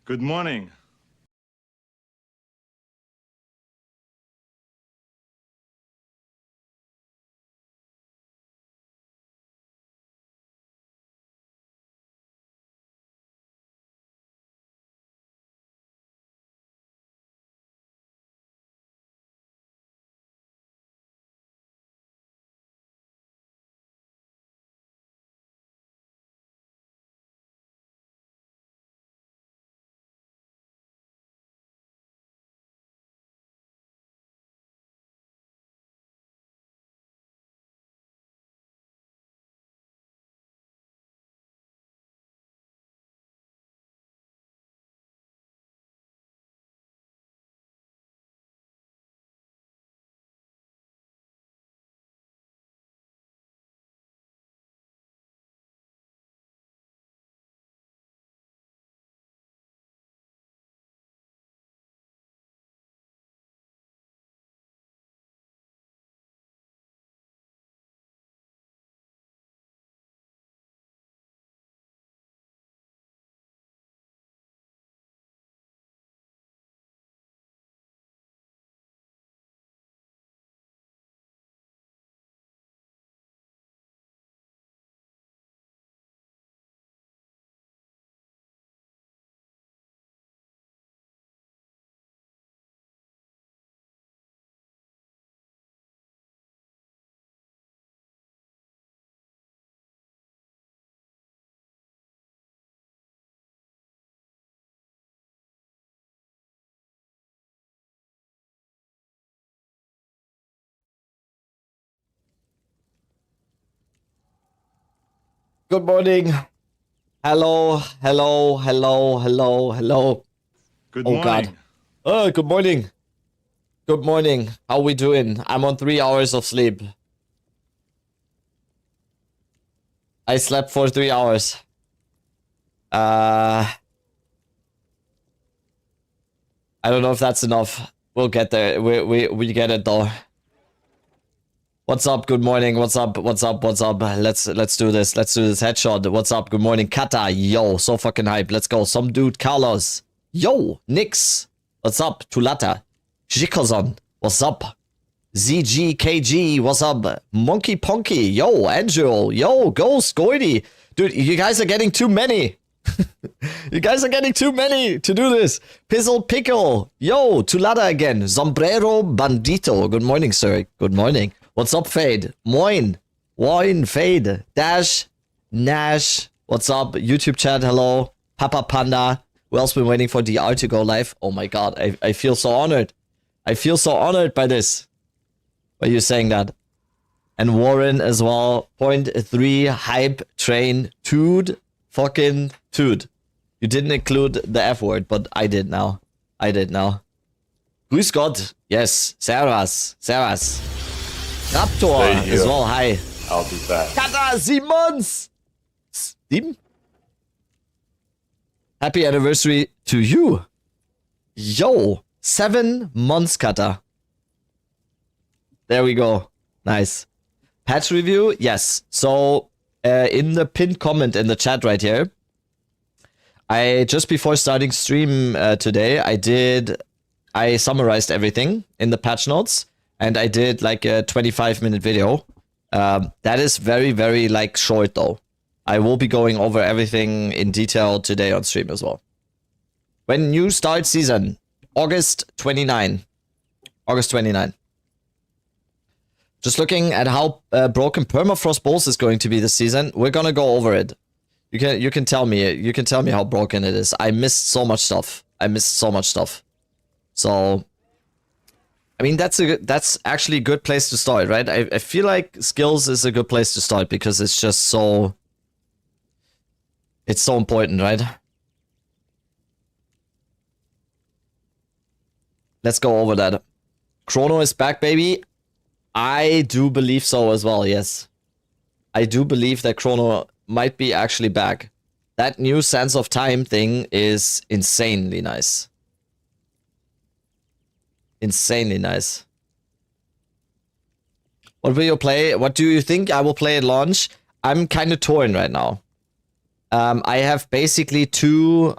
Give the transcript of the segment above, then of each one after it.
Good morning. Good morning. Hello, hello, hello, hello, hello. Good Oh morning. God. Good morning. Good morning. How we doing? I'm on 3 hours of sleep. I slept for 3 hours. I don't know if that's enough. We'll get there. We get it though. What's up? Good morning. What's up? What's up? What's up? Let's do this. Let's do this headshot. What's up? Good morning, Kata. Yo, so fucking hype. Let's go. Some dude, Carlos. Yo, Nix. What's up? Tulata. Jikozon. What's up? ZGKG. What's up? Monkey Ponky. Yo, Angel. Yo, Ghost. Goity. Dude, you guys are getting too many. You guys are getting too many to do this. Pizzle Pickle. Yo, Tulata again. Sombrero Bandito. Good morning, sir. Good morning. What's up, Fade? Moin. Moin, Fade. Dash. Nash. What's up? YouTube chat, hello. Papa Panda. Who else been waiting for DR to go live? Oh my god, I feel so honored. I feel so honored by this. By you saying that. And Warren as well. 0.3 hype train. Tood. Fucking tood. You didn't include the F word, but I did now. I did now. Grüß Gott. Yes. Servus. Servus. Raptor as well, hi. I'll be back. Kata Simons! Steam? Happy anniversary to you. Yo, 7 months, Kata. There we go. Nice. Patch review? Yes. So, in the pinned comment in the chat right here, just before starting stream today, I summarized everything in the patch notes. And I did like a 25-minute video. That is very, very like short though. I will be going over everything in detail today on stream as well. When new start season, August 29. August 29. Just looking at how broken Permafrost Bowls is going to be this season, we're gonna go over it. You can tell me. You can tell me how broken it is. I missed so much stuff. So. I mean, that's actually a good place to start, right? I feel like skills is a good place to start because it's just so... It's so important, right? Let's go over that. Chrono is back, baby. I do believe so as well, yes. I do believe that Chrono might be actually back. That new sense of time thing is insanely nice. Insanely nice. What will you play? What do you think I will play at launch? I'm kind of torn right now. I have basically two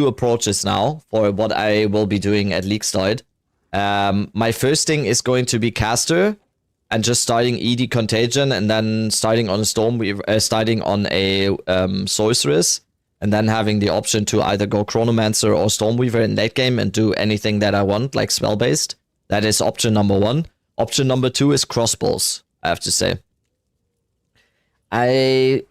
approaches now for what I will be doing at League. My first thing is going to be caster and just starting ED Contagion and then starting on a starting on a sorceress and then having the option to either go Chronomancer or Stormweaver in late game and do anything that I want, like spell based. That is option number 1. Option number 2 is crossbows, I have to say. I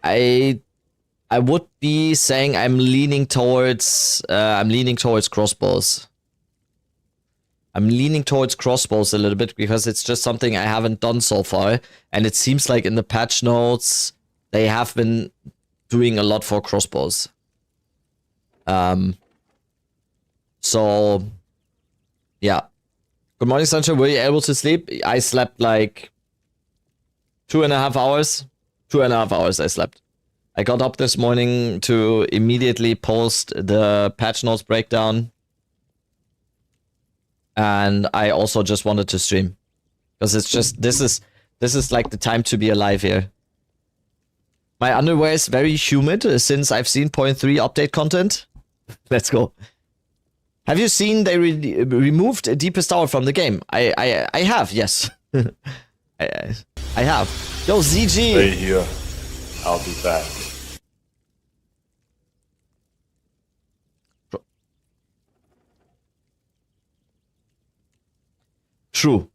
would be saying I'm leaning towards crossbows. I'm leaning towards crossbows a little bit because it's just something I haven't done so far. And it seems like in the patch notes, they have been doing a lot for crossbows. So, yeah. Good morning, Sunshine. Were you able to sleep? I slept like 2.5 hours. 2.5 hours I slept. I got up this morning to immediately post the patch notes breakdown. And I also just wanted to stream. Because it's just, this is like the time to be alive here. My underwear is very humid since I've seen 0.3 update content. Let's go. Have you seen they removed Deepest Hour from the game? I have, yes. I have. Yo, ZG! Stay here. I'll be back. True.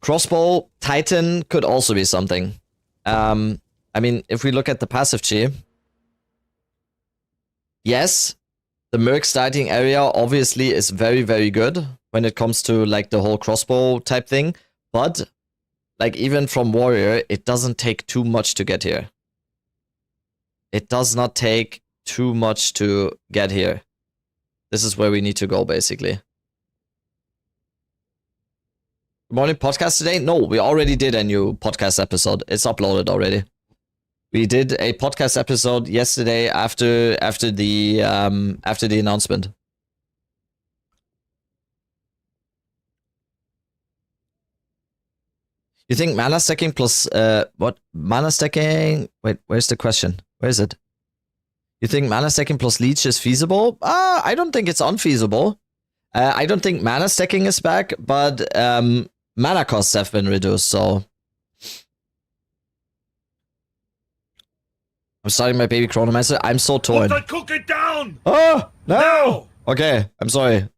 Crossbow Titan could also be something. I mean, if we look at the passive tree, yes, the Merc starting area obviously is very, very good when it comes to like the whole crossbow type thing, but like even from warrior, it doesn't take too much to get here. It does not take too much to get here. This is where we need to go, basically. Good morning, podcast today? No, we already did a new podcast episode. It's uploaded already. We did a podcast episode yesterday after the announcement. You think mana stacking plus what? Mana stacking? Wait, where's the question? Where is it? You think mana stacking plus leech is feasible? I don't think it's unfeasible. I don't think mana stacking is back, but mana costs have been reduced, so I'm starting my baby Chronomancer. I'm so torn. Put the cookie down! Oh, no! No! Okay, I'm sorry.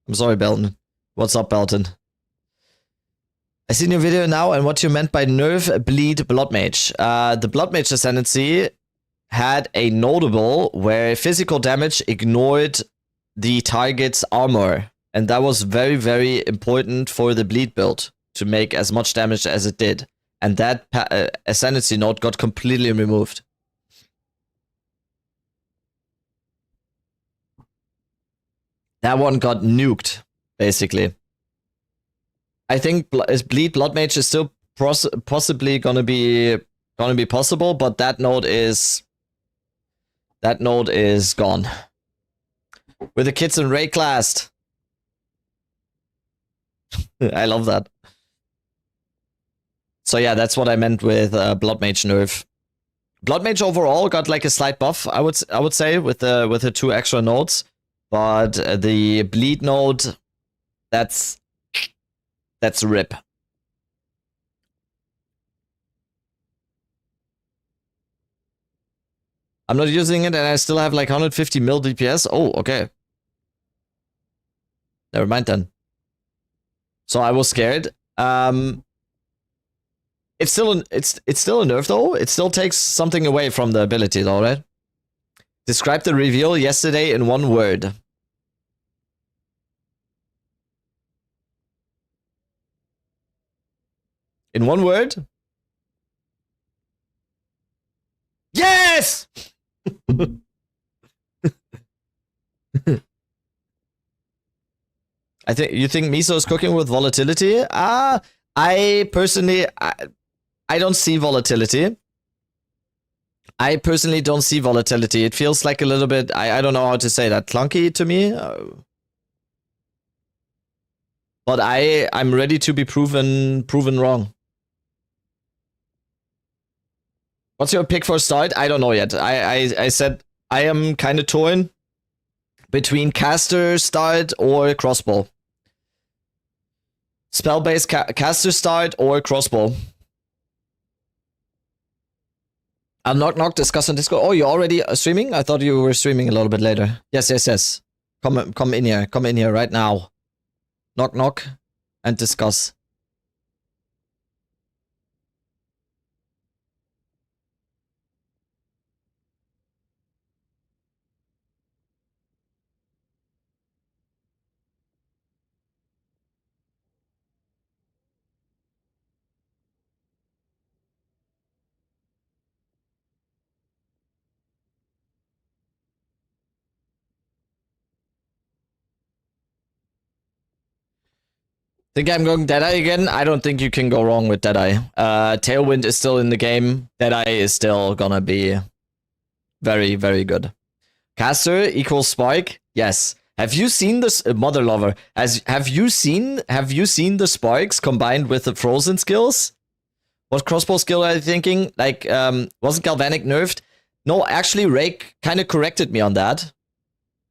I'm sorry, Belton. What's up, Belton? I seen your video now and what you meant by nerf bleed blood mage. The blood mage ascendancy had a notable where physical damage ignored the target's armor. And that was very, very important for the bleed build to make as much damage as it did. And that ascendancy node got completely removed. That one got nuked, basically. I think bleed blood mage is still possibly gonna be possible, but that node is gone. With the kids in raid class. I love that. So yeah, that's what I meant with blood mage nerf. Blood mage overall got like a slight buff, I would say, with the 2 extra nodes, but the bleed node, that's rip. I'm not using it and I still have like 150 mil DPS. Oh, okay. Never mind then. So I was scared. It's still a nerf though. It still takes something away from the ability though, right? Describe the reveal yesterday in one word. In one word? Yes! You think Miso is cooking with volatility? I personally, I don't see volatility. I personally don't see volatility. It feels like a little bit, I don't know how to say that, clunky to me. But I'm ready to be proven wrong. What's your pick for start? I don't know yet. I said I am kind of torn between caster start or crossbow. Spell-based caster start or crossbow. I'll knock discuss on Discord. Oh, you're already streaming? I thought you were streaming a little bit later. Yes. Come in here. Come in here right now. Knock and discuss. Think I'm going Deadeye again? I don't think you can go wrong with Deadeye. Tailwind is still in the game. Deadeye is still gonna be very, very good. Caster equals Spark? Yes. Have you seen this Mother Lover? Have you seen the Sparks combined with the Frozen skills? What crossbow skill are you thinking? Like, wasn't Galvanic nerfed? No, actually, Rake kind of corrected me on that.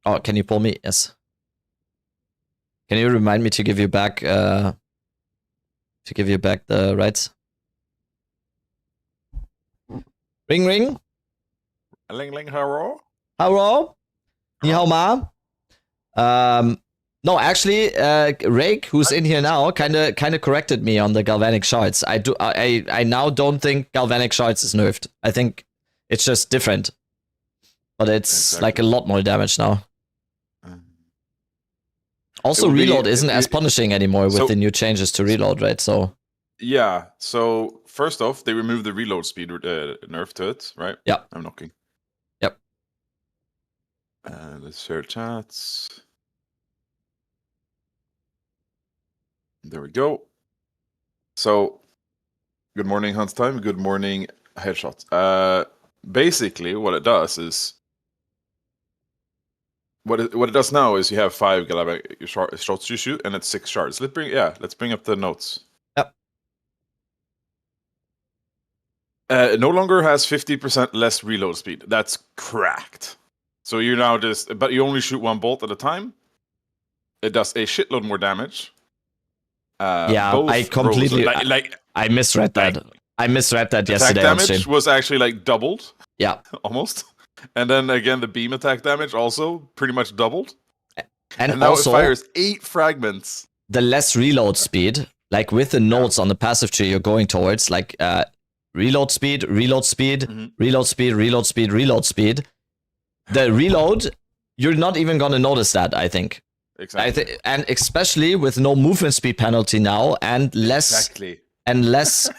Oh, can you pull me? Yes. Can you remind me to give you back the rights? Ring. Ling, hello. Hello. Ni hao ma. No, actually, Rake, who's in here now, kind of corrected me on the galvanic shards. I now don't think galvanic shards is nerfed. I think it's just different, but it's like a lot more damage now. Also, reload isn't as punishing anymore with the new changes to reload, right? So yeah. So first off, they removed the reload speed nerf to it, right? Yeah. I'm knocking. Yep. Let's share chats. There we go. So, good morning, Hunt's time. Good morning, headshots. Basically, what it does is what it does now is you have 5 galvanic shots you shoot, and it's 6 shards. Let's bring up the notes. Yep. It no longer has 50% less reload speed. That's cracked. So you're now but you only shoot 1 bolt at a time. It does a shitload more damage. Yeah, I completely I misread that. I misread that yesterday. Attack damage was actually like doubled. Yeah, almost. And then again, the beam attack damage also pretty much doubled. And now also, it fires 8 fragments. The less reload speed, like with the nodes on the passive tree you're going towards, like reload speed, reload speed, reload speed, reload speed, reload speed. The reload, you're not even gonna notice that, I think. Exactly. And especially with no movement speed penalty now and less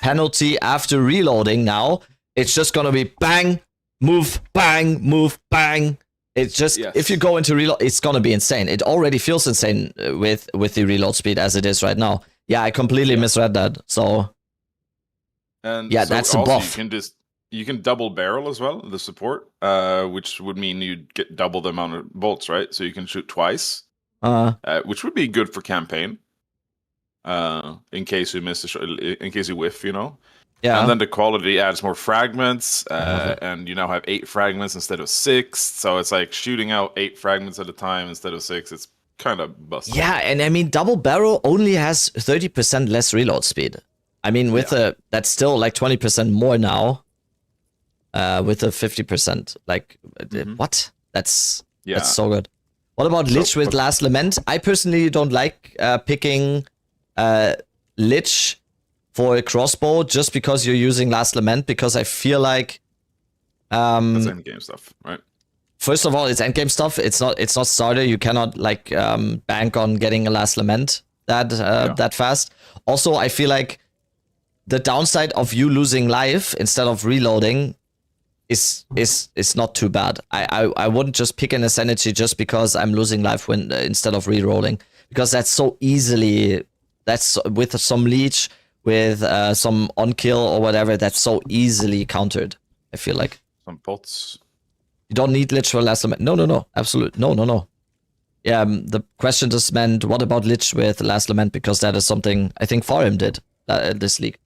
penalty after reloading now, it's just gonna be bang, move, bang. It's just if you go into reload, it's gonna be insane. It already feels insane with the reload speed as it is right now. Yeah, I completely misread that. So and yeah, that's a buff. You can double barrel as well, the support, which would mean you'd get double the amount of bolts, right? So you can shoot twice. Which would be good for campaign, in case you miss in case you whiff, you know. Yeah. And then the quality adds more fragments, and you now have 8 fragments instead of 6. So it's like shooting out 8 fragments at a time instead of 6. It's kind of busted. Yeah, and I mean, double barrel only has 30% less reload speed. I mean, with that's still like 20% more now. With a 50%, like what? That's so good. What about Lich with Last Lament? I personally don't like picking Lich for a crossbow just because you're using Last Lament, because I feel like that's endgame stuff, right? First of all, it's endgame stuff. It's not starter. You cannot like bank on getting a Last Lament that fast. Also, I feel like the downside of you losing life instead of reloading is not too bad. I wouldn't just pick an Ascendancy just because I'm losing life when instead of re-rolling, because that's so easily, that's with some leech, with some on kill or whatever, that's so easily countered. I feel like some pots. You don't need Lich for Last Lament. No, absolutely no. Yeah, the question just meant what about Lich with Last Lament, because that is something I think Farim did this league.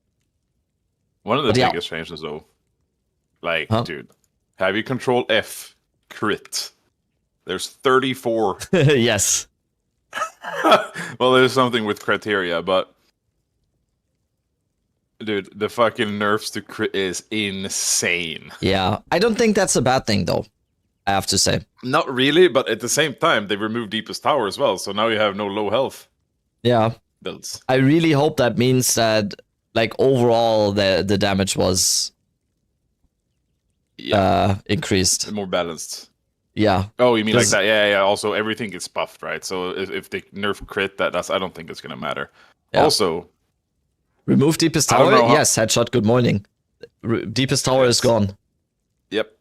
One of the biggest changes though. Like, Huh? dude, have you control F crit? There's 34. Yes. Well, there's something with criteria, but dude, the fucking nerfs to crit is insane. Yeah. I don't think that's a bad thing, though. I have to say. Not really, but at the same time, they removed Deepest Tower as well, so now you have no low health Yeah. builds. I really hope that means that, like, overall, the damage was increased. More balanced. Yeah. Oh, you mean like Does- that? Yeah, yeah. Also, everything gets buffed, right? So if they nerf crit, that's I don't think it's gonna matter. Yeah. Also, Remove Deepest I don't Tower? know how- Yes, headshot, good morning. Deepest Tower is gone. yep.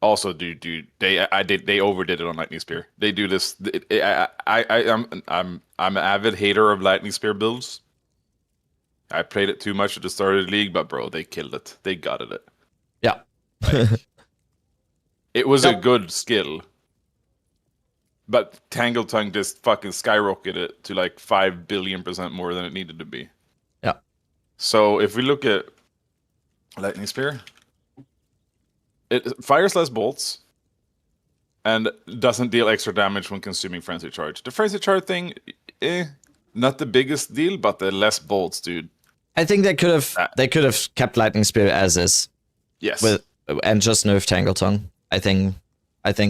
Also, dude, they overdid it on Lightning Spear. They do this. I'm an avid hater of Lightning Spear builds. I played it too much at the start of the league, but bro, they killed it. They gutted it. Yeah. It was a Yep. good skill, but Tangle Tongue just fucking skyrocketed it to like 5 billion% more than it needed to be. Yeah. So if we look at Lightning Spear, it fires less bolts and doesn't deal extra damage when consuming Frenzy Charge. The Frenzy Charge thing, not the biggest deal, but the less bolts, dude. I think they could have kept Lightning Spear as is Yes. and just nerfed Tangle Tongue. I think.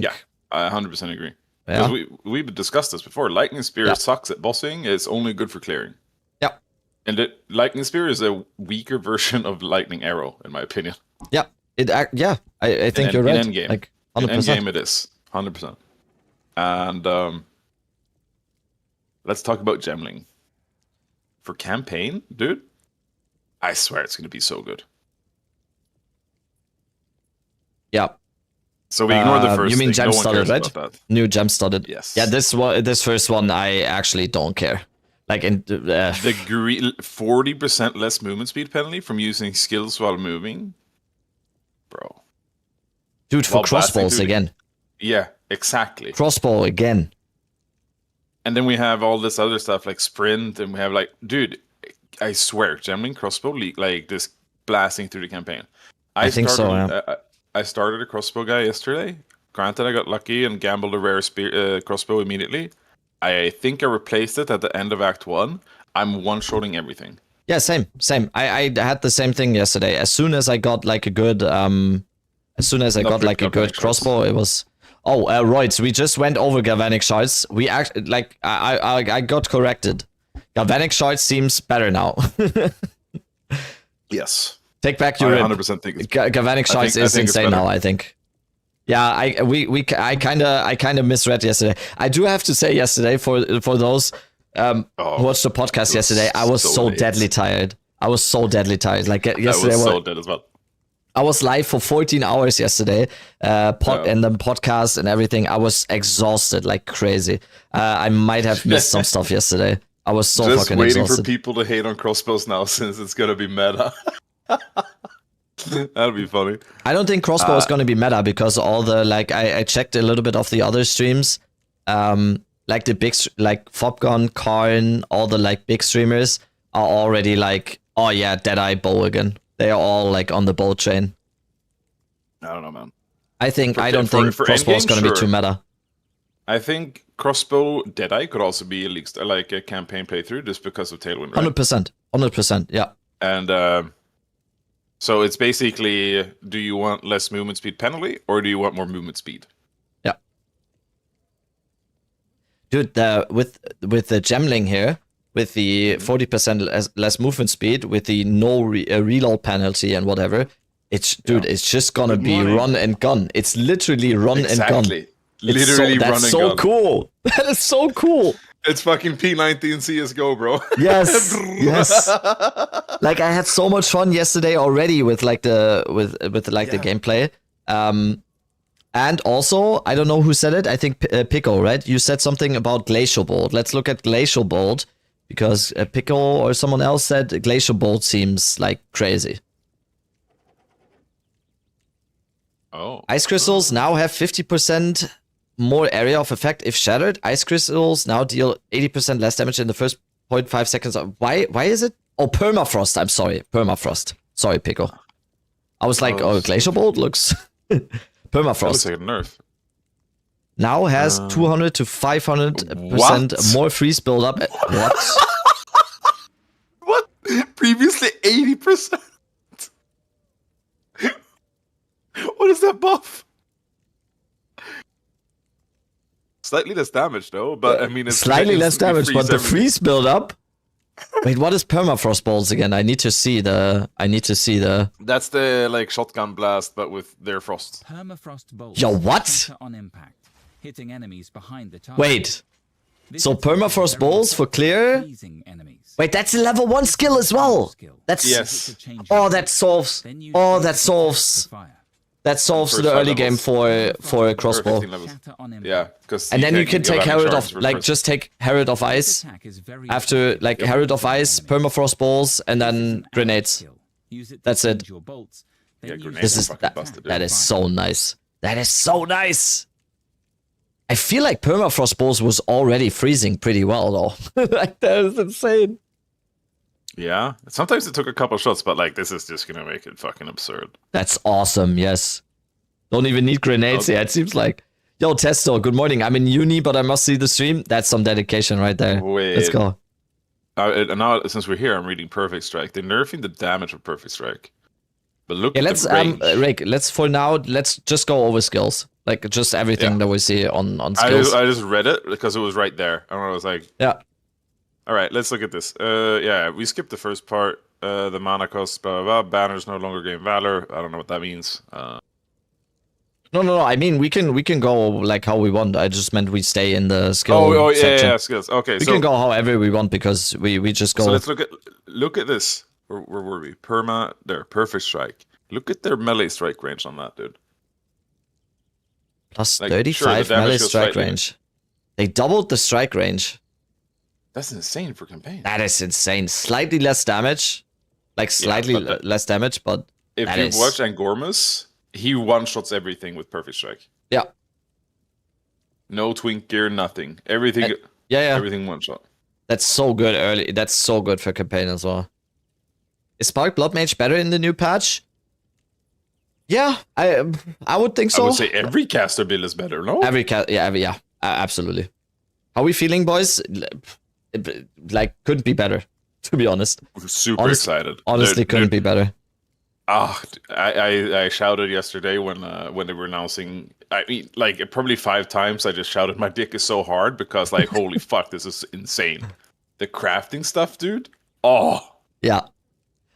Yeah, I 100% agree. Yeah. Because we've discussed this before. Lightning Spear Yeah. sucks at bossing. It's only good for clearing. Yeah. And Lightning Spear is a weaker version of Lightning Arrow, in my opinion. Yeah. I think you're right. In Endgame. Like In 100%. Endgame it is. 100%. And let's talk about Gemling. For campaign, dude, I swear it's going to be so good. Yeah. So we ignore the first you mean thing. No one gem-studded, cares right? about that. New gem studded. Yes. Yeah, this first one I actually don't care. Like in The 40% less movement speed penalty from using skills while moving. Bro. dude, for while blasting crossbows through the- again. Yeah, exactly. Crossbow again. And then we have all this other stuff like sprint, and we have like, dude, I swear, Gemling crossbow like this blasting through the campaign. I think so, yeah. I started a crossbow guy yesterday. Granted, I got lucky and gambled a rare spear crossbow immediately. I think I replaced it at the end of Act 1. I'm one-shotting everything. Yeah, same. I had the same thing yesterday. As soon as I got like a good crossbow, it was. Oh, right. So we just went over galvanic shards. We I got corrected. Galvanic shards seems better now. Yes. Take back I your 100% think it's galvanic shards is think it's insane better. now, I think. Yeah, I kind of misread yesterday. I do have to say yesterday for those who watched the podcast yesterday, I was so late. deadly tired. I was so deadly tired. Like I yesterday, was so dead as well. I was live for 14 hours yesterday, and then podcast and everything. I was exhausted like crazy. I might have missed some stuff yesterday. I was so Just fucking waiting exhausted. for people to hate on crossbows now since it's gonna be meta. That'll be funny. I don't think crossbow is going to be meta because all the I checked a little bit of the other streams, like the big like Fopgun, Karn, all the like big streamers are already like, oh yeah, Deadeye bow again. They are all like on the bow train. I don't know, man. I don't think for crossbow is endgame, going to be sure. too meta. I think crossbow Deadeye could also be like a campaign playthrough just because of Tailwind, right? 100%, yeah. And so it's basically, do you want less movement speed penalty or do you want more movement speed? Yeah. Dude, with the Gemling here, with the 40% less movement speed, with the no reload penalty and whatever, it's just gonna be run and gun. It's literally run and gun. Exactly. Literally run and gun. That's so cool. That is so cool. It's fucking P19 CSGO, bro. Yes, yes. Like I had so much fun yesterday already with like the the gameplay. And also, I don't know who said it. I think Pico, right? You said something about Glacial Bolt. Let's look at Glacial Bolt because Pico or someone else said Glacial Bolt seems like crazy. Oh. Ice crystals now have 50% more area of effect if shattered. Ice crystals now deal 80% less damage in the first 0.5 seconds. Why is it? Oh, permafrost. I'm sorry. Permafrost. Sorry, Pico. I was like, oh, Glacier Bolt looks That looks permafrost. like a nerf. Now has 200 to 500% more freeze buildup. What? What? Previously 80%. What is that buff? Slightly less damage though, but I mean it's Slightly less damage, but the everything. freeze buildup. Wait, what is permafrost balls again? I need to see the. That's the like shotgun blast, but with their frost. Permafrost bolts Yo, what? shatter on impact, hitting enemies behind the target. Wait. This So is permafrost very balls for clear? freezing enemies. Wait, that's a level 1 skill as well. That's Yes. Oh, that solves. Oh, that solves. That solves First the side early game levels. for a crossbow. 15 levels. Shatter on impact. Yeah, because And then you can take Herald of like just just take Herald of This Ice attack is very after like Herald of Ice, permafrost balls, and then grenades. Use it to That's it. change your bolts, then Yeah, use grenades This it is to fucking attack busted, dude. that is fire. so nice. That is so nice. I feel like permafrost balls was already freezing pretty well though. Like that is insane. Yeah, sometimes it took a couple shots, but like this is just gonna make it fucking absurd. That's awesome. Yes. Don't even need grenades here. It seems like. Yo, Testo, good morning. I'm in uni, but I must see the stream. That's some dedication right there. Wait. Let's go. And now since we're here, I'm reading Perfect Strike. They're nerfing the damage of Perfect Strike, but look Yeah, at let's the range. Rick, let's for now let's just go over skills. Like just everything Yeah. that we see on I skills. just read it because it was right there, and I was like, Yeah. all right, let's look at this. Yeah, we skipped the first part. The mana cost, blah, blah, blah. Banners no longer gain valor. I don't know what that means. No. I mean, we can go like how we want. I just meant we stay in the skill Oh, yeah, section. yeah, skills. Okay, We so can go however we want because we just go. so let's look at this. Where were we? Perfect Strike. Look at their melee strike range on that, dude. plus like, 35 sure, the damage melee goes strike slightly- range. They doubled the strike range. That's insane for campaign. That is insane. Slightly less damage, like slightly but that- less damage, but If that you is- watch Angormus, he one-shots everything with Perfect Strike. yeah, No twink gear, nothing. Everything, yeah. everything one-shot. That's so good early. That's so good for campaign as well. Is Spark Blood Mage better in the new patch? Yeah, I would think so. I would say every caster build is better, no? Absolutely. How we feeling, boys? Like, couldn't be better, to be honest. Super excited. Honestly, They're- couldn't be better. I shouted yesterday when they were announcing. I mean, like probably 5 times. I just shouted, "My dick is so hard," because like, holy fuck, this is insane. The crafting stuff, dude. Oh, Yeah.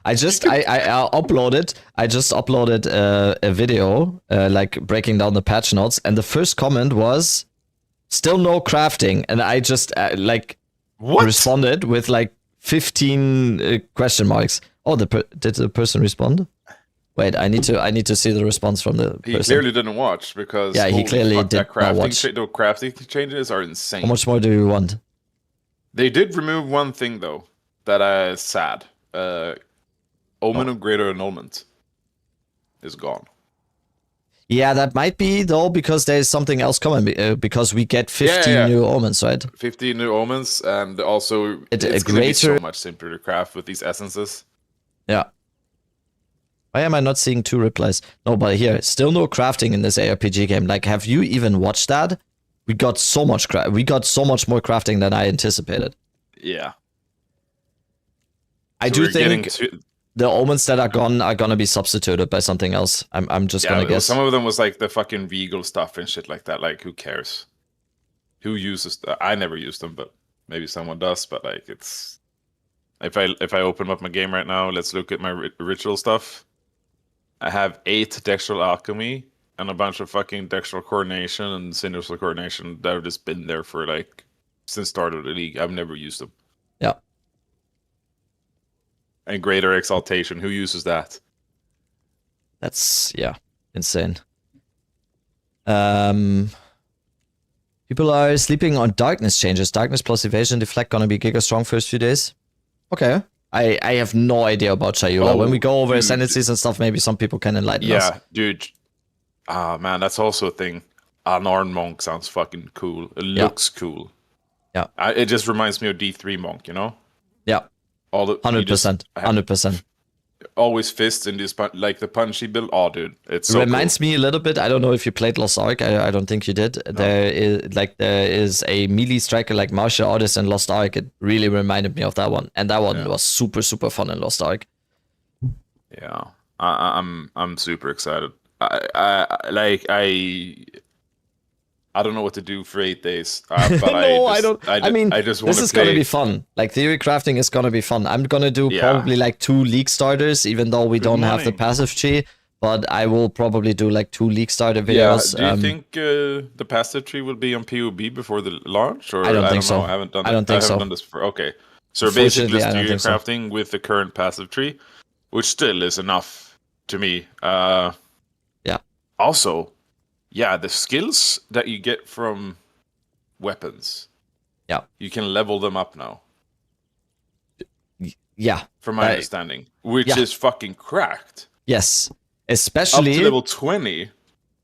I uploaded. I just uploaded a video, like breaking down the patch notes, and the first comment was, "Still no crafting," and I just what? responded with like 15 question marks. Oh, did the person respond? Wait, I need to see the response from the He person. clearly didn't watch because Yeah, he holy clearly fuck, did that not crafting watch. the crafting changes are insane. How much more do you want? They did remove one thing though that is sad. Omen of Greater Annulment is gone. Yeah, that might be though because there's something else coming because we get 15 Yeah. new omens, right? 15 new omens, and also It's a it's going to be so greater- much simpler to craft with these essences. Yeah. Why am I not seeing 2 replies? No, but here, still no crafting in this ARPG game. Like, have you even watched that? We got so much more crafting than I anticipated. Yeah. I So do we're getting think to- the omens that are gone are gonna be substituted by something else. I'm just yeah, gonna well, guess. some of them was like the fucking regal stuff and shit like that. Like, who cares? Who uses? I never use them, but maybe someone does. But like, it's if I open up my game right now, let's look at my ritual stuff. I have 8 Dextral Alchemy and a bunch of fucking Dextral Coordination and Sinister Coordination that have just been there for like since start of the league. I've never used them. Yeah. And Greater Exaltation, who uses that? That's insane. People are sleeping on darkness changes. Darkness plus evasion deflect gonna be giga strong first few days. Okay. I have no idea about Chayula. When we go over dude. ascendancies and stuff, maybe some people can enlighten us. Yeah, dude. Ah, man, that's also a thing. Unarmed Monk sounds fucking cool. It looks cool. Yeah. It just reminds me of D3 Monk, you know? Yeah. All the 100%. 100%. always fists in this like the punchy build. Oh, dude, it's so Reminds me a little bit. I don't know if you played Lost Ark. I don't think you did. No. There is a melee striker like martial artist in Lost Ark. It really reminded me of that one, and that one was super fun in Lost Ark. Yeah, I'm super excited. I don't know what to do for 8 days, but No, I don't. I mean, I just want this to is play. gonna be fun. Like Theorycrafting is gonna be fun. I'm gonna do probably like 2 league starters, even though we don't have the passive tree. But I will probably do like 2 league starter videos. Do you think the passive tree will be on POB before the launch? Or I don't think so. Know. I haven't done. I don't think I haven't so. done this before. Okay, so basically, I don't think so. Theorycrafting with the current passive tree, which still is enough to me. Yeah. Also, the skills that you get from weapons. Yeah. You can level them up now. Yeah. From my understanding, which is fucking cracked. Yes. Especially up to level 20.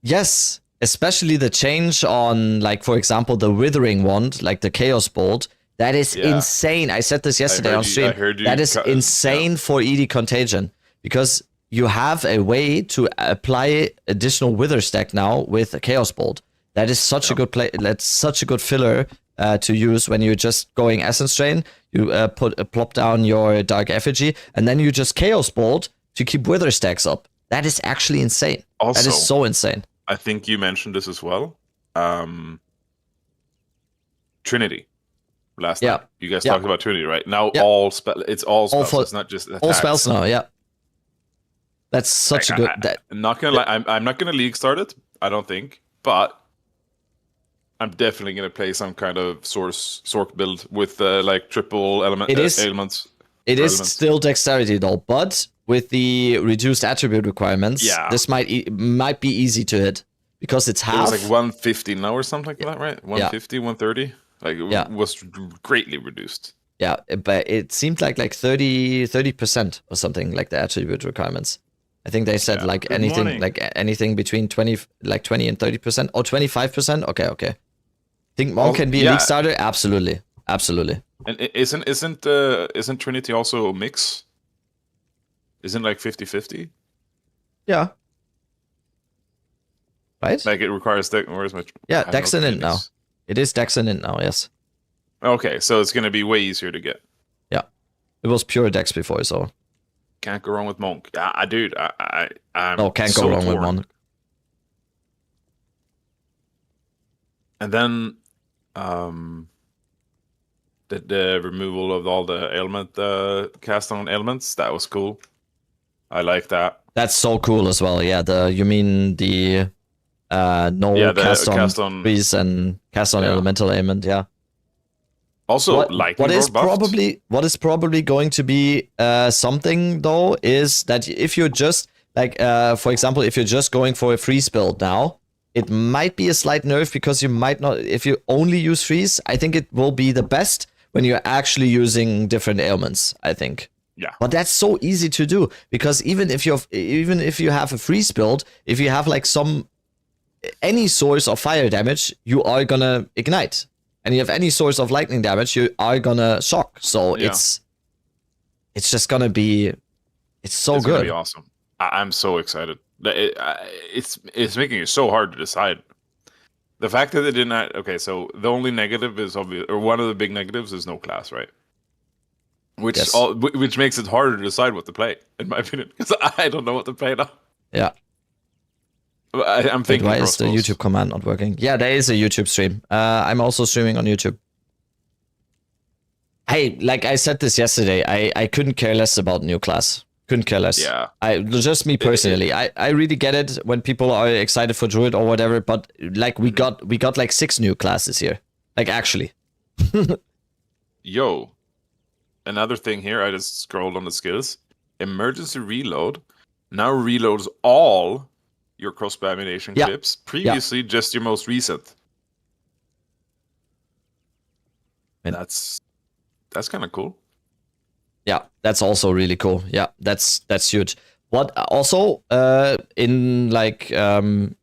Yes. Especially the change on, like, for example, the Withering Wand, like the Chaos Bolt. That is insane. I said this yesterday on stream. That is insane for ED Contagion. Because you have a way to apply additional Wither stack now with a Chaos Bolt. That is such a good play. That's such a good filler to use when you're just going Essence Drain. You plop down your Dark Effigy, and then you just Chaos Bolt to keep Wither stacks up. That is actually insane. Also, that is so insane. I think you mentioned this as well. Trinity. Last time. You guys talked about Trinity, right? Now it's all spells. It's not just attacks. All spells now, yeah. That's such a good... I'm not gonna lie, I'm not gonna league start it, I don't think, but I'm definitely gonna play some kind of Sork build with like triple elements. It is still dexterity though, but with the reduced attribute requirements, this might be easy to hit because it's half. It was like 150 now or something like that, right? 150, 130. Like it was greatly reduced. Yeah, but it seemed like 30% or something like the attribute requirements. I think they said like anything between 20 and 30% or 25%. Okay. Think Monk can be a league starter? Absolutely. And isn't Trinity also a mix? Isn't like 50-50? Yeah. Right? Like it requires where's my Dex and Int now. It is Dex and Int now, yes. Okay, so it's gonna be way easier to get. Yeah. It was pure Dex before, so can't go wrong with Monk. Dude, I'm can't go wrong with Monk. And then the removal of all the ailment cast on ailments, that was cool. I like that. That's so cool as well. Yeah, you mean the cast on trees and cast on elemental ailment, yeah. Also, what is probably going to be something though is that if you're just like for example, if you're just going for a freeze build now, it might be a slight nerf because you might not. If you only use freeze, I think it will be the best when you're actually using different ailments. I think. Yeah. But that's so easy to do because even if you have a freeze build, if you have like any source of fire damage, you are gonna ignite. And you have any source of lightning damage, you are gonna shock. So it's just gonna be, it's so good. It's gonna be awesome. I'm so excited. It's making it so hard to decide. The fact that they did not. Okay, so the only negative is obvious, or one of the big negatives is no class, right? Which makes it harder to decide what to play, in my opinion, because I don't know what to play now. Yeah. I'm thinking. Why is the YouTube command not working? Yeah, there is a YouTube stream. I'm also streaming on YouTube. Hey, like I said this yesterday, I couldn't care less about new class. Couldn't care less. Yeah. Just me personally. I really get it when people are excited for Druid or whatever, but like we got like 6 new classes here. Like actually. Yo. Another thing here, I just scrolled on the skills. Emergency reload now reloads all your crossbow ammunition clips. Previously, just your most recent. And that's kind of cool. Yeah, that's also really cool. Yeah, that's huge. What also in like in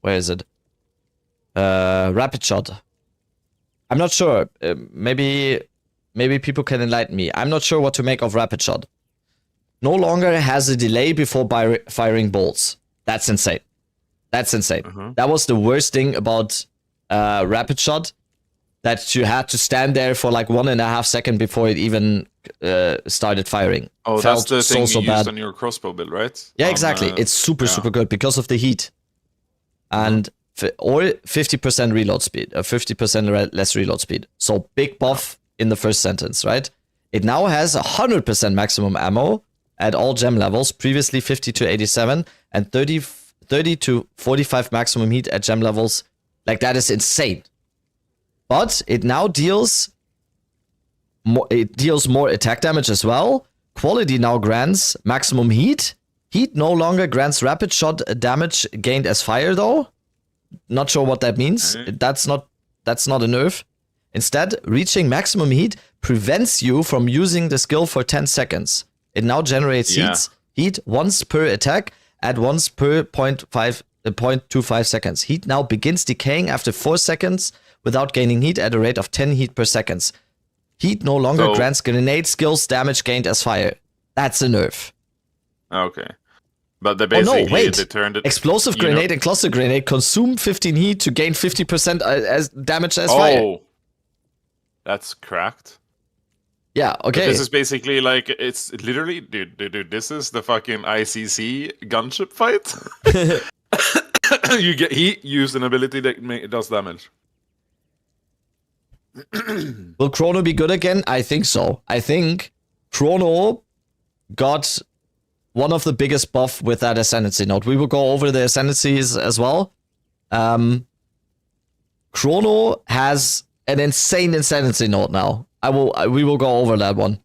where is it? Rapid shot. I'm not sure. Maybe maybe people can enlighten me. I'm not sure what to make of Rapid Shot. No longer has a delay before firing bolts. That's insane. That's insane. That was the worst thing about Rapid Shot, that you had to stand there for like 1.5 seconds before it even started firing. Oh, Felt that's the thing so you bad. used on your crossbow build, right? Yeah, exactly. It's super good because of the heat. And or 50% reload speed, 50% less reload speed. So big buff in the first sentence, right? It now has 100% maximum ammo at all gem levels, previously 50 to 87, and 30 to 45 maximum heat at gem levels. Like, that is insane. But it now deals more attack damage as well. Quality now grants maximum heat. Heat no longer grants rapid shot damage gained as fire though. Not sure what that means. That's not a nerf. Instead, reaching maximum heat prevents you from using the skill for 10 seconds. It now generates heat once per attack at once per 0.25 seconds. Heat now begins decaying after 4 seconds without gaining heat at a rate of 10 heat per second. Heat no longer grants grenade skills damage gained as fire. That's a nerf. Okay. But they basically they turned it. Explosive grenade and cluster grenade consume 15 heat to gain 50% as damage as fire. Oh, that's cracked. Yeah, okay. But this is basically like, it's literally, dude, this is the fucking ICC gunship fight. You get heat, use an ability that does damage. Will Chrono be good again? I think so. I think Chrono got one of the biggest buff with that Ascendancy node. We will go over the Ascendancies as well. Chrono has an insane Ascendancy node now. We will go over that one.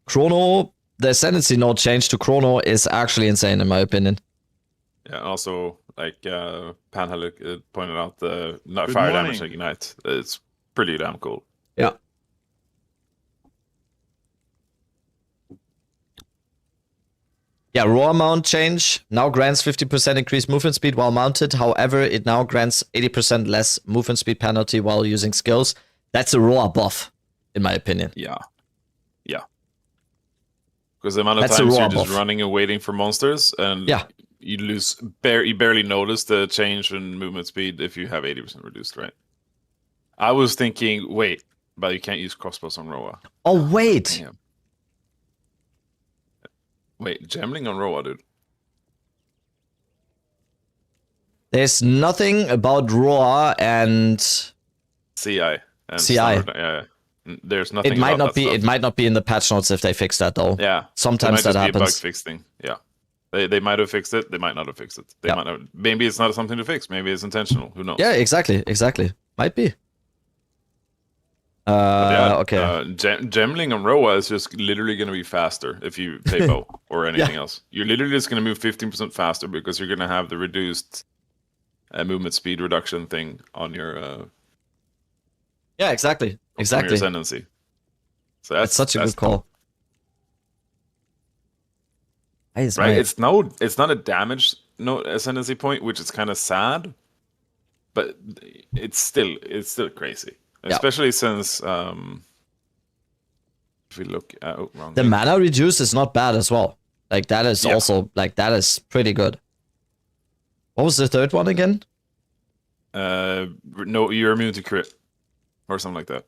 Chrono, the Ascendancy node change to Chrono is actually insane in my opinion. Yeah, also, like Panhalic pointed out, the fire damage ignite. It's pretty damn cool. Yeah. Yeah, Roar Mount change now grants 50% increased movement speed while mounted. However, it now grants 80% less movement speed penalty while using skills. That's a Roar buff, in my opinion. Yeah. Because the amount of times you're just running and waiting for monsters, and you barely notice the change in movement speed if you have 80% reduced, right? I was thinking, wait, but you can't use crossbows on Roa. Oh, wait. Damn. Wait, gemling on Roa, dude. There's nothing about Roa and CI. CI. There's nothing. It might not be. It might not be in the patch notes if they fix that though. Yeah. Sometimes that happens. Be a bug fix thing. Yeah. They might have fixed it. They might not have fixed it. They might not. Maybe it's not something to fix. Maybe it's intentional. Who knows? Yeah. Exactly. Might be. Okay. Gemling on Roa is just literally going to be faster if you play bow or anything else. You're literally just going to move 15% faster because you're going to have the reduced movement speed reduction thing on your. Yeah. Exactly. On your Ascendancy. So that's such a good call. Right? It's not a damage Ascendancy point, which is kind of sad, but it's still crazy. Especially since if we look at the mana reduce is not bad as well. Like that is also that is pretty good. What was the third one again? No, you're immune to crit or something like that.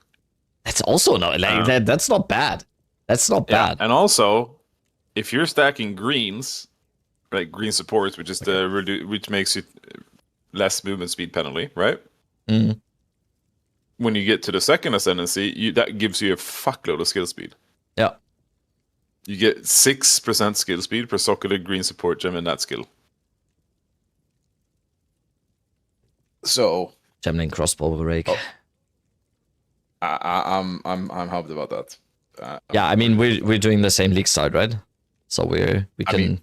That's also not that's not bad. That's not bad. And also, if you're stacking greens, like green supports, which is which makes you less movement speed penalty, right? Mm. When you get to the second Ascendancy, that gives you a fuckload of skill speed. Yeah. You get 6% skill speed per socketed green support gem in that skill. So Gemling crossbow rake. I'm hyped about that. Yeah, I mean we're doing the same league side, right? So we can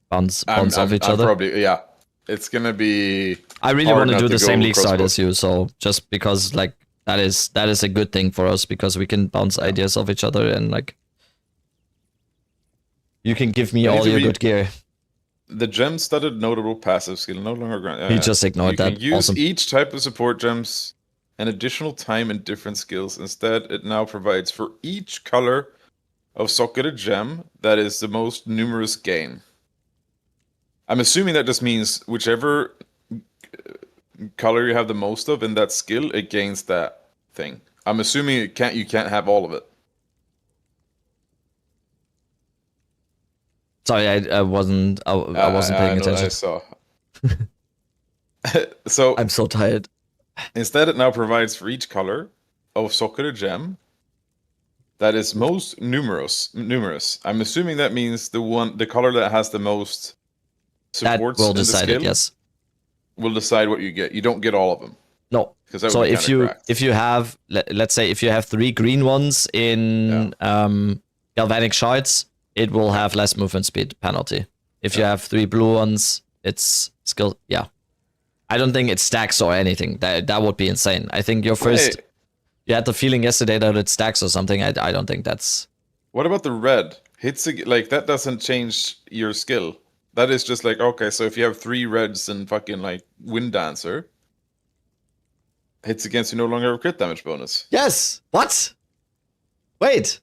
bounce off each other. Probably, it's gonna be. I really want to do the same league side as you, so just because like that is a good thing for us because we can bounce ideas off each other and like you can give me all your good gear. The gem-studded notable passive skill no longer grant. He just ignored that. You can use each type of support gems an additional time and different skills. Instead, it now provides for each color of socketed gem that is the most numerous gain. I'm assuming that just means whichever color you have the most of in that skill, it gains that thing. I'm assuming you can't have all of it. Sorry, I wasn't paying attention. I saw. So I'm so tired. Instead, it now provides for each color of socketed gem that is most numerous. I'm assuming that means the color that has the most supports That will in the decide skill it, yes. will decide what you get. You don't get all of them. No. So if you have, let's say if you have 3 green ones in galvanic shards, it will have less movement speed penalty. If you have 3 blue ones, it's skill. Yeah. I don't think it stacks or anything. That would be insane. I think your first... You had the feeling yesterday that it stacks or something. I don't think that's... What about the red? Hits like that doesn't change your skill. That is just like, okay, so if you have 3 reds and fucking like Wind Dancer, hits against you no longer have a crit damage bonus. Yes! What? Wait.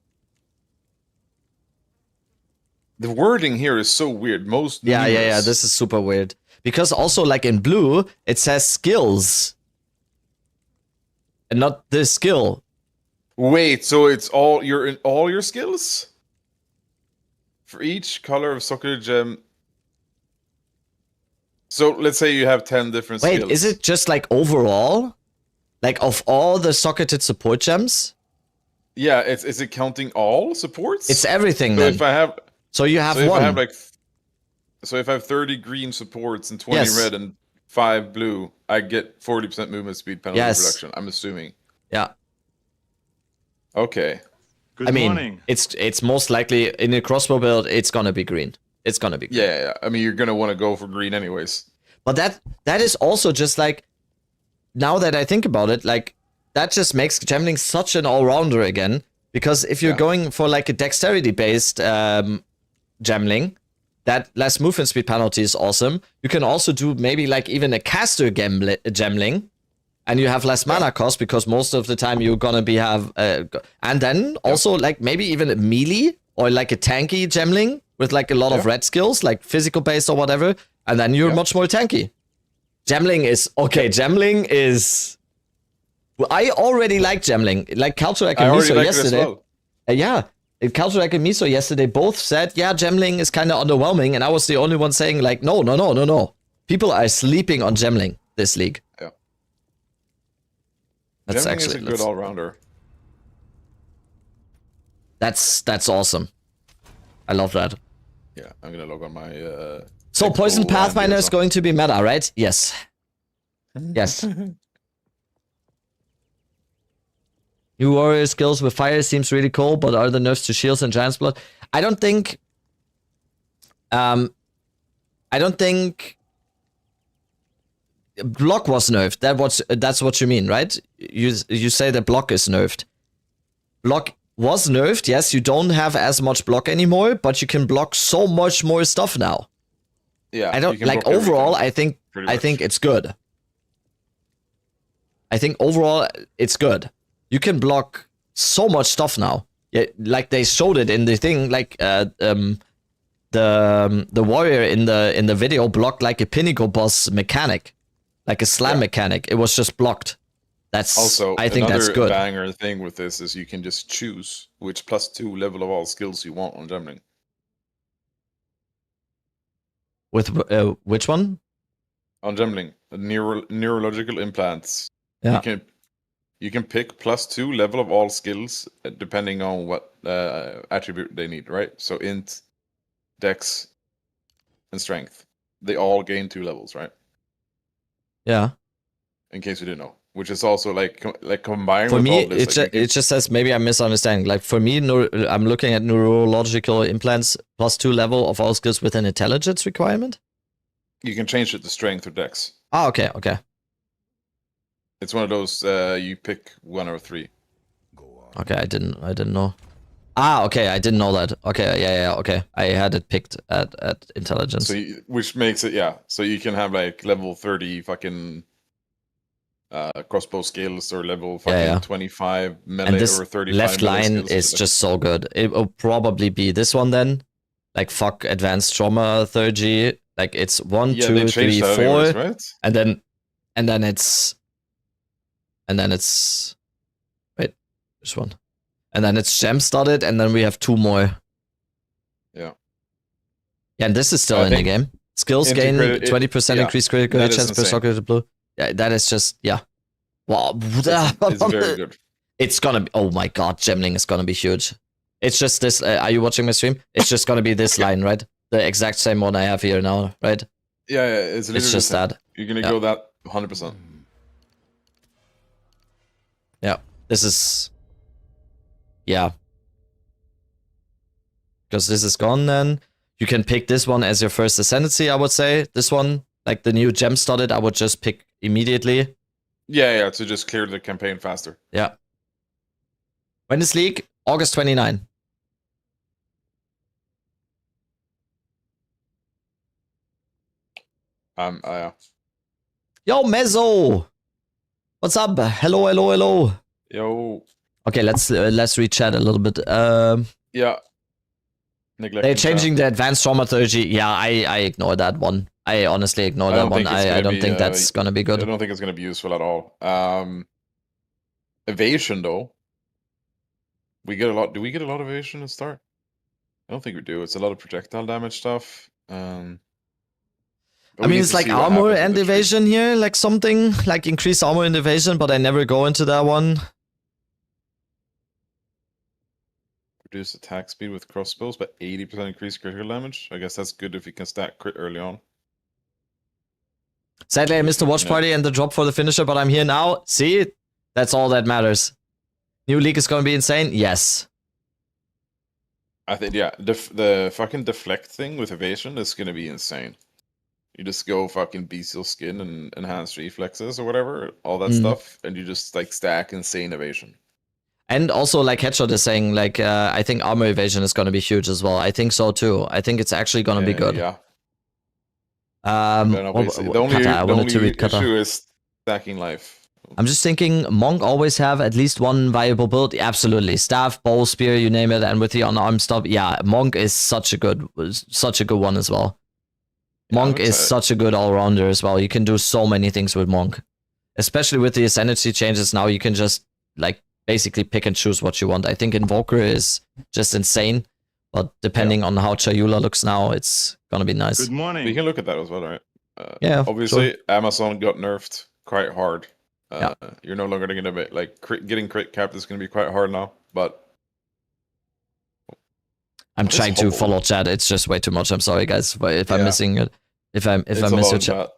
The wording here is so weird. Most Yeah. This is super weird. Because also, like in blue, it says skills. And not the skill. Wait, so it's you're in all your skills? For each color of socketed gem. So let's say you have 10 different skills. Wait, is it just like overall? Like of all the socketed support gems? Yeah, is it counting all supports? It's everything so then. If I have, so you have so one. If I have like, so if I have 30 green supports and 20 red and 5 blue, I get 40% movement speed penalty reduction. I'm assuming. Yeah. Okay. Good morning. It's most likely in a crossbow build. It's gonna be green. It's gonna be green. Yeah. I mean, you're gonna want to go for green anyways. But that is also just like, now that I think about it, like that just makes gemling such an all-rounder again. Because if you're going for like a dexterity-based gemling, that less movement speed penalty is awesome. You can also do maybe like even a caster gemling, and you have less mana cost because most of the time you're gonna be and then also like maybe even a melee or like a tanky gemling with like a lot of red skills, like physical based or whatever, and then you're much more tanky. Gemling is okay. Gemling is. I already like gemling. Like Kalturak and Miso yesterday. Kalturak and Miso yesterday both said, gemling is kind of underwhelming, and I was the only one saying like, no. People are sleeping on gemling this league. Yeah. That's gemling actually is a good all-rounder. That's awesome. I love that. Yeah, I'm gonna log on my. So Poison Pathfinder is going to be meta, right? Yes. Yes. New warrior skills with fire seems really cool, but are the nerfs to shields and giant's blood? I don't think block was nerfed. That's what you mean, right? You say that block is nerfed. Block was nerfed, yes, you don't have as much block anymore, but you can block so much more stuff now. Yeah. I don't like overall, I think it's good. I think overall it's good. You can block so much stuff now. Yeah, like they showed it in the thing, like the warrior in the video blocked like a pinnacle boss mechanic, like a slam mechanic. It was just blocked. That's also I think that's good. Another banger thing with this is you can just choose which +2 level of all skills you want on gemling. With which one? On gemling, neurological implants. Yeah. You can pick +2 level of all skills depending on what attribute they need, right? So int, dex, and strength. They all gain 2 levels, right? Yeah. In case you didn't know. Which is also like combined for with me, all this. it just says, maybe I'm misunderstanding. Like for me, I'm looking at neurological implants +2 level of all skills with an intelligence requirement. You can change it to strength or dex. Ah, okay. It's one of those you pick 1 or 3. Okay, I didn't know. Ah, okay, I didn't know that. Okay, yeah, okay. I had it picked at intelligence. So which makes it, so you can have like level 30 fucking crossbow skills or level fucking 25 melee and this or 35 left melee line skills. is just so good. It will probably be this one then. Like fuck advanced trauma 3G. Like it's 1, Yeah, 2, they 3, changed 4, that anyways, right? and then it's wait, this one. And then it's gem studded, and then we have 2 more. Yeah. Yeah, and this is still in the game. Skills gain 20% increased critical hit chance per socket of blue. Yeah, that is just Wow. It's very good. It's gonna be, oh my god, gemling is gonna be huge. It's just this, are you watching my stream? It's just gonna be this line, right? The exact same one I have here now, right? Yeah, it's just that. You're gonna go that 100%. Yeah, this is, because this is gone then. You can pick this one as your first Ascendancy, I would say. This one, like the new gem studded, I would just pick immediately. Yeah, to just clear the campaign faster. Yeah. When is League? August 29. Yo, Mezzo! What's up? Hello. Yo. Okay, let's re-chat a little bit. Yeah. They're changing the advanced trauma 30. Yeah, I ignore that one. I honestly ignore that one. I don't think that's gonna be good. I don't think it's gonna be useful at all. Evasion though. We get a lot. Do we get a lot of evasion at start? I don't think we do. It's a lot of projectile damage stuff. I mean, it's like armor and evasion here, like something like increased armor and evasion, but I never go into that one. Reduce attack speed with crossbows, but 80% increased critical damage. I guess that's good if you can stack crit early on. Sadly, I missed the watch party and the drop for the finisher, but I'm here now. See? That's all that matters. New League is gonna be insane? Yes. I think, yeah, the fucking deflect thing with evasion is gonna be insane. You just go fucking bestial skin and enhanced reflexes or whatever, all that stuff, and you just like stack insane evasion. And also, like Headshot is saying, like I think armor evasion is gonna be huge as well. I think so too. I think it's actually gonna be good. Yeah. The only issue is stacking life. I'm just thinking, Monk always have at least one viable build. Absolutely, staff, bow, spear, you name it, and with the unarmed stuff, yeah, Monk is such a good one as well. Monk is such a good all-rounder as well. You can do so many things with Monk, especially with the Ascendancy changes. Now you can just like basically pick and choose what you want. I think Invoker is just insane, but depending on how Chayula looks now, it's gonna be nice. Good morning. We can look at that as well, right? Yeah. Obviously, Amazon got nerfed quite hard. You're no longer going to be like getting crit capped is going to be quite hard now. But I'm trying to follow chat. It's just way too much. I'm sorry, guys, if I'm missing it. If I miss your chat.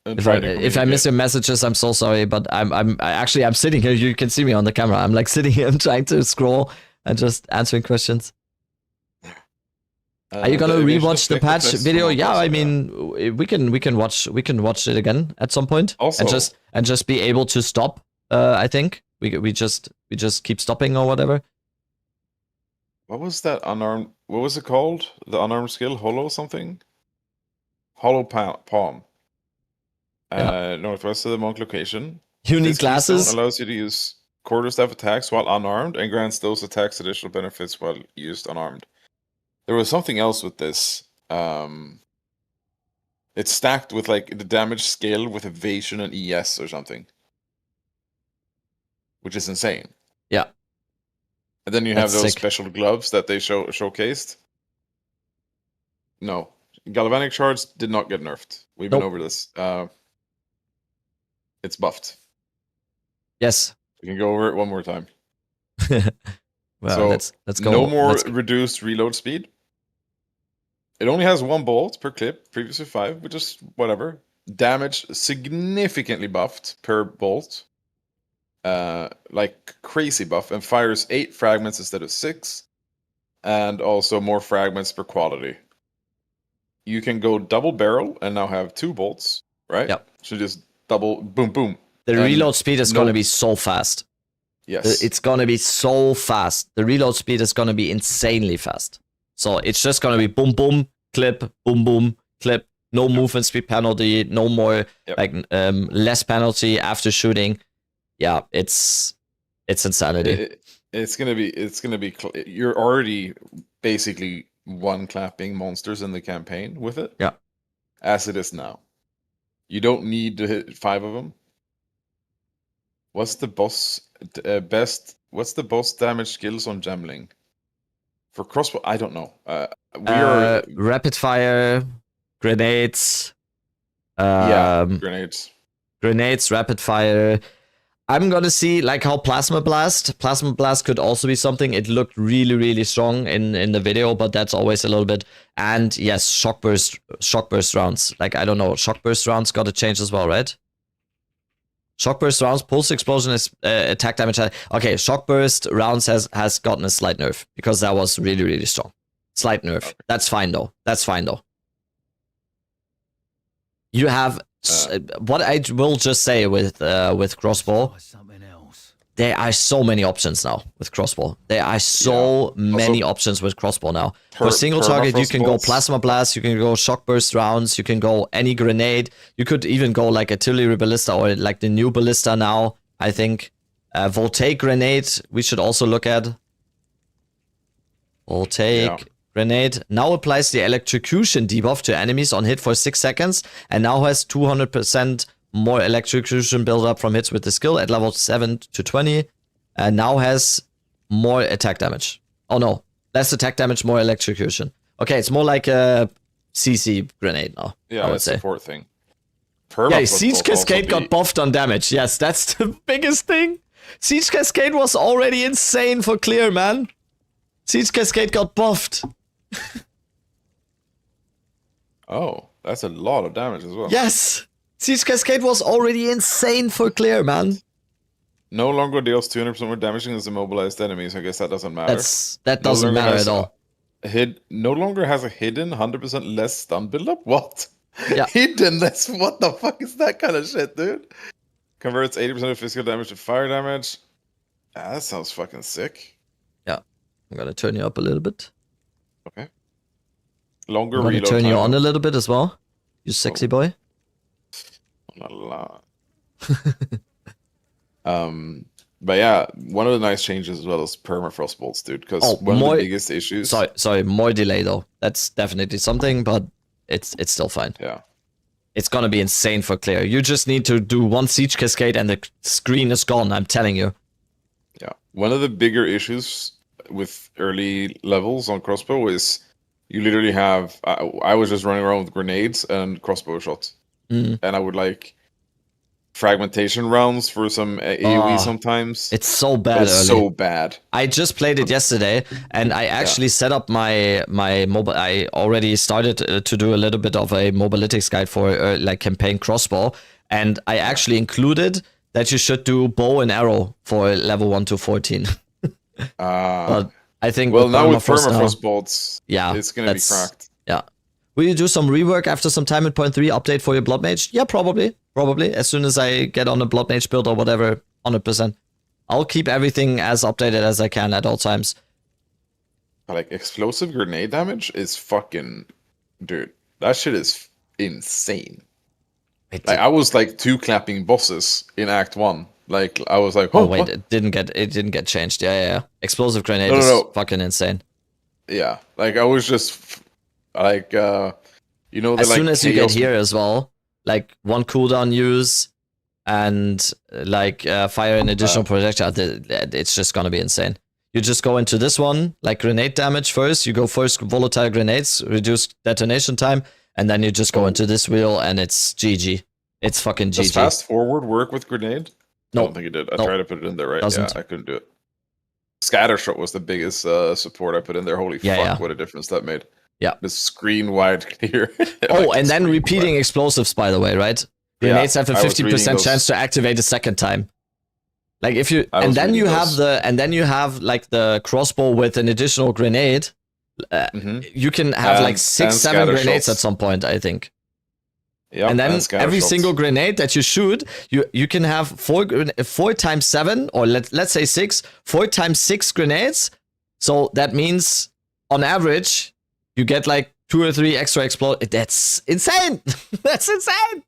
If I miss your messages, I'm so sorry. But I'm sitting here. You can see me on the camera. I'm like sitting here. I'm trying to scroll and just answering questions. Are you gonna rewatch the patch video? Yeah, I mean, we can watch it again at some point, also, and just be able to stop. I think we just keep stopping or whatever. What was that unarmed? What was it called? The unarmed skill, hollow something. Hollow palm. Northwest of the monk location. Unique classes allows you to use quarterstaff attacks while unarmed and grants those attacks additional benefits while used unarmed. There was something else with this. It's stacked with like the damage scale with evasion and ES or something, which is insane. Yeah. And then you have those special gloves that they showcased. No, galvanic shards did not get nerfed. We've been over this. It's buffed. Yes. We can go over it one more time. Well, so let's go. No more reduced reload speed. It only has 1 bolt per clip, previously 5, which is whatever. Damage significantly buffed per bolt. Like crazy buff, and fires 8 fragments instead of 6. And also more fragments per quality. You can go double barrel and now have 2 bolts, right? Yep. So just double, boom, boom. The reload speed is going to be so fast. Yes. It's going to be so fast. The reload speed is going to be insanely fast. So it's just going to be boom, boom, clip, boom, boom, clip, no movement speed penalty, no more less penalty after shooting. Yeah, it's insanity. It's gonna be. You're already basically one clapping monsters in the campaign with it. Yeah. As it is now, you don't need to hit 5 of them. What's the boss What's the boss damage skills on Gemling? For Crossbow, I don't know. We are rapid fire, grenades. Grenades. Grenades, rapid fire. I'm gonna see like how Plasma Blast could also be something. It looked really, really strong in the video, but that's always a little bit. And yes, shock burst rounds. Like, I don't know, shock burst rounds got to change as well, right? Shock burst rounds, pulse explosion is attack damage. Okay, shock burst rounds has gotten a slight nerf because that was really, really strong. Slight nerf. Okay. That's fine though. You have what I will just say with Crossbow. There are so many options now with Crossbow. There are so many options with Crossbow now. For single target, you can go Plasma Blast, you can go Shock Burst rounds, you can go any grenade. You could even go like Artillery Ballista or like the new Ballista now, I think. Voltaic Grenade, we should also look at. Voltaic Grenade now applies the electrocution debuff to enemies on hit for 6 seconds and now has 200% more electrocution build up from hits with the skill at level 7 to 20 and now has more attack damage. Oh no, less attack damage, more electrocution. Okay, it's more like a CC grenade now. Yeah, I would it's say. a support thing. Yeah, Siege Cascade got buffed on damage. Yes, that's the biggest thing. Siege Cascade was already insane for clear, man. Siege Cascade got buffed. Oh, that's a lot of damage as well. Yes! Siege Cascade was already insane for clear, man. No longer deals 200% more damage against immobilized enemies. I guess that doesn't matter. That doesn't matter at all. No longer has a hidden 100% less stun buildup? What? Yeah. Hidden less? What the fuck is that kind of shit, dude? Converts 80% of physical damage to fire damage. Ah, that sounds fucking sick. Yeah. I'm gonna turn you up a little bit. Okay. Longer I'm gonna turn you on a little bit as well. You sexy boy. Not a lot. But yeah, one of the nice changes as well is permafrost bolts, dude. Because one of the biggest issues. Sorry, more delay though. That's definitely something, but it's still fine. Yeah. It's gonna be insane for clear. You just need to do one Siege Cascade and the screen is gone, I'm telling you. Yeah. One of the bigger issues with early levels on Crossbow is you literally have... I was just running around with grenades and crossbow shots. And I would like fragmentation rounds for some AoE sometimes. It's so bad. It's so bad. I just played it yesterday, and I actually set up my mobile. I already started to do a little bit of a mobilytics guide for like campaign Crossbow, and I actually included that you should do bow and arrow for level 1 to 14. But I think now with permafrost bolts, it's gonna be cracked. Yeah. Will you do some rework after some time at 0.3 update for your Blood Mage? Yeah, probably. As soon as I get on a Blood Mage build or whatever, 100%. I'll keep everything as updated as I can at all times. Like, explosive grenade damage is fucking... Dude, that shit is insane. Like, I was like 2-clapping bosses in Act 1. Like, I was like, oh wait, it didn't get changed. Yeah. Explosive grenade is fucking insane. Yeah, like, I was just... Like, you know, as soon as you get here as well, like 1 cooldown use and like fire an additional projectile, it's just gonna be insane. You just go into this one, like grenade damage first. You go first volatile grenades, reduce detonation time, and then you just go into this wheel, and it's GG. It's fucking GG. Does fast forward work with grenade? No, I don't think it did. I tried to put it in there, right? Yeah, I couldn't do it. Scattershot was the biggest support I put in there. Holy fuck, what a difference that made. Yeah. The screen wide clear. Oh, and then repeating explosives, by the way, right? Grenades have a 50% chance to activate a second time. Like if you and then you have like the crossbow with an additional grenade. You can have like 6-7 grenades at some point, I think. Yeah. And then every single grenade that you shoot, you can have 4 times 7, or let's say 6, 4 times 6 grenades. So that means on average you get like 2 or 3 extra explode. That's insane. That's insane.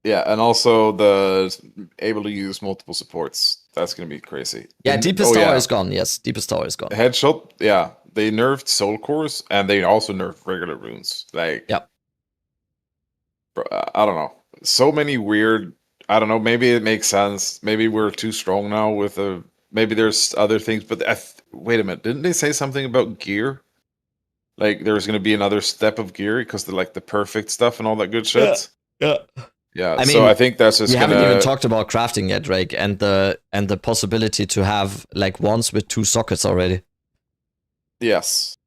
Yeah, and also the able to use multiple supports. That's gonna be crazy. Yeah, And- deepest oh, tower yeah. is gone. Yes, deepest tower is gone. Headshot. Yeah, they nerfed soul cores and they also nerfed regular runes. Like, Yep. I don't know. So many weird. I don't know. Maybe it makes sense. Maybe we're too strong now with a. Maybe there's other things. But wait a minute. Didn't they say something about gear? Like there's going to be another step of gear because the perfect stuff and all that good shit. Yeah. Yeah. I So mean, I think that's just we gonna. haven't even talked about crafting yet, Drake, and the possibility to have like wands with 2 sockets already. Yes.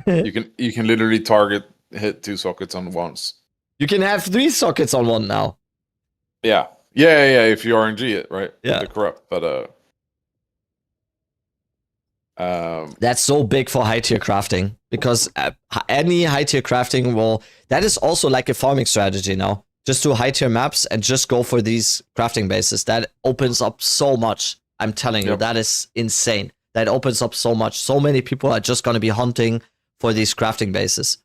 you can literally hit 2 sockets on once. You can have 3 sockets on one now. Yeah. Yeah. If you RNG it, right? Yeah. The corrupt, but That's so big for high tier crafting because any high tier crafting will. That is also like a farming strategy now. Just do high tier maps and just go for these crafting bases. That opens up so much. I'm telling you, that is insane. That opens up so much. So many people are just going to be hunting for these crafting bases.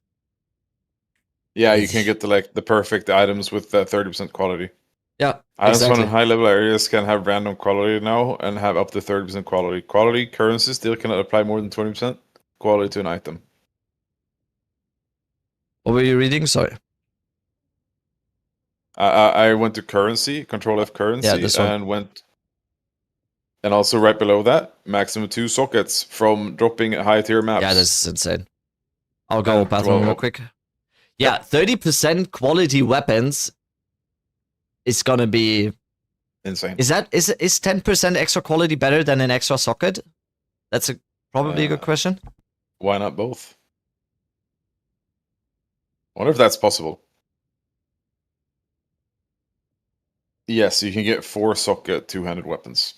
Yeah, you can get the perfect items with 30% quality. Yeah, Items exactly. found in high level areas can have random quality now and have up to 30% quality. Quality currency still cannot apply more than 20% quality to an item. What were you reading? Sorry. I went to currency, Control F currency, this one. and went. And also right below that, maximum 2 sockets from dropping high tier maps. Yeah, this is insane. I'll go bathroom real quick. Yeah, Yep. 30% quality weapons is gonna be Insane. Is 10% extra quality better than an extra socket? That's probably a good question. Why not both? Wonder if that's possible. Yes, you can get 4 socket 2-handed weapons.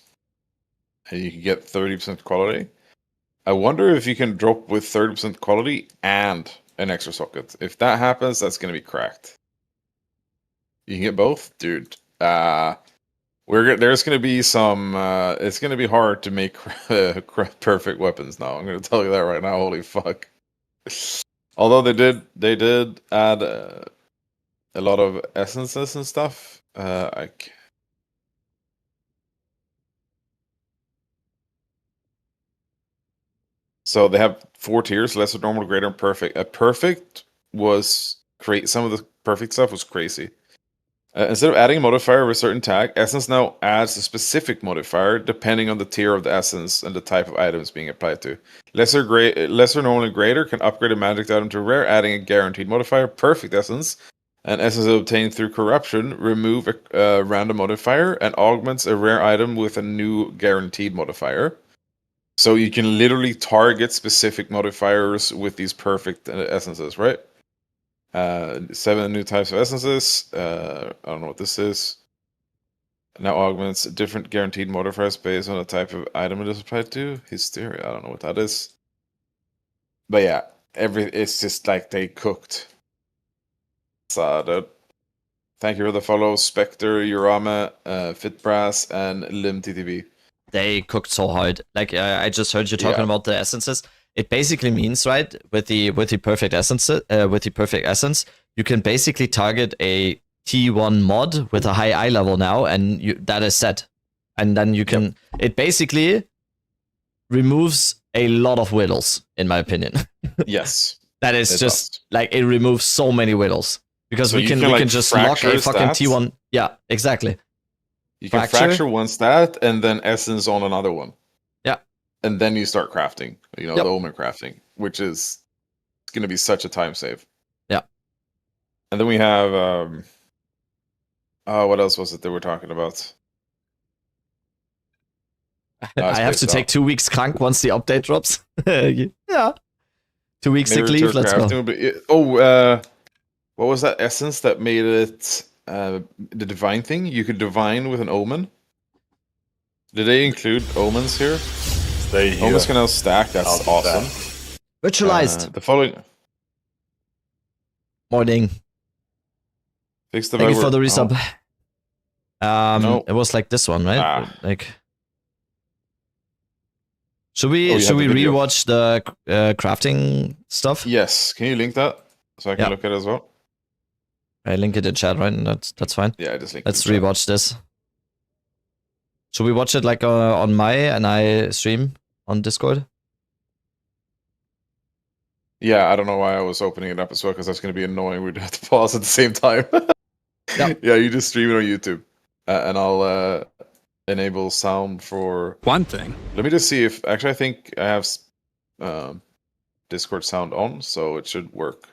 And you can get 30% quality. I wonder if you can drop with 30% quality and an extra socket. If that happens, that's going to be cracked. You can get both? Dude. There's going to be some... it's going to be hard to make perfect weapons now. I'm going to tell you that right now. Holy fuck. Although they did add a lot of essences and stuff. So they have 4 tiers: lesser, normal, greater, and perfect. Perfect was some of the perfect stuff was crazy. Instead of adding a modifier of a certain tag, Essence now adds a specific modifier depending on the tier of the essence and the type of items being applied to. Lesser, normal, and greater can upgrade a magic item to rare, adding a guaranteed modifier. Perfect Essence, and essence obtained through corruption, remove a random modifier and augments a rare item with a new guaranteed modifier. So you can literally target specific modifiers with these perfect essences, right? 7 new types of essences. I don't know what this is. Now augments different guaranteed modifiers based on the type of item it is applied to. Hysteria, I don't know what that is. But yeah, it's just like they cooked. So thank you for the follow, Spectre, Urama, Fitbrass, and Lim TTV. They cooked so hard. Like I just heard you talking about the essences. It basically means, right, with the perfect essence, you can basically target a T1 mod with a high eye level now, and that is set. And then you can it basically removes a lot of whittles, in my opinion. Yes. That is just like it removes so many whittles. Because we can just lock a fucking T1. Yeah, exactly. You can fracture one stat and then essence on another one. Yeah. And then you start crafting, the omen crafting, which is going to be such a time save. Yeah. And then we have, what else was it that we're talking about? I have to take 2 weeks crank once the update drops. Yeah. 2 weeks sick leave, let's go. What was that essence that made it the divine thing? You could divine with an omen. Did they include omens here? Stay here. Omens can now stack. That's awesome. Virtualized. The following morning. Fix the Thank you for the resub. No. It was like this one, right? Like Should we Oh, you should have we the video. rewatch the crafting stuff? Yes. Can you link that so I can Yeah. look at it as well? I link it in chat, right? That's fine. Yeah, I just linked. Let's it in chat. rewatch this. Should we watch it like on my and I stream on Discord? Yeah, I don't know why I was opening it up as well because that's going to be annoying. We'd have to pause at the same time. Yep. Yeah, you just stream it on YouTube, and I'll enable sound for. One thing. Let me just see if actually I think I have Discord sound on, so it should work.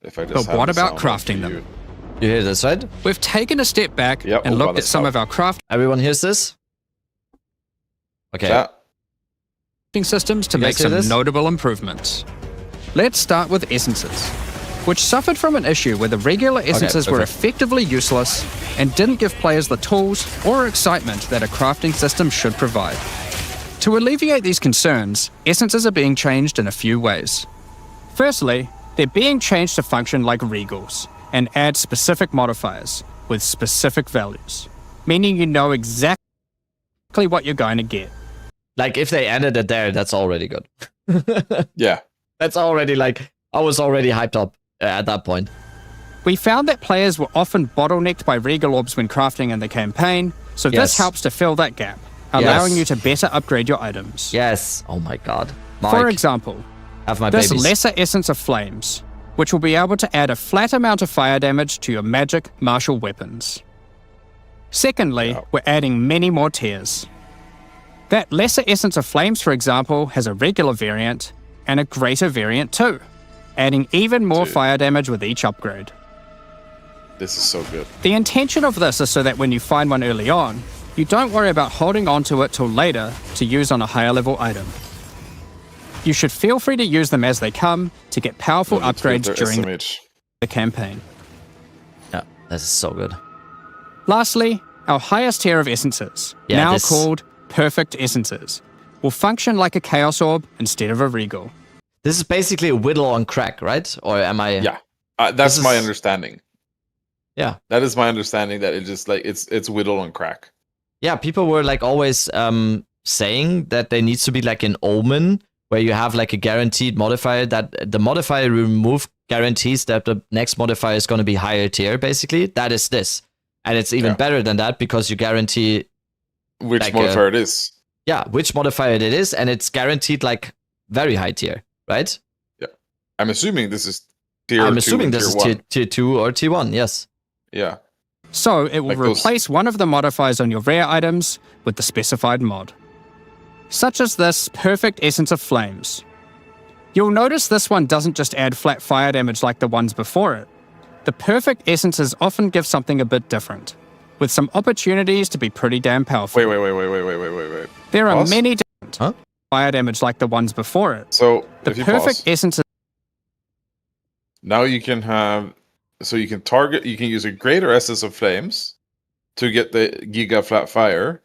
If I just. But have what the about sound on crafting for them? you. You hear this, right? We've taken a step back Yep, and all looked by at some of itself. our crafting Everyone hears this? Okay. Chat? systems to You make guys hear some this? notable improvements. Let's start with essences, which suffered from an issue where the regular essences were okay. effectively useless and didn't give players the tools or excitement that a crafting system should provide. To alleviate these concerns, essences are being changed in a few ways. Firstly, they're being changed to function like regals and add specific modifiers with specific values, meaning you know exactly what you're going to get. Like if they ended it there, that's already good. Yeah. That's already like I was already hyped up at that point. We found that players were often bottlenecked by regal orbs when crafting in the campaign, so Yes. this helps to fill that gap, allowing Yes. you to better upgrade your items. Yes. Oh my god. For Mike, example, have my this babies. Lesser Essence of Flames, which will be able to add a flat amount of fire damage to your magic martial weapons. Secondly, Yeah. we're adding many more tiers. That Lesser Essence of Flames, for example, has a regular variant and a greater variant too, adding even more Dude. fire damage with each upgrade. This is so good. The intention of this is so that when you find one early on, you don't worry about holding onto it till later to use on a higher level item. You should feel free to use them as they come to get powerful Let's upgrades filter during SMH. the campaign. Yeah, this is so good. Lastly, our highest tier of essences, Yeah, now this- called Perfect Essences, will function like a Chaos Orb instead of a Regal. This is basically a whittle on crack, right? Or am I? Yeah, that's This my is- understanding. Yeah. That is my understanding. That it just like it's whittle on crack. Yeah, people were like always saying that there needs to be like an omen where you have like a guaranteed modifier that the modifier remove guarantees that the next modifier is going to be higher tier, basically. That is this. And it's even Yeah. better than that because you guarantee, Which Like, modifier it is? yeah, which modifier it is, and it's guaranteed like very high tier, right? I'm assuming this is tier. I'm 2 assuming and this is tier 1. tier 2 or tier 1, yes. Yeah. So it will Like those- replace one of the modifiers on your rare items with the specified mod, such as this Perfect Essence of Flames. You'll notice this one doesn't just add flat fire damage like the ones before it. The Perfect Essences often give something a bit different, with some opportunities to be pretty damn powerful. Wait. There are Pause. many different Huh? fire damage like the ones before it. So The if you Perfect pause, Essences now you can have. So you can target. You can use a greater essence of flames to get the Giga Flat Fire,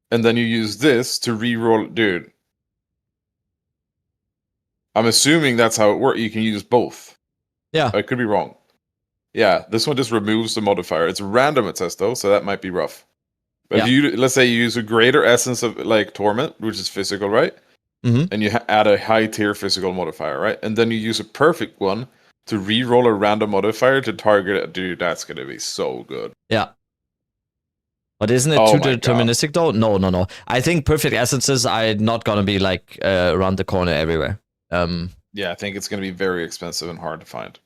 and then you use this to reroll. Dude, I'm assuming that's how it works. You can use both. Yeah. I could be wrong. Yeah, this one just removes the modifier. It's random, it says though, so that might be rough. But if you let's say you use a greater essence of like torment, which is physical, right? Mhm. And you add a high tier physical modifier, right? And then you use a perfect one to re-roll a random modifier to target it. Dude, that's gonna be so good. Yeah. But isn't it Oh too my God. deterministic though? No. I think perfect essences are not gonna be like around the corner everywhere. Yeah, I think it's gonna be very expensive and hard to find.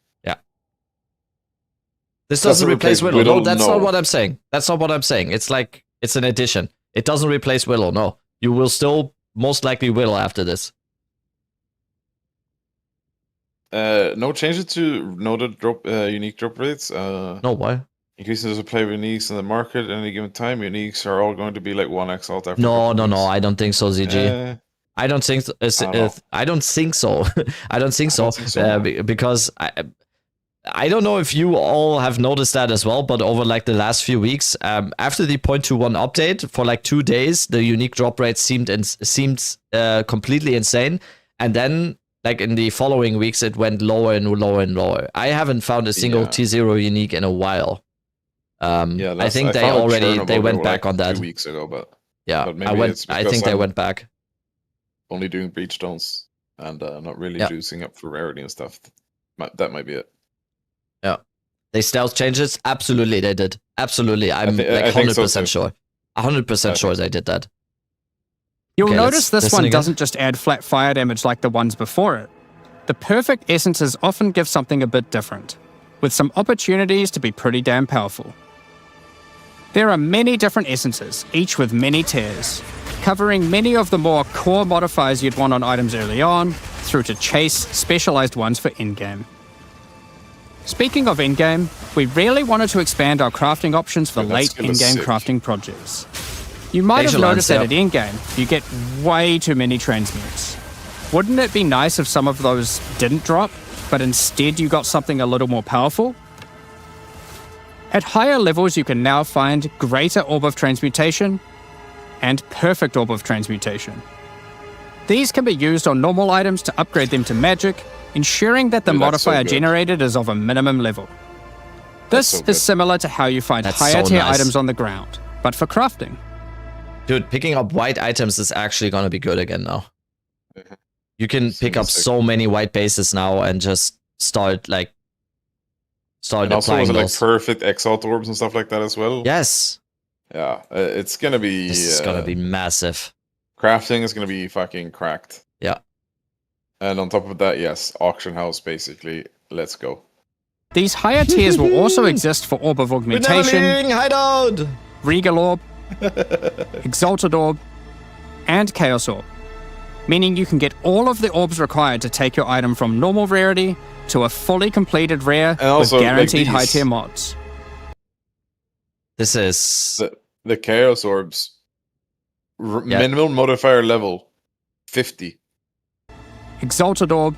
This Does it doesn't replace replace Willow. No, Willow? that's No. not what I'm saying. That's not what I'm saying. It's like it's an addition. It doesn't replace Willow. No, you will still most likely Willow after this. No changes to noted drop unique drop rates. No, why? Increases the play of uniques in the market at any given time. Uniques are all going to be like 1x alt after. No. 50 weeks. I don't think so, ZG. I don't think. I don't think so. I don't think so. Because I don't know if you all have noticed that as well, but over like the last few weeks, after the 0.21 update for like 2 days, the unique drop rate seemed completely insane, and then like in the following weeks, it went lower and lower and lower. I haven't found a single T0 unique in a while. I think they found a already Chernobyl they went like back on that. 2 weeks ago, but Yeah, But maybe it's I because think they I'm went back. only doing breach stones and not really Yeah. juicing up for rarity and stuff. That might be it. Yeah. They stealth changes? Absolutely, they did. Absolutely. I'm like I think so 100% too. sure. 100% sure they did that. You'll Okay, notice let's this listen one again. doesn't just add flat fire damage like the ones before it. The perfect essences often give something a bit different, with some opportunities to be pretty damn powerful. There are many different essences, each with many tiers, covering many of the more core modifiers you'd want on items early on, through to chase specialized ones for endgame. Speaking of endgame, we really wanted to expand our crafting options for Dude, that late skill is endgame sick. crafting projects. You might have Facial noticed that lines, at endgame, you get way too many transmutes. Wouldn't it be nice if some of those didn't drop, but instead you got something a little more powerful? At higher levels, you can now find Greater Orb of Transmutation and Perfect Orb of Transmutation. These can be used on normal items to upgrade them to magic, ensuring that the Dude, that's so modifier good. generated is of a minimum level. This so good. is similar to how you find That's higher so tier nice. items on the ground, but for crafting. Dude, picking up white items is actually gonna be good again now. You can It's pick gonna up be sick. so many white bases now and just start And also applying was it like those. perfect exalt orbs and stuff like that as well? Yes, Yeah, it's gonna be. this is gonna be massive. Crafting is gonna be fucking cracked. Yeah. And on top of that, yes, auction house basically. Let's go. These higher tiers will also exist for Orb of Augmentation, Winnerling hideout. Regal Orb, Exalted Orb, and Chaos Orb, meaning you can get all of the orbs required to take your item from normal rarity to a fully completed rare And also, with like guaranteed these. high tier mods. This is The chaos orbs Yeah. minimum modifier level 50, Exalted Orb,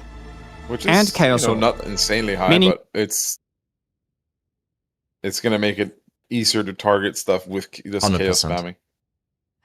which is And Chaos Orb. not insanely high, Meaning- but it's gonna make it easier to target stuff with this 100%. chaos spamming.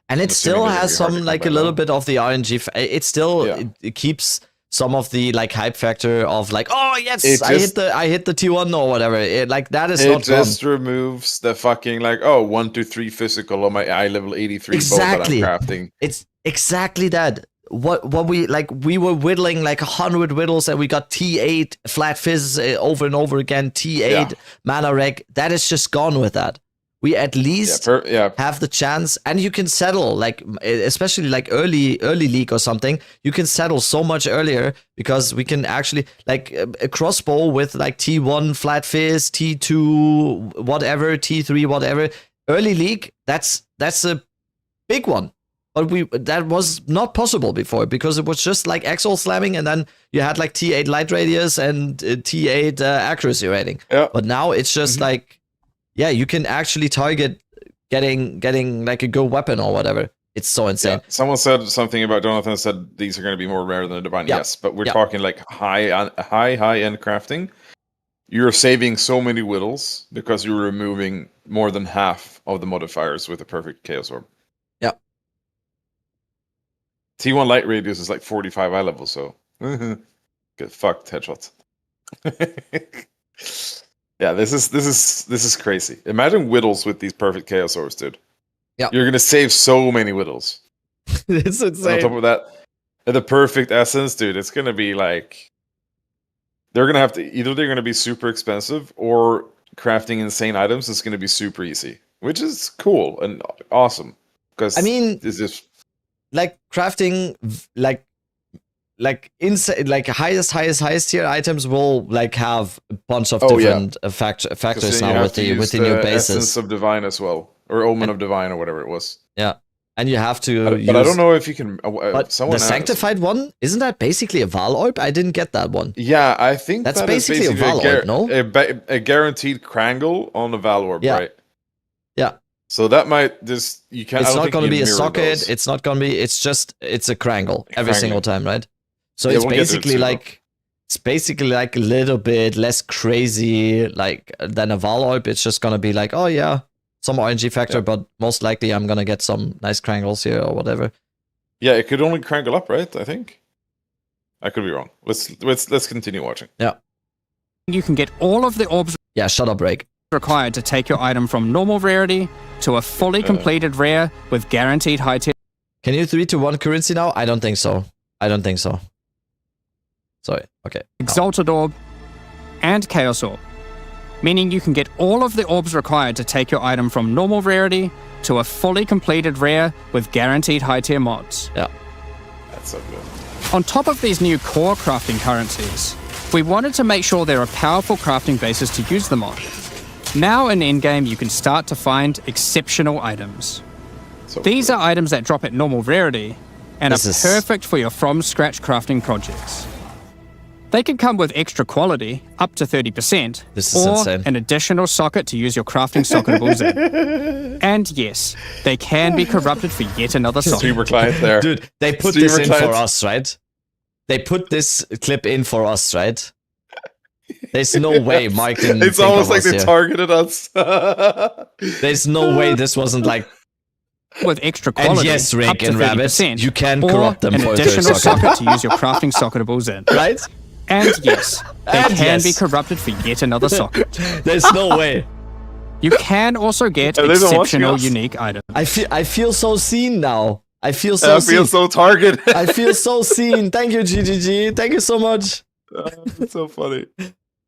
And it assuming still that has it'll be hard some to like a combat little now. bit of the RNG. It still Yeah. it keeps some of the like hype factor of like, oh yes, It I just- hit the T1 or whatever. It like that is It not gone. just removes the fucking like 1, 2, 3 physical on my eye level 83 Exactly. bow that I'm crafting. It's exactly that. What we like, we were whittling like 100 whittles and we got T8 flat fizz over and over again. T8 Yeah. mana reg. That is just gone with that. We at least have the chance, and you can settle like, especially like early league or something. You can settle so much earlier because we can actually like a crossbow with like T1 flat fizz, T2 whatever, T3 whatever. Early league, that's a big one. But that was not possible before because it was just like Exalt slamming, and then you had like T8 light radius and T8 accuracy rating. Yeah. But now it's just like, yeah, you can actually target getting like a good weapon or whatever. It's so insane. Yeah. Someone said something about Jonathan said these are going to be more rare than the divine. Yeah. Yes, but we're Yeah. talking like high end crafting. You're saving so many whittles because you're removing more than half of the modifiers with a perfect chaos orb. Yeah. T1 light radius is like 45 eye level, so get fucked headshots. Yeah, this is crazy. Imagine whittles with these perfect chaos orbs, dude. Yeah. You're gonna save so many whittles. It's And on top insane. of that, the perfect essence, dude, it's gonna be like they're gonna have to either they're gonna be super expensive or crafting insane items is gonna be super easy, which is cool and awesome. Because I mean, this is like crafting like inside like highest tier items will like have a bunch of Oh, yeah. different factors then you now have to use with the new bases. Essence of Divine as well, or Omen of Divine, or whatever it was. Yeah, and you have to. But I don't know if you can. But Someone the asked. sanctified one, isn't that basically a Val orb? I didn't get that one. Yeah, I think That's that is basically a Val orb, no? a guaranteed Krangle on the Val orb, Yeah. right? Yeah. So that might just you can't. It's I don't not think going to you be a can mirror socket. those. It's not going to be. It's a Krangle every Krangle. single time, right? So Yeah, it's we'll get to it basically soon, though. like a little bit less crazy like than a Val orb. It's just going to be like, oh yeah, some RNG factor, Yeah. but most likely I'm going to get some nice Krangles here or whatever. Yeah, it could only Krangle up, right? I think. I could be wrong. Let's continue watching. You can get all of the orbs Yeah, shut up, Rake. required to take your item from normal rarity to a fully completed rare with guaranteed high tier. Can you 3-1 currency now? I don't think so. I don't think so. Sorry. Okay. Exalted Orb, and Chaos Orb, meaning you can get all of the orbs required to take your item from normal rarity to a fully completed rare with guaranteed high tier mods. Yeah. That's so good. On top of these new core crafting currencies, we wanted to make sure there are powerful crafting bases to use them on. Now in Endgame, you can start to find exceptional items. So These are items that drop at normal rarity and This are is- perfect for your from-scratch crafting projects. They can come with extra quality, up to 30%, This is or insane. an additional socket to use your crafting socketables in. And yes, they can be corrupted for yet another socket. Streamer client there. Dude, they put Streamer this in for clients. us, right? They put this clip in for us, right? There's no way Mike didn't It's think almost of like us they here. targeted us. There's no way this wasn't like... With extra And quality, yes, up Rick to and Rabbit, 30%, you can or corrupt them an for a third additional socket. socket to use your crafting socketables in. Right? And yes, they And can yes. be corrupted for yet another socket. There's no way. You can also get Are they the ones exceptional us? unique items. I feel so seen now. I feel so I feel seen. so targeted. I feel so seen. Thank you, GGG. Thank you so much. It's so funny.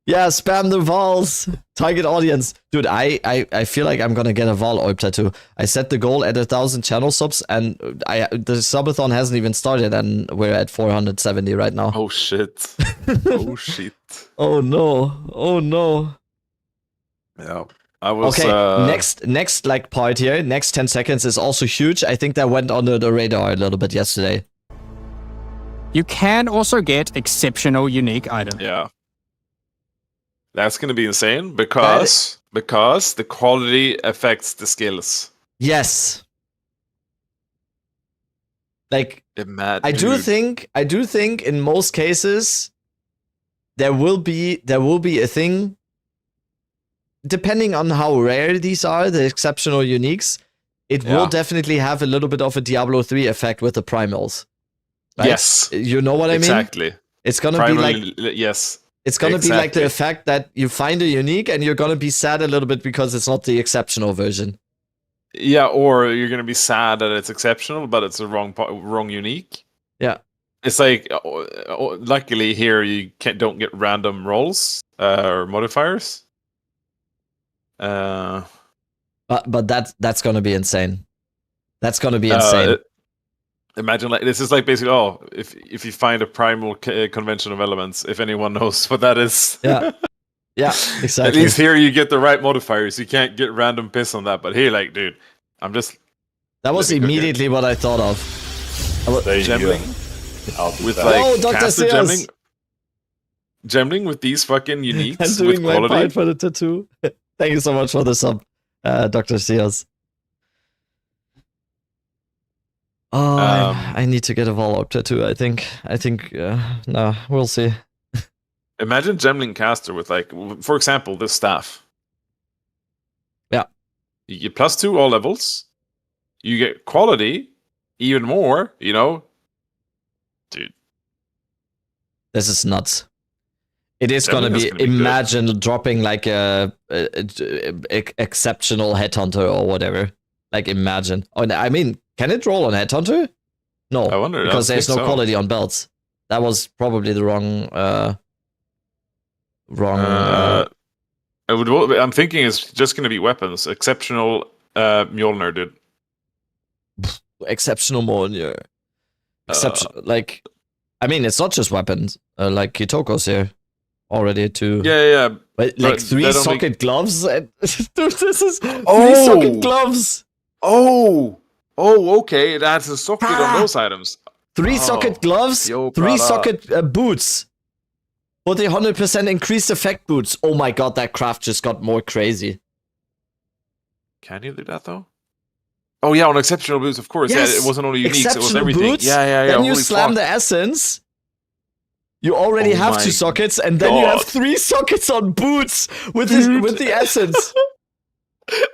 Yeah, spam the Vols. Target audience. Dude, I feel like I'm gonna get a Vol orb tattoo. I set the goal at 1,000 channel subs, and the subathon hasn't even started, and we're at 470 right now. Oh shit. Oh shit. Oh no. Oh no. Yeah. I was Okay, next like part here, next 10 seconds is also huge. I think that went under the radar a little bit yesterday. You can also get exceptional unique items. Yeah. That's gonna be insane because the quality affects the skills. Yes. Like Mad, I do think in most cases there will be a thing, depending on how rare these are, the exceptional uniques, it will Yeah. definitely have a little bit of a Diablo 3 effect with the primals. Right? Yes. You know what I mean? Exactly. It's gonna be like Yes. it's gonna be like the exactly. effect that you find a unique and you're gonna be sad a little bit because it's not the exceptional version. Yeah, or you're gonna be sad that it's exceptional, but it's a wrong unique. Yeah. It's like, luckily here you don't get random rolls or modifiers. But that's gonna be insane. That's gonna be insane. Imagine like this is like basically if you find a primal convention of elements, if anyone knows what that is. Yeah. Yeah, At exactly. least here you get the right modifiers. You can't get random piss on that. But here, like, dude, I'm just That was Let me cook it. immediately what I thought of. There you go. gemming I'll do with that. like Oh, Dr. caster Sears. gemming with these fucking I'm uniques doing with my part quality. for the tattoo. Thank you so much for the sub, Dr. Sears. Oh, I need to get a Vol Orb tattoo, I think. No, we'll see. Imagine gemling caster with like, for example, this staff. Yeah. You get +2 all levels. You get quality, even more. You know, dude. This is nuts. It is Definitely gonna be, that's gonna be good. imagine dropping like a exceptional headhunter or whatever. Like imagine. Oh, I mean, can it roll on headhunter? No, I wonder. because I there's no think so. quality on belts. That was probably the wrong. I'm thinking it's just going to be weapons. Exceptional Mjolnir, dude. Exceptional Mjolnir. Like, I mean, it's not just weapons. Like Kitoko's here already too. Yeah. But like But 3 that only- socket gloves. Dude, this is 3 Oh! socket gloves. Oh, okay. It adds a socket on those items. 3 Oh, socket gloves. yo, 3 brother. socket boots. For the 100% increased effect boots. Oh my god, that craft just got more crazy. Can you do that though? Oh yeah, on exceptional boots, of course. Yes, Yeah, it wasn't only uniques; it was exceptional everything. boots, Yeah. Then you holy slam fuck. the essence. You already Oh have my 2 sockets, and then you have God. 3 sockets on boots with the essence.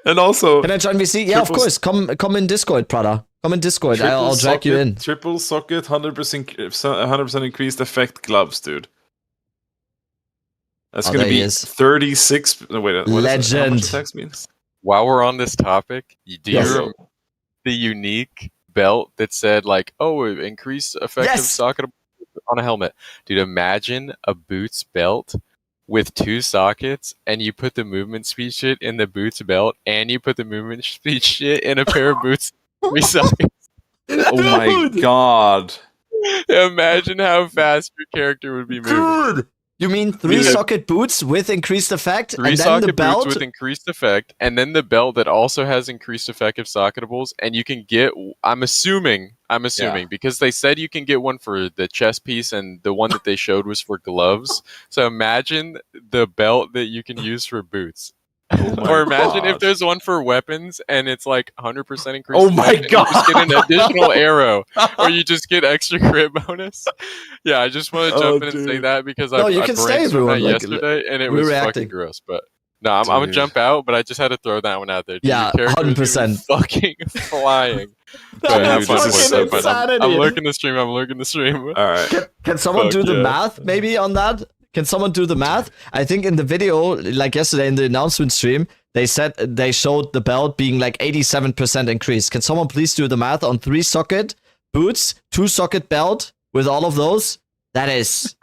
And also, Can I join VC? Yeah, of Triple- course. Come in Discord, Prada. Come in Discord. I'll drag you in. Triple socket, 100% increased effect gloves, dude. That's Oh, going to there he be is. 36. No, wait, what is it? How Legend. much text means? While we're on this topic, do you Yes. remember the unique belt that said like, "Oh, increase effective Yes! socket on a helmet"? Dude, imagine a boots belt with 2 sockets, and you put the movement speed shit in the boots belt, and you put the movement speed shit in a pair of boots. 3 sockets. Oh my Dude! god. Imagine how fast your character would be moving. Dude! You mean 3 Dude. socket boots with increased effect, 3 and then socket the belt? boots with increased effect, and then the belt that also has increased effective socketables, and you can get, I'm assuming, Yeah. because they said you can get one for the chest piece, and the one that they showed was for gloves. So imagine the belt that you can use for boots. Oh my Or imagine if God. there's one for weapons, and it's like 100% increased Oh my effect, and you just get an God. additional arrow, or you just get extra crit bonus. Yeah, I just want to Oh, jump in and say dude. that because No, I you can stay, brainstormed everyone, that like, yesterday, and it we're was reacting. fucking gross. But no, I'm gonna Dude. jump out, but I just had to throw that one out there. Dude, Yeah, your character is 100%. fucking flying. That But is have fun, fucking boys, have fun. insanity. I'm lurking the stream. I'm lurking the stream. All right. Can someone Fuck do the yeah. math maybe on that? Can someone do the math? I think in the video, like yesterday in the announcement stream, they said they showed the belt being like 87% increase. Can someone please do the math on 3 socket boots, 2 socket belt with all of those? That is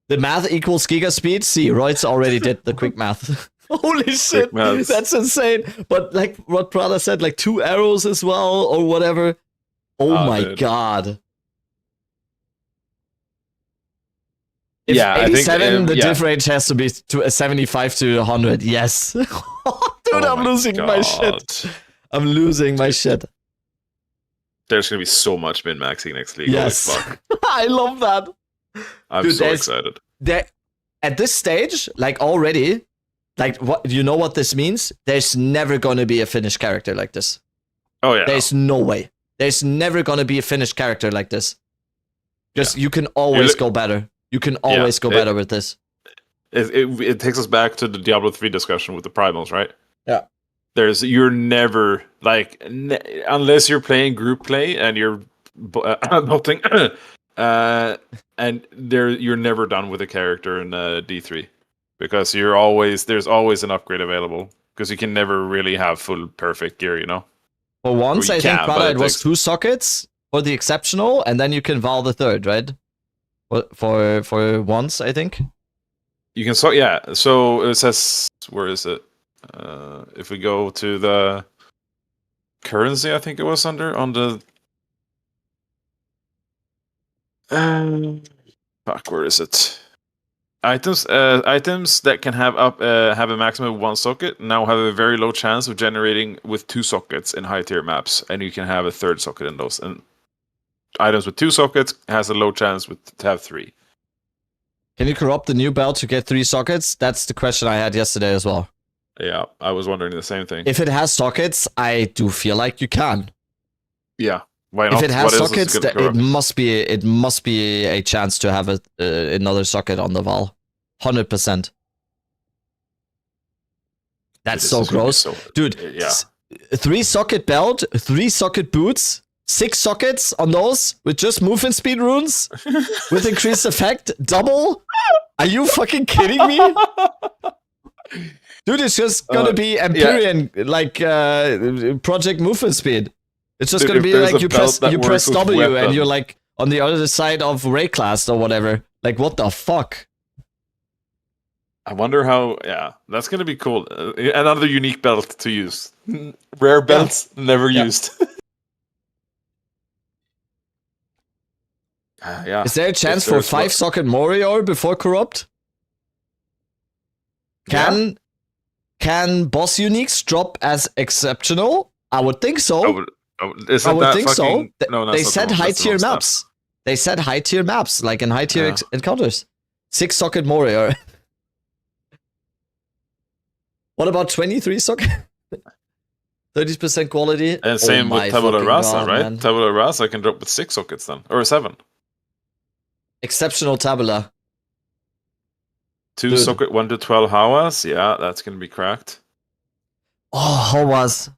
the math equals giga speed. See, Royce already did the quick math. Holy shit, maths. that's insane. But like what Prada said, like 2 arrows as well or whatever. Oh Oh, my dude. god. If Yeah, I think, 87, the yeah. diff range has to be 75 to 100. Yes. Dude, Oh I'm losing my shit. God. I'm losing my shit. There's going to be so much min-maxing next league. Yes. Holy fuck. I love that. I'm Dude, so there's- excited. There, at this stage, like already, like what you know what this means? There's never gonna be a finished character like this. Oh, yeah. There's no way. There's never gonna be a finished character like this. Just you can always go better. You can always go better with this. It takes us back to the Diablo 3 discussion with the primals, right? Yeah. You're never, like, unless you're playing group play and you're bolting, and you're never done with a character in D3 because there's always an upgrade available because you can never really have full perfect gear, you know. For once, you I think can, Prada, but it it was takes- 2 sockets for the exceptional, and then you can vow the third, right? For once, I think. You can so it says, where is it? If we go to the currency, I think it was on the fuck, where is it? Items that can have a maximum of 1 socket now have a very low chance of generating with 2 sockets in high tier maps, and you can have a 3rd socket in those. And items with 2 sockets has a low chance to have 3. Can you corrupt the new belt to get 3 sockets? That's the question I had yesterday as well. Yeah, I was wondering the same thing. If it has sockets, I do feel like you can. Yeah, why not? If it has What else is sockets, gonna it corrupt? must be a chance to have another socket on the wall. 100%. That's This so is gonna be gross, so- dude. Yeah. 3 socket belt, 3 socket boots, 6 sockets on those with just movement speed runes with increased effect, double. Are you fucking kidding me? Dude, it's just gonna be Empyrean, like project movement speed. It's just Dude, gonna if be there's like a you belt that press works with W and weapons. you're like on the other side of Ray class or whatever. Like what the fuck? I wonder how. Yeah, that's gonna be cool. Another unique belt to use. Rare belts never Yeah. used. Yeah. Is there a chance for there's 5 what- socket Morior before corrupt? Can boss uniques drop as exceptional? I would think so. Isn't I would that think so. fucking? No, that's They not the said wrong- high that's the tier wrong step. maps. They said high tier maps, like in high tier Yeah. encounters. 6 socket Morior. What about 23 socket? 30% quality. And same my with Tabula fucking Rasa, God, right? man. Tabula Rasa can drop with 6 sockets then, or 7. Exceptional tabula. 2 Dude. socket 1 to 12 Hawas. Yeah, that's gonna be cracked. Oh, how was?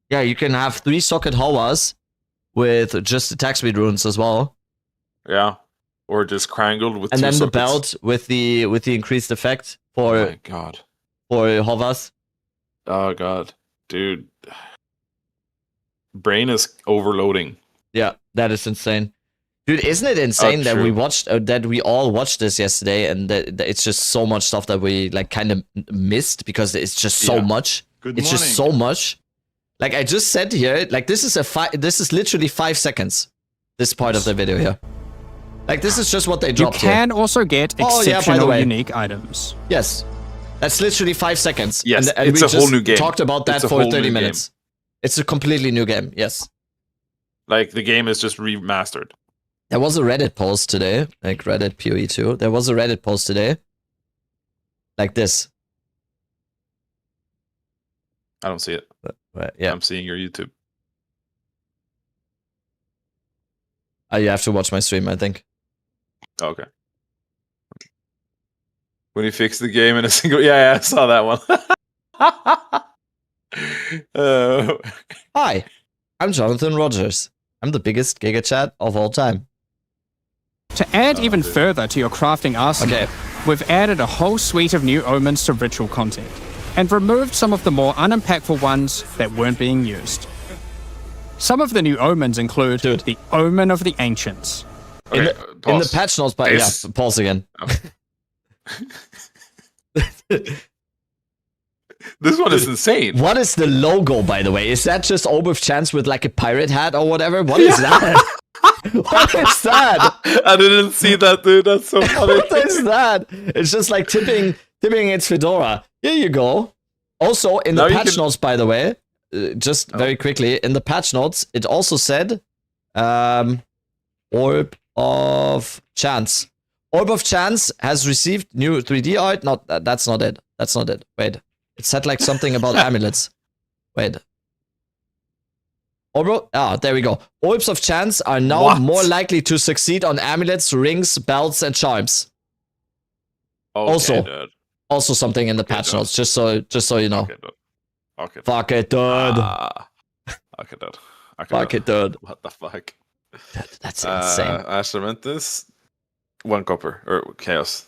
Yeah, you can have 3 socket Hawas with just attack speed runes as well. Yeah. Or just crangled with And two then the sockets. belt with the increased effect for Oh my god. hovers. Oh god. Dude. Brain is overloading. Yeah, that is insane. Dude, isn't it insane that we true. watched that we all watched this yesterday, and that it's just so much stuff that we like kind of missed because it's just so much. It's just so much. Like I just said here, like this is literally 5 seconds. This part of the video here. Like this is just what they You dropped can also get Oh, yeah, by the exceptional way. unique items. here. Yes, that's literally 5 seconds. Yes, and it's we a whole just new game. Talked about that It's a for whole 30 new minutes. It's a completely new game. Yes. Like the game is just remastered. There was a Reddit post today, like Reddit POE2. There was a Reddit post today, like this. I don't see it. Right, yeah. I'm seeing your YouTube. You have to watch my stream, I think. Oh, okay. When you fix the game in a single, yeah, I saw that one. Hi, I'm Jonathan Rogers. I'm the biggest Giga Chat of all time. To add even further to your crafting arsenal, we've added a whole suite of new omens to ritual content, and removed some of the more unimpactful ones that weren't being used. Some of the new omens include the Omen of the Ancients. In the patch notes, but yeah, pause again. This one is insane. What is the logo, by the way? Is that just Oberth Chance with like a pirate hat or whatever? What is that? What is that? I didn't see that, dude. That's so funny. What is that? It's just like tipping its fedora. Here you go. Also, in the patch notes, by the way, just very quickly, in the patch notes, it also said Orb of Chance. Orb of Chance has received new 3D art. Not that's not it. That's not it. Wait. It said like something about amulets. Wait. There we go. Orbs of Chance are now more likely to succeed on amulets, rings, belts, and charms. Okay, Also something in the patch notes, just so you know. Okay. Fuck it, dude. Okay, dude. Fuck it, dude. What the fuck? Dude, that's insane. Ascendancy, 1 copper or chaos.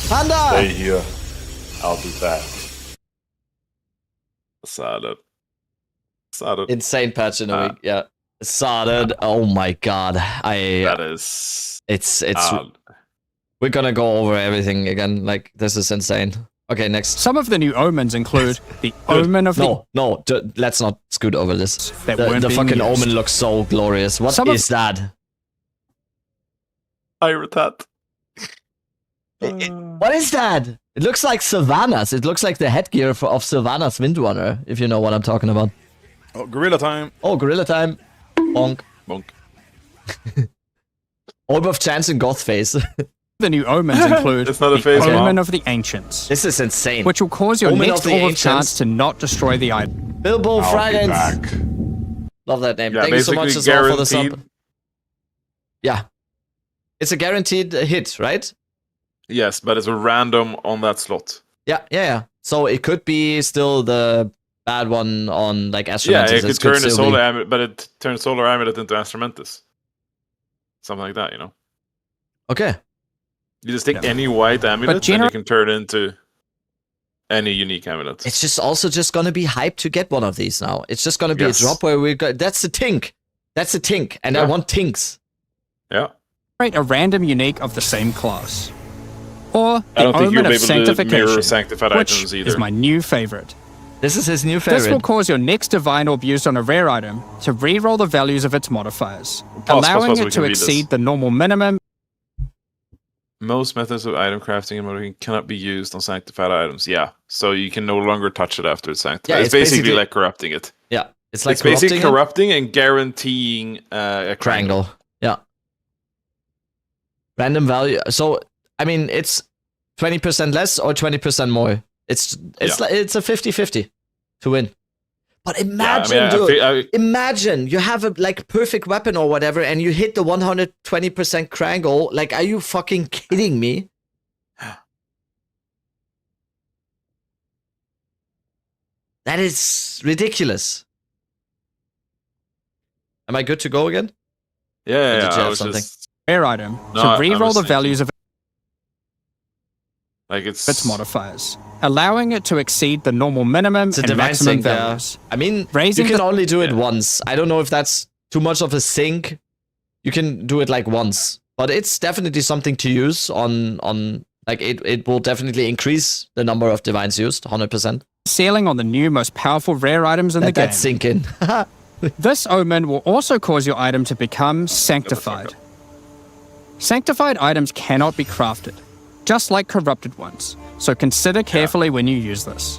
Panda! Stay here. I'll do that. Solid. Insane patch in a week. Yeah. Solid. Oh my god. That is. It's. We're gonna go over everything again. Like this is insane. Okay, next. Some of the new omens include the Omen of the... No, let's not scoot over this. That The weren't being fucking used. omen looks so glorious. What is that? Pirate hat. What is that? It looks like Sylvanas. It looks like the headgear of Sylvanas Windrunner, if you know what I'm talking about. Oh, gorilla time. Oh, gorilla time. Bonk. Bonk. Orb of Chance and Goth face. The new omens include It's not a the face, Omen Mom. of the Ancients, This is insane. which will cause your Omen next of the Orb of Ancients. Chance to not destroy the item. Bilbo I'll be Fraggins. back. Love that name. Yeah, Thank you so much basically as well for the sub. guaranteed. Yeah. It's a guaranteed hit, right? Yes, but it's a random on that slot. Yeah. So it could be still the bad one on like Yeah, Astromantis. it could turn a still solar be- amulet, but it turns solar amulet into Instrumentus. Something like that, you know. Okay. You just take any white amulet and gener- you can turn it into any unique amulet. It's just also just gonna be hyped to get one of these now. It's just gonna be Yes. a drop where we got. That's the tink. That's the tink, and I Yeah. want tinks. Yeah. Create a random unique of the same class. Or I the don't think Omen you'll be of able to mirror Sanctification, sanctified which items either. is my new favorite. This is his new This will favorite. cause your next divine orb used on a rare item to re-roll the values of its modifiers, Pause, allowing we it to can read this. exceed the normal minimum. Most methods of item crafting and modding cannot be used on sanctified items. Yeah, so you can no longer touch it after it's sanctified. Yeah, it's it's basically basically- like corrupting it. Yeah, it's like It's basically corrupting it. corrupting and guaranteeing a triangle. Triangle. Yeah. Random value. So I mean, it's 20% less or 20% more. It's like it's a 50-50 to win. But imagine, dude. Imagine you have a like perfect weapon or whatever, and you hit the 120% Krangle. Like, are you fucking kidding me? That is ridiculous. Am I good to go again? Yeah, did you I have was something? just rare item No, to I reroll was the thinking- values of Like it's its modifiers, allowing it to exceed the normal minimum It's a and divine maximum sync. values. I mean, Raising you can the- only do it Yeah. once. I don't know if that's too much of a sync. You can do it like once, but it's definitely something to use on like it will definitely increase the number of divines used 100%. Ceiling on the new most powerful rare items in the Let game. that sink in. This omen will also cause your item to become sanctified. Sanctified items cannot be crafted, just like corrupted ones, so consider carefully when you use this.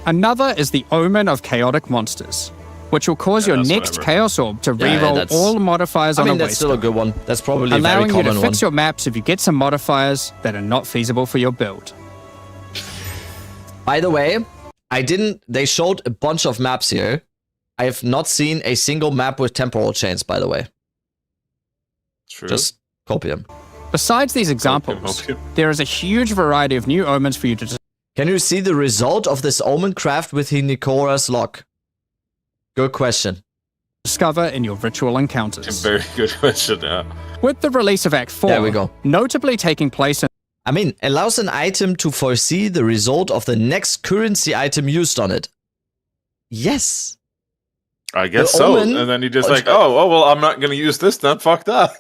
Another is the Omen of Chaotic Monsters, which will cause your that's next whatever. Chaos Orb to Yeah, reroll that's- all modifiers I on mean, a that's still a wasteland, good one. That's probably a very allowing you common to one. fix your maps if you get some modifiers that are not feasible for your build. By the way, they showed a bunch of maps here. I have not seen a single map with temporal chains, by the way. true. Just copium. Besides these examples, there is a huge variety of new omens for you to Can you see the result of this omen craft with Hinikora's lock? Good question. discover in your ritual encounters. Very good question. Yeah. With the release of Act 4, There we go. notably taking place in I mean, allows an item to foresee the result of the next currency item used on it. Yes. I guess The so. Omen- And then you just like, oh well, I'm not gonna use this then. Fuck that.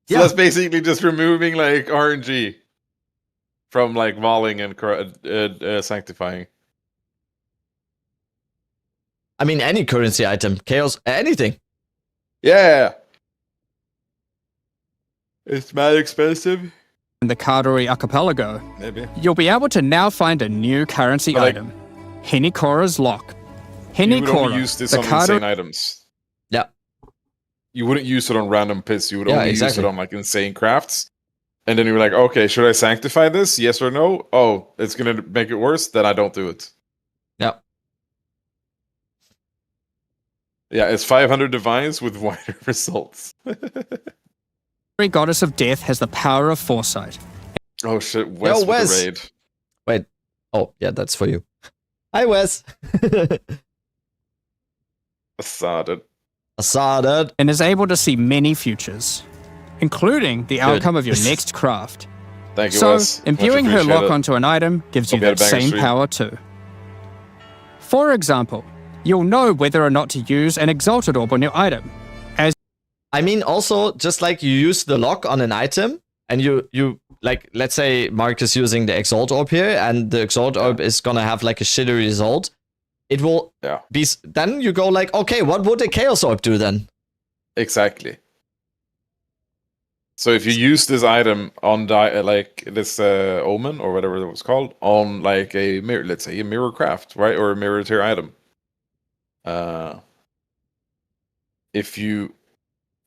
So Yeah. that's basically just removing like RNG from like volleying and sanctifying. I mean, any currency item, chaos, anything. Yeah. It's mad expensive. the Cardori Archipelago, Maybe. you'll be able to now find a new currency But, like, item, Hinikora's Lock. You would only Hinikora, use this the on Cardori insane items. Yeah. You wouldn't use it on random pits. You would Yeah, only use exactly. it on like insane crafts. And then you were like, okay, should I sanctify this? Yes or no? Oh, it's gonna make it worse. Then I don't do it. Yeah. Yeah, it's 500 divines with wider results. Goddess of Death has the power of foresight. Oh shit, Wes with Wes. the raid. Wait. Oh, yeah, that's for you. Hi, Wes. Assad. I saw that. And is able to see many futures, including the outcome of your next craft. Thank you, So, Wes. Much imbuing her appreciated. lock onto an item gives you Hope you had that a banger same stream. power too. For example, you'll know whether or not to use an Exalted Orb on your item. I mean, also, just like you use the lock on an item, and you like, let's say Mark is using the Exalt Orb here, and the Exalt Orb is gonna have like a shitty result. It will be. Then you go like, okay, what would a Chaos Orb do then? Exactly. So if you use this item on like this omen or whatever it was called on like a mirror, let's say a mirror craft, right, or a mirror tier item, if you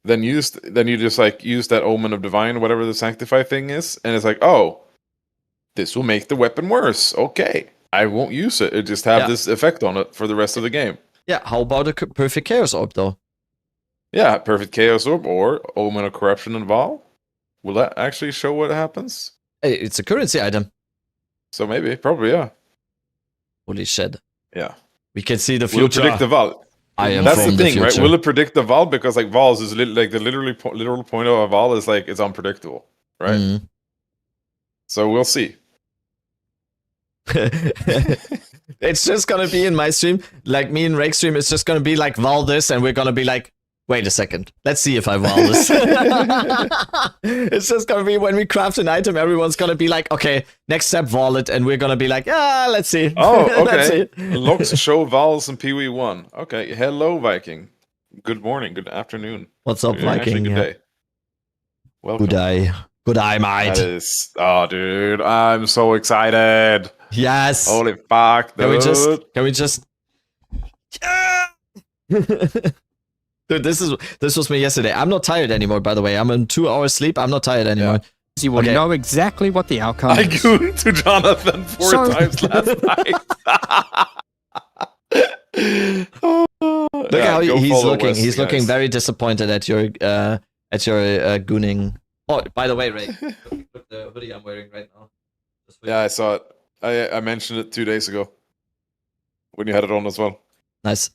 then you just like use that omen of divine, whatever the sanctify thing is, and it's like, oh, this will make the weapon worse. Okay, I won't use it. It just have this effect on it for the rest of the game. Yeah. How about a perfect Chaos Orb though? Yeah, perfect Chaos Orb or Omen of Corruption and Vol. Will that actually show what happens? Hey, it's a currency item. So maybe, probably, yeah. Holy shit. Yeah. We can see the Will it future. predict the Vol? I am That's from the thing, future. right? Will it predict the Vol? Because like Vols is like the literal point of a Vol is like it's unpredictable, right? Mhm. So we'll see. It's just gonna be in my stream, like me and Rake's stream, it's just gonna be like Val this, and we're gonna be like, wait a second, let's see if I Val this. It's just gonna be when we craft an item, everyone's gonna be like, okay, next step Val it, and we're gonna be like, let's see. Oh, Let's okay. see. Looks show Vols in POE1. Okay, hello Viking. Good morning, good afternoon. What's up, Actually, Viking? good day. Welcome. Good day. Good day, That mate. is, oh dude, I'm so excited. Yes. Holy fuck, dude. Can we just Dude, this was me yesterday. I'm not tired anymore, by the way. I'm in 2 hours sleep. I'm not tired anymore. You will Okay. know exactly what the outcome I is. gooned to Jonathan 4 times last night. Look at how he's looking. Wes, He's looking guys. very disappointed at your gooning. Oh, by the way, Ray, look the hoodie I'm wearing right now. Yeah, I saw it. I mentioned it 2 days ago when you had it on as well. Nice.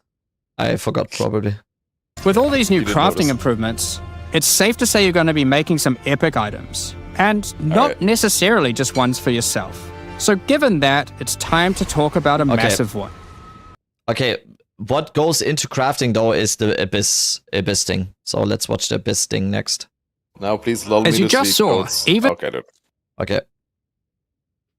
I forgot probably. With all these new You didn't crafting notice. improvements, it's safe to say you're going to be making some epic items, and not right. necessarily just ones for yourself. So given that, it's time to talk about a massive one. Okay, what goes into crafting though is the abyss thing. So let's watch the abyss thing next. Now please lull me As you to just sleep, saw, goats. even Okay, dude. Okay.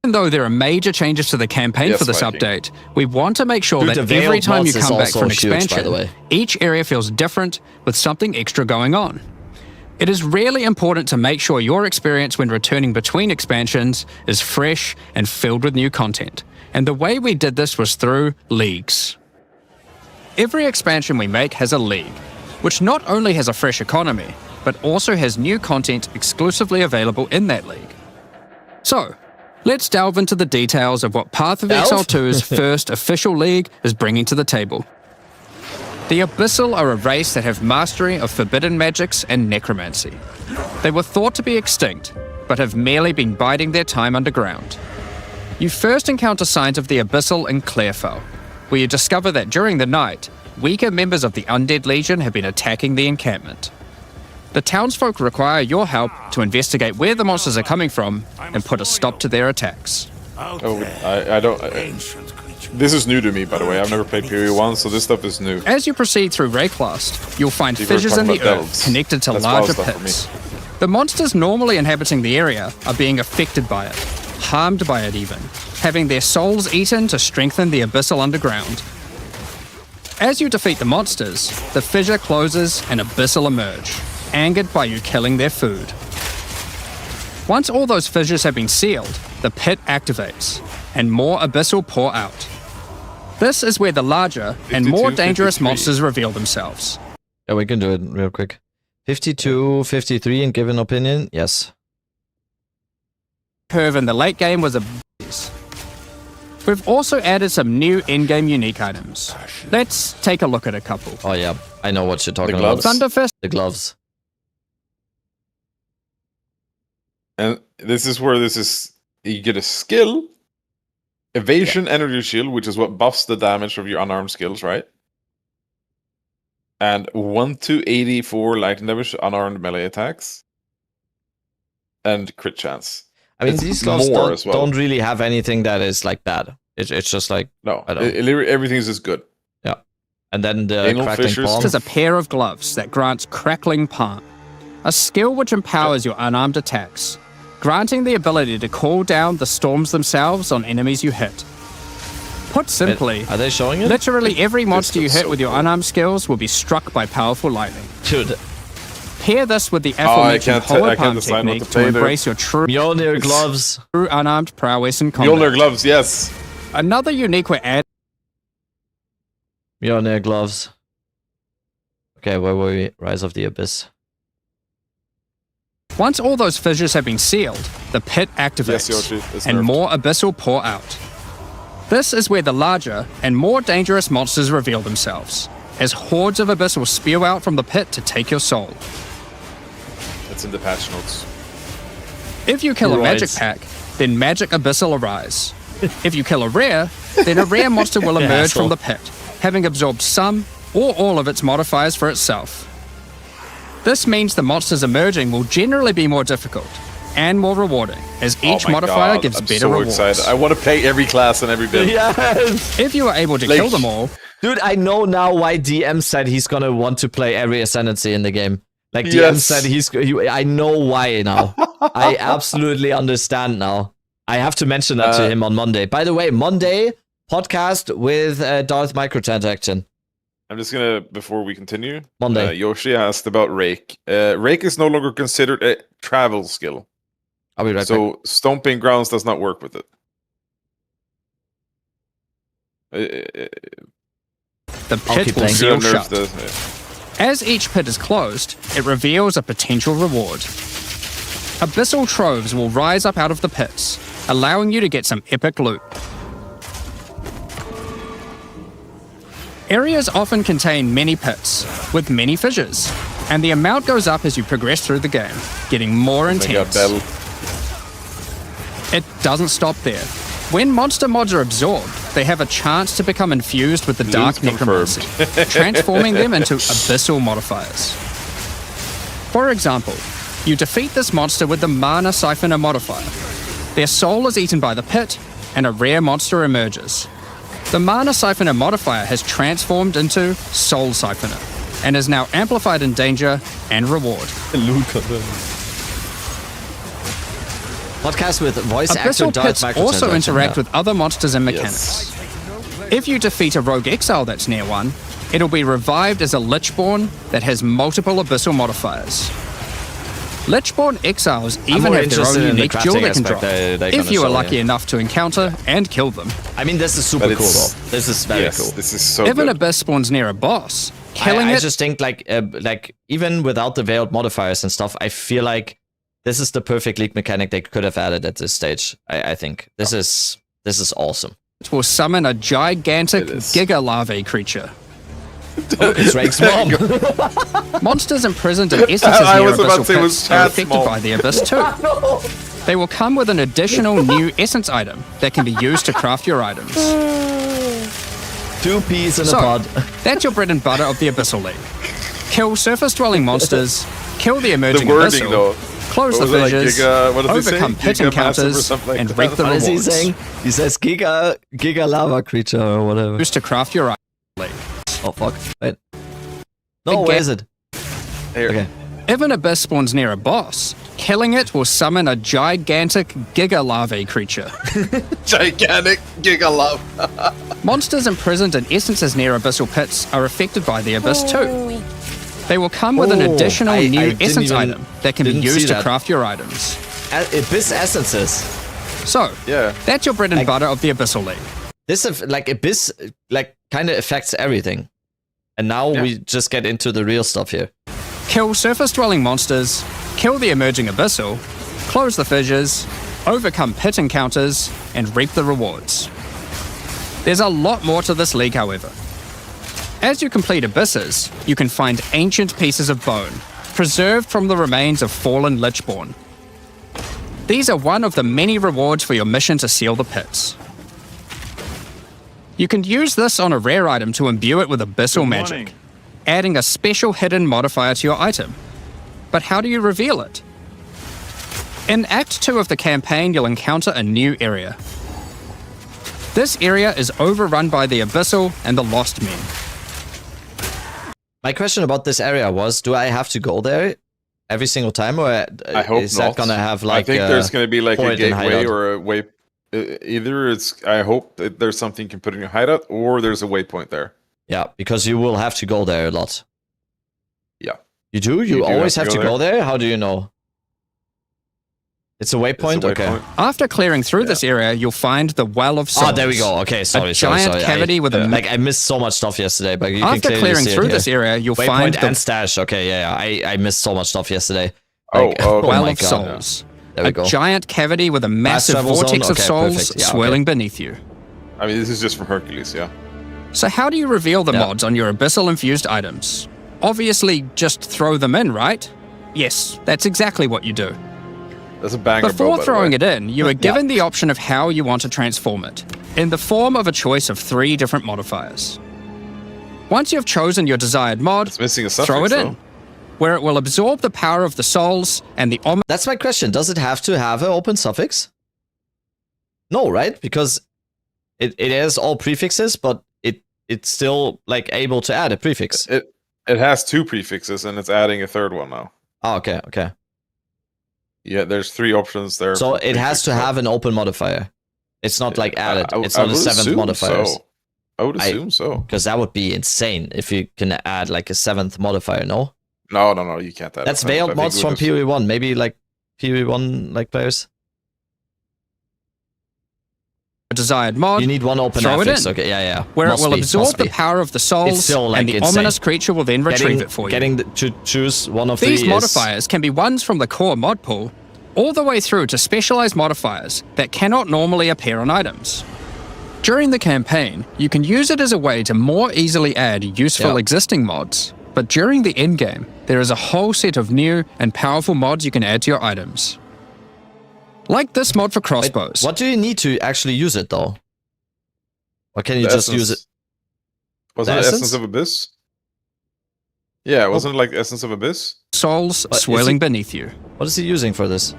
Even though there are major changes to the campaign Yes, for this Viking. update, we want to make sure Dude, the that veiled every time you mods is come back also for an huge, by the expansion, way. each area feels different with something extra going on. It is really important to make sure your experience when returning between expansions is fresh and filled with new content. And the way we did this was through leagues. Every expansion we make has a league, which not only has a fresh economy, but also has new content exclusively available in that league. So, let's delve into the details of what Path of Exile 2's first official league is bringing to the table. The Abyssal are a race that have mastery of forbidden magics and necromancy. They were thought to be extinct, but have merely been biding their time underground. You first encounter signs of the Abyssal in Clairfell, where you discover that during the night, weaker members of the Undead Legion have been attacking the encampment. The townsfolk require your help to investigate where the monsters are coming from and put a stop to their attacks. Oh, I don't. This is new to me, by the way. I've never played POE1, so this stuff is new. As you proceed through Rayclast, you'll find People are fissures in talking the about earth delves. connected to That's larger wild stuff for me. pits. The monsters normally inhabiting the area are being affected by it, harmed by it even, having their souls eaten to strengthen the abyssal underground. As you defeat the monsters, the fissure closes and abyssal emerge, angered by you killing their food. Once all those fissures have been sealed, the pit activates, and more abyssal pour out. This is where the larger and more 52, dangerous 53. monsters reveal themselves. Yeah, we can do it real quick. 52, 53, and give an opinion? Yes. Curve in the late game was a breeze. We've also added some new in-game unique items. Let's take a look at a couple. Oh yeah, I know what you're talking gloves? about. Thunderfist The gloves. And this is where you get a skill, evasion energy shield, which is what buffs the damage of your unarmed skills, right? And 1 to 84 lightning damage unarmed melee attacks. And crit chance. I mean, It's these gloves more don't, as well. don't really have anything that is like bad. It's just like, No, I don't- everything is just good. yeah. And then the Anal crackling fissures. palm. is a pair of gloves that grants Crackling Palm, a skill which empowers your unarmed attacks, granting the ability to call down the storms themselves on enemies you hit. Put simply, Are they showing it? literally every monster you looks hit so with your cool. unarmed skills will be struck by powerful lightning. Dude, Pair this with the I aforementioned can't Polar decide Palm what technique to to play there. embrace your true Mjolnir gloves. unarmed prowess in combat. Mjolnir gloves, yes. Another unique we're adding Mjolnir gloves. Okay, where were we? Rise of the Abyss. once all those fissures have been sealed, the pit activates, Yes, Yoshi, it's and nerfed. more abyssal pour out. This is where the larger and more dangerous monsters reveal themselves, as hordes of abyss will spew out from the pit to take your soul. It's in the patch notes. If you kill a Right. magic pack, then magic abyss will arise. If you kill a rare, then a rare monster will emerge asshole. from the pit, having absorbed some or all of its modifiers for itself. This means the monsters emerging will generally be more difficult and more rewarding, as each Oh my modifier God, gives I'm better so rewards. excited. I want to play every class and every build. Yes! If you are able to Like- kill them all, Dude, I know now why DM said he's gonna want to play every Ascendancy in the game. Like, DM Yes. said I know why now. I absolutely understand now. I have to mention that to him on Monday. By the way, Monday, podcast with Darth Microtransaction. I'm just gonna, before we continue, Monday. Yoshi asked about Rake. Rake is no longer considered a travel skill. I'll be right back. So stomping grounds does not work with it. the I'll pit keep will playing. seal Nerf shut. the- As each pit is closed, it reveals a potential reward. Abyssal troves will rise up out of the pits, allowing you to get some epic loot. Areas often contain many pits, with many fissures, and the amount goes up as you progress through the game, getting more Mega intense. bell. It doesn't stop there. When monster mods are absorbed, they have a chance to become infused with the Dark Necromancy, transforming them into abyssal modifiers. For example, you defeat this monster with the Mana Siphoner modifier. Their soul is eaten by the pit, and a rare monster emerges. The Mana Siphoner modifier has transformed into Soul Siphoner, and is now amplified in danger and reward. Podcast with voice actor Abyssal Dark pits also microtransaction, interact yeah. with other monsters and mechanics. If you defeat a rogue exile that's near one, it'll be revived as a Lichborn that has multiple abyssal modifiers. Lichborn exiles even more have their own interested in the unique jewel crafting they can aspect drop, they're if gonna you are show, lucky yeah. enough to encounter and kill them. I mean, this is super But cool it's- though. This is very Yes, cool. this is so If an good. abyss spawns near a boss, killing I it just think like even without the veiled modifiers and stuff, I feel like this is the perfect league mechanic they could have added at this stage. I think this is awesome. will summon a gigantic It is. Giga Larvae creature. It's Rake's mom. Monsters imprisoned in essences I near was about to abyssal say it was pits are Chad's affected mom. by the abyss too. They will come with an additional new essence item that can be used to craft your items. 2 peas in So, a pod. that's your bread and butter of the Abyssal League. Kill surface-dwelling monsters, kill the The emerging wording abyssal, though. close the What was it, like, fissures, Giga- what does he say? overcome pit Giga massive or encounters, something like and that? reap the What is rewards. he saying? He says Giga lava creature or whatever. Used to craft your items. Oh fuck. Wait. No, Big where ga- is it? Here. Okay. If an abyss spawns near a boss, killing it will summon a gigantic Giga Larvae creature. Gigantic Giga Love. Monsters imprisoned in essences near abyssal pits are affected by the abyss too. They will come with an Oh, additional I new didn't essence even- item that can be didn't see used to that. craft your items. Abyss essences. So, Yeah. that's your bread and butter of the Abyssal League. This like Abyss like kind of affects everything. And now we just get into the real stuff here. Kill surface-dwelling monsters, kill the emerging abyssal, close the fissures, overcome pit encounters, and reap the rewards. There's a lot more to this league, however. As you complete abysses, you can find ancient pieces of bone, preserved from the remains of fallen Lichborn. These are one of the many rewards for your mission to seal the pits. You can use this on a rare item to imbue it with abyssal magic, adding a special hidden modifier to your item. But how do you reveal it? In Act 2 of the campaign, you'll encounter a new area. This area is overrun by the Abyssal and the Lost Men. My question about this area was, do I have to go there every single time, or I hope is not. that gonna have like? I think there's going to be like a point and gateway hideout? or a way. Either it's. I hope that there's something you can put in your hideout, or there's a waypoint there. Yeah, because you will have to go there a lot. Yeah. You do? You do always have to go there? How do you know? It's a waypoint? It's a Okay. waypoint. After clearing through this area, you'll find the Well of Souls. Oh, there we go. Okay, sorry, a sorry, giant sorry. cavity with a like I missed so much stuff yesterday, but you can After clearly clearing see it through here. this area, you'll Waypoint find the and stash. Okay, yeah. I missed so much stuff yesterday. Oh, Like, okay. Well my of God. Souls. There we A go. giant cavity with a massive travel zone? vortex of Okay, souls perfect. Yeah, swirling beneath you. I mean, this is just from Hercules, yeah. So how do you reveal the Yeah. mods on your abyssal infused items? Obviously, just throw them in, right? Yes, that's exactly what you do. That's a banger. Before throwing it in, you are given the option of how you want to transform it, in the form of a choice of 3 different modifiers. Once you've chosen your desired mod, It's missing a suffix, throw it in, though. where it will absorb the power of the souls and the That's my question. Does it have to have an open suffix? No, right? Because it has all prefixes, but it's still like able to add a prefix. It has 2 prefixes, and it's adding a 3rd one now. Oh, okay. Yeah, there's 3 options there. So for it has to prefix, have an open modifier. It's not like added. It's I not a would 7th assume modifier. so. I would assume so. Because that would be insane if you can add like a 7th modifier, no? No, you can't add. That's a 7th. I veiled think mods we from just- POE1. Maybe like POE1 like players. desired mod, You need one open throw it affix. in, Okay, yeah. where it Must will be, absorb must the be. power of the souls, It's still, like, and the insane. ominous creature will then retrieve it for you. To choose one of These the modifiers can be ones from the core mod pool, all the way through to specialized modifiers that cannot normally appear on items. During the campaign, you can use it as a way to more easily add useful Yeah. existing mods, but during the endgame, there is a whole set of new and powerful mods you can add to your items. Like this mod for crossbows. What do you need to actually use it though? Or can you The just essence. use it? Wasn't The it essence? Essence of Abyss? Yeah, wasn't it like Essence of Abyss? Souls But is swirling he- beneath you. What is he using for this?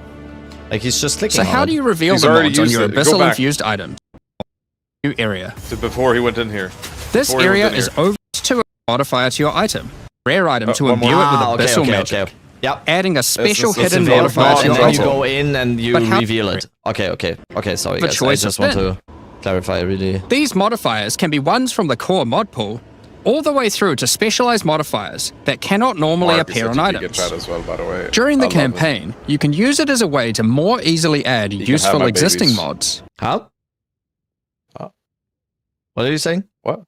Like he's just clicking So on how it. do you reveal He's the already mods on used your it. Go abyssal back. infused items? New area. To before he went in here. This Before he area went in is here. over to a modifier to your item. Rare item to one imbue more. it with okay, abyssal okay, magic. okay. Yep. Adding a special It's hidden severe modifier mod to And your then you item. go in and you But how- reveal it. Okay, sorry The guys. I choice just has want been- to clarify really. These modifiers can be ones from the core mod pool, all the way through to specialized modifiers that cannot normally Mark is appear such on a giga items. chat as well, by the way. During I the love it. campaign, you can use it as a way to more easily add have useful my existing babies. mods. How? Huh? What are you saying? What?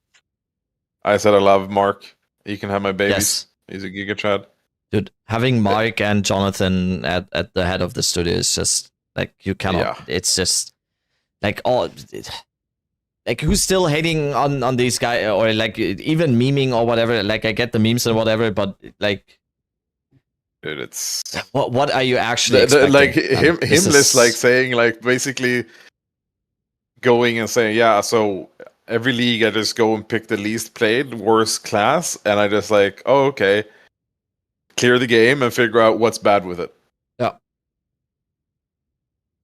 I said I love Mark. You can have my babies. Yes. He's a giga chat. Dude, having Mark and Jonathan at the head of the studio is just like you cannot. Yeah. It's just like like who's still hating on these guys or like even memeing or whatever. Like I get the memes and whatever, but like Dude, it's what are you actually expecting? like man? This himless is- like saying like basically going and saying, yeah, so every league I just go and pick the least played, worst class, and I just like, oh okay. Clear the game and figure out what's bad with it. Yeah.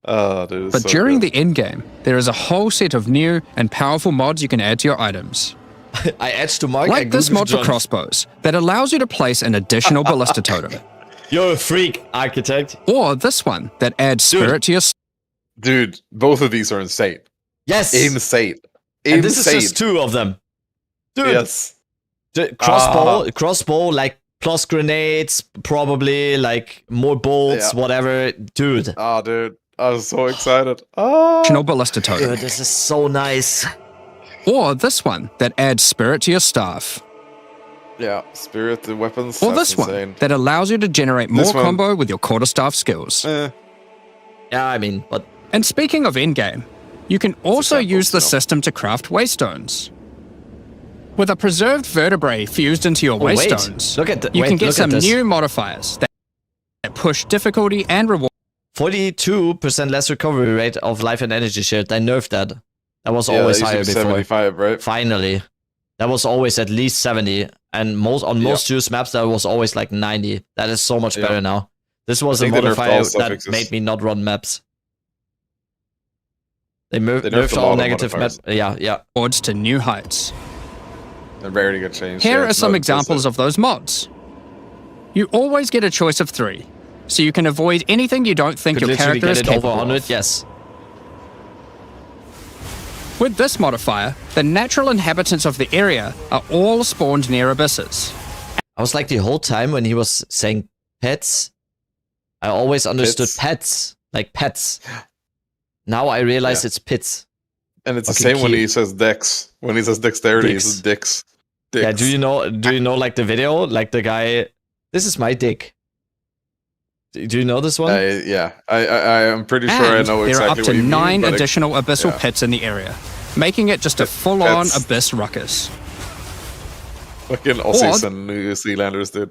Oh, dude. But during the endgame, there is a whole set of new and powerful mods you can add to your items. I edged to Mark. Like I this Googled mod for John. crossbows that allows you to place an additional ballista totem. You're a freak, architect. Or this one that adds spirit to your Dude, both of these are insane. Yes. Insane. And this is Insane. just two of them. Dude, Yes. the crossbow, like plus grenades, probably like more bolts, Yeah. whatever. Dude, Oh, dude. I was so excited. Oh. additional ballista totem. dude, this is so nice. Or this one that adds spirit to your staff. Yeah, spirit, the weapons. Or that's this one insane. that allows you to generate more This one- combo with your quarterstaff skills. Yeah, I mean, but And speaking of endgame, you can also sample use the still. system to craft waystones. With a preserved vertebrae fused into your wait. waystones, Look at the- you wait, can get look at some this. new modifiers that push difficulty and reward. 42% less recovery rate of life and energy shield. I nerfed that. That was Yeah, always that higher used to be before. 75, right? Finally. That was always at least 70. And most juice maps, that was always like 90. That is so much Yeah. better now. This was a think they nerfed modifier all that suffixes. made me not run maps. They They nerfed nerfed a all lot of negative maps. modifiers. Yeah. rewards to new heights. They're rarely get changed. Here yeah, are it's some not examples implicit. of those mods. You always get a choice of 3, so you can avoid anything you don't think Could your literally character get is it over capable 100, of. yes. With this modifier, the natural inhabitants of the area are all spawned near abysses. I was like the whole time when he was saying pets, I always understood Pits. pets. Like pets. Now I realize Yeah. it's pits. And it's the fucking same when cute. he says dex. When he says dexterity, he Dicks. says dicks. Yeah, Dicks. do you know like the video? Like the guy, this is my dick. Do you know this one? Yeah, I am pretty sure I And know there exactly are up to what you 9 mean, but additional abyssal yeah. pits in the area, making it just a full-on Pets. abyss ruckus. fucking Aussies Or- and New Zealanders did.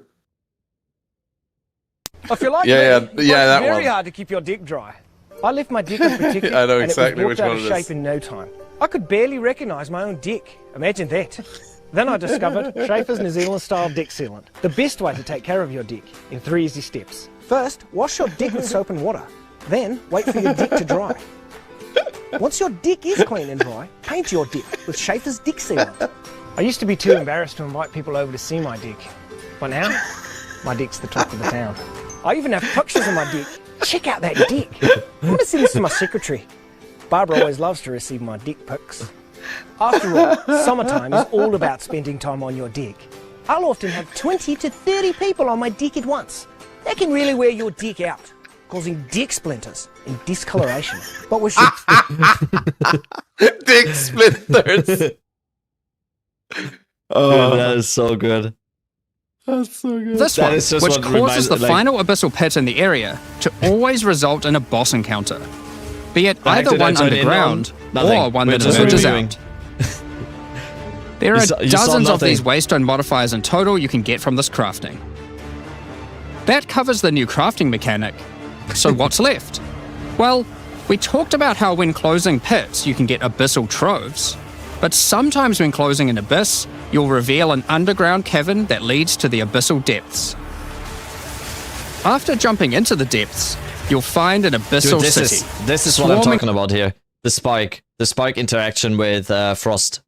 If you like Yeah, me, yeah, yeah, that it's very one. hard to keep your dick dry. I left my dick unprotected I know and exactly it which was warped out one of it is. shape in no time. I could barely recognise my own dick. Imagine that. Then I discovered Schaefer's New Zealand style dick sealant. The best way to take care of your dick in 3 easy steps. First, wash your dick with soap and water. Then, wait for your dick to dry. Once your dick is clean and dry, paint your dick with Schaefer's dick sealant. I used to be too embarrassed to invite people over to see my dick. But now, my dick's the talk of the town. I even have pictures of my dick. Check out that dick. I'm going to send this to my secretary. Barbara always loves to receive my dick pics. After all, summertime is all about spending time on your dick. I'll often have 20 to 30 people on my dick at once. That can really wear your dick out, causing dick splinters and discoloration. But we should... Dick splinters. Oh, that is so good. That's so good. This That one, is just which what causes reminds- the like- final abyssal pit in the area to always result in a boss encounter. Be it either did I one turn in underground on? Nothing. or one We're that just emerges reviewing. out. There You are saw- you saw dozens of nothing. these waystone modifiers in total you can get from this crafting. That covers the new crafting mechanic. So what's left? Well, we talked about how when closing pits you can get abyssal troves. But sometimes when closing an abyss, you'll reveal an underground cavern that leads to the abyssal depths. After jumping into the depths, you'll find an abyssal Dude, city. this is what I'm talking about here. The spike interaction with Frost.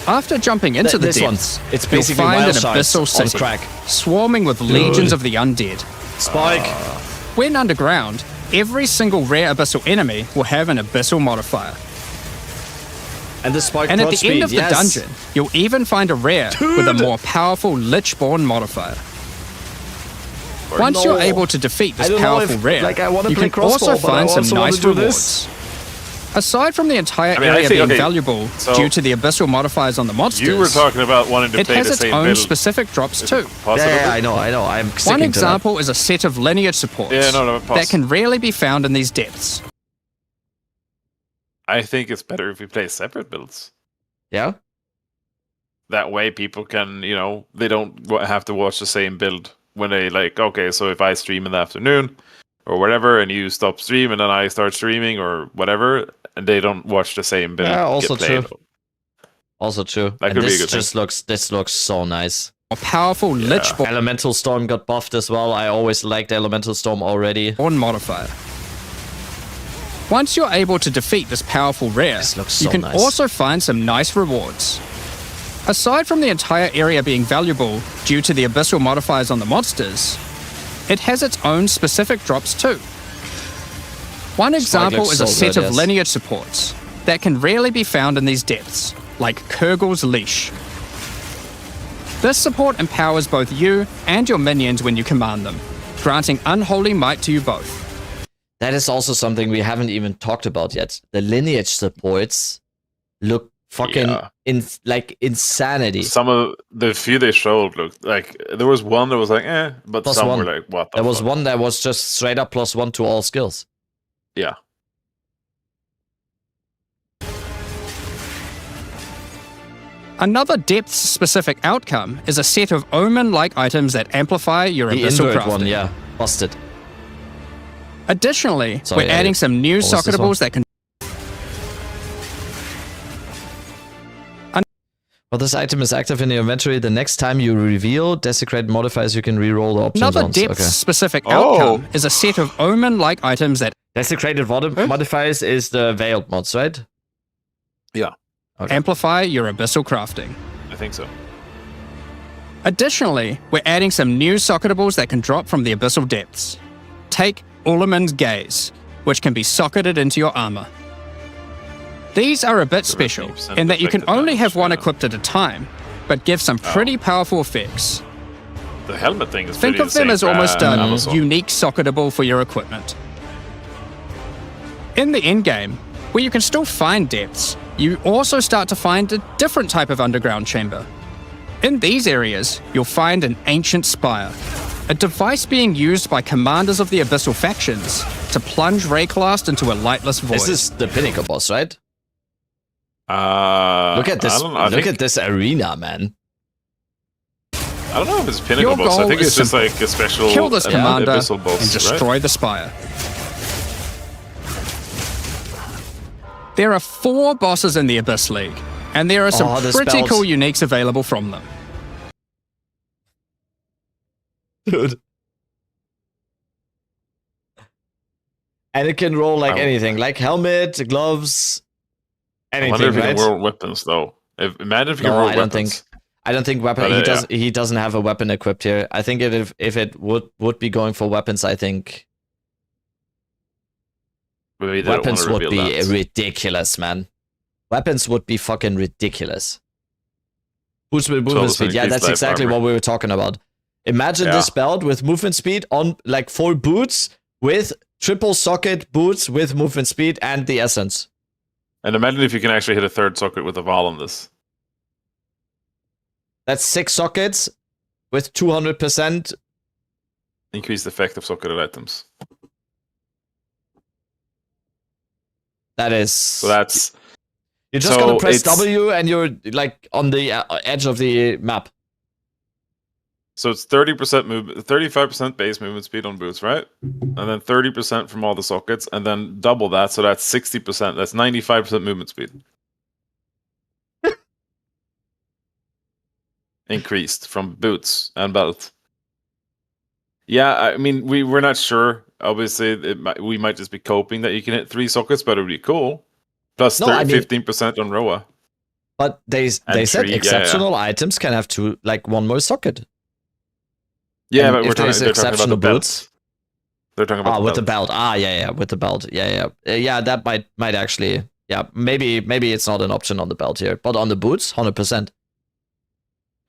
After jumping into the this one, depths, it's you'll basically find an wild shards abyssal on city, crack. swarming with legions of the undead. Spike. When underground, every single rare abyssal enemy will have an abyssal modifier. And the spike And at the speed, end of the yes. dungeon, you'll even find a rare with a more powerful Lichborn modifier. Once you're able to defeat this powerful rare, you can also find some nice rewards. Aside from the entire area being valuable due to the abyssal modifiers on the monsters, You were talking about wanting to it play has the its same own build. specific drops too. Yeah, I know. I'm sticking One to example is a set of lineage supports that can rarely be found in these depths. I think it's better if we play separate builds. that. Yeah? That way people can, they don't have to watch the same build when they okay, so if I stream in the afternoon or whatever and you stop stream and then I start streaming or whatever, and they don't watch the same build. Yeah, also get played. true. Also true. That And could be a this good thing. this looks so nice. A powerful Lichborn Elemental Storm got buffed as well. I always liked Elemental Storm already. modifier. Once you're able to defeat this powerful rare, This looks you so can nice. also find some nice rewards. Aside from the entire area being valuable due to the abyssal modifiers on the monsters, it has its own specific drops too. One example looks is a so set good, of yes. lineage supports that can rarely be found in these depths, like Kurgel's Leash. This support empowers both you and your minions when you command them, granting unholy might to you both. That is also something we haven't even talked about yet. The lineage supports look fucking insanity. Some of the few they showed looked like there was one that was but Plus some one. were like, what the There was fuck? one that was just straight up +1 to all skills. Yeah. Another depth-specific outcome is a set of omen-like items that amplify your The abyssal invert crafting. one, yeah. Busted. Additionally, Sorry, we're adding some new what was this socketables that can Well, this item is active in your inventory. The next time you reveal desecrated modifiers, you can reroll the options Another once. Okay. depth-specific outcome is a set of omen-like items that Desecrated modifiers is the veiled mods, right? Yeah, Okay. amplify your abyssal crafting. I think so. Additionally, we're adding some new socketables that can drop from the abyssal depths. Take Ulliman's Gaze, which can be socketed into your armor. These are a bit special in that you can only have one equipped at a time, but give some pretty powerful effects. The helmet thing is Think pretty of them insane as for, almost Amazon. unique socketable for your equipment. In the endgame, where you can still find depths, you also start to find a different type of underground chamber. In these areas, you'll find an ancient spire, a device being used by commanders of the abyssal factions to plunge Rayclast into a lightless void. This is the pinnacle boss, right? Look Look at this. Look at this arena, man. I don't know if it's pinnacle Your boss. I goal think is it's just simple. like a special Kill this commander abyssal boss, and destroy right? the spire. There are 4 bosses in the Abyss League, and there are some Oh, the pretty spells. cool uniques available from them. Dude. And it can roll like I- anything, like helmet, gloves, I wonder anything, if you right? can roll weapons though. Imagine if you can No, roll I don't weapons. think. I don't think weapon. But, He doesn't have a weapon equipped here. I think if it would be going for weapons, I think Maybe they don't weapons wanna would reveal be that. ridiculous, man. Weapons would be fucking ridiculous. Boost with So movement it's speed. Yeah, increased that's life exactly armor. what we were talking about. Imagine Yeah. this belt with movement speed on like 4 boots with triple socket boots with movement speed and the essence. And imagine if you can actually hit a third socket with a Val on this. That's 6 sockets with 200%. Increased effect of socketed items. That is. So that's You're just so gonna press it's- W and you're like on the edge of the map. so it's 30% movement, 35% base movement speed on boots, right? And then 30% from all the sockets, and then double that, so that's 60%. That's 95% movement speed. increased from boots and belt. Yeah, I mean, we're not sure. Obviously, we might just be coping that you can hit 3 sockets, but it would be cool. Plus 15% on Roa. But they said 3, exceptional items can have 1 more socket. Yeah, and but they're talking about the boots. belt. They're talking about with the belt. With the belt. Yeah, that might actually. Yeah, maybe it's not an option on the belt here, but on the boots, 100%.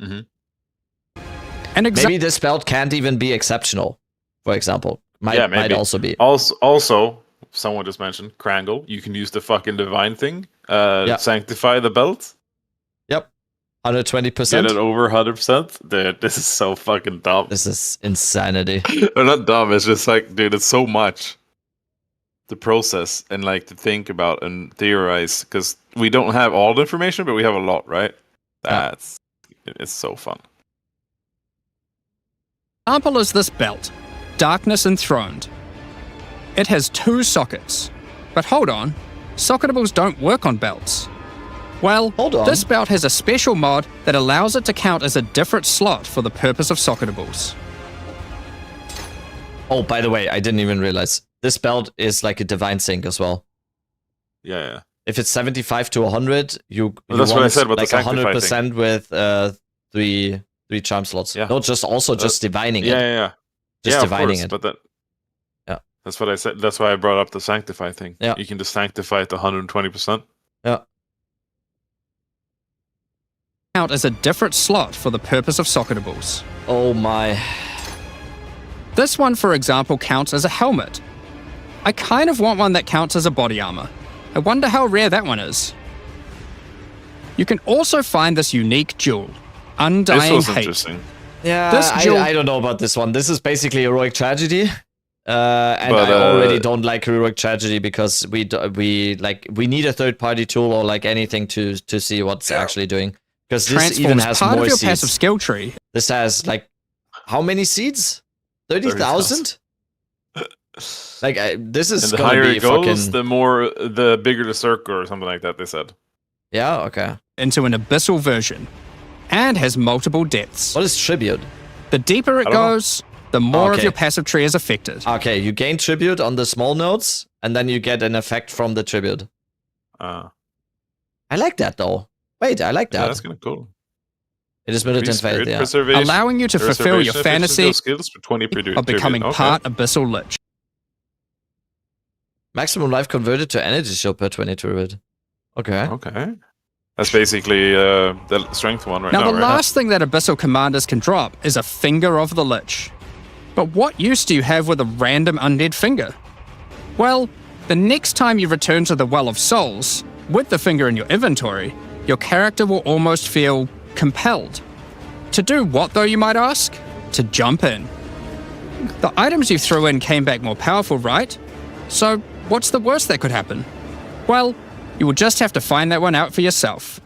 Mm-hmm. Maybe this belt can't even be exceptional, for example. Might also be. Also, someone just mentioned Krangle. You can use the fucking divine thing. Sanctify the belt. Yep. 120%. Get it over 100%. Dude, this is so fucking dumb. This is insanity. Or not dumb, it's just like, dude, it's so much to process and like to think about and theorize, because we don't have all the information, but we have a lot, right? It's so fun. Example is this belt, Darkness Enthroned. It has 2 sockets. But hold on, socketables don't work on belts. Well, hold on. This belt has a special mod that allows it to count as a different slot for the purpose of socketables. Oh, by the way, I didn't even realize. This belt is like a divine sync as well. Yeah. If it's 75 to 100, you that's what I said about like the 100% with 3 charm slots. Yeah. No, just divining it. Yeah. Just divining it. But that's what I said. That's why I brought up the sanctify thing. Yeah. You can just sanctify it to 120%. Yeah. Count as a different slot for the purpose of socketables. Oh my. This one, for example, counts as a helmet. I kind of want one that counts as a body armor. I wonder how rare that one is. You can also find this unique jewel, Undying This was Hate. interesting. Yeah, This jewel- I don't know about this one. This is basically heroic tragedy. And But, I already don't like heroic tragedy because we need a third party tool or like anything to see what's actually doing, because this even Transforms has part more of your seeds. passive skill tree. This has like how many seeds? 30,000. Like this is And the gonna higher be it goes, fucking. the bigger the circle or something like that, they said. Yeah. Okay. Into an abyssal version, and has multiple depths. What is tribute? The deeper it I don't know. goes, the more of Okay. your passive tree is affected. Okay, you gain tribute on the small nodes, and then you get an effect from the tribute. I like that though. Wait, I like that. Yeah, that's kind of cool. It is militant faith. Yeah. Preservation, Allowing you to fulfill your preservation efficiency fantasy of skills for 20 of becoming tribute. part Abyssal Lich. Maximum life converted to energy shield per 20 tribute. Okay. Okay. That's basically the strength one right Now, now, the right? last thing that Abyssal Commanders can drop is a Finger of the Lich. But what use do you have with a random undead finger? Well, the next time you return to the Well of Souls, with the finger in your inventory, your character will almost feel compelled. To do what, though, you might ask? To jump in. The items you threw in came back more powerful, right? So, what's the worst that could happen? Well, you will just have to find that one out for yourself.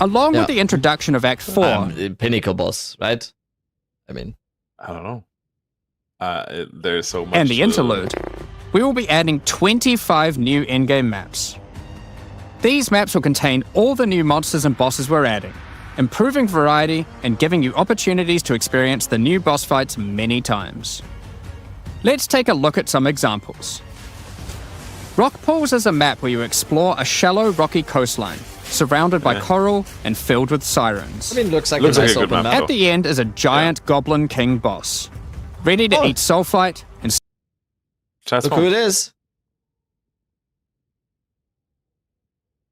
Along with the introduction of Act 4, Pinnacle boss, right? I mean, I don't know. There's so much. and the interlude, we will be adding 25 new endgame maps. These maps will contain all the new monsters and bosses we're adding, improving variety and giving you opportunities to experience the new boss fights many times. Let's take a look at some examples. Rock Pools is a map where you explore a shallow rocky coastline, surrounded by coral and filled with sirens. I mean, looks like Looks a like nice a good open map. map. At the end is a giant goblin king boss, ready to eat sulfite and Chat's Look who it is.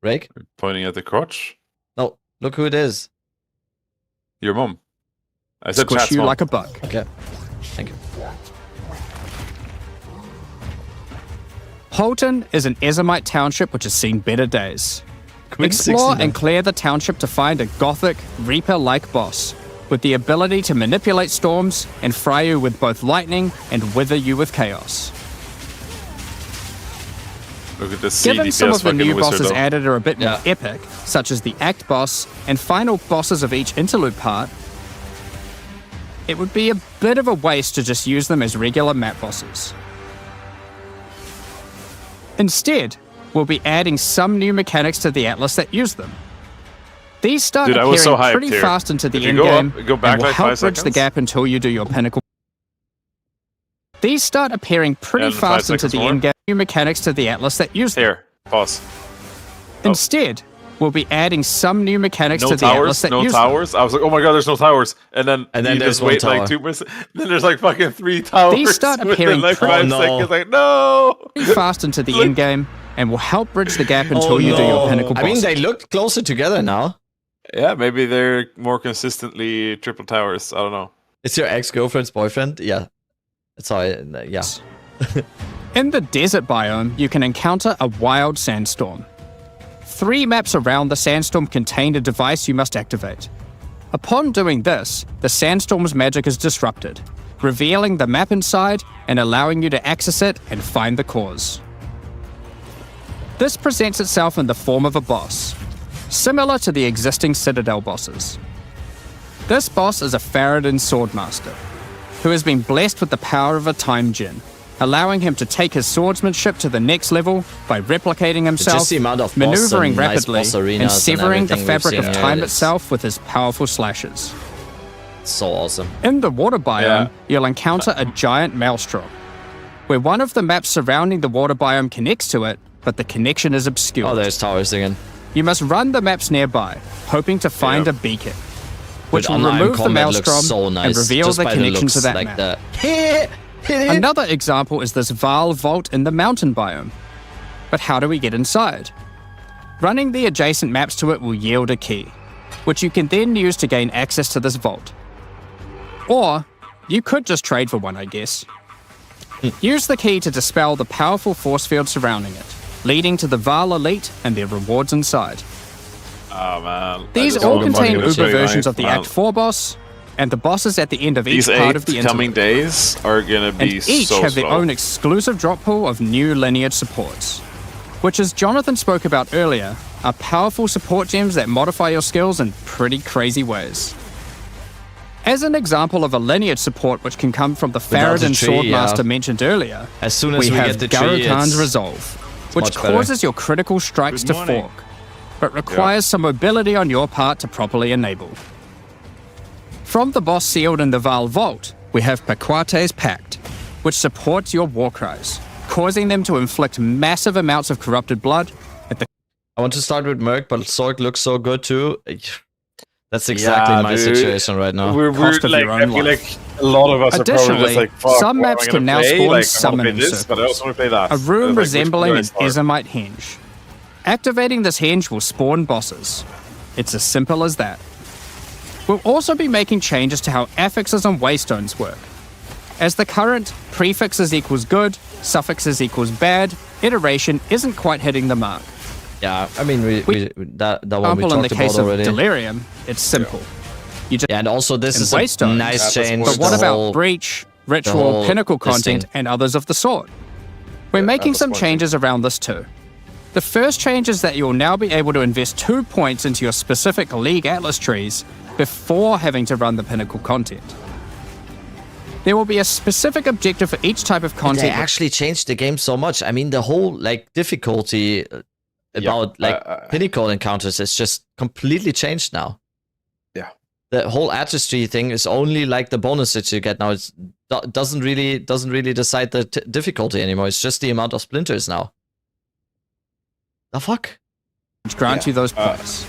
Rake? pointing at the crotch. No, look who it is. Your mom. I said squish chat's you mom. like a bug. Okay. Thank you. Holton is an Ezomite township which has seen better days. Quick Explore 69. and clear the township to find a gothic, reaper-like boss, with the ability to manipulate storms and fry you with both lightning and wither you with chaos. Look at this Given some of the new bosses though. added are a bit more Yeah. epic, such as the Act boss and final bosses of each interlude part, it would be a bit of a waste to just use them as regular map bosses. Instead, we'll be adding some new mechanics to the Atlas that use them. These start Dude, I appearing was so hyped pretty here. fast into the If you go endgame up, go back and will like help 5 bridge the seconds. gap until you do your pinnacle. These start appearing pretty And 5 fast into seconds the more. endgame new mechanics to the Atlas that use them. Here, pause. Instead, we'll be adding some new mechanics No to the Atlas towers, that no use them. towers. I was like, oh my god, there's no towers. And then you there's just one wait tower. like 2%. Then there's like fucking 3 towers. These start within appearing like pretty- 5 Oh, no. seconds. Like, no! Pretty fast into the endgame and will help bridge the gap until you do your pinnacle I mean, boss. they look closer together now. Yeah, maybe they're more consistently triple towers. I don't know. It's your ex-girlfriend's boyfriend? Yeah. Sorry, yeah. In the desert biome, you can encounter a wild sandstorm. 3 maps around the sandstorm contain a device you must activate. Upon doing this, the sandstorm's magic is disrupted, revealing the map inside and allowing you to access it and find the cause. This presents itself in the form of a boss, similar to the existing Citadel bosses. This boss is a Faradin Swordmaster, who has been blessed with the power of a time gem, allowing him to take his swordsmanship to the next level by replicating himself, just the amount of boss maneuvering and nice rapidly, boss and arenas and severing the everything we've fabric seen of here time is- itself with his powerful slashes. So awesome. In the water biome, Yeah. you'll encounter a giant maelstrom, where one of the maps surrounding the water biome connects to it, but the connection is obscure. Oh, there's towers again. You must run the maps nearby, hoping to find Yeah. a beacon, which Dude, will online remove the combat looks maelstrom so nice. and reveal Just the by connection looks, to that like map. the Another example is this Vaal vault in the mountain biome. But how do we get inside? Running the adjacent maps to it will yield a key, which you can then use to gain access to this vault. Or, you could just trade for one, I guess. Use the key to dispel the powerful force field surrounding it, leading to the Vaal Elite and their rewards inside. Oh man. These I just all want the contain money to Uber say, versions right? of the Man, Act 4 boss, and the bosses at the end of each These part 8 of the coming interlude. days are gonna And be each so have their slow. own exclusive drop pool of new Lineage supports, which, as Jonathan spoke about earlier, are powerful support gems that modify your skills in pretty crazy ways. As an example of a Lineage support which can come from the Without the Faradin tree, Swordmaster yeah. mentioned earlier, As soon as we have get the tree, Garo Khan's it's Resolve, which much better. causes your critical strikes Good to morning. fork, but requires some mobility on your part to properly enable. From the boss sealed in the Vaal Vault, we have Paquate's Pact, which supports your war cries, causing them to inflict massive amounts of corrupted blood at the I want to start with Merc, but Sorg looks so good too. That's exactly Yeah, my dude. situation right now. We're Cost of like, your I own feel life. like a lot of us are probably Additionally, just like, fuck, some what am maps I can gonna now play? spawn Like, I wanna summon play this, circles. but I also want to play that. a room Like, which resembling one an do I start? Ezomite henge. Activating this henge will spawn bosses. It's as simple as that. We'll also be making changes to how affixes and waystones work. As the current prefixes equals good, suffixes equals bad, iteration isn't quite hitting the mark. Yeah, I mean, that one we Example, in the talked case about of already. Delirium, it's simple. You just Yeah, and also this and is a waystones. nice Yeah, change. But what the about whole- Breach, Ritual, whole Pinnacle this content, thing. and others of the sort? We're making that's some one changes around this too. The first change is that you'll now be able to invest 2 points into your specific League Atlas trees before having to run the Pinnacle content. There will be a specific objective for each type of They content. actually changed the game so much. I mean, the whole like difficulty about pinnacle encounters is just completely changed now. Yeah. The whole artistry thing is only like the bonus that you get now. It doesn't really decide the difficulty anymore. It's just the amount of splinters now. The fuck? grant you those points.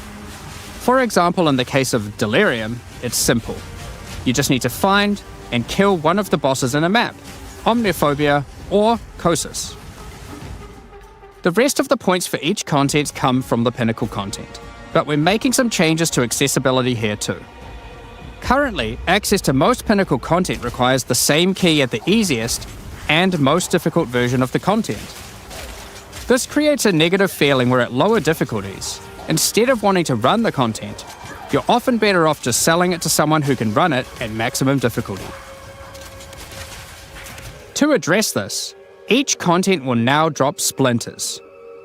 For example, in the case of Delirium, it's simple. You just need to find and kill one of the bosses in a map, Omniophobia or Kosis. The rest of the points for each content come from the Pinnacle content, but we're making some changes to accessibility here too. Currently, access to most Pinnacle content requires the same key at the easiest and most difficult version of the content. This creates a negative feeling where at lower difficulties, instead of wanting to run the content, you're often better off just selling it to someone who can run it at maximum difficulty. To address this, each content will now drop splinters,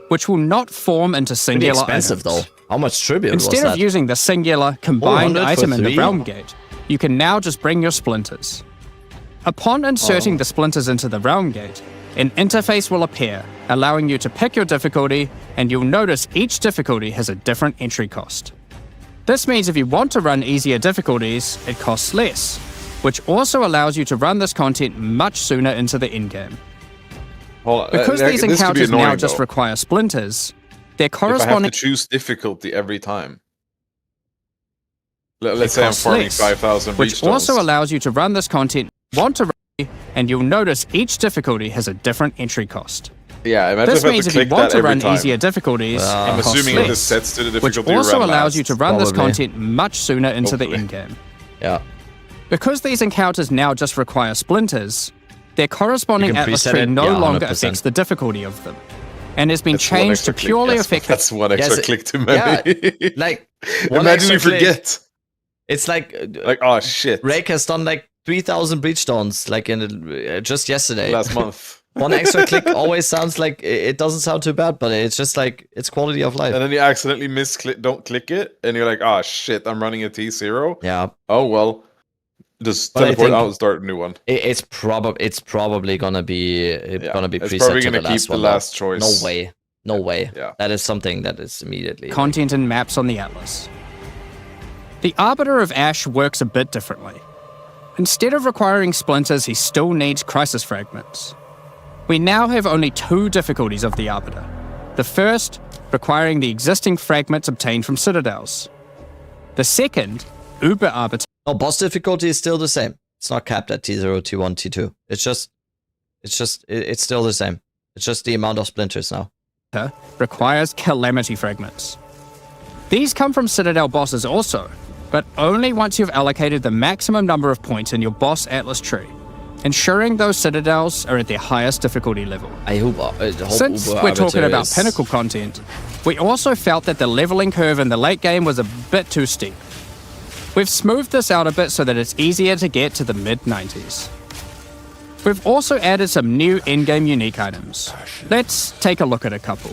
which will not form into Pretty singular expensive items. though. How much tribute was Instead that? of using the singular combined 400 for item in the 3? realm gate, you can now just bring your splinters. Upon inserting the splinters into the realm gate, an interface will appear, allowing you to pick your difficulty, and you'll notice each difficulty has a different entry cost. This means if you want to run easier difficulties, it costs less, which also allows you to run this content much sooner into the endgame. Hold on. Because these this could be encounters now annoying, just though. require splinters, their If I have corresponding to choose difficulty every time. Let's say I'm costs farming less, 5,000 which breach stones. also allows you to run this content want to run, and you'll notice each difficulty has a different entry cost. Yeah, imagine This if I have means to if you click want that to every run time. easier difficulties, I'm it costs assuming it less, just sets to the which difficulty also around allows you to last. run this Probably. content much sooner into the Hopefully. endgame. Yeah. Because these encounters now just require splinters, their corresponding You can atlas preset tree it? no Yeah, longer 100%. affects the difficulty of them, and has been That's one changed to extra click. purely Yes, affect the That's one extra Yes, click too many. Like, one Imagine you extra click. forget. It's like Oh shit. Rake has done like 3,000 breach stones like just yesterday. Last month. One extra click always sounds like it doesn't sound too bad, but it's just like it's quality of life. And then you accidentally don't click it, and you're like, oh shit, I'm running a T0. Yeah, Oh well. Just But I teleport think- out and start a new one. it's probably gonna be Yeah, preset it's probably to the gonna last keep the one. though. last choice. No way. Yeah. That is something that is immediately content and maps on the atlas. The Arbiter of Ash works a bit differently. Instead of requiring splinters, he still needs crisis fragments. We now have only 2 difficulties of the Arbiter. The first, requiring the existing fragments obtained from citadels. The second, Uber Arbiter, No, boss difficulty is still the same. It's not capped at T0, T1, T2. It's still the same. It's just the amount of splinters now. requires calamity fragments. These come from citadel bosses also, but only once you've allocated the maximum number of points in your boss atlas tree, ensuring those citadels are at their highest difficulty level. I hope. Since we're talking about pinnacle content, we also felt that the leveling curve in the late game was a bit too steep. We've smoothed this out a bit so that it's easier to get to the mid-90s. We've also added some new endgame unique items. Let's take a look at a couple.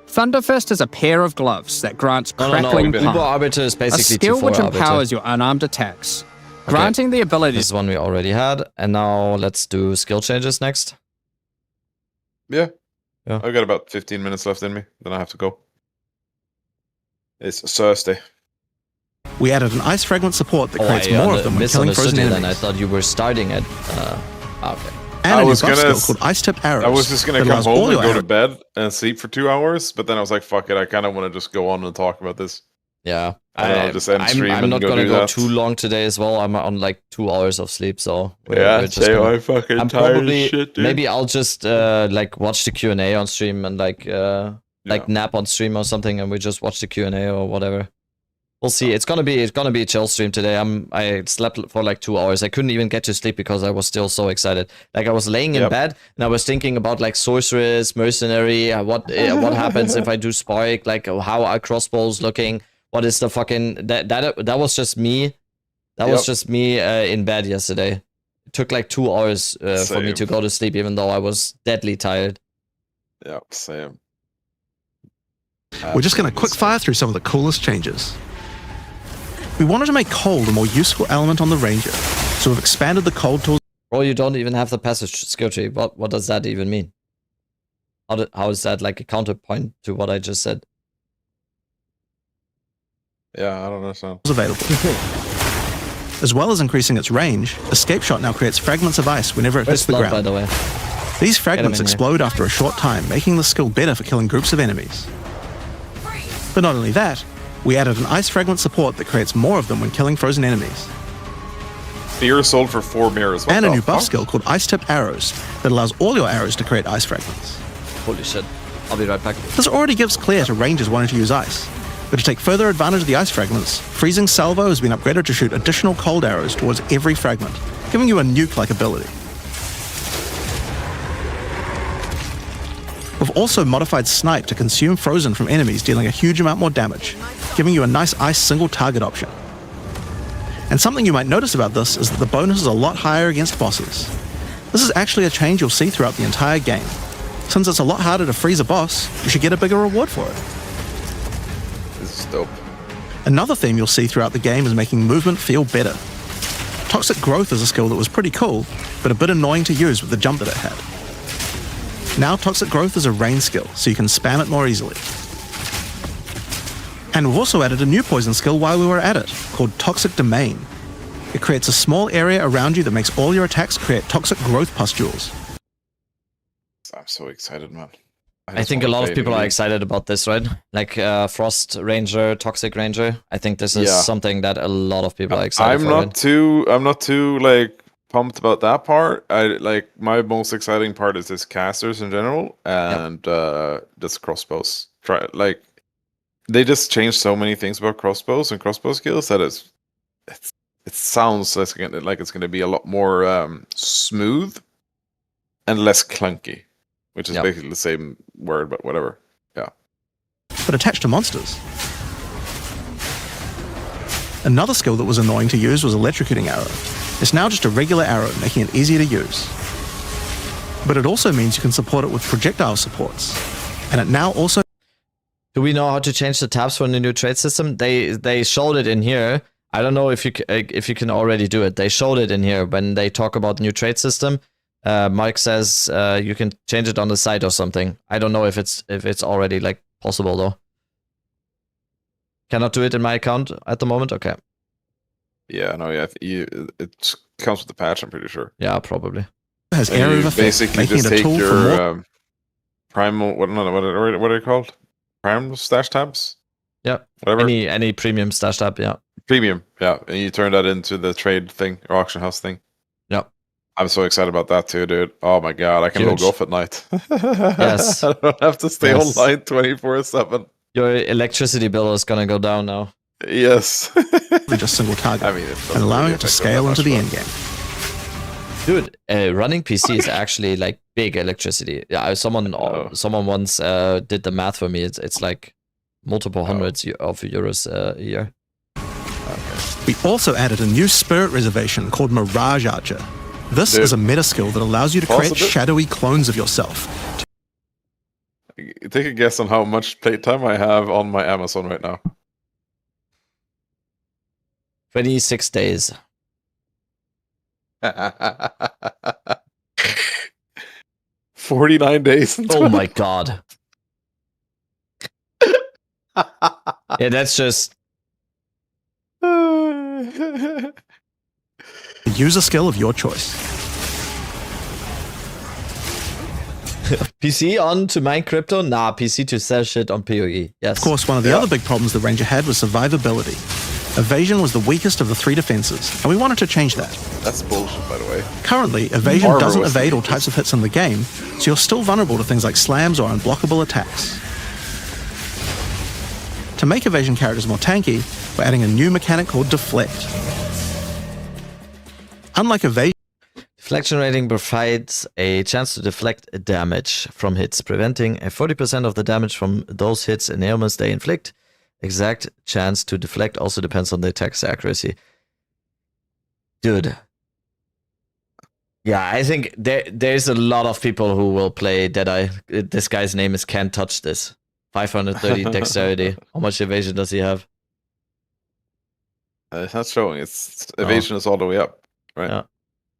Thunderfist is a pair of gloves that grants crackling Uber palm, Arbiter is a basically skill T4 which Arbiter. empowers your unarmed attacks, granting the ability This is one we already had, and now let's do skill changes next. Yeah. Yeah. I've got about 15 minutes left in me. Then I have to go. It's Thursday. We added an ice fragment support that Oh, creates I more of them when killing misunderstood frozen you then. I enemies. thought you were starting at. Okay. And I a new was buff gonna skill called Ice Tipped Arrows. I was just gonna that come allows home all and your go to arrows- bed and sleep for 2 hours, but then I was like, fuck it, I kind of want to just go on and talk about this. Yeah. And then I'll just end stream I'm and not go gonna do go that. too long today as well. I'm on like 2 hours of sleep, so Yeah, we're just gonna- I'm fucking I'm tired probably as shit, dude. maybe I'll just like watch the Q&A on stream and like nap on stream or something, and we just watch the Q&A or whatever. We'll see. It's gonna be a chill stream today. I slept for like 2 hours. I couldn't even get to sleep because I was still so excited. Like I was laying in bed and I was thinking about like sorceress, mercenary. What happens if I do spark? Like how are crossbows looking? What is the fucking that was just me. That was just me in bed yesterday. It took like 2 hours for me Same. to go to sleep, even though I was deadly tired. Yeah, same. We're just going to quick fire through some of the coolest changes. We wanted to make cold a more useful element on the Ranger, so we've expanded the cold tools Bro, you don't even have the passive skill tree. What does that even mean? How is that like a counterpoint to what I just said? Yeah, I don't understand. available. As well as increasing its range, Escape Shot now creates fragments of ice whenever it hits the Blood, ground. by the way. These fragments in here. explode after a short time, making the skill better for killing groups of enemies. But not only that, we added an ice fragment support that creates more of them when killing frozen enemies. Fear sold for 4 mirrors. What And a the new buff fuck? skill called Ice Tipped Arrows that allows all your arrows to create ice fragments. Holy shit. I'll be right back. This already gives clear to rangers wanting to use ice. But to take further advantage of the ice fragments, Freezing Salvo has been upgraded to shoot additional cold arrows towards every fragment, giving you a nuke-like ability. We've also modified Snipe to consume frozen from enemies, dealing a huge amount more damage, giving you a nice ice single target option. And something you might notice about this is that the bonus is a lot higher against bosses. This is actually a change you'll see throughout the entire game. Since it's a lot harder to freeze a boss, you should get a bigger reward for it. This is dope. Another theme you'll see throughout the game is making movement feel better. Toxic Growth is a skill that was pretty cool, but a bit annoying to use with the jump that it had. Now Toxic Growth is a range skill, so you can spam it more easily. And we've also added a new poison skill while we were at it, called Toxic Domain. It creates a small area around you that makes all your attacks create toxic growth pustules. I'm so excited, man. I think a lot of people are excited about this, right? Like Frost Ranger, Toxic Ranger. I think this is something that a lot of people are excited for. I'm not too like pumped about that part. My most exciting part is this casters in general and this crossbows. They just changed so many things about crossbows and crossbow skills that it sounds like it's going to be a lot more smooth and less clunky, which is basically the same word, but whatever. Yeah. But attached to monsters. Another skill that was annoying to use was Electrocuting Arrow. It's now just a regular arrow, making it easier to use. But it also means you can support it with projectile supports. And it now also... Do we know how to change the tabs for the new trade system? They showed it in here. I don't know if you can already do it. They showed it in here when they talk about new trade system. Mike says you can change it on the site or something. I don't know if it's already like possible though. Cannot do it in my account at the moment. Okay. Yeah, no, yeah, it comes with the patch. I'm pretty sure. Yeah, probably. It has area of effect, basically making just it a take tool for your more... primal. What are they called? Prime stash tabs. Yeah. Whatever. Any premium stash tab. Yeah. Premium. Yeah, and you turn that into the trade thing or auction house thing. Yeah. I'm so excited about that too, dude. Oh my god, I can log off at night. Yes. I don't have to stay online 24/7. Your electricity bill is gonna go down now. Yes. Just single target, I mean, and allowing it to scale into the endgame. Dude, running PC is actually like big electricity. Yeah, someone once did the math for me. It's like multiple hundreds of euros a year. We also added a new spirit reservation called Mirage Archer. This is a meta skill that allows you to create shadowy clones of yourself. Take a guess on how much playtime I have on my Amazon right now. 26 days. 49 days. Oh my god. Yeah, that's just... Use a skill of your choice. PC on to mine crypto? Nah, PC to sell shit on POE. Yes. Of course, one of the other big problems the Ranger had was survivability. Evasion was the weakest of the 3 defenses, and we wanted to change that. That's bullshit, by the way. Currently, evasion doesn't evade all types of hits in the game, so you're still vulnerable to things like slams or unblockable attacks. To make evasion characters more tanky, we're adding a new mechanic called Deflect. Unlike evasion, deflection rating provides a chance to deflect damage from hits, preventing a 40% of the damage from those hits and ailments they inflict. Exact chance to deflect also depends on the attack's accuracy. Dude. Yeah, I think there's a lot of people who will play Deadeye. This guy's name is Can't Touch This. 530 dexterity. How much evasion does he have? It's not showing. It's evasion is all the way up. Right.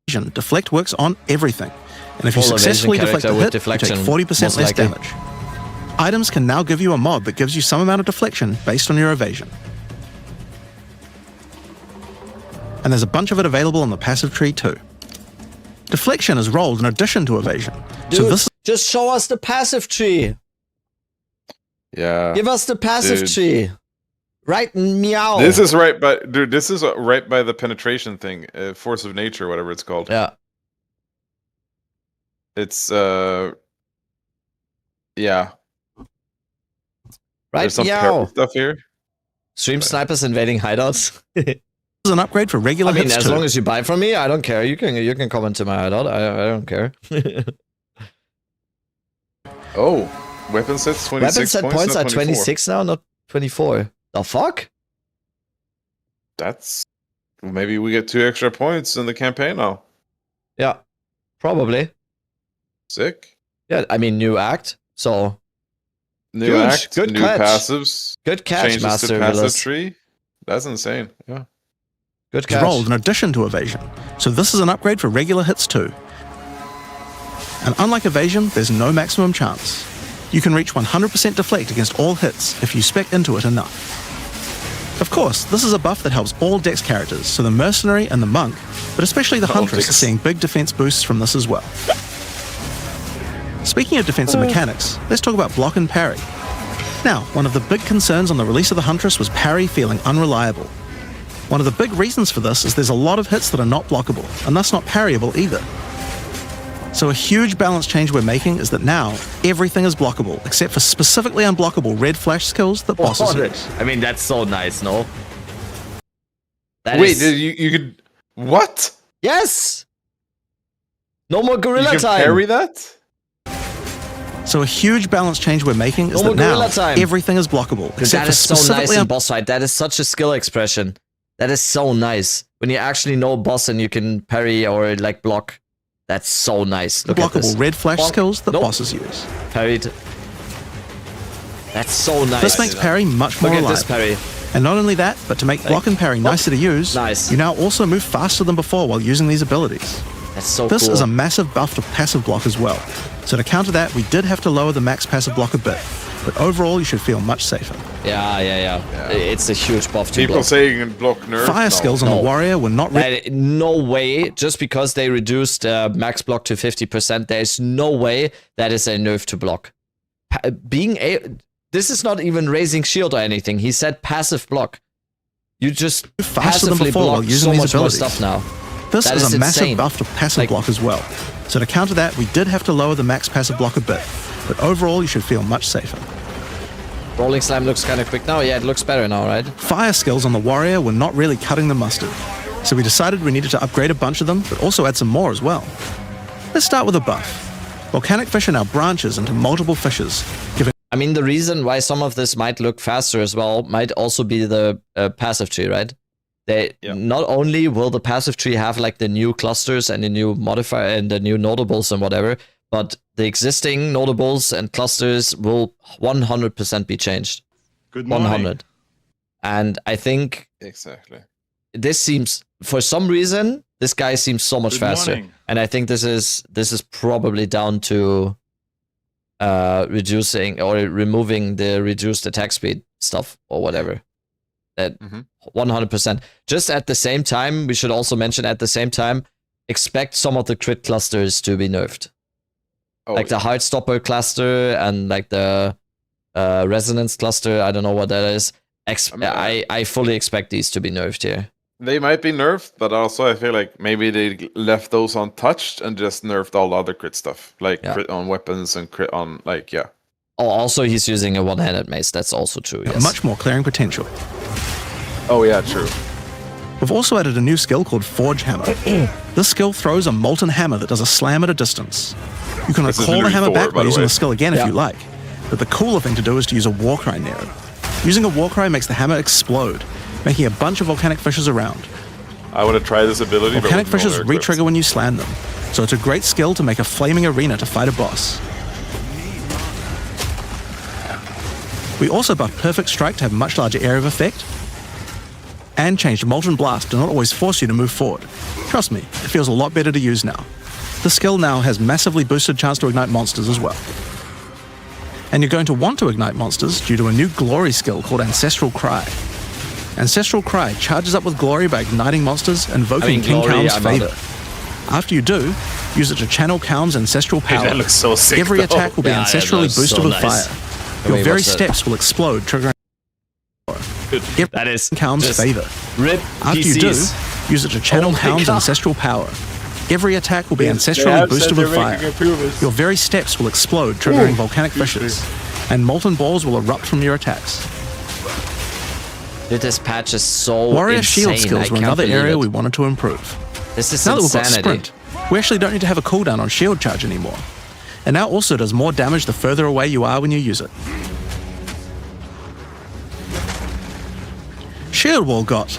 Yeah. Deflect works on everything. And if you successfully deflect a hit, you take 40% less damage. Items can now give you a mod that gives you some amount of deflection based on your evasion. And there's a bunch of it available on the passive tree too. Deflection is rolled in addition to evasion. Dude, so this just show us the passive tree. Yeah. Give us the passive tree. Right, meow. This is right by, dude, this is right by the penetration thing, force of nature, whatever it's called. Yeah. It's, yeah. Right, there's some meow. stuff here. Stream snipers invading hideouts. is an upgrade for regular hits as too. long as you buy from me, I don't care. You can come into my hideout. I don't care. Oh, weapon sets 26 weapon set points are 26 now, not 24. The fuck? That's... Maybe we get 2 extra points in the campaign now. Yeah, probably. Sick. Yeah, I mean, new act, so... New act, good new catch. passives. Good catch, changes Master to passive Villas. tree. That's insane, yeah. Good It's catch. rolled in addition to evasion. So this is an upgrade for regular hits too. And unlike evasion, there's no maximum chance. You can reach 100% deflect against all hits if you spec into it enough. Of course, this is a buff that helps all Dex characters, so the Mercenary and the Monk, but especially the Huntress are seeing big defense boosts from this as well. Speaking of defensive mechanics, let's talk about block and parry. Now, one of the big concerns on the release of the Huntress was parry feeling unreliable. One of the big reasons for this is there's a lot of hits that are not blockable, and thus not parryable either. So a huge balance change we're making is that now everything is blockable, except for specifically unblockable red flash skills that bosses use. I mean, that's so nice, no? Wait, you could... What? Yes! No more gorilla You can time! parry that? So a huge balance change we're making is that now everything is blockable, except that for is so nice specifically in boss fight. That is such a skill expression. That is so nice. When you actually know boss and you can parry or like block. That's so nice. Look at this. Blockable red flash skills that bosses use. Parried. That's so nice. This makes parry much more Look at reliable. this parry. And not only that, but to make block and parry nicer to use, Nice. you now also move faster than before while using these abilities. That's so This cool. is a massive buff to passive block as well. So to counter that, we did have to lower the max passive block a bit, but overall you should feel much safer. Yeah. It's a huge buff to People block. saying block nerf. Fire skills on the warrior were not No way, just because they reduced max block to 50%, there's no way that is a nerf to block. This is not even raising shield or anything. He said passive block. You just faster than passively before block while using so these much more abilities. stuff now. This That is is a massive insane. buff to passive block as well. So to counter that, we did have to lower the max passive block a bit, but overall you should feel much safer. Rolling slime looks kind of quick now. Yeah, it looks better now, right? Fire skills on the warrior were not really cutting the mustard, so we decided we needed to upgrade a bunch of them, but also add some more as well. Let's start with a buff. Volcanic fish are now branches into multiple fishes, giving... I mean, the reason why some of this might look faster as well might also be the passive tree, right? Not only will the passive tree have like the new clusters and the new modifier and the new notables and whatever, but the existing notables and clusters will 100% be changed. Good morning. 100. And I think Exactly. this seems, for some reason, this guy seems so much Good faster. morning. And I think this is probably down to reducing or removing the reduced attack speed stuff or whatever. That 100%. Just at the same time, we should also mention at the same time, expect some of the crit clusters to be nerfed. Like the Heartstopper cluster and like the Resonance cluster. I don't know what that is. I fully expect these to be nerfed here. They might be nerfed, but also I feel like maybe they left those untouched and just nerfed all the other crit stuff. Like crit on weapons and crit on, like, Oh, also he's using a one-handed mace. That's also true, yes. much more clearing potential. Oh yeah, true. We've also added a new skill called Forge Hammer. This skill throws a molten hammer that does a slam at a distance. You can This is recall the new hammer Thor, back by by the using way. the skill again if you like, but the cooler thing to do is to use a Warcry near it. Using a Warcry makes the hammer explode, making a bunch of volcanic fishes around. I want to try this ability, Volcanic but with fishes no air re-trigger when you slam them, so it's a great skill to make a flaming arena to fight a boss. We also buffed Perfect Strike to have a much larger area of effect, and changed Molten Blast to not always force you to move forward. Trust me, it feels a lot better to use now. The skill now has massively boosted chance to ignite monsters as well. And you're going to want to ignite monsters due to a new glory skill called Ancestral Cry. Ancestral Cry charges up with glory by igniting monsters, invoking King Kaum's favor. After you do, use it to channel Kaum's ancestral power. That looks so sick, Every though. attack will be Yeah, ancestrally that looks boosted so with nice. fire. Your mean, very what's that? steps will explode, triggering That is Kaum's just favor. rip After you do, PCs. use it to channel Oh my Kaum's God. ancestral power. Every attack will be They ancestrally have boosted said with they're fire. making improvements. Your very steps will explode, triggering volcanic fishes. And molten balls will erupt from your attacks. Dude, this patch is so Warrior insane. shield skills I were can't another believe area it. we wanted to improve. This is Now that we've got insanity. sprint, we actually don't need to have a cooldown on shield charge anymore. And now also does more damage the further away you are when you use it. Shield wall got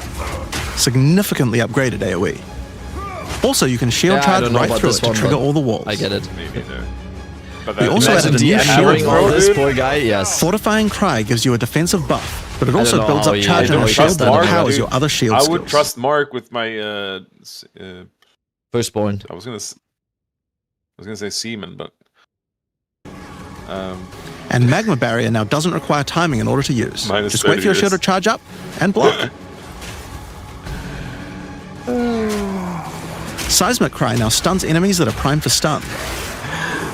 significantly upgraded AoE. Also, you can shield Yeah, I charge don't know right about through this it to one, trigger but all the walls. I get it. Maybe there. But We also Imagine added a new de-hammering shield all wall. this poor guy, yes. Fortifying Cry gives you a defensive buff, but it also know builds how up he- charge I on don't your trust shield that Mark, empowers dude. your other shield I skills. would trust Mark with my Firstborn. I was gonna say semen, but And Magma Barrier now doesn't require timing in order to use. Minus Just wait for your 30 shield to years. charge up and block. Seismic Cry now stuns enemies that are primed for stun.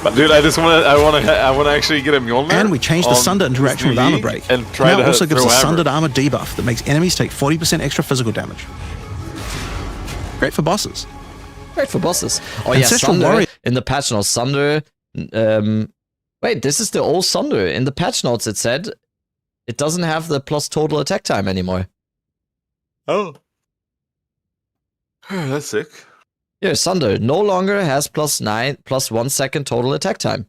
But dude, I want to actually get a Mjolnir. And we changed the on Sunder interaction with this Armor league Break. and try Now to also gives throw a hammer. Sundered Armor debuff that makes enemies take 40% extra physical damage. Great for bosses. Great for bosses. Oh yeah, Ancestral Sunder Warrior- in the patch notes. Sunder. Wait, this is the old Sunder. In the patch notes, it said it doesn't have the plus total attack time anymore. Oh. That's sick. Here, Sunder no longer has plus 1 second total attack time.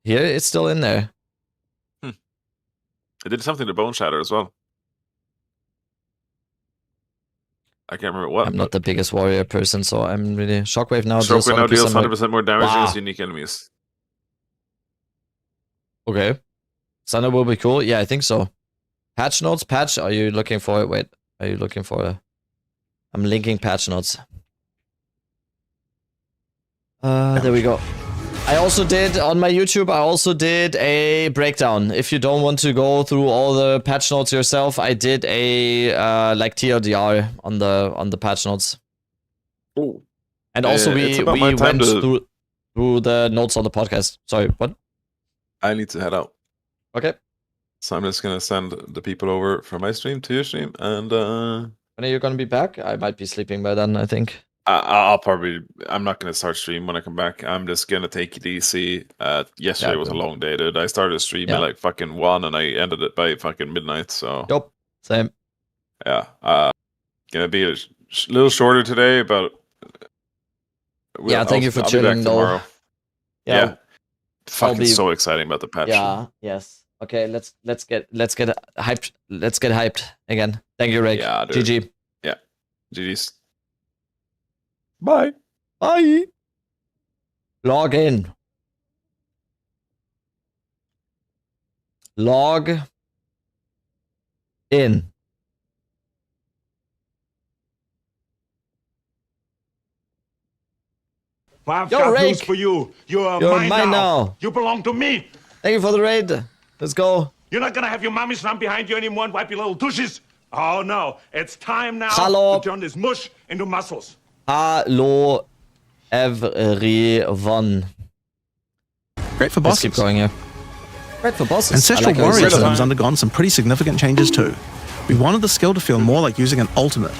Here, it's still in there. It did something to Bone Shatter as well. I can't remember what. I'm not the biggest warrior person, so I'm really... Shockwave now deals Shockwave now deals 100% more... 100% more damage Wow. against unique enemies. Okay. Sunder will be cool. Yeah, I think so. Patch notes? Patch? Are you looking for it? Wait. Are you looking for a... I'm linking patch notes. There we go. I also did, on my YouTube, I also did a breakdown. If you don't want to go through all the patch notes yourself, I did a, like, TLDR on the patch notes. Oh. And also it's we about my time went to- through the notes on the podcast. Sorry, what? I need to head out. Okay. So I'm just going to send the people over from my stream to your stream. And When are you gonna be back? I might be sleeping by then, I think. I'll probably... I'm not going to start stream when I come back. I'm just going to take it easy. Yesterday Yeah, was a okay. long day, dude. I started a stream Yeah. at like fucking 1 and I ended it by fucking midnight. So Yup. Same. yeah. Gonna be a little shorter today, but... Yeah, thank you for I'll be chilling, back though. tomorrow. Yeah. Fucking be- so exciting about the patch. Yeah, yes. Okay, let's get hyped. Let's get hyped again. Thank you, Rick. Yeah, dude. GG. GG's. Bye. Bye. Log in. Log in. I've Yo, got Rick. news for you. You're You're mine, mine now. You belong to me. Thank you for the raid. Let's go. You're not gonna have your mommy slam behind you anymore and wipe your little tushes. Oh no, it's time now Hello. to turn this mush into muscles. Hello, everyone. Great for Let's keep bosses. going here. Great for bosses. Ancestral I like how Warrior you said Totem has that. undergone some pretty significant changes too. We wanted the skill to feel more like using an ultimate.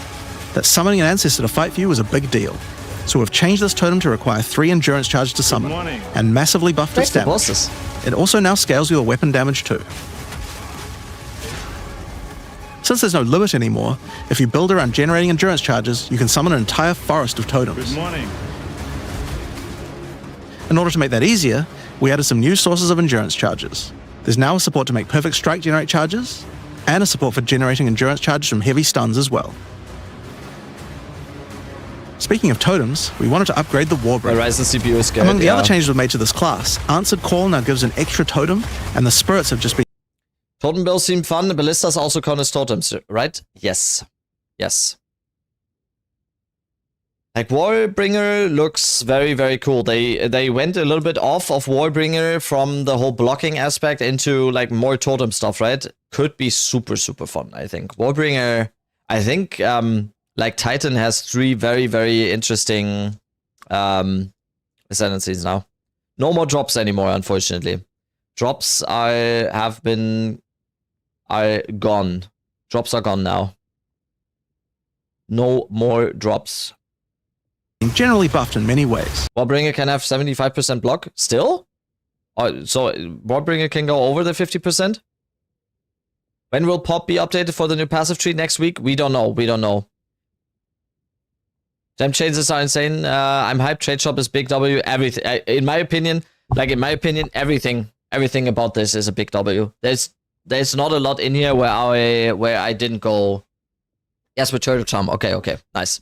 That summoning an ancestor to fight for you was a big deal. So we've changed this totem to require 3 endurance charges to summon, morning. and massively buffed Great its for damage. bosses. It also now scales your weapon damage too. Since there's no limit anymore, if you build around generating endurance charges, you can summon an entire forest of totems. Good morning. In order to make that easier, we added some new sources of endurance charges. There's now a support to make perfect strike generate charges, and a support for generating endurance charges from heavy stuns as well. Speaking of totems, we wanted to upgrade the My Warbreaker. Ryzen CPU is scared. Among the yeah. other changes we've made to this class, Answered Call now gives an extra totem, and the spirits have just been Totem bills seem fun. Ballistas also count as totems, right? Yes. Yes. Like, Warbringer looks very, very cool. They went a little bit off of Warbringer from the whole blocking aspect into, like, more totem stuff, right? Could be super, super fun, I think. Warbringer, I think, like, Titan has 3 very, very interesting ascendancies now. No more drops anymore, unfortunately. Drops are gone. Drops are gone now. No more drops. generally buffed in many ways. Warbringer can have 75% block still? So Warbringer can go over the 50%? When will Pop be updated for the new passive tree? Next week? We don't know. We don't know. Gem changes are insane. I'm hyped. Trade shop is big W. Everything. In my opinion, everything about this is a big W. There's not a lot in here where I didn't go. Yes, with Turtle Charm. Okay, nice.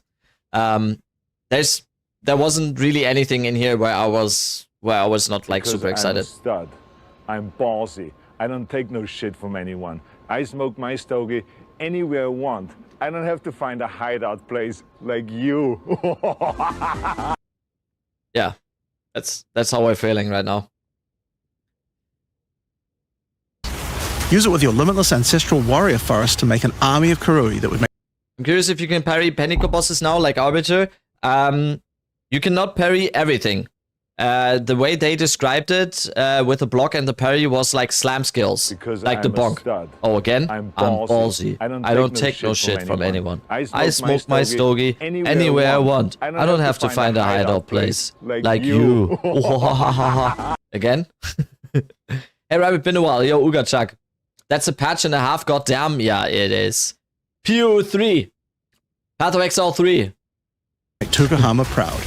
There wasn't really anything in here where I was not like super excited. I'm a stud. I'm ballsy. I don't take no shit from anyone. I smoke my stogie anywhere I want. I don't have to find a hideout place like you. Yeah, that's how I'm feeling right now. Use it with your limitless ancestral warrior forest to make an army of Karui that would make... I'm curious if you can parry Panico bosses now, like Arbiter. You cannot parry everything. The way they described it with the block and the parry was like slam skills, Because like the I'm a bonk. stud. Oh, again? I'm I'm ballsy. I don't take no shit from anyone. I smoke my stogie anywhere I want. I don't have to find a hideout place like you. Again? Hey, Rabbit, been a while. Yo, Ugachak. That's a patch and a half, goddamn. Yeah, it is. POE2. Path of Exile 3. Make Tukahama proud.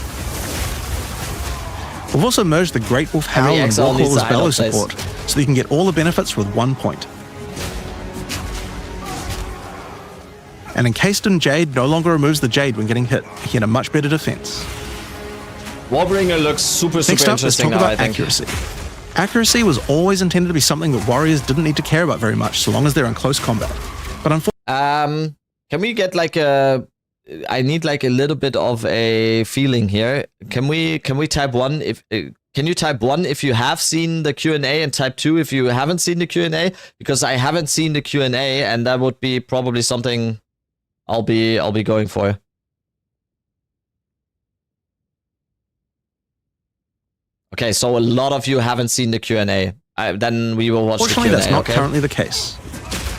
We've also merged the Great Wolf Howl and exile needs Warcaller's a Bellow hideout place. support, so that you can get all the benefits with 1 point. And Encased in Jade no longer removes the Jade when getting hit, making it a much better defense. Warbringer looks super Next up, let's interesting talk now, I about think. accuracy. Accuracy was always intended to be something that warriors didn't need to care about very much, so long as they're in close combat. But unfortunately, Can we get like a... I need like a little bit of a feeling here. Can we type 1 if... can you type 1 if you have seen the Q&A and type 2 if you haven't seen the Q&A? Because I haven't seen the Q&A and that would be probably something I'll be going for. Okay, so a lot of you haven't seen the Q&A. Then we will watch the Q&A. Fortunately, that's not okay? currently the case.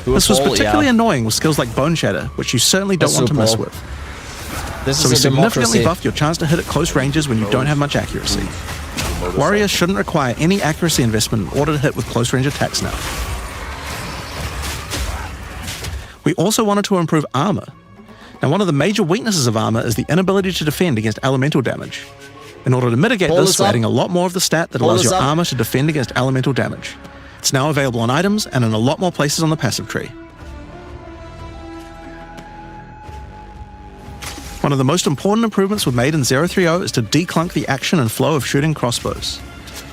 Do a This was poll, particularly yeah. annoying with skills like Bone Shatter, which you certainly don't Let's want to do a mess poll. with. This So we is a significantly democracy. buffed your chance to hit at close ranges when you don't have much accuracy. Warriors shouldn't require any accuracy investment in order to hit with close range attacks now. We also wanted to improve armor. Now, one of the major weaknesses of armor is the inability to defend against elemental damage. In order to mitigate Hold this, us we're up. adding a lot more of the stat that Hold allows us your up. armor to defend against elemental damage. It's now available on items and in a lot more places on the passive tree. One of the most important improvements we've made in 030 is to declunk the action and flow of shooting crossbows.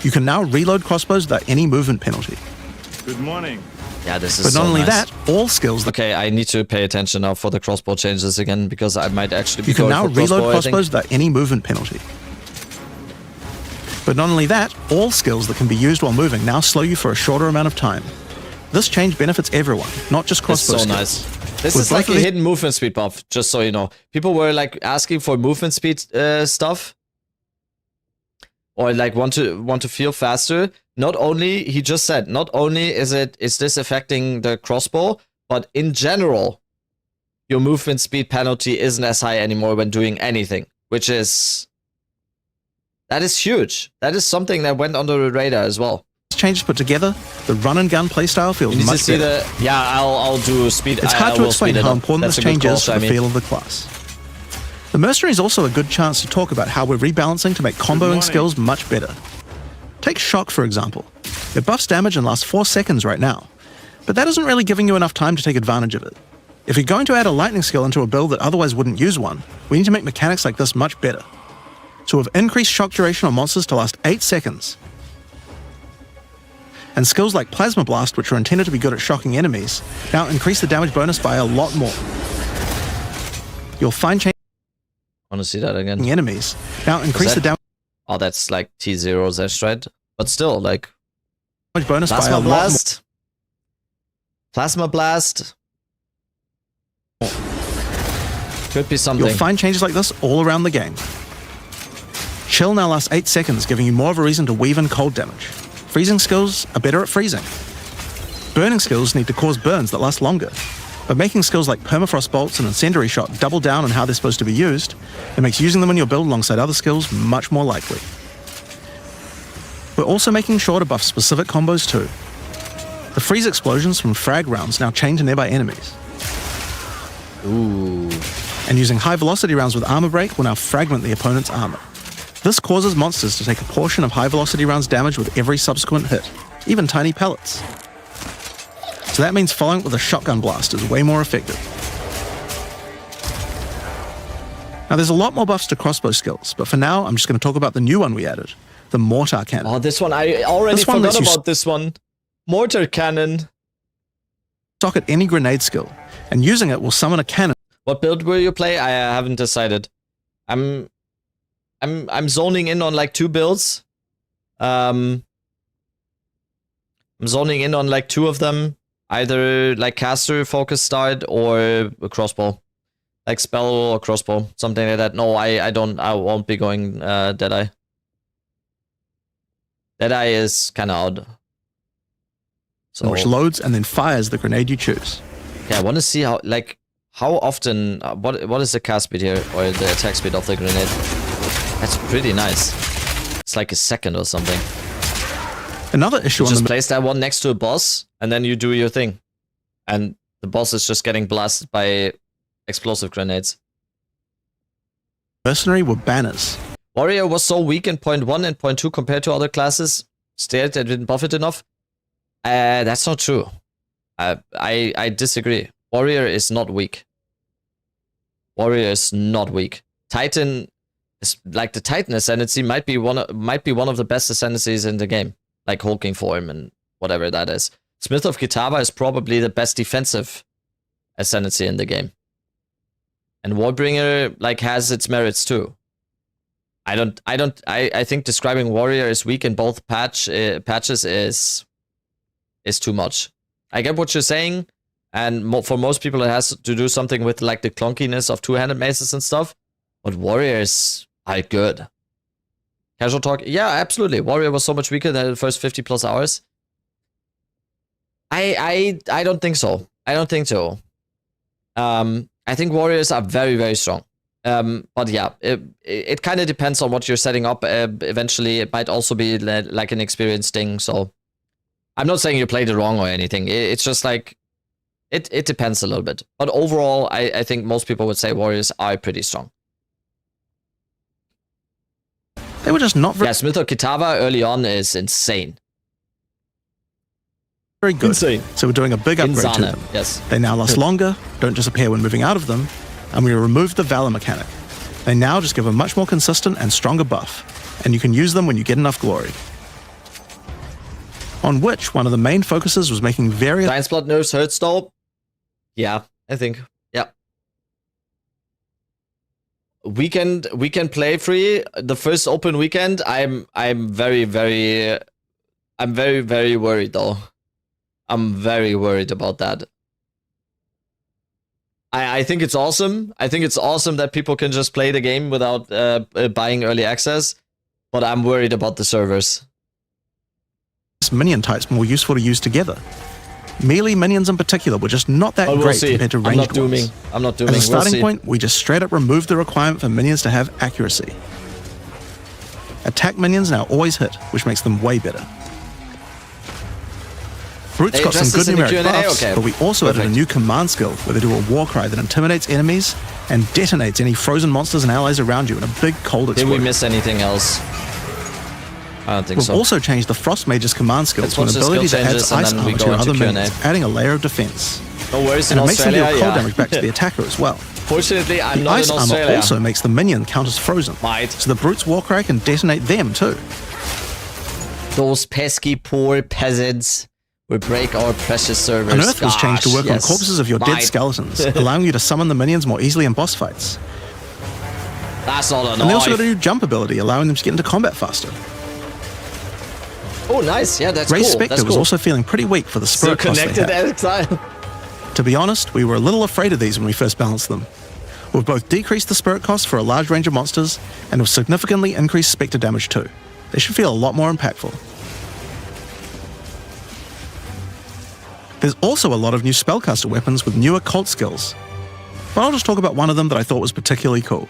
You can now reload crossbows without any movement penalty. Good morning. Yeah, this is But not so only nice. that, all skills that Okay, I need to pay attention now for the crossbow changes again because I might actually be you can going now for crossbow, reload I think. crossbows without any movement penalty. But not only that, all skills that can be used while moving now slow you for a shorter amount of time. This change benefits everyone, not just It's crossbow so skills. nice. This With is like both a of these- hidden movement speed buff, just so you know. People were like asking for movement speed stuff. Or like want to feel faster. Not only, he just said, not only is this affecting the crossbow, but in general, your movement speed penalty isn't as high anymore when doing anything. Which is... That is huge. That is something that went under the radar as well. Changes put together, the run and gun playstyle feels You need to much see better. the... Yeah, I'll do speed. It's I hard to will explain speed it how up. important That's this a good change call, is for the Shiny. feel of the class. The Mercenary is also a good chance to talk about how we're rebalancing to make comboing morning. skills much better. Take Shock, for example. It buffs damage and lasts 4 seconds right now, but that isn't really giving you enough time to take advantage of it. If you're going to add a lightning skill into a build that otherwise wouldn't use one, we need to make mechanics like this much better. So we've increased shock duration on monsters to last 8 seconds. And skills like Plasma Blast, which are intended to be good at shocking enemies, now increase the damage bonus by a lot more. You'll find changing I want to see that again. enemies now increase the damage Oh, that's like T0 Zesh, right? But still, like... bonus by a Plasma lot more. Blast. Plasma Blast. Could be something. You'll find changes like this all around the game. Chill now lasts 8 seconds, giving you more of a reason to weave in cold damage. Freezing skills are better at freezing. Burning skills need to cause burns that last longer. But making skills like Permafrost Bolts and Incendiary Shot double down on how they're supposed to be used, it makes using them in your build alongside other skills much more likely. We're also making sure to buff specific combos too. The freeze explosions from frag rounds now chain to nearby enemies. Ooh. And using high velocity rounds with armor break will now fragment the opponent's armor. This causes monsters to take a portion of high velocity rounds damage with every subsequent hit, even tiny pellets. So that means following it with a shotgun blast is way more effective. Now there's a lot more buffs to crossbow skills, but for now I'm just going to talk about the new one we added, the Mortar Cannon. Oh, this one, I already This one forgot lets you about this one. Mortar Cannon. Stock at any grenade skill, and using it will summon a cannon. What build will you play? I haven't decided. I'm zoning in on like 2 builds. I'm zoning in on like 2 of them. Either like caster focus start or a crossbow. Like spell or crossbow. Something like that. No, I won't be going Deadeye. Deadeye is kind of odd. So, which loads and then fires the grenade you choose. Yeah, I want to see how often, what is the cast speed here, or the attack speed of the grenade? That's pretty nice. It's like a second or something. Another issue you on just the place that one next to a boss, and then you do your thing. And the boss is just getting blasted by explosive grenades. mercenary were banners. Warrior was so weak in point 1 and point 2 compared to other classes. Stared and didn't buff it enough. That's not true. I disagree. Warrior is not weak. Warrior is not weak. Titan is like the Titan Ascendancy might be one of the best Ascendancies in the game, like hulking form and whatever that is. Smith of Kitava is probably the best defensive Ascendancy in the game, and Warbringer like has its merits too. I think describing Warrior as weak in both patches is too much. I get what you're saying, and for most people it has to do something with like the clunkiness of two-handed maces and stuff, but Warriors are good. Casual talk, yeah, absolutely. Warrior was so much weaker than the first 50 plus hours. I don't think so. I don't think so. I think Warriors are very, very strong. But yeah, it kind of depends on what you're setting up. Eventually, it might also be like an experienced thing. So I'm not saying you played it wrong or anything. It's just like, it depends a little bit. But overall, I think most people would say Warriors are pretty strong. They were just not very, Yeah, Smith of Kitava early on is insane. very good. Insane. So we're doing a big upgrade to Insane, them. yes. They now last longer, don't disappear when moving out of them, and we removed the Valor mechanic. They now just give a much more consistent and stronger buff, and you can use them when you get enough glory. On which, one of the main focuses was making various Giant's Blood nerfs hurts though. Yeah, I think. Yeah. Weekend play free. The first open weekend, I'm very worried though. I'm very worried about that. I think it's awesome. I think it's awesome that people can just play the game without buying early access, but I'm worried about the servers. minion types more useful to use together. Melee minions in particular were just not that But we'll great see. compared to I'm ranged not dooming. ones. I'm not dooming. As a We'll starting see. point, we just straight up removed the requirement for minions to have accuracy. Attack minions now always hit, which makes them way better. Brutes They got some addressed good this in the numeric Q&A? buffs, Okay. but we also added a Perfect. new command skill where they do a war cry that intimidates enemies and detonates any frozen monsters and allies around you in a big cold Did we explosion. miss anything else? I don't think We've so. also changed the Frost Mage's command skill Let's to an watch the ability skill that adds changes and ice then we armor to go your into other Q&A. minions, adding a layer of defense. No worries And in it makes them deal Australia. cold Yeah. damage back to the attacker as well. Fortunately, I'm The not ice in armor Australia. also makes the minion count as frozen, Might. so the Brute's war cry can detonate them too. Those pesky poor peasants will break our precious servers. Unearth was changed to work Gosh, on corpses of your dead Might. skeletons, allowing you to summon the minions more easily in boss fights. That's not a And they also got a knife. new jump ability, allowing them to get into combat faster. Oh, nice. Yeah, that's Ray cool. Spectre That's was cool. also feeling pretty weak for the Still spirit cost they connected had. at the time. To be honest, we were a little afraid of these when we first balanced them. We've both decreased the spirit cost for a large range of monsters, and have significantly increased Spectre damage too. They should feel a lot more impactful. There's also a lot of new spellcaster weapons with newer cult skills. But I'll just talk about one of them that I thought was particularly cool.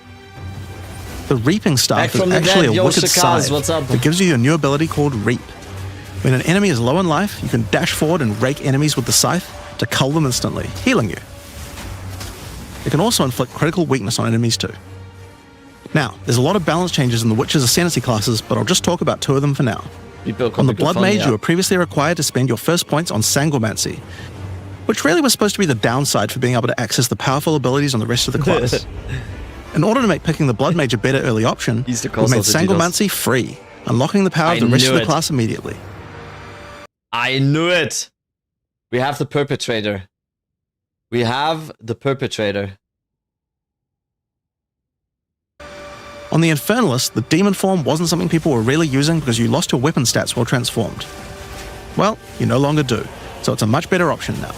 The Reaping Back Staff is from the actually dead. a Yo, wicked Shakaz, scythe what's up? that gives you a new ability called Reap. When an enemy is low in life, you can dash forward and rake enemies with the scythe to cull them instantly, healing you. It can also inflict critical weakness on enemies too. Now, there's a lot of balance changes in the Witcher's Ascendancy classes, but I'll just talk about two of them for now. On the Blood Mage, you were previously required to spend your first points on Sanguimancy, which really was supposed to be the downside for being able to access the powerful abilities on the rest of the class. In order to make picking the Blood Mage a better early option, He's the we made cause of the Sanguimancy free, unlocking the power I of the rest of knew the it. class immediately. I knew it. We have the perpetrator. We have the perpetrator. On the Infernalist, the Demon form wasn't something people were really using because you lost your weapon stats while transformed. Well, you no longer do. so it's a much better option now.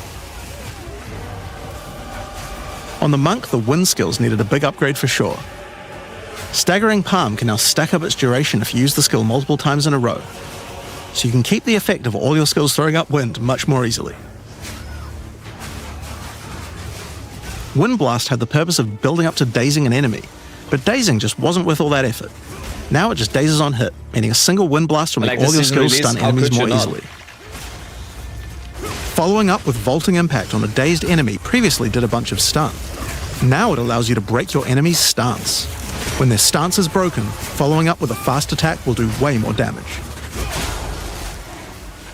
On the Monk, the wind skills needed a big upgrade for sure. Staggering Palm can now stack up its duration if you use the skill multiple times in a row, so you can keep the effect of all your skills throwing up wind much more easily. Wind Blast had the purpose of building up to dazing an enemy, but dazing just wasn't worth all that effort. Now it just dazes on hit, meaning a single Wind Blast will make all your skills stun enemies more easily. Following up with Vaulting Impact on a dazed enemy previously did a bunch of stun. Now it allows you to break your enemy's stance. When their stance is broken, following up with a fast attack will do way more damage.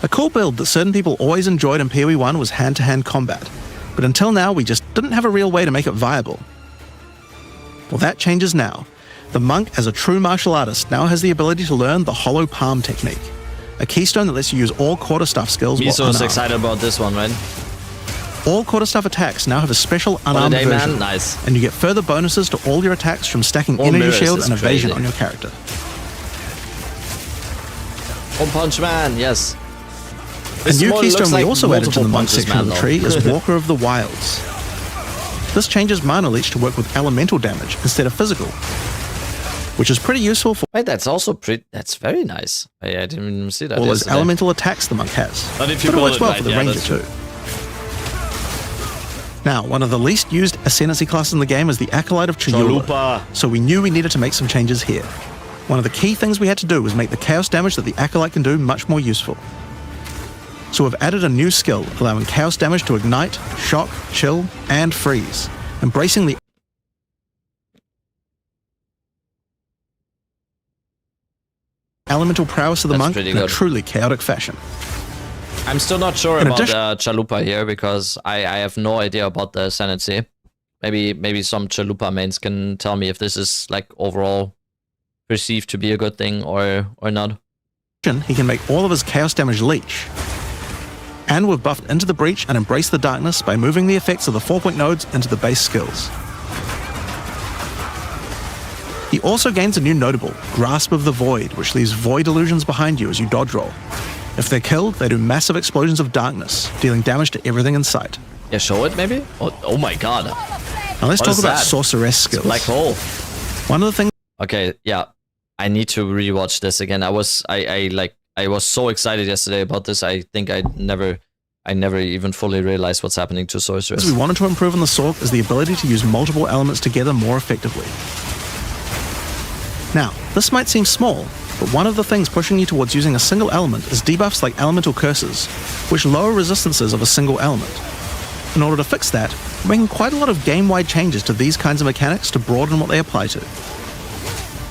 A cool build that certain people always enjoyed in POE1 was hand-to-hand combat, but until now we just didn't have a real way to make it viable. Well, that changes now. The Monk, as a true martial artist, now has the ability to learn the Hollow Palm technique, a keystone that lets you use all quarterstaff skills while Miso's unarmed. excited about this one, right? All quarterstaff attacks now have a special unarmed Holiday, version, man. Nice. and you get further bonuses to all your attacks from stacking All energy mirrors shield is and evasion crazy. on your character. One Punch Man, yes. A This new one keystone looks we like also added to the multiple Monk punches, section of the man, tree though. is Walker of the Wilds. This changes Mana Leech to work with elemental damage instead of physical, which is pretty useful for Wait, that's also pretty. That's very nice. I didn't even see that. all his yesterday. elemental attacks the Monk has. But if you But it build works it well right, for the yeah, Ranger that's too. Now, one of the least used Ascendancy classes in the game is the Acolyte of Chayula, Chalupa. so we knew we needed to make some changes here. One of the key things we had to do was make the chaos damage that the Acolyte can do much more useful. So we've added a new skill, allowing chaos damage to ignite, shock, chill, and freeze, embracing the elemental prowess of the That's Monk pretty in a good. truly chaotic fashion. I'm still not sure In about addition- Chalupa here because I have no idea about the Ascendancy. Maybe some Chalupa mains can tell me if this is like overall perceived to be a good thing or not. He can make all of his chaos damage leech. And we've buffed Into the Breach and Embrace the Darkness by moving the effects of the 4-point nodes into the base skills. He also gains a new notable, Grasp of the Void, which leaves void illusions behind you as you dodge roll. If they're killed, they do massive explosions of darkness, dealing damage to everything in sight. Yeah, show it maybe? Oh my god. Now let's What talk is about that? Sorceress skills. Black hole. One of the things Okay, yeah. I need to rewatch this again. I was so excited yesterday about this. I think I never even fully realized what's happening to Sorceress. we wanted to improve on the Sorc is the ability to use multiple elements together more effectively. Now, this might seem small, but one of the things pushing you towards using a single element is debuffs like Elemental Curses, which lower resistances of a single element. In order to fix that, we're making quite a lot of game-wide changes to these kinds of mechanics to broaden what they apply to.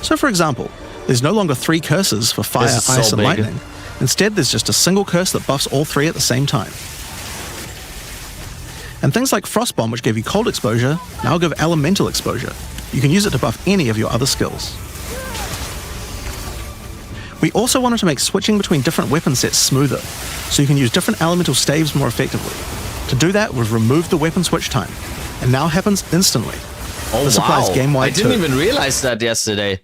So for example, there's no longer 3 curses for fire, This is so ice, and big. lightning. Instead, there's just a single curse that buffs all 3 at the same time. And things like Frost Bomb, which gave you cold exposure, now give elemental exposure. You can use it to buff any of your other skills. We also wanted to make switching between different weapon sets smoother, so you can use different elemental staves more effectively. To do that, we've removed the weapon switch time, and now happens instantly. Oh This wow. applies game-wide I didn't too. even realize that yesterday.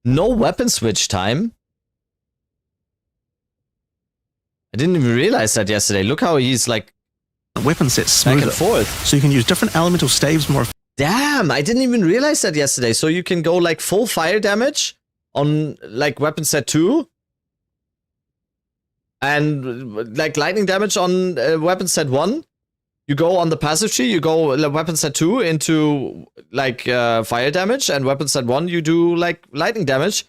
No weapon switch time. I didn't even realize that yesterday. Look how he's like Weapon sets back smoother, and forth. so you can use different elemental staves more Damn, I didn't even realize that yesterday. So you can go like full fire damage on like weapon set 2 and like lightning damage on weapon set 1. You go on the passive tree, you go weapon set 2 into like fire damage, and weapon set 1 you do like lightning damage,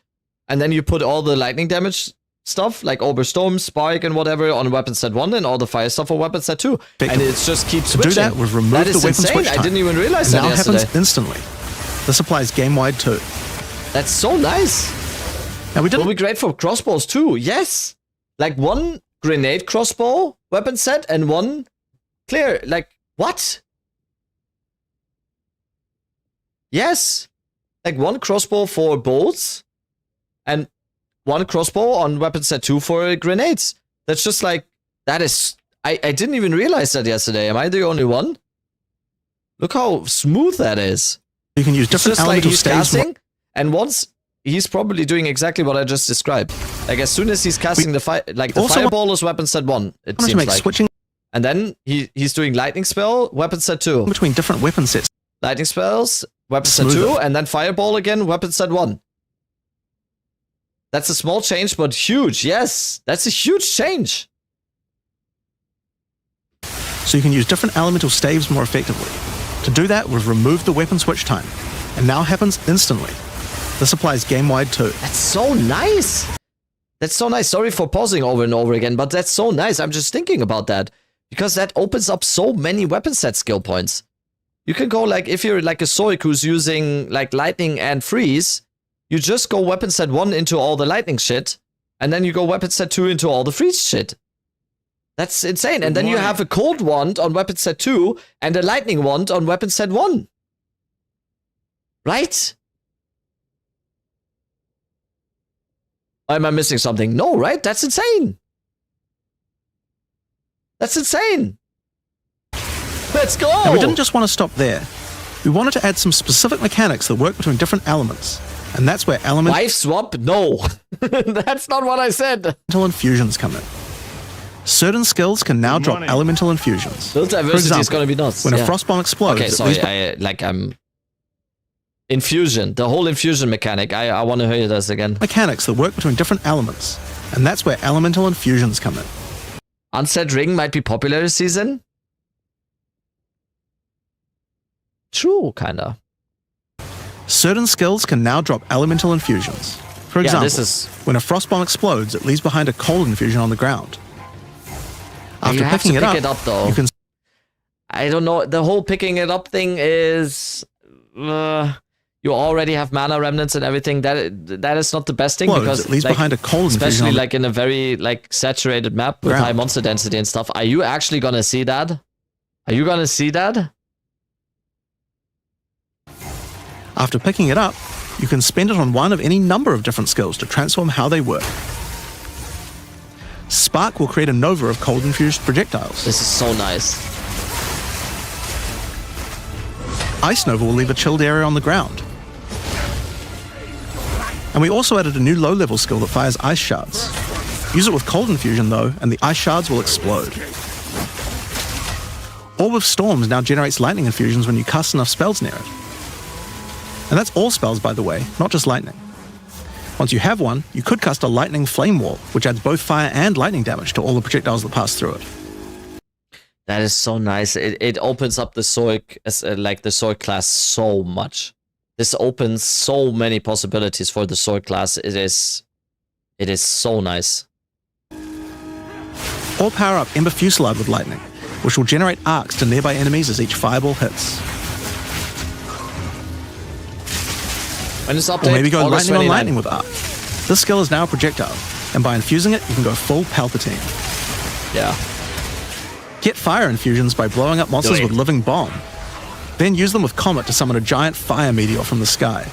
and then you put all the lightning damage stuff like Oberstorm, Spark, and whatever on weapon set 1, and all the fire stuff on weapon set 2. And it just keeps To do switching. that, we've removed That the is weapon insane. switch I time. didn't even realize and that now yesterday. happens instantly. This applies game-wide too. That's so nice. Now we Will didn't be great for crossbows too. Yes, like one grenade crossbow weapon set and one clear. Like what? Yes, like one crossbow for bolts and one crossbow on weapon set 2 for grenades. That's just like that is. I didn't even realize that yesterday. Am I the only one? Look how smooth that is. you can use It's different just like elemental he's staves more casting, and once he's probably doing exactly what I just described. Like as soon as he's casting the also fireball is weapon set 1. It to seems make like. switching And then he's doing lightning spell, weapon set 2. Between different weapon sets. Lightning spells, weapon set 2, and then fireball again, weapon set 1. That's a small change, but huge. Yes, that's a huge change. So you can use different elemental staves more effectively. To do that, we've removed the weapon switch time, and now happens instantly. This applies game-wide too. That's so nice. That's so nice. Sorry for pausing over and over again, but that's so nice. I'm just thinking about that. Because that opens up so many weapon set skill points. You can go like, if you're like a Zoic who's using like lightning and freeze, you just go weapon set 1 into all the lightning shit, and then you go weapon set 2 into all the freeze shit. That's insane. And then you have a cold wand on weapon set 2 and a lightning wand on weapon set 1. Right? Am I missing something? No, right? That's insane. That's insane. Let's go. And we didn't just want to stop there. We wanted to add some specific mechanics that work between different elements. And that's where Wife swap? No. That's not what I said. Elemental infusions come in. Certain skills can now drop elemental infusions. Build diversity is going to be nuts. When a frost bomb explodes... Okay, sorry, infusion, the whole infusion mechanic. I want to hear this again. Mechanics that work between different elements. And that's where elemental infusions come in. Unset ring might be popular this season. True, kinda. Certain skills can now drop elemental infusions. For example, when a frost bomb explodes, it leaves behind a cold infusion on the ground. After picking it up, though. You can... I don't know. The whole picking it up thing is... you already have mana remnants and everything. That is not the best thing because it leaves behind a cold infusion, especially like in a very like saturated map with high monster density and stuff. Are you actually gonna see that? Are you gonna see that? After picking it up, you can spend it on one of any number of different skills to transform how they work. Spark will create a nova of cold infused projectiles. This is so nice. Ice Nova will leave a chilled area on the ground. And we also added a new low-level skill that fires ice shards. Use it with cold infusion though, and the ice shards will explode. Orb of Storms now generates lightning infusions when you cast enough spells near it. And that's all spells, by the way, not just lightning. Once you have one, you could cast a lightning flame wall, which adds both fire and lightning damage to all the projectiles that pass through it. That is so nice. It opens up the Zoic, like the Zoic class so much. This opens so many possibilities for the Zoic class. It is so nice. Or power up Ember Fusillade with lightning, which will generate arcs to nearby enemies as each fireball hits. When it's update, or maybe go August lightning 29. on lightning with arc. This skill is now a projectile, and by infusing it, you can go full Palpatine. Yeah. Get fire infusions by blowing up monsters with living bomb. Then use them with Comet to summon a giant fire meteor from the sky.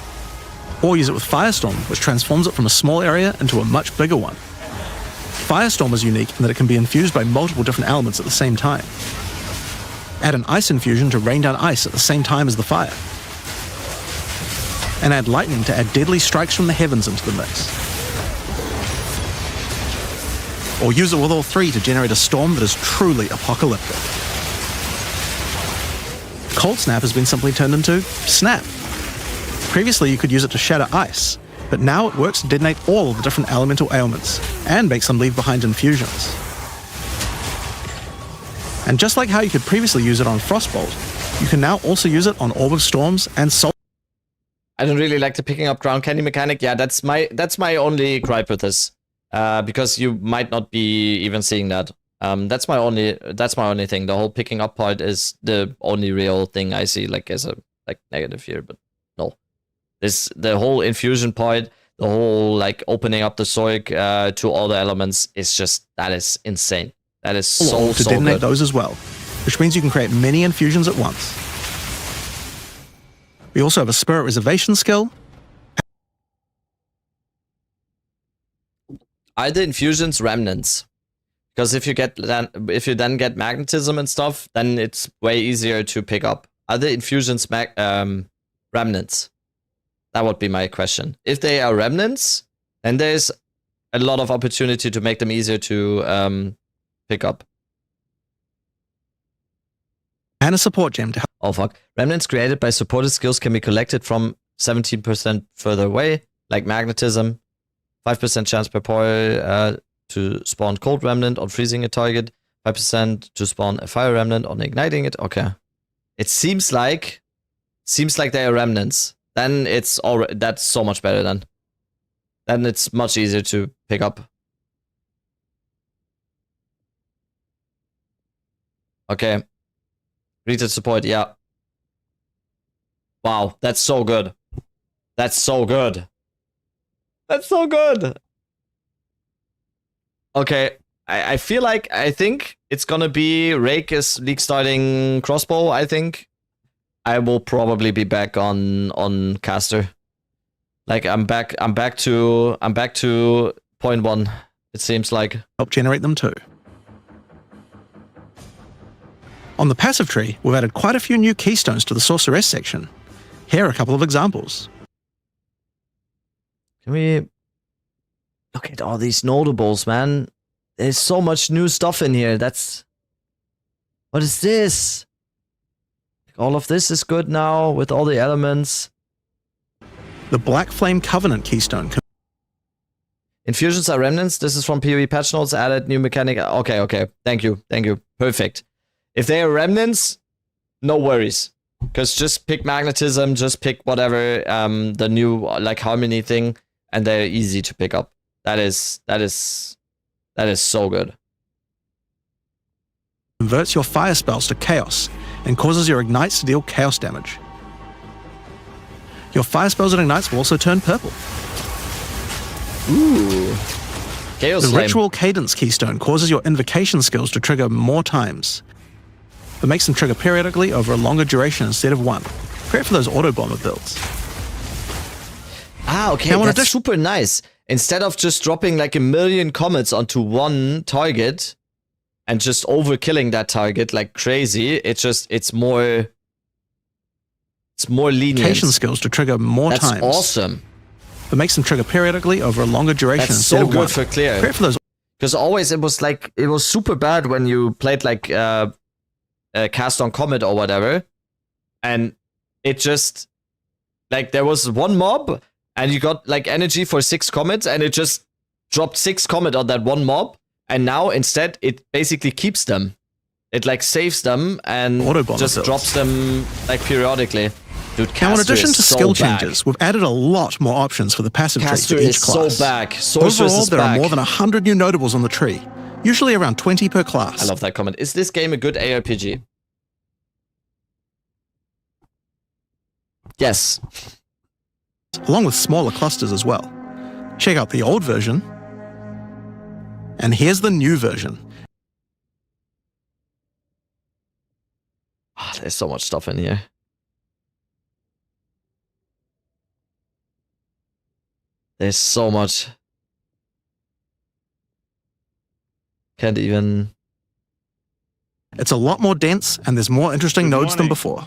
Or use it with Firestorm, which transforms it from a small area into a much bigger one. Firestorm is unique in that it can be infused by multiple different elements at the same time. Add an ice infusion to rain down ice at the same time as the fire. And add lightning to add deadly strikes from the heavens into the mix. Or use it with all three to generate a storm that is truly apocalyptic. Cold Snap has been simply turned into Snap. Previously you could use it to shatter ice, but now it works to detonate all of the different elemental ailments, and makes them leave behind infusions. And just like how you could previously use it on Frostbolt, you can now also use it on Orb of Storms and Soul. I don't really like the picking up ground candy mechanic. Yeah, that's my only gripe with this. Because you might not be even seeing that. That's my only thing. The whole picking up part is the only real thing I see like as a negative here, but no. The whole infusion part, the whole like opening up the Zoic to all the elements is just, that is insane. That is so to detonate good. those as well, which means you can create many infusions at once. We also have a Spirit Reservation skill. Are the infusions remnants? Because if you then get magnetism and stuff, then it's way easier to pick up. Are the infusions remnants? That would be my question. If they are remnants, then there's a lot of opportunity to make them easier to pick up. and a support gem to help. Oh fuck. Remnants created by supported skills can be collected from 17% further away, like magnetism. 5% chance per POE to spawn cold remnant on freezing a target. 5% to spawn a fire remnant on igniting it. Okay. It seems like they are remnants. Then it's already, that's so much better then. Then it's much easier to pick up. Okay. Greeted support, yeah. Wow, that's so good. That's so good. That's so good. Okay, I feel like, I think it's gonna be Rake is league starting Crossbow, I think. I will probably be back on caster. Like I'm back to 0.1, it seems like. Help generate them too. On the passive tree, we've added quite a few new keystones to the sorceress section. Here are a couple of examples. Can we look at all these notables, man? There's so much new stuff in here. What is this? All of this is good now with all the elements. The Black Flame Covenant keystone. Infusions are remnants. This is from POE patch notes. Added new mechanic. Okay. Thank you. Perfect. If they are remnants, no worries. Because just pick magnetism, just pick whatever, the new like harmony thing, and they're easy to pick up. That is so good. Converts your fire spells to chaos and causes your ignites to deal chaos damage. Your fire spells and ignites will also turn purple. Ooh. Chaos The Flame. Ritual Cadence keystone causes your invocation skills to trigger more times. It makes them trigger periodically over a longer duration instead of one. Great for those auto bomber builds. Ah, okay, that's super nice. Instead of just dropping like 1,000,000 comets onto one target and just overkilling that target like crazy, it's more lenient. Invocation skills to trigger more times. That's awesome. It makes them trigger periodically over a longer duration That's instead so of good one. for clear. Great for those. Because always it was super bad when you played like cast on comet or whatever, and it just like there was one mob and you got like energy for 6 comets and it just dropped 6 comet on that one mob, and now instead it basically keeps them. It like saves them and just drops them like periodically. Dude, Now, in Caster addition is to so skill back. changes, we've added a lot more options for the passive Caster tree for each is class. so back. Sorceress Overall, is there back. are more than 100 new notables on the tree, usually around 20 per class. I love that comment. Is this game a good ARPG? Yes. Along with smaller clusters as well. Check out the old version, and here's the new version. Oh, there's so much stuff in here. There's so much. Can't even. It's a lot more dense, and there's more interesting nodes than before.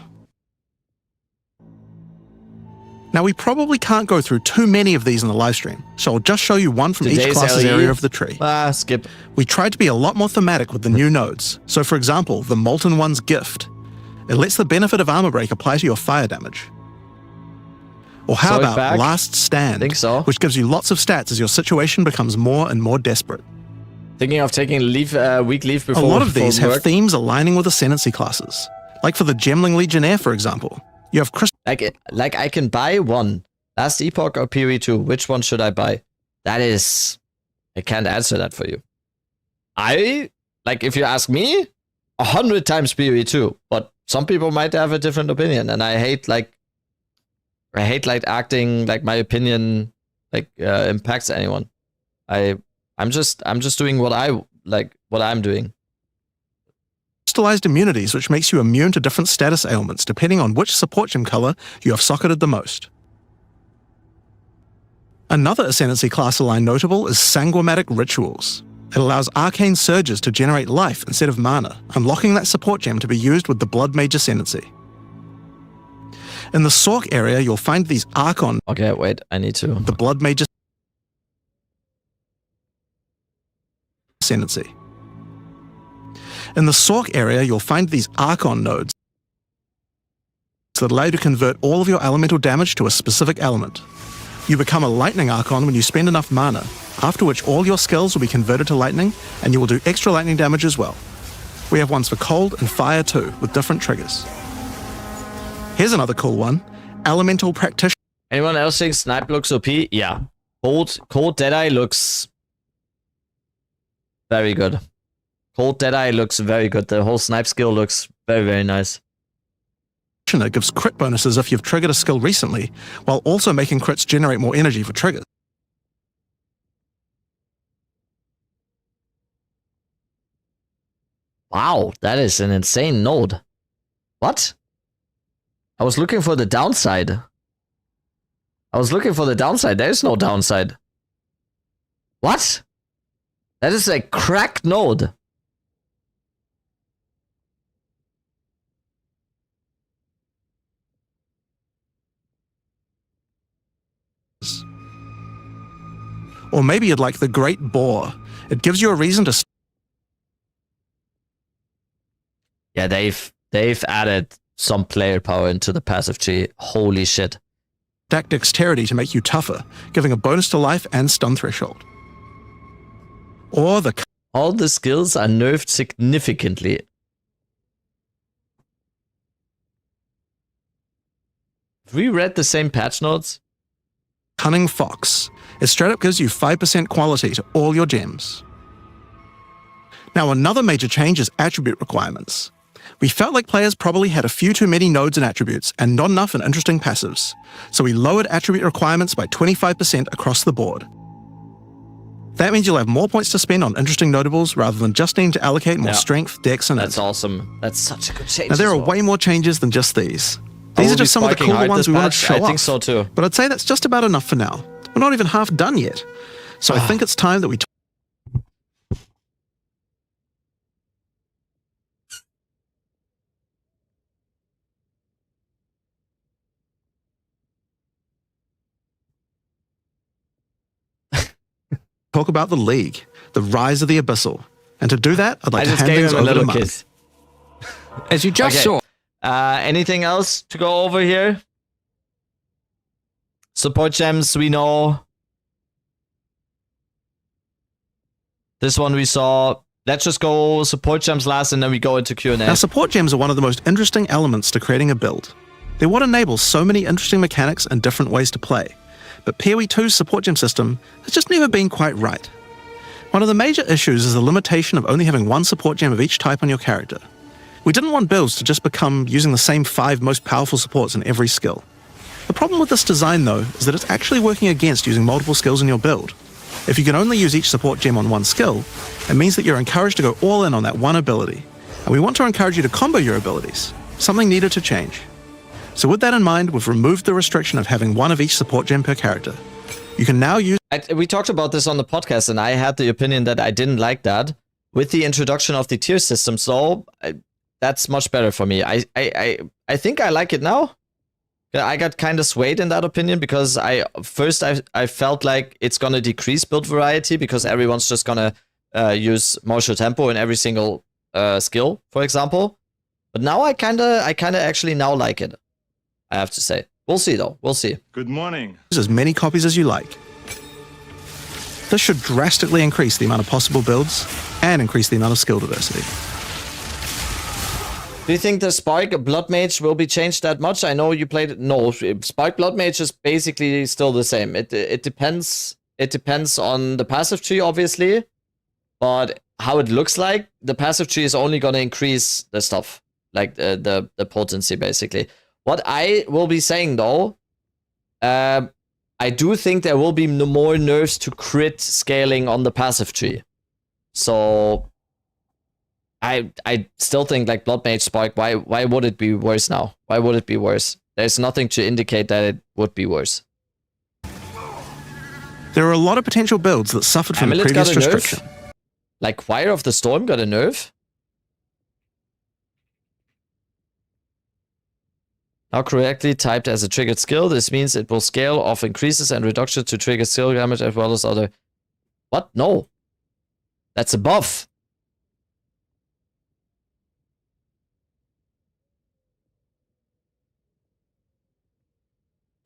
Now, we probably can't go through too many of these in the live stream, so I'll just show you one from each Today's class's LE. area of the tree. Skip. We tried to be a lot more thematic with the new nodes. So, for example, the Molten One's Gift. It lets the benefit of Armor Break apply to your fire damage. Or how So it's about back? Last Stand, Think so. which gives you lots of stats as your situation becomes more and more desperate. Thinking of taking leave, week leave before. A lot of these before have work. themes aligning with Ascendancy classes. Like for the Gemling Legionnaire, for example. You have Like I can buy one. Last Epoch or POE2? Which one should I buy? That is... I can't answer that for you. If you ask me, 100 times POE2. But some people might have a different opinion. And I hate acting like my opinion impacts anyone. I'm just doing what I'm doing. crystallized immunities, which makes you immune to different status ailments depending on which support gem color you have socketed the most. Another Ascendancy class aligned notable is Sanguimatic Rituals. It allows arcane surges to generate life instead of mana, unlocking that support gem to be used with the Blood Mage Ascendancy. In the Sork area, you'll find these Archon. Okay, wait, I need to. The Blood Mage Ascendancy. In the Sork area, you'll find these Archon nodes. that allow you to convert all of your elemental damage to a specific element. You become a lightning archon when you spend enough mana, after which all your skills will be converted to lightning, and you will do extra lightning damage as well. We have ones for cold and fire too, with different triggers. Here's another cool one, Elemental Practitioner. Anyone else think Snipe looks OP? Yeah. Cold Deadeye looks very good. Cold Deadeye looks very good. The whole Snipe skill looks very, very nice. It gives crit bonuses if you've triggered a skill recently, while also making crits generate more energy for triggers. Wow, that is an insane node. What? I was looking for the downside. There's no downside. What? That is a cracked node. Or maybe you'd like the Great Boar. It gives you a reason to... Yeah, they've added some player power into the passive tree. Holy shit. Stack dexterity to make you tougher, giving a bonus to life and stun threshold. Or the... All the skills are nerfed significantly. Have we read the same patch notes? Cunning Fox. It straight up gives you 5% quality to all your gems. Now another major change is attribute requirements. We felt like players probably had a few too many nodes and attributes and not enough in interesting passives, so we lowered attribute requirements by 25% across the board. That means you'll have more points to spend on interesting notables rather than just needing to allocate more strength, dex, and That's awesome. That's such a good change. Now there are well. way more changes than just these. These are just some of the cooler ones we wanted to show off. I think so too. But I'd say that's just about enough for now. We're not even half done yet. So I think it's time that we talk about the League, the rise of the Abyssal. And to do that, I'd like to hand things over to Mark. As you just saw. Anything else to go over here? Support gems, we know. This one we saw. Let's just go support gems last and then we go into Q&A. Now, support gems are one of the most interesting elements to creating a build. They're what enables so many interesting mechanics and different ways to play. But POE2's support gem system has just never been quite right. One of the major issues is the limitation of only having one support gem of each type on your character. We didn't want builds to just become using the same 5 most powerful supports in every skill. The problem with this design, though, is that it's actually working against using multiple skills in your build. If you can only use each support gem on one skill, it means that you're encouraged to go all in on that one ability. And we want to encourage you to combo your abilities, something needed to change. So with that in mind, we've removed the restriction of having one of each support gem per character. You can now use... We talked about this on the podcast, and I had the opinion that I didn't like that. With the introduction of the tier system, so that's much better for me. I think I like it now. I got kind of swayed in that opinion because I felt like it's gonna decrease build variety because everyone's just gonna use martial tempo in every single skill, for example. But now I kinda actually now like it. I have to say. We'll see though. We'll see. Good morning. Use as many copies as you like. This should drastically increase the amount of possible builds and increase the amount of skill diversity. Do you think the Spark Blood Mage will be changed that much? I know you played it. No, Spark Blood Mage is basically still the same. It depends. It depends on the passive tree, obviously, but how it looks like, the passive tree is only going to increase the stuff, like the potency, basically. What I will be saying though, I do think there will be more nerfs to crit scaling on the passive tree. So I still think like Blood Mage Spark, why would it be worse now? Why would it be worse? There's nothing to indicate that it would be worse. There are a lot of potential builds that suffered from the previous restriction. Like Choir of the Storm got a nerf? Now correctly typed as a triggered skill, this means it will scale off increases and reduction to trigger skill damage as well as other... What? No. That's a buff.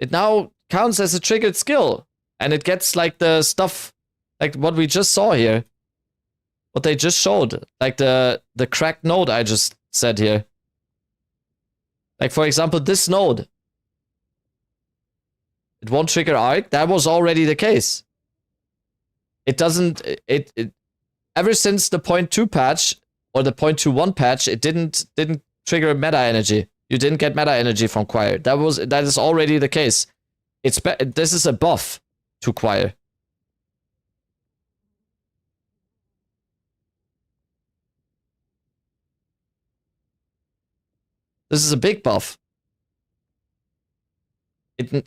It now counts as a triggered skill. And it gets like the stuff, like what we just saw here. What they just showed. Like the cracked node I just said here. Like for example, this node. It won't trigger arc. That was already the case. It doesn't, ever since the 0.2 patch or the 0.21 patch, it didn't trigger meta energy. You didn't get meta energy from Choir. That is already the case. This is a buff to Choir. This is a big buff.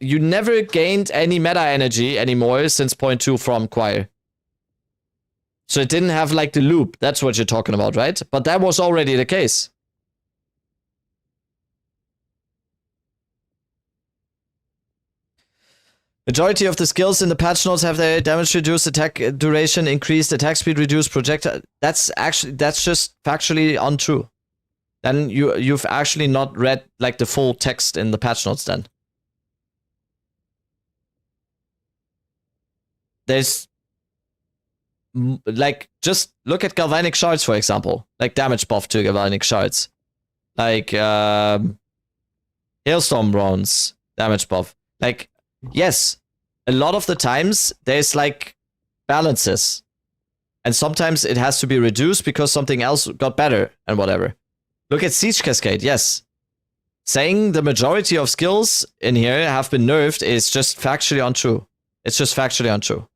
You never gained any meta energy anymore since 0.2 from Choir. So it didn't have like the loop. That's what you're talking about, right? But that was already the case. Majority of the skills in the patch notes have their damage reduced, attack duration increased, attack speed reduced, projectile. That's just factually untrue. Then you've actually not read like the full text in the patch notes then. There's like, just look at galvanic shards, for example. Like damage buff to galvanic shards. Like hailstorm rounds, damage buff. Like, yes, a lot of the times there's like balances. And sometimes it has to be reduced because something else got better and whatever. Look at Siege Cascade, yes. Saying the majority of skills in here have been nerfed is just factually untrue. It's just factually untrue.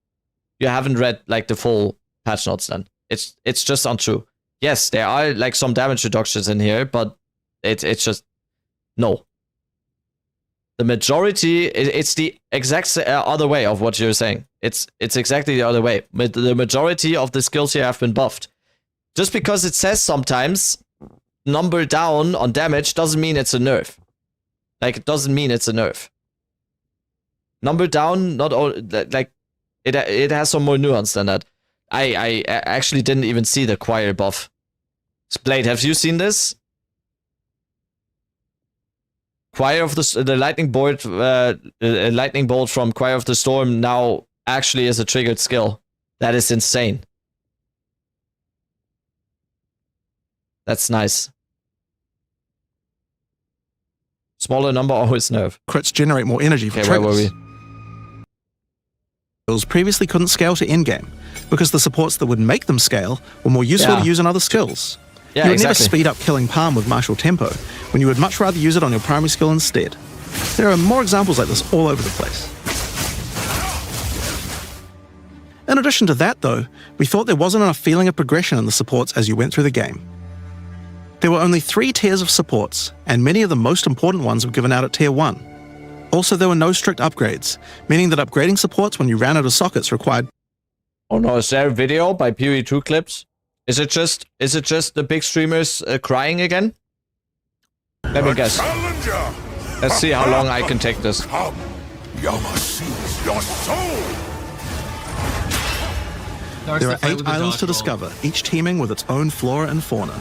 You haven't read like the full patch notes then. It's just untrue. Yes, there are like some damage reductions in here, but it's just no. The majority, it's the exact other way of what you're saying. It's exactly the other way. The majority of the skills here have been buffed. Just because it says sometimes number down on damage doesn't mean it's a nerf. Like, it doesn't mean it's a nerf. Number down, not all, like, it has some more nuance than that. I actually didn't even see the Choir buff. Blade, have you seen this? Choir of the lightning bolt from Choir of the Storm now actually is a triggered skill. That is insane. That's nice. Smaller number always nerf. Crits generate more energy for triggers. Where were we? Skills previously couldn't scale to endgame because the supports that would make them scale were more useful to use on other skills. Yeah, you would exactly. never speed up killing Palm with martial tempo when you would much rather use it on your primary skill instead. There are more examples like this all over the place. In addition to that though, we thought there wasn't enough feeling of progression in the supports as you went through the game. There were only 3 tiers of supports, and many of the most important ones were given out at tier 1. Also, there were no strict upgrades, meaning that upgrading supports when you ran out of sockets required... Oh no, is there a video by POE2 clips? Is it just the big streamers crying again? Let me guess. Let's see how long I can take this. Come, Yama sees your soul. There are 8 islands to discover, each teeming with its own flora and fauna.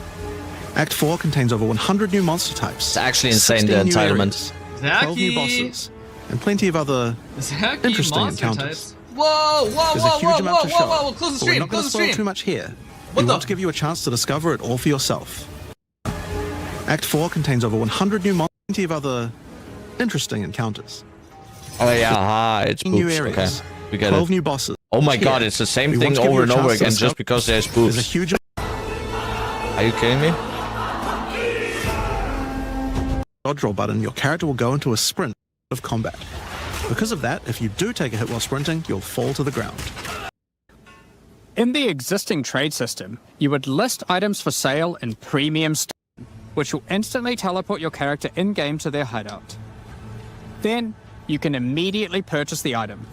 Act 4 contains over 100 new monster types. It's actually insane, the entitlement. 12 new bosses, and plenty of other interesting encounters. Whoa, There's a huge amount to show, close the but we're stream, not going to spoil too much here. We want to give you a chance to discover it all for yourself. Act 4 contains over 100 new monsters, plenty of other interesting encounters. Oh yeah, it's boobs. New areas, okay, we get 12 it. new bosses. Oh my god, it's the same thing over and over again just because there's boobs. There's a huge... Are you kidding me? Dodge roll button, your character will go into a sprint of combat. Because of that, if you do take a hit while sprinting, you'll fall to the ground. In the existing trade system, you would list items for sale in premium stone, which will instantly teleport your character in-game to their hideout. Then, you can immediately purchase the item.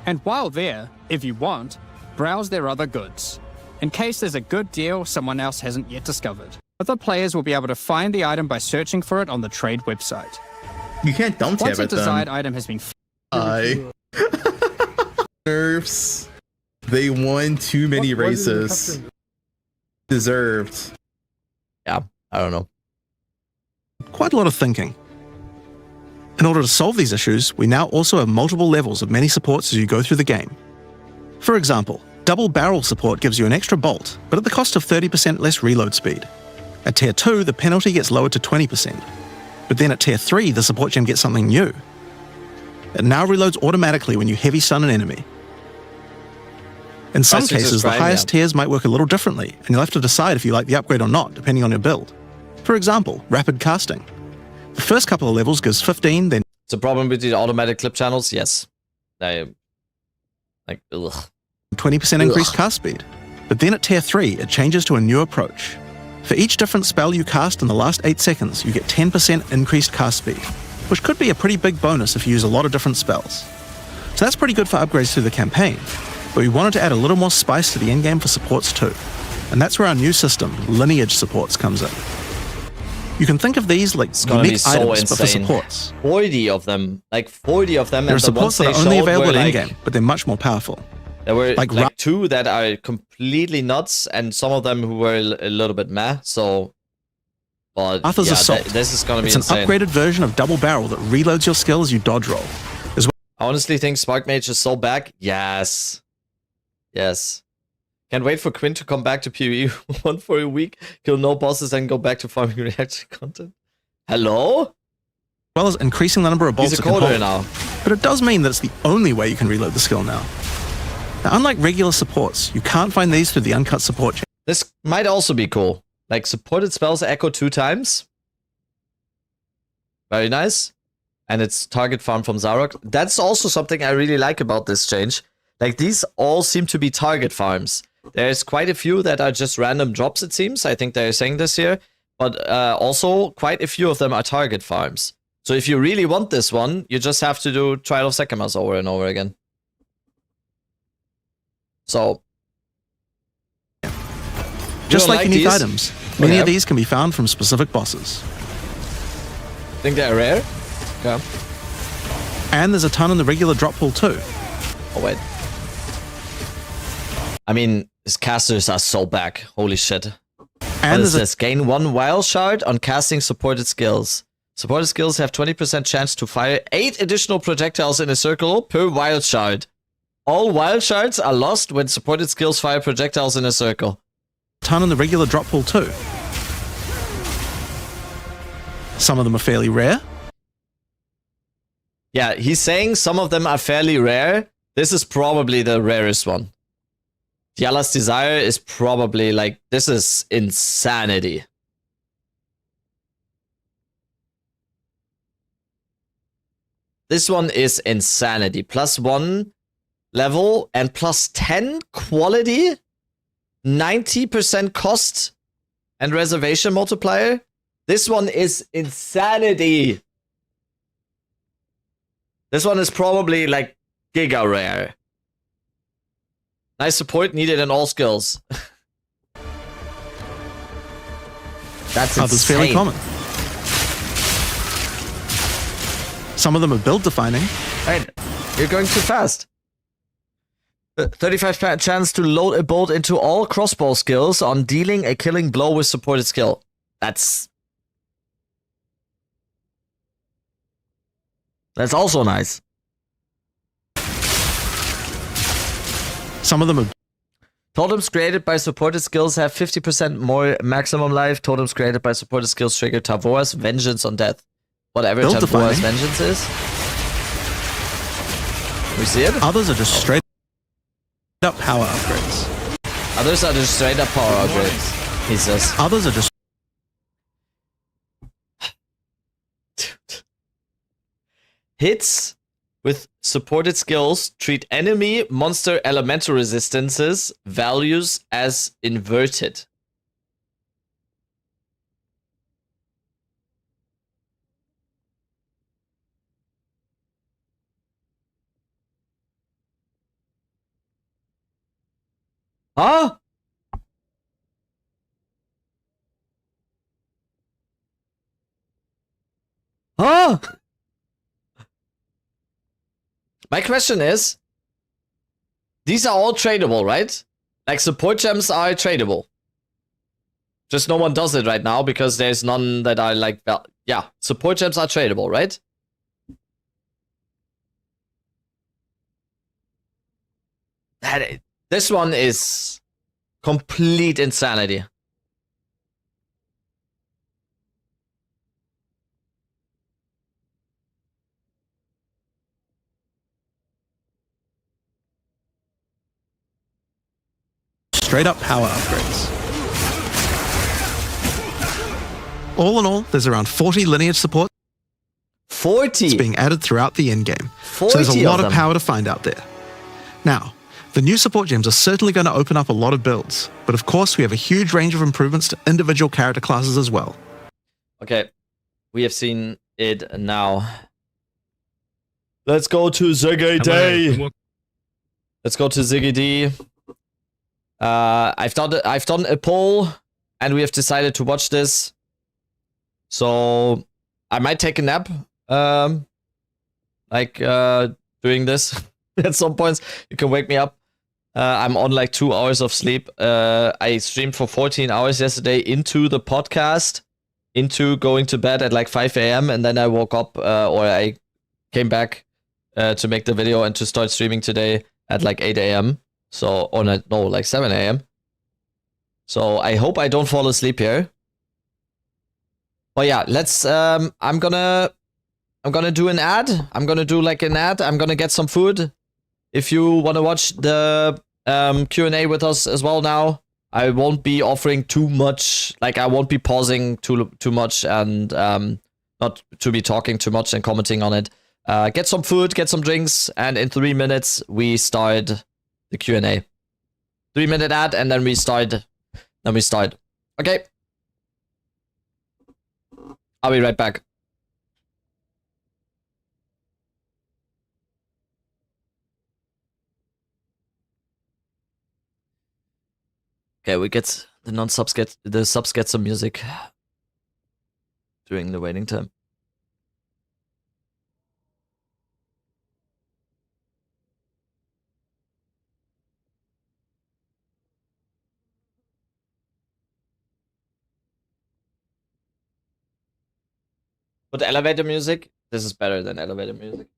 And while there, if you want, browse their other goods, in case there's a good deal someone else hasn't yet discovered. Other players will be able to find the item by searching for it on the trade website. You can't dump Once tab a it desired then. item has been... Nerfs. They won too many races. Deserved. Yeah, I don't know. Quite a lot of thinking. In order to solve these issues, we now also have multiple levels of many supports as you go through the game. For example, double barrel support gives you an extra bolt, but at the cost of 30% less reload speed. At tier 2, the penalty gets lowered to 20%. But then at tier 3, the support gem gets something new. It now reloads automatically when you heavy stun an enemy. In some cases, the highest tiers might work a little differently, and you'll have to decide if you like the upgrade or not, depending on your build. For example, rapid casting. The first couple of levels gives 15, then... It's a problem with the automatic clip channels? Yes. Ugh. 20% increased cast speed. But then at tier 3, it changes to a new approach. For each different spell you cast in the last 8 seconds, you get 10% increased cast speed, which could be a pretty big bonus if you use a lot of different spells. So that's pretty good for upgrades through the campaign, but we wanted to add a little more spice to the endgame for supports too. And that's where our new system, Lineage supports, comes in. You can think of these like unique items, but for supports. 40 of them. Like 40 of them. There are supports that are only available in endgame, but they're much more powerful. There were like 2 that are completely nuts, and some of them who were a little bit meh, so... But Arthur's Assault. This is gonna be insane. It's an upgraded version of double barrel that reloads your skill as you dodge roll. I honestly think Spark Mage is so back. Yes. Yes. Can't wait for Quinn to come back to POE1 for a week, kill no bosses, and go back to farming reaction content. Hello? As well as increasing the number of bolts He's a it can coder hold. now. But it does mean that it's the only way you can reload the skill now. Now, unlike regular supports, you can't find these through the uncut support chain. This might also be cool. Like, supported spells echo 2 times. Very nice. And it's target farm from Zarok. That's also something I really like about this change. Like, these all seem to be target farms. There's quite a few that are just random drops, it seems. I think they're saying this here. But also, quite a few of them are target farms. So if you really want this one, you just have to do Trial of Sekimas over and over again. So... Just like unique these? items, many of these can be found from specific bosses. Think they're rare? Okay. And there's a ton in the regular drop pool too. Oh wait. I mean, his casters are so back. Holy shit. And what is this? Gain 1 wild shard on casting supported skills. Supported skills have 20% chance to fire 8 additional projectiles in a circle per wild shard. All wild shards are lost when supported skills fire projectiles in a circle. Ton in the regular drop pool too. Some of them are fairly rare. Yeah, he's saying some of them are fairly rare. This is probably the rarest one. Yala's Desire is probably like, this is insanity. This one is insanity. +1 level and +10 quality. 90% cost and reservation multiplier. This one is insanity. This one is probably like giga rare. Nice support needed in all skills. That's Others fairly common. Some of them are build defining. Right, you're going too fast. 35% chance to load a bolt into all crossbow skills on dealing a killing blow with supported skill. That's also nice. Some of them are... Totems created by supported skills have 50% more maximum life. Totems created by supported skills trigger Tavora's Vengeance on Death. Whatever Tavora's Vengeance is. We see it? Others are just straight up power upgrades. Others are just straight up power upgrades, he says. Others are just... Hits with supported skills treat enemy monster elemental resistances values as inverted. Huh? Huh? My question is, these are all tradable, right? Like support gems are tradable. Just no one does it right now because there's none that are like, yeah, support gems are tradable, right? This one is complete insanity. Straight up power upgrades. All in all, there's around 40 lineage support 40? being added throughout the endgame. 40 So there's a lot of of them. power to find out there. Now, the new support gems are certainly going to open up a lot of builds, but of course we have a huge range of improvements to individual character classes as well. Okay, we have seen it now. Let's go to Ziggy D. Let's go to Ziggy D. I've done a poll, and we have decided to watch this. So I might take a nap, doing this at some points. You can wake me up. I'm on like 2 hours of sleep. I streamed for 14 hours yesterday into the podcast, into going to bed at like 5 a.m. and then I woke up, or I came back to make the video and to start streaming today at like 8 a.m. So, or no, like 7 a.m. So I hope I don't fall asleep here. But yeah, let's, I'm gonna do an ad. I'm gonna do like an ad. I'm gonna get some food. If you want to watch the Q&A with us as well now, I won't be offering too much, like I won't be pausing too much and not to be talking too much and commenting on it. Get some food, get some drinks, and in 3 minutes we start the Q&A. 3-minute ad and then we start. Okay. I'll be right back. Okay, we get the non-subs subs get some music during the waiting time. But elevator music, this is better than elevator music.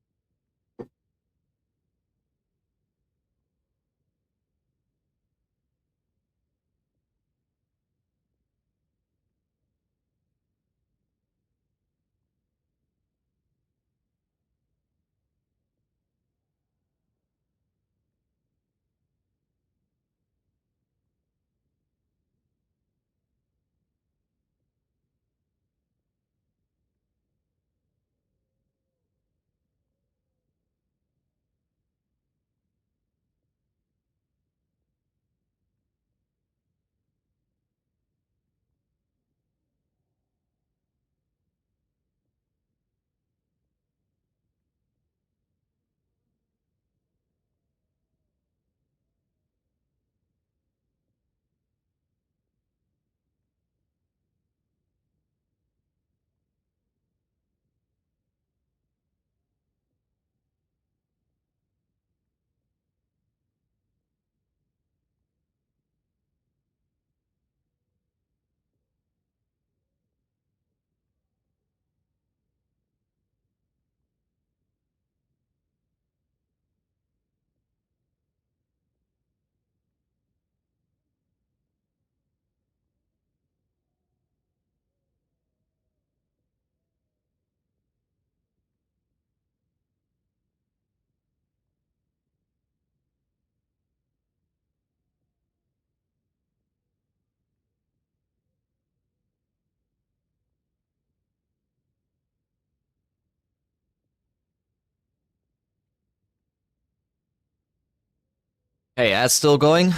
Hey, ad's still going?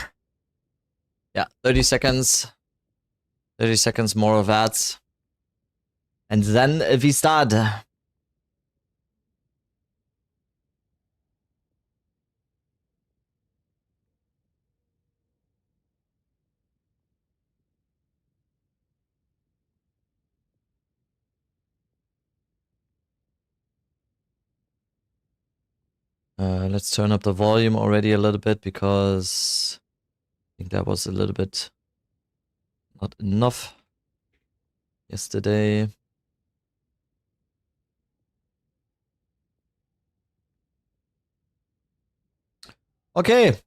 Yeah, 30 seconds. 30 seconds more of ads. And then we start. Let's turn up the volume already a little bit because I think that was a little bit not enough yesterday. Okay,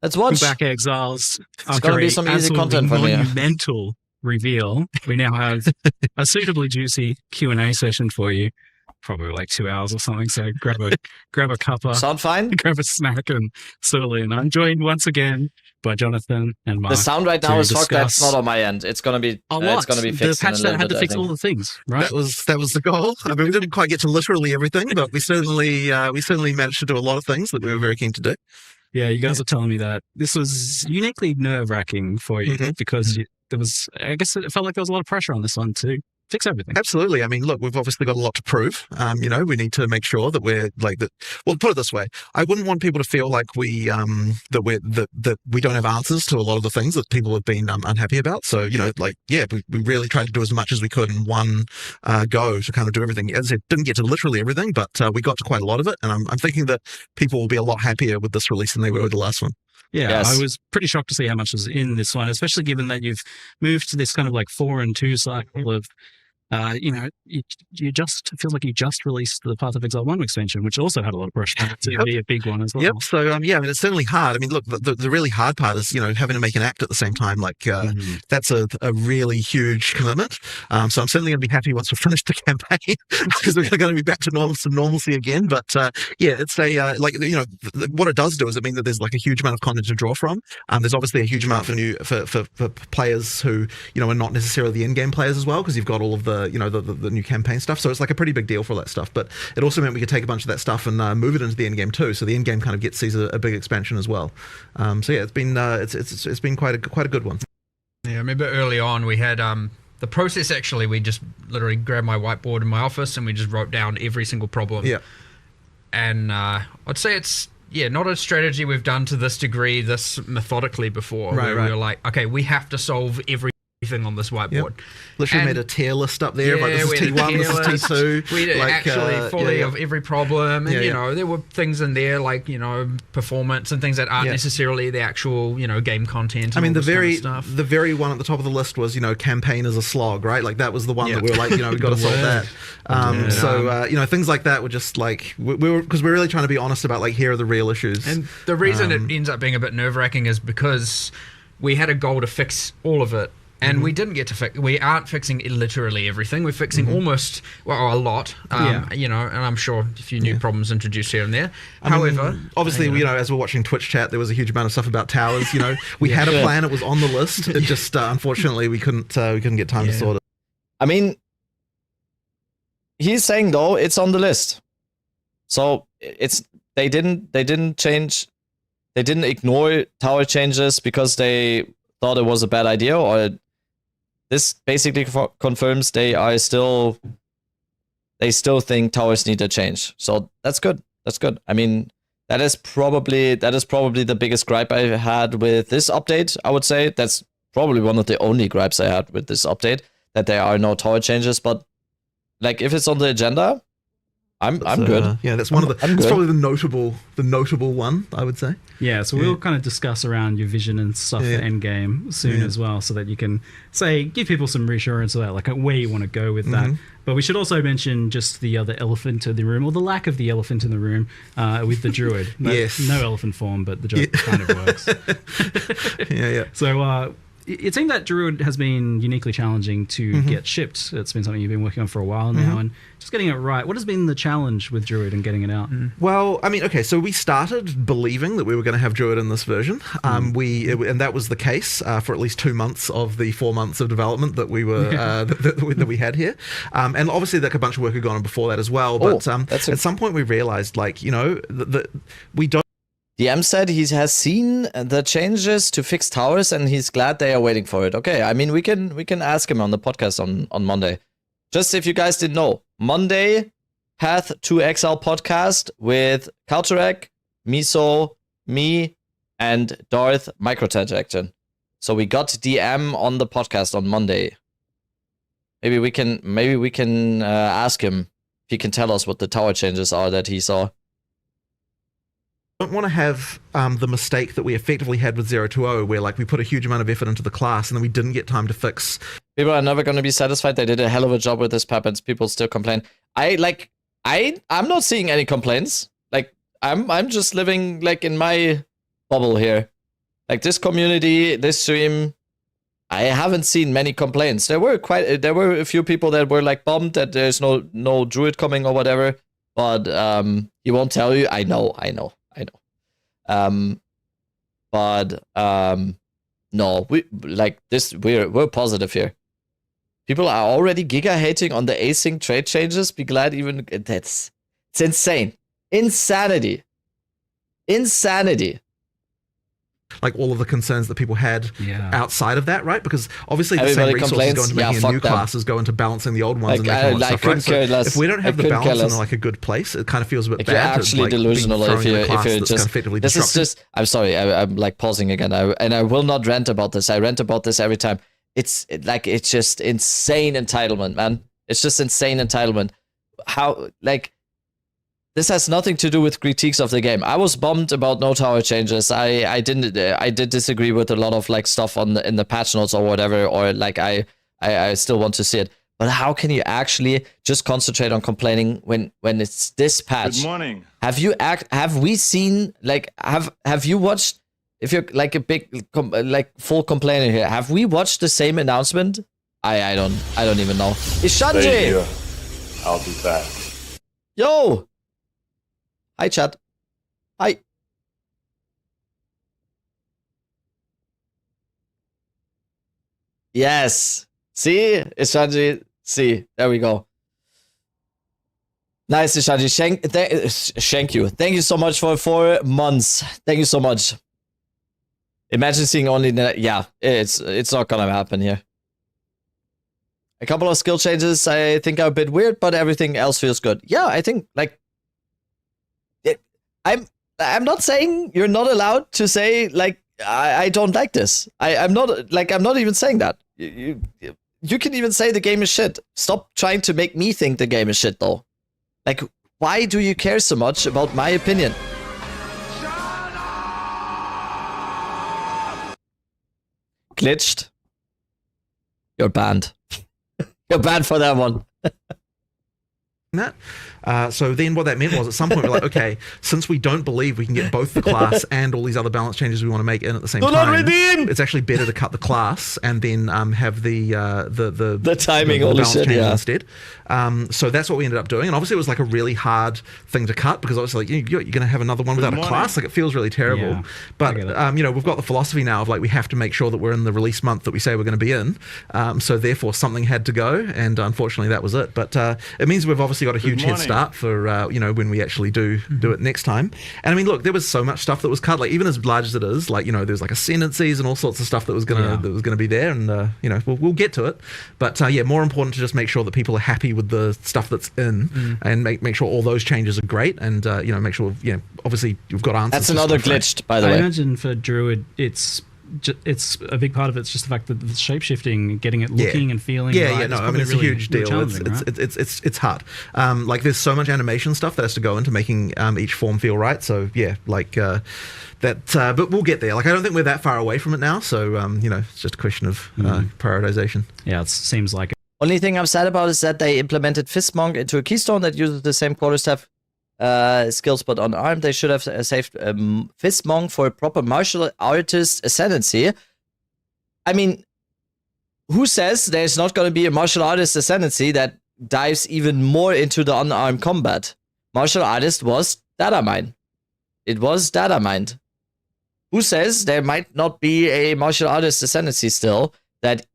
Let's watch. Back Exiles. It's gonna be some easy content for me. Monumental reveal. We now have a suitably juicy Q&A session for you. Probably like 2 hours or something. So grab a cuppa. Sound fine? Grab a snack and settle in. I'm joined once again by Jonathan and Mark. The sound right now is fucked. That's not on my end. It's gonna be it's gonna be fixed. The patch that had to fix all the things, right? That was the goal. I mean, we didn't quite get to literally everything, but we certainly managed to do a lot of things that we were very keen to do. Yeah, you guys are telling me that this was uniquely nerve-wracking for you because there was, I guess it felt like there was a lot of pressure on this one to fix everything. Absolutely. I mean, look, we've obviously got a lot to prove. We need to make sure that we're like that. Well, put it this way: I wouldn't want people to feel like we that we don't have answers to a lot of the things that people have been unhappy about. So, we really tried to do as much as we could in one go to kind of do everything. As I said, didn't get to literally everything, but we got to quite a lot of it. And I'm thinking that people will be a lot happier with this release than they were with the last one. Yeah, yes. I was pretty shocked to see how much was in this one, especially given that you've moved to this kind of like 4 and 2 cycle of, it feels like you just released the Path of Exile 1 expansion, which also had a lot of pressure to be a big one as well. Yep. So, I mean, it's certainly hard. I mean, look, the really hard part is, having to make an act at the same time. Like, that's a really huge commitment. So I'm certainly going to be happy once we've finished the campaign because we're going to be back to some normalcy again. But, it's what it does do is it means that there's like a huge amount of content to draw from. There's obviously a huge amount for players who, are not necessarily the in-game players as well, because you've got all of the new campaign stuff. So it's like a pretty big deal for all that stuff. But it also meant we could take a bunch of that stuff and move it into the endgame too. So the endgame kind of sees a big expansion as well. It's been it's been quite a good one. Yeah, I remember early on we had the process. Actually, we just literally grabbed my whiteboard in my office and we just wrote down every single problem. Yeah, and I'd say it's not a strategy we've done to this degree, this methodically before. Right. We were like, okay, we have to solve everything on this whiteboard. Yep. Literally made a tier list up there. This is T1, this is T2. We did actually fully of every problem. And, there were things in there like, performance and things that aren't necessarily the actual, game content. I mean, the very one at the top of the list was, campaign is a slog, right? Like that was the one that we were like, we've got to solve that. Things like that were just like, because we're really trying to be honest about like, here are the real issues. And the reason it ends up being a bit nerve-wracking is because we had a goal to fix all of it. And we didn't get to fix. We aren't fixing literally everything. We're fixing almost, a lot. And I'm sure a few new problems introduced here and there. However, obviously, as we're watching Twitch chat, there was a huge amount of stuff about towers. We had a plan; it was on the list. It just unfortunately we couldn't get time to sort it. I mean, he's saying though it's on the list, so they didn't change. They didn't ignore tower changes because they thought it was a bad idea, or this basically confirms they still think towers need a change. So that's good. That's good. I mean, that is probably the biggest gripe I had with this update. I would say that's probably one of the only gripes I had with this update, that there are no tower changes. But like, if it's on the agenda, I'm good. That's one of the. It's probably the notable one, I would say. Yeah, so we'll kind of discuss around your vision and stuff for Endgame soon as well, so that you can give people some reassurance about like where you want to go with that. But we should also mention just the other elephant in the room, or the lack of the elephant in the room, with the druid. No elephant form, but the joke kind of works. So. It seemed that Druid has been uniquely challenging to get shipped. It's been something you've been working on for a while now, and just getting it right. What has been the challenge with Druid and getting it out? Well, I mean, okay, so we started believing that we were going to have Druid in this version. And that was the case for at least 2 months of the 4 months of development that we were that we had here. And obviously, like a bunch of work had gone on before that as well. But at some point, we realized, like, that we don't. DM said he has seen the changes to fix towers and he's glad they are waiting for it. Okay, I mean, we can ask him on the podcast on Monday. Just if you guys didn't know, Monday, Path to Exile podcast with Kalturek, Miso, me, and Darth microtransaction. So we got DM on the podcast on Monday. Maybe we can ask him if he can tell us what the tower changes are that he saw. Don't want to have the mistake that we effectively had with 020, where like we put a huge amount of effort into the class and then we didn't get time to fix. People are never going to be satisfied. They did a hell of a job with this pep, and people still complain. I'm not seeing any complaints. Like I'm just living like in my bubble here. Like this community, this stream, I haven't seen many complaints. There were a few people that were like bummed that there's no druid coming or whatever, but he won't tell you. I know. No, we're positive here. People are already giga hating on the async trade changes. Be glad even it's insane. Insanity. Like all of the concerns that people had outside of that, right? Because obviously the Everybody same resources complains, go into making new classes, go into balancing the old ones, and making all that stuff, right? So if we don't have the balance in like a good place, it kind of feels a bit like bad. You're actually delusional if you're just. Kind of effectively this disruptive. is just. I'm sorry. I'm like pausing again. I will not rant about this. I rant about this every time. It's just insane entitlement, man. It's just insane entitlement. How this has nothing to do with critiques of the game. I was bummed about no tower changes. I did disagree with a lot of like stuff in the patch notes or whatever, or like I still want to see it. But how can you actually just concentrate on complaining when it's this patch? Good morning. Have we seen have you watched? If you're like a big full complainer here, have we watched the same announcement? I don't even know. It's Thank Shanji. you. I'll be back. Yo. Hi, chat. Hi. Yes. See? Ishanji. See. There we go. Nice, Ishanji. Thank you. Thank you so much for 4 months. Thank you so much. Imagine seeing only that. Yeah, it's not gonna happen here. A couple of skill changes I think are a bit weird, but everything else feels good. Yeah, I think like I'm not saying you're not allowed to say like I don't like this. I'm not even saying that. You can even say the game is shit. Stop trying to make me think the game is shit though. Like, why do you care so much about my opinion? Glitched. You're banned. You're banned for that one. That. So then what that meant was at some point we're like, okay, since we don't believe we can get both the class and all these other balance changes we want to make in at the same time, it's actually better to cut the class and then have the timing the all balance shit, changes yeah. instead. So that's what we ended up doing, and obviously it was like a really hard thing to cut because obviously like, you're going to have another one without a class, like it feels really terrible. Yeah, but we've got the philosophy now of like we have to make sure that we're in the release month that we say we're going to be in. So therefore something had to go, and unfortunately that was it. But it means we've obviously got a huge head start for when we actually do it next time. And I mean, look, there was so much stuff that was cut, like even as large as it is, like there's like ascendancies and all sorts of stuff that was gonna be there, and we'll get to it. But more important to just make sure that people are happy with the stuff that's in, and make sure all those changes are great, and make sure obviously you've got answers. That's another glitched, by the way. I imagine for Druid, it's a big part of it's just the fact that the shapeshifting, getting it looking and feeling. Right, I mean, it's really, a huge deal. It's hard. Like there's so much animation stuff that has to go into making each form feel right. So but we'll get there. Like I don't think we're that far away from it now. So it's just a question of prioritization. Yeah, it seems like it. Only thing I'm sad about is that they implemented Fistmonk into a keystone that uses the same quarterstaff skills, but on ARM they should have saved Fistmonk for a proper martial artist ascendancy. I mean, who says there's not going to be a martial artist ascendancy that dives even more into the unarmed combat? Martial artist was data mine. It was data mined. Who says there might not be a martial artist ascendancy still that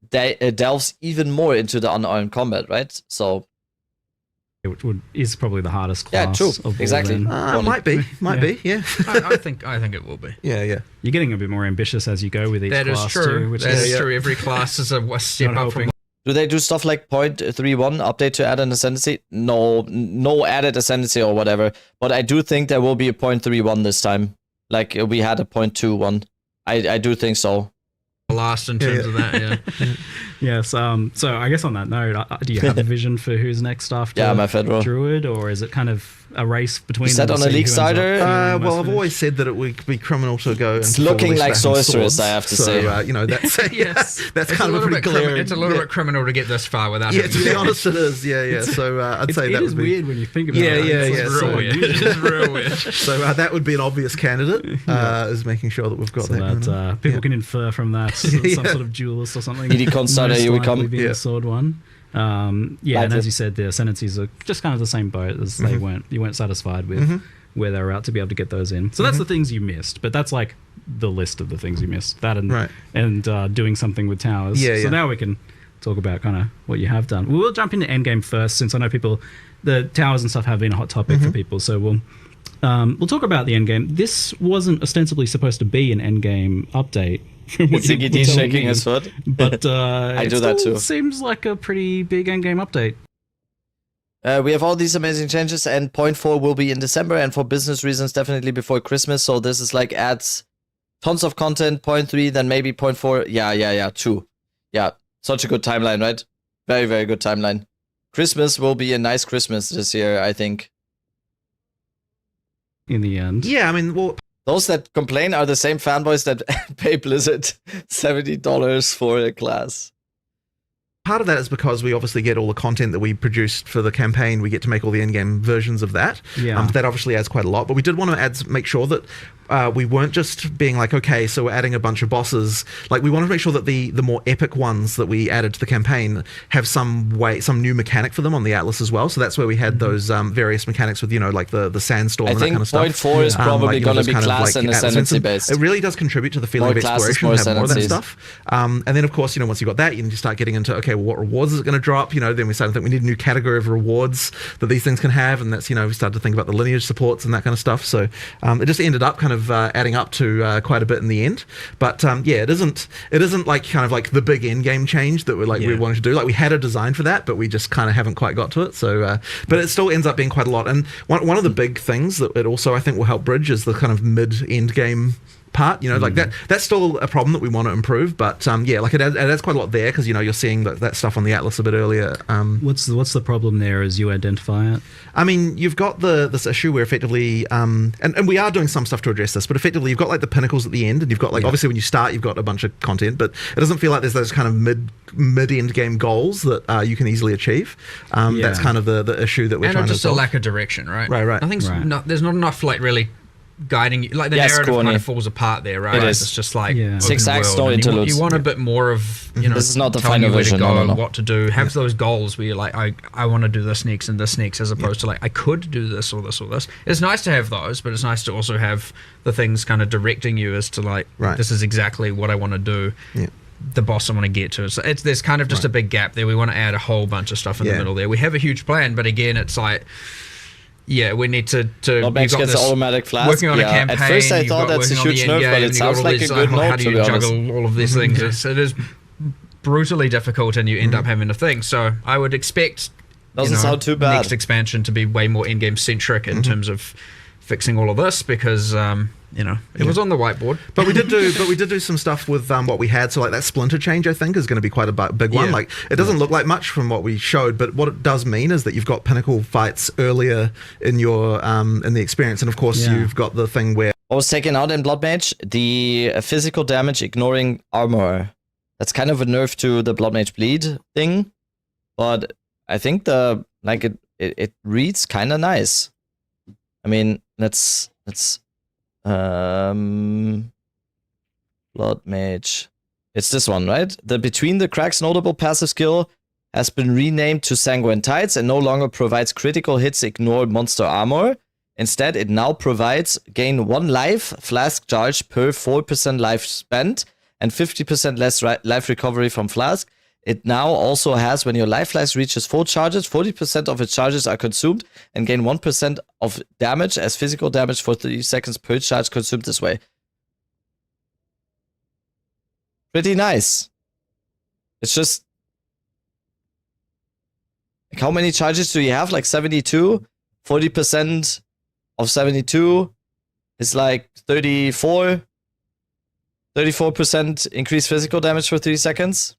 delves even more into the unarmed combat, right? So which is probably the hardest class. Yeah, true. Of Exactly. Might be. Yeah. I think it will be. Yeah. You're getting a bit more ambitious as you go with each that class. Is true. Too, which that is is true. Every class is a step up from. Do they do stuff like 0.31 update to add an ascendancy? No added ascendancy or whatever. But I do think there will be a 0.31 this time. Like we had a 0.21. I do think so. Last in terms of that, yeah. Yes. So I guess on that note, do you have a vision for who's next after my Federal Druid, or is it kind of a race between? Is that them on a league starter? Well, I've always said that it would be criminal to go. It's into looking full like staff and sorceress, swords. I have to so, say. you know, that's that's kind of a pretty glaring. It's a little bit criminal to get this far without. Yeah, to be honest, it is. Yeah. So I'd say that is would be weird when you think about it. It's real so weird. It's real weird. So that would be an obvious candidate. Is making sure that we've got So that people can infer from that some sort of duelist or something. Edicon starter, here we come. Being the sword one. And as you said, the Ascendancies are just kind of the same boat as they went. You weren't satisfied with where they were at to be able to get those in. So that's the things you missed, but that's like the list of the things you missed. That and doing something with towers. So now we can talk about kind of what you have done. We'll jump into Endgame first, since I know the towers and stuff have been a hot topic for people. So we'll talk about the Endgame. This wasn't ostensibly supposed to be an Endgame update. Ziggy D shaking his foot. But I do that too. Seems like a pretty big Endgame update. We have all these amazing changes, and 0.4 will be in December, and for business reasons, definitely before Christmas. So this is like adds tons of content. 0.3, then maybe 0.4. Yeah, 2. Yeah, such a good timeline, right? Very, very good timeline. Christmas will be a nice Christmas this year, I think. In the end. Yeah, I mean, well, those that complain are the same fanboys that pay Blizzard $70 for a class. Part of that is because we obviously get all the content that we produced for the campaign. We get to make all the in-game versions of that. That obviously adds quite a lot. But we did want to make sure that we weren't just being like, okay, so we're adding a bunch of bosses. Like, we wanted to make sure that the more epic ones that we added to the campaign have some new mechanic for them on the Atlas as well. So that's where we had those various mechanics with, like the sandstorm and that kind of stuff. I think 0.4 is probably going to be class and Ascendancy based. It really does contribute to the feeling of exploration, have more of that stuff. And then, of course, once you've got that, you start getting into, okay, well, what rewards is it going to drop? Then we started to think we need a new category of rewards that these things can have. And that's, we started to think about the lineage supports and that kind of stuff. So it just ended up kind of adding up to quite a bit in the end. But it isn't like kind of like the big end game change that we wanted to do. Like, we had a design for that, but we just kind of haven't quite got to it. So, but it still ends up being quite a lot. And one of the big things that it also, I think, will help bridge is the kind of mid-end game part, like that's still a problem that we want to improve, but like it adds quite a lot there, because you're seeing that stuff on the Atlas a bit earlier. What's the problem there as you identify it? I mean, you've got this issue where effectively and we are doing some stuff to address this, but effectively you've got like the pinnacles at the end, and you've got obviously when you start you've got a bunch of content, but it doesn't feel like there's those kind of mid-end game goals that you can easily achieve. That's kind of the issue that we're trying to solve. And just a lack of direction, right? Right. I think there's not enough like really guiding you, like the narrative kind of falls apart there, right? It's just like 6 acts, no interludes. You want a bit more of this is not the telling final you where vision. to go No. what to do. Have those goals where you're like, I want to do this next and this next, as opposed to like I could do this or this or this. It's nice to have those, but it's nice to also have the things kind of directing you as to like this is exactly what I want to do. The boss I want to get to. So there's kind of just a big gap there. We want to add a whole bunch of stuff in the middle there. We have a huge plan, but again, it's like, we need to Lobmax gets the automatic flask. Working on a campaign. At first I thought that's a huge nerf, but it sounds like a good How note, do to you be honest. juggle all of these things? It is brutally difficult, and you end up having to think. So I would expect doesn't sound too bad. Next expansion to be way more in-game centric in terms of fixing all of this, because it was on the whiteboard. But we did do some stuff with what we had. So like that splinter change, I think, is going to be quite a big one. Like, it doesn't look like much from what we showed, but what it does mean is that you've got pinnacle fights earlier in your in the experience, and of course you've got the thing where I was taken out in Blood Mage, the physical damage ignoring armor. That's kind of a nerf to the Blood Mage bleed thing, but I think it reads kind of nice. I mean, let's Blood Mage. It's this one, right? The Between the Cracks notable passive skill has been renamed to Sanguine Tides and no longer provides critical hits ignore monster armor. Instead, it now provides gain 1 life flask charge per 4% life spent and 50% less life recovery from flask. It now also has, when your life flask reaches 4 charges, 40% of its charges are consumed and gain 1% of damage as physical damage for 30 seconds per charge consumed this way. Pretty nice. It's just... like, how many charges do you have? Like 72? 40% of 72 is like 34. 34% increased physical damage for 3 seconds.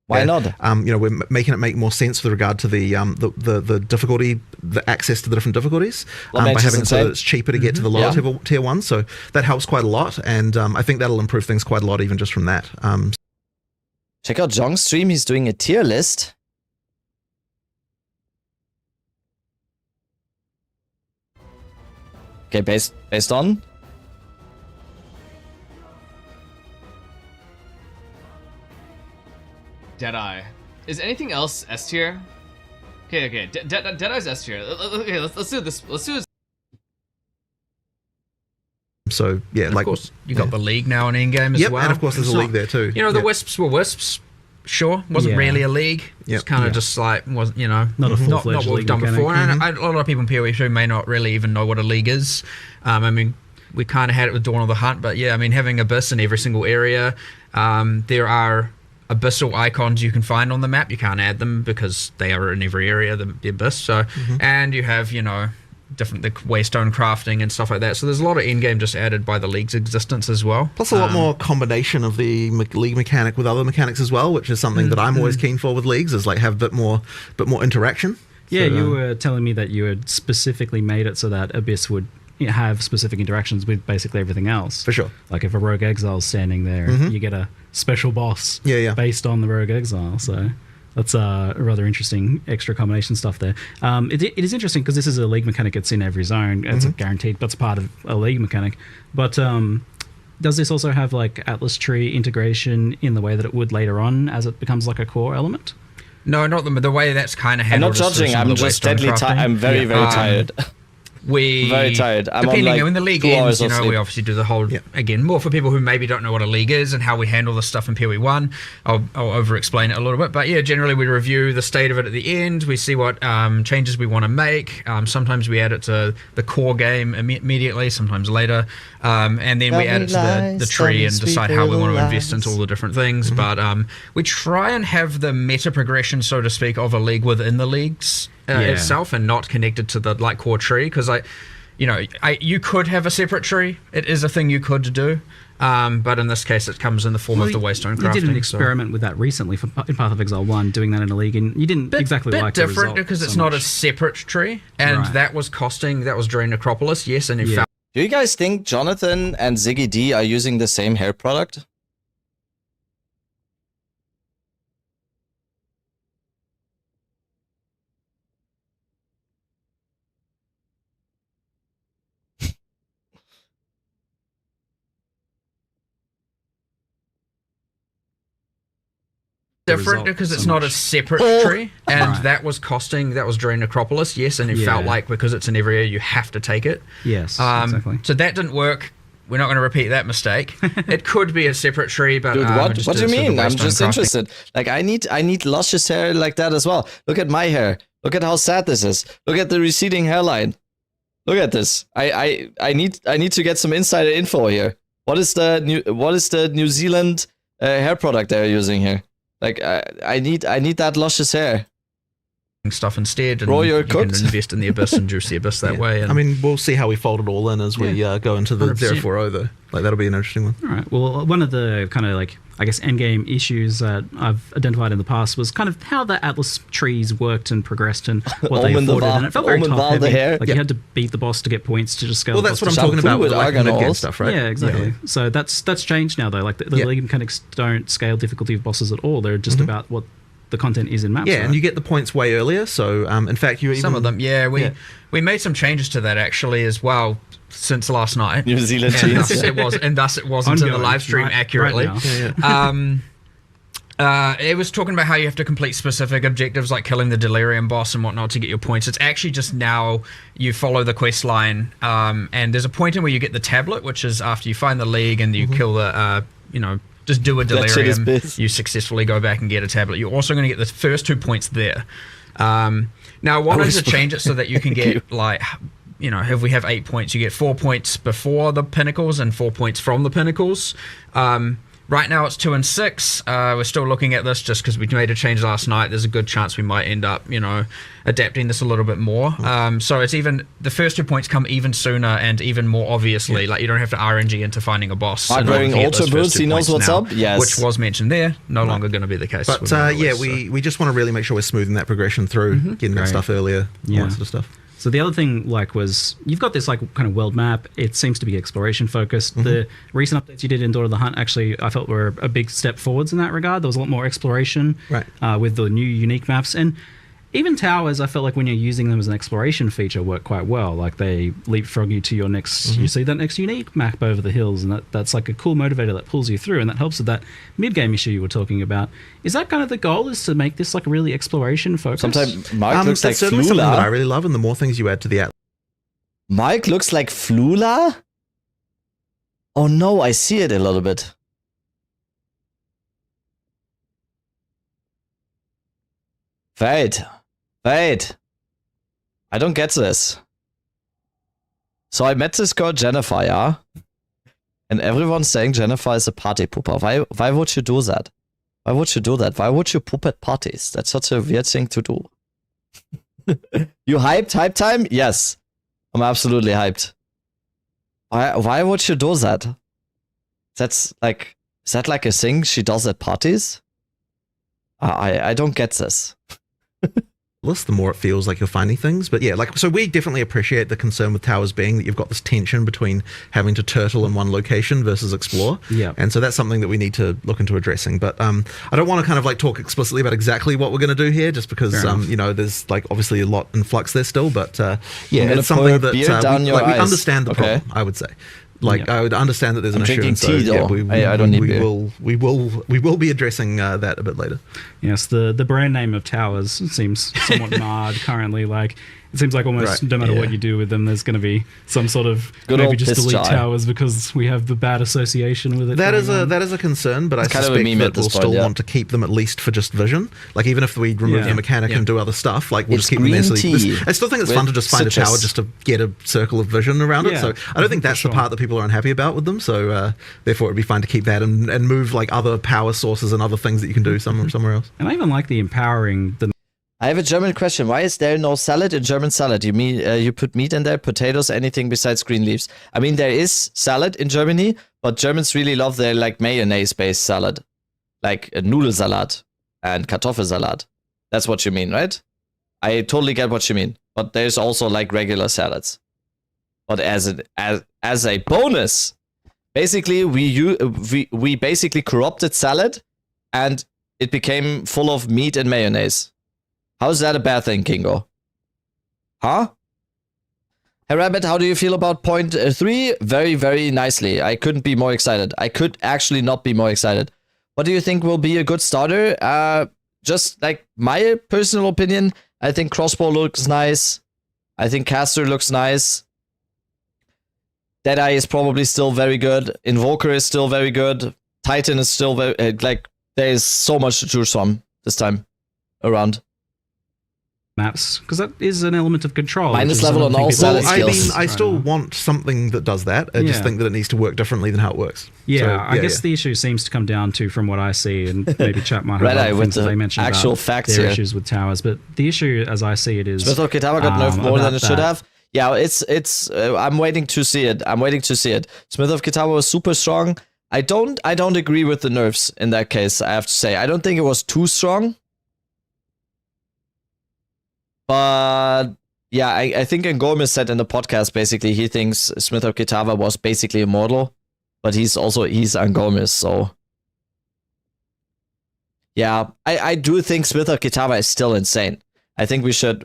Why not? We're making it make more sense with regard to the difficulty, the access to the different difficulties, by having it so that it's cheaper to get to the lower tier ones. So that helps quite a lot, and I think that'll improve things quite a lot even just from that. Check out Jong's stream. He's doing a tier list. Okay, based on. Deadeye. Is anything else S tier? Okay. Deadeye's S tier. Okay, let's do this. Let's do this. So yeah, and of course you got the league now in Endgame as well. And of course there's a league there too. The Wisps were Wisps. Sure, wasn't really a league. It's kind of just like wasn't not a not what we've done before. And a lot of people in POE2 may not really even know what a league is. I mean, we kind of had it with Dawn of the Hunt, but yeah, I mean, having Abyss in every single area. There are abyssal icons you can find on the map. You can't add them because they are in every area. The Abyss. So and you have different the waystone crafting and stuff like that. So there's a lot of endgame just added by the league's existence as well. Plus a lot more combination of the league mechanic with other mechanics as well, which is something that I'm always keen for with leagues, is like have a bit more interaction. Yeah, so, you were telling me that you had specifically made it so that Abyss would have specific interactions with basically everything else. For sure. Like if a rogue exile's standing there, you get a special boss based on the rogue exile. So that's a rather interesting extra combination stuff there. It is interesting because this is a league mechanic. It's in every zone. It's guaranteed. That's part of a league mechanic. But does this also have like Atlas tree integration in the way that it would later on as it becomes like a core element? No, not the way that's kind of handled. I'm not judging. I'm just deadly tired. I'm very tired. Very tired. I'm depending on like when the league ends, we obviously do the whole again more for people who maybe don't know what a league is and how we handle the stuff in POE1. I'll over-explain it a little bit, but yeah, generally we review the state of it at the end. We see what changes we want to make. Sometimes we add it to the core game immediately, sometimes later, and then we add it to the tree and decide how we want to invest into all the different things. But we try and have the meta progression, so to speak, of a league within the leagues. Itself and not connected to the core tree, because you could have a separate tree. It is a thing you could do, but in this case it comes in the form of the waystone crafting. You did an experiment with that recently in Path of Exile 1, doing that in a league, and you didn't exactly like the result. Bit different because it's not a separate tree, and that was during Necropolis, yes, and in fact. Do you guys think Jonathan and Ziggy D are using the same hair product? Different because it's not a separate tree, and that was during Necropolis, yes, and it felt like because it's in every area you have to take it. Yes, exactly. So that didn't work. We're not going to repeat that mistake. It could be a separate tree, but dude, what do you mean? I'm just interested. Like I need luscious hair like that as well. Look at my hair. Look at how sad this is. Look at the receding hairline. Look at this. I need to get some insider info here. What is the New Zealand hair product they're using here? Like I need that luscious hair stuff instead, and you can invest in the Abyss and juice the Abyss that way. And I mean, we'll see how we fold it all in as we go into the 040 though. Like that'll be an interesting one. All right. Well, one of the kind of like I guess endgame issues that I've identified in the past was kind of how the Atlas trees worked and progressed and what they afforded, and it felt very top heavy. Like you had to beat the boss to get points to just scale. Well, that's what I'm talking about with like mid-game stuff, right? Yeah, exactly. So that's changed now though. Like the league mechanics don't scale difficulty of bosses at all. They're just about what the content is in maps. Yeah, and you get the points way earlier. So in fact, you even some of them. We made some changes to that actually as well since last night. New Zealand and thus it wasn't in the live stream accurately. It was talking about how you have to complete specific objectives like killing the Delirium boss and whatnot to get your points. It's actually just now you follow the quest line, and there's a point in where you get the tablet, which is after you find the league and you kill the just do a Delirium, you successfully go back and get a tablet. You're also going to get the first 2 points there. Now I wanted to change it so that you can get like, if we have 8 points, you get 4 points before the pinnacles and 4 points from the pinnacles. Right now it's 2 and 6. We're still looking at this just because we made a change last night. There's a good chance we might end up, adapting this a little bit more. So it's even the first 2 points come even sooner and even more obviously. Like you don't have to RNG into finding a boss. Mark wearing ultra boots, he knows what's up. Yes, which was mentioned there. No longer going to be the case. But we just want to really make sure we're smoothing that progression through, getting that stuff earlier, all that sort of stuff. So the other thing, was you've got this kind of world map. It seems to be exploration focused. The recent updates you did in Daughter of the Hunt actually, I felt were a big step forwards in that regard. There was a lot more exploration with the new unique maps, and even towers. I felt like when you're using them as an exploration feature, work quite well. Like they leapfrog you to your next. You see that next unique map over the hills, and that's like a cool motivator that pulls you through, and that helps with that mid-game issue you were talking about. Is that kind of the goal? Is to make this like a really exploration focus? Sometimes Mike looks like certainly Flula. Something that I really love, and the more things you add to the app. Mike looks like Flula. Oh no, I see it a little bit. Wait. I don't get this. So I met this girl Jennifer, yeah? And everyone's saying Jennifer is a party pooper. Why would you do that? Why would you do that? Why would you poop at parties? That's such a weird thing to do. You hyped? Hype time? Yes. I'm absolutely hyped. Why would you do that? Is that like a thing she does at parties? I don't get this. The more it feels like you're finding things. But yeah, so we definitely appreciate the concern with towers being that you've got this tension between having to turtle in one location versus explore. Yeah. And so that's something that we need to look into addressing. But I don't want to kind of talk explicitly about exactly what we're going to do here, just because there's obviously a lot in flux there still. But it's something that we understand the problem, I would say. I would understand that there's an issue. Drinking tea, though. I don't need beer. We will be addressing that a bit later. Yes, the brand name of towers seems somewhat marred currently. It seems like almost no matter what you do with them, there's going to be some sort of good maybe just delete towers because we have the bad association with it. That is a concern, but I suspect that we'll still want to keep them at least for just vision. Even if we remove the mechanic and do other stuff, we'll just keep them there. I still think it's fun to just find a tower just to get a circle of vision around it. So I don't think that's the part that people are unhappy about with them. So therefore, it'd be fine to keep that and move other power sources and other things that you can do somewhere else. And I even like the empowering the. I have a German question. Why is there no salad in German salad? You mean you put meat in there, potatoes, anything besides green leaves? I mean, there is salad in Germany, but Germans really love their mayonnaise-based salad, like a Nudelsalat and Kartoffelsalat. That's what you mean, right? I totally get what you mean. But there's also regular salads. But as a bonus, basically we basically corrupted salad, and it became full of meat and mayonnaise. How's that a bad thing, Kingo? Huh? Hey, Rabbit, how do you feel about point 3? Very, very nicely. I couldn't be more excited. I could actually not be more excited. What do you think will be a good starter? Just my personal opinion, I think Crossbow looks nice. I think Caster looks nice. Deadeye is probably still very good. Invoker is still very good. Titan is still very... there is so much to choose from this time around. Maps, because that is an element of control. Minus level on all salad skills. I still want something that does that. I just think that it needs to work differently than how it works. I guess the issue seems to come down to, from what I see, and maybe chat might have other things that they mentioned actual about facts their here. Issues with towers, but the issue, as I see it, is Smith of Kitava got nerfed more than it should have. Yeah, it's. I'm waiting to see it. Smith of Kitava was super strong. I don't agree with the nerfs in that case. I have to say, I don't think it was too strong. But yeah, I think Endgame said in the podcast, basically, he thinks Smith of Kitava was basically immortal, but he's Endgame, so yeah, I do think Smith of Kitava is still insane. I think we should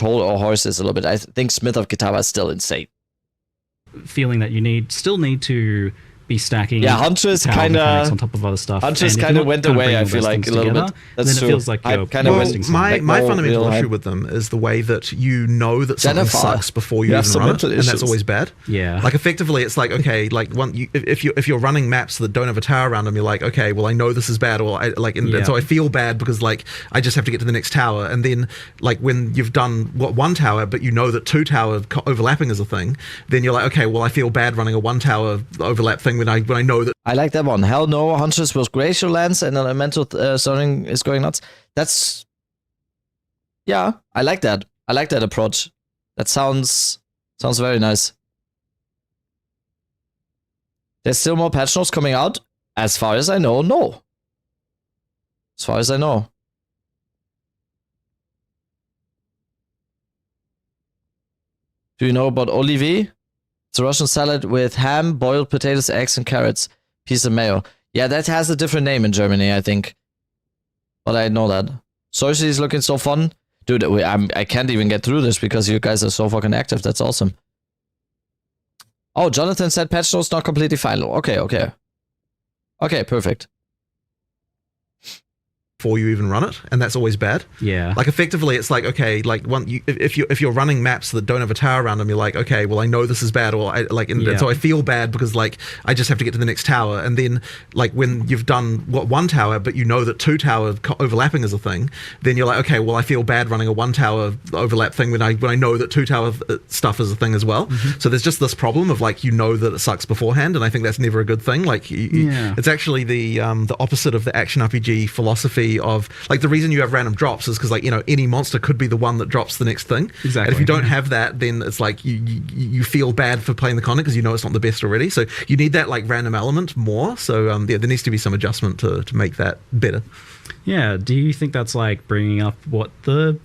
hold our horses a little bit. I think Smith of Kitava is still insane. Feeling that you still need to be stacking. Yeah, Huntress kind of on top of other stuff. Huntress kind of went away. I feel like a little bit. That's true. It feels like my fundamental issue with them is the way that that something sucks before you even run it, and that's always bad. Yeah, effectively, it's if you're running maps that don't have a tower around them, you're like, okay, well, I know this is bad, or and so I feel bad because I just have to get to the next tower, and then when you've done one tower, but you know that 2 tower overlapping is a thing, then you're like, okay, well, I feel bad running a 1 tower overlap thing thing when I know that. I like that one. Hell no, Huntress with Glacial Lance and elemental zoning is going nuts. That's... Yeah, I like that. I like that approach. That sounds very nice. There's still more patch notes coming out? As far as I know, no. As far as I know. Do you know about Olivier? It's a Russian salad with ham, boiled potatoes, eggs, and carrots. Piece of mayo. Yeah, that has a different name in Germany, I think. But I know that. Sourcey is looking so fun. Dude, I can't even get through this because you guys are so fucking active. That's awesome. Oh, Jonathan said patch notes not completely final. Okay, okay. Okay, perfect. Before you even run it, and that's always bad. Yeah. Like effectively, it's like, okay, like if you're running maps that don't have a tower around them, you're like, okay, well I know this is bad, or and so I feel bad because like I just have to get to the next tower, and then like when you've done one tower, but you know that 2 tower overlapping is a thing, then you're like, okay, well I feel bad running a 1 tower overlap thing when I know that 2 tower stuff is a thing as well. So there's just this problem of like, you know that it sucks beforehand, and I think that's never a good thing. Like it's actually the opposite of the action RPG philosophy of like the reason you have random drops is because like, you know, any monster could be the one that drops the next thing. Exactly. And if you don't have that, then it's like you feel bad for playing the content because you know it's not the best already. So you need that like random element more. So yeah, there needs to be some adjustment to make that better. Yeah. Do you think that's like bringing up what the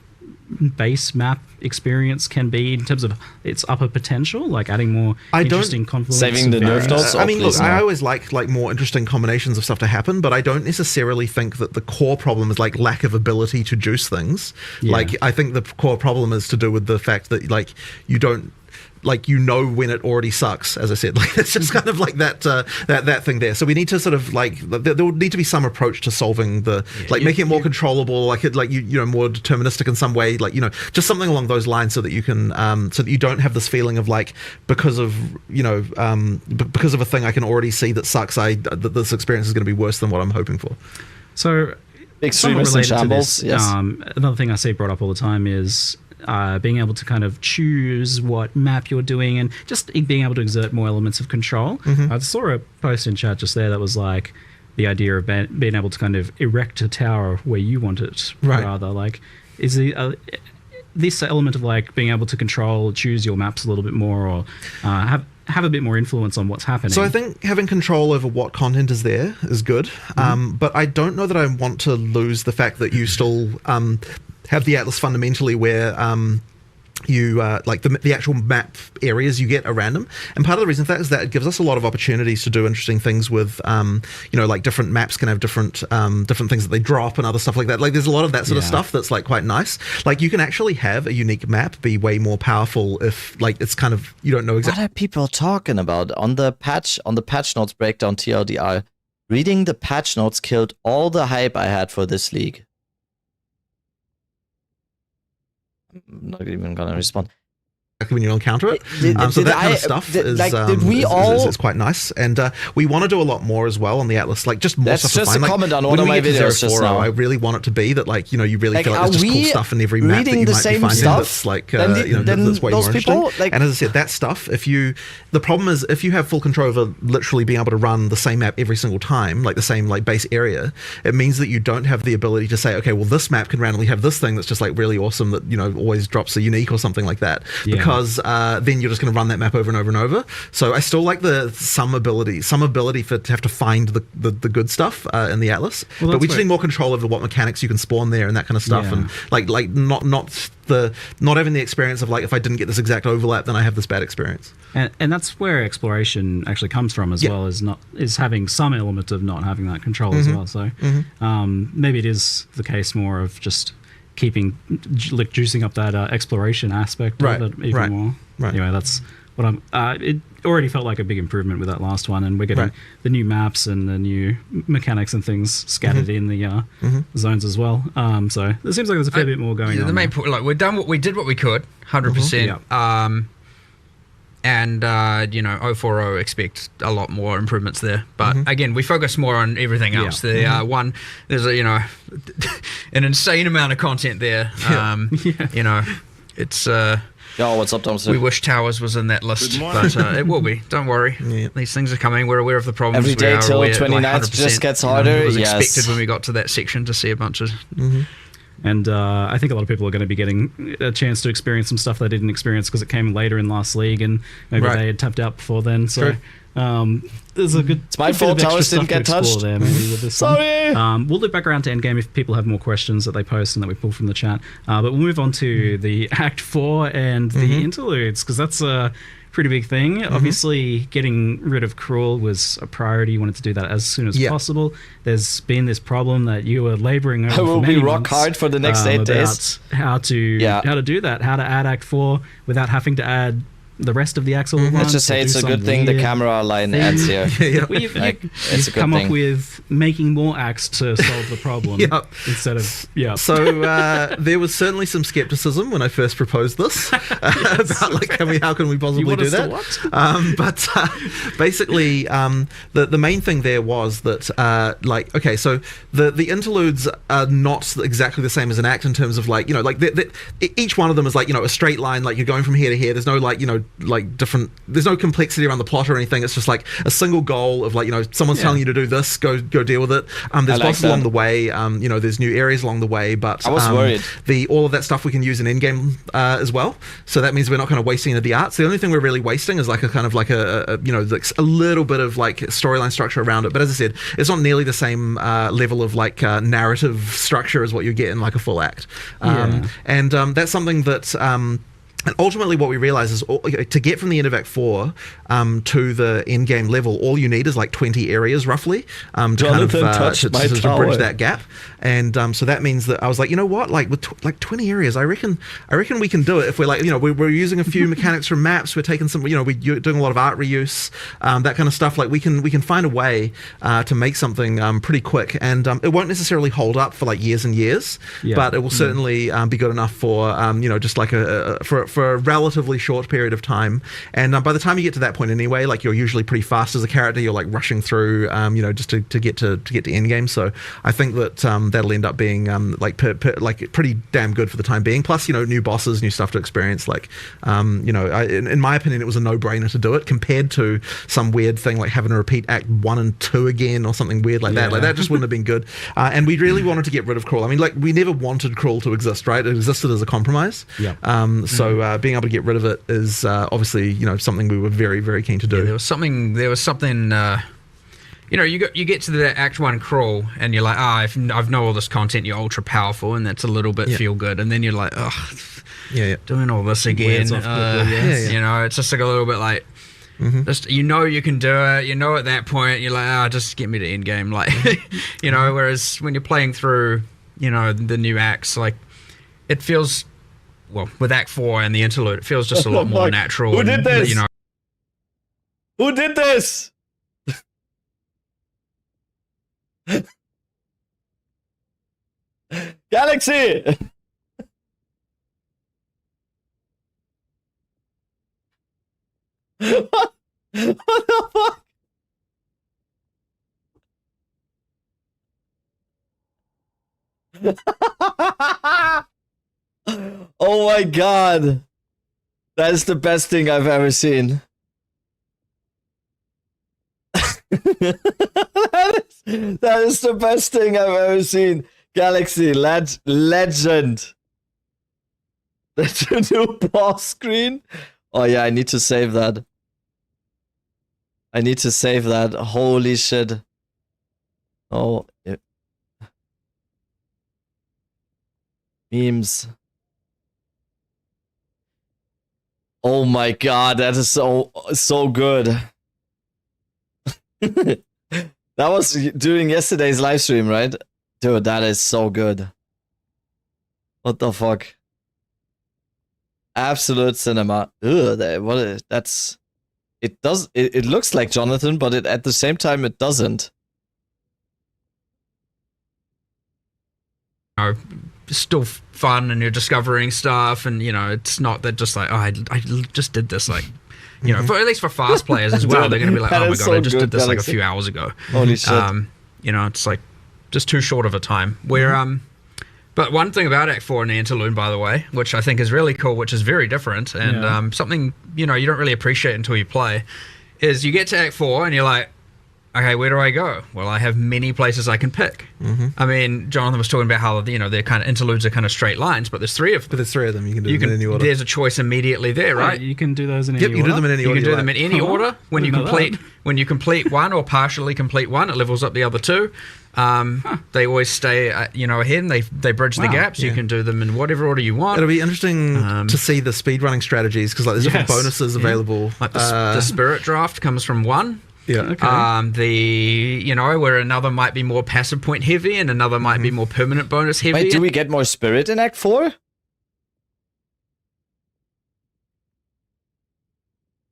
base map experience can be in terms of its upper potential, like adding more interesting confluence, saving the nerf nodes? I mean, look, I always like more interesting combinations of stuff to happen, but I don't necessarily think that the core problem is like lack of ability to juice things. Like I think the core problem is to do with the fact that like you don't, like, you know when it already sucks, as I said. Like it's just kind of like that thing there. So we need to sort of like there will need to be some approach to solving the making it more controllable, like it, like you know, more deterministic in some way, like, you know, just something along those lines, so that you can so that you don't have this feeling of like, because of, you know, because of a thing I can already see that sucks, that this experience is going to be worse than what I'm hoping for. So extremists and shambles. Yes. Another thing I see brought up all the time is being able to kind of choose what map you're doing and just being able to exert more elements of control. I saw a post in chat just there that was like the idea of being able to kind of erect a tower where you want it, rather. Like, is this element of like being able to choose your maps a little bit more, or have a bit more influence on what's happening? So I think having control over what content is there is good, but I don't know that I want to lose the fact that you still have the Atlas fundamentally where you like the actual map areas you get are random, and part of the reason for that is that it gives us a lot of opportunities to do interesting things with you know, like different maps can have different things that they drop and other stuff like that. Like there's a lot of that sort of stuff that's like quite nice. Like you can actually have a unique map be way more powerful if like it's kind of, you don't know exactly what are people talking about on the patch notes breakdown. TLDR, reading the patch notes killed all the hype I had for this league. I'm not even gonna respond. When you encounter it, so that kind of stuff is quite nice, and we want to do a lot more as well on the Atlas, like just more That's stuff. just a comment on one of my videos just now. I really want it to be that, like, you know, you really feel like there's just cool stuff in every map that you might be finding that's like you know, that's way more interesting. Like, and as I said, that stuff, the problem is if you have full control over literally being able to run the same map every single time, like the same like base area, it means that you don't have the ability to say, okay, well this map can randomly have this thing that's just like really awesome that, you know, always drops a unique or something like that, because then you're just going to run that map over and over and over. So I still like some ability to have to find the good stuff in the Atlas, but we just need more control over what mechanics you can spawn there and that kind of stuff, and like not having the experience of like, if I didn't get this exact overlap, then I have this bad experience. And that's where exploration actually comes from as well, is having some element of not having that control as well. So maybe it is the case more of just juicing up that exploration aspect of it even more. Anyway, that's what I'm. It already felt like a big improvement with that last one, and we're getting the new maps and the new mechanics and things scattered in the zones as well. So it seems like there's a fair bit more going on. The main point, like, we did what we could, 100%. And you know, 040 expect a lot more improvements there, but again, we focus more on everything else. There's a, you know, an insane amount of content there. You know, it's Yo, what's up, Thompson? we wish Towers was in that list, but it will be. Don't worry. These things are coming. We're aware of the problems. Every day we are till aware, 29th just 100%, gets harder. It was Yes. expected when we got to that section to see a bunch of. And I think a lot of people are going to be getting a chance to experience some stuff they didn't experience because it came later in last league, and maybe they had tapped out before then. So there's a good. It's my good bit fault of extra Towers didn't stuff to get explore touched. there, maybe with this Sorry. one. We'll loop back around to Endgame if people have more questions that they post and that we pull from the chat. But we'll move on to the Act 4 and the interludes, because that's a pretty big thing. Obviously, getting rid of Cruel was a priority. You wanted to do that as soon as possible. There's been this problem that you were laboring over I will for many be rock months, hard for the next 8 days. How to do that, how to add Act 4 without having to add the rest of the acts all at once. Let's just say it's a good thing the camera line ends here. You've It's a good come thing. up with making more acts to solve the problem instead of So there was certainly some skepticism when I first proposed this about like how can we possibly do that? But basically, the main thing there was that so the interludes are not exactly the same as an act in terms of like each one of them is like a straight line, like you're going from here to here. There's no different. There's no complexity around the plot or anything. It's just like a single goal of someone's telling you to do this, go deal with it. There's bosses along the way. There's new areas along the way, but I was worried. All of that stuff we can use in Endgame as well. So that means we're not kind of wasting any of the arts. The only thing we're really wasting is like a kind of like a little bit of like storyline structure around it. But as I said, it's not nearly the same level of like narrative structure as what you get in like a full act. And that's something that. And ultimately what we realize is to get from the end of Act 4 to the end game level, all you need is like 20 areas roughly to bridge that gap. And so that means that I was like, you know what, like with 20 areas, I reckon we can do it if we're like, we're using a few mechanics from maps, we're taking some, we're doing a lot of art reuse, that kind of stuff. Like we can find a way to make something pretty quick, and it won't necessarily hold up for like years and years, but it will certainly be good enough for just like for a relatively short period of time. And by the time you get to that point anyway, like you're usually pretty fast as a character. You're like rushing through, just to get to end game. So I think that that'll end up being pretty damn good for the time being. Plus, new bosses, new stuff to experience. Like, in my opinion, it was a no-brainer to do it compared to some weird thing like having to repeat Act 1 and 2 again or something weird like that. Like that just wouldn't have been good. And we really wanted to get rid of Cruel. I mean, like we never wanted Cruel to exist, right? It existed as a compromise. So being able to get rid of it is obviously something we were very, very keen to do. There was something you get to the Act 1 Crawl and you're like, I've know all this content, you're ultra powerful, and that's a little bit feel good, and then you're like, doing all this again. It's just like a little bit like just you can do it, at that point you're like, just get me to end game, like whereas when you're playing through the new acts, like it feels, well, with Act 4 and the interlude, it feels just a lot more natural. Who did this? Who did this? Galaxy! What the fuck? Oh my god. That is the best thing I've ever seen. that is the best thing I've ever seen. Galaxy legend. That's a new boss screen. Oh yeah, I need to save that. Holy shit. Oh, memes. Oh my god, that is so good. That was during yesterday's live stream, right? Dude, that is so good. What the fuck? Absolute cinema. Ugh, it looks like Jonathan, but at the same time it doesn't. Still fun, and you're discovering stuff, and it's not that just like, I just did this, like, for at least for fast players as well. They're gonna be like, oh my god, so I just did this Galaxy. like a few hours ago. Holy shit. It's like just too short of a time. Where But one thing about Act 4 and the interlude, by the way, which I think is really cool, which is very different, and something, you know, you don't really appreciate until you play, is you get to Act 4 and you're like, okay, where do I go? Well, I have many places I can pick. I mean, Jonathan was talking about how, you know, they're kind of interludes are kind of straight lines, but there's 3 of them. But there's 3 of them. You can do them in any order. There's a choice immediately there, right? You can do those in any order. You can do them in any order. You can do them in any order. When you complete one or partially complete one, it levels up the other 2. They always stay, you know, ahead, and they bridge the gaps. You can do them in whatever order you want. It'll be interesting to see the speedrunning strategies, because like there's different bonuses available. Like the spirit draft comes from 1. Yeah. Okay. You know, where another might be more passive point heavy and another might be more permanent bonus heavy. Wait, do we get more spirit in Act 4?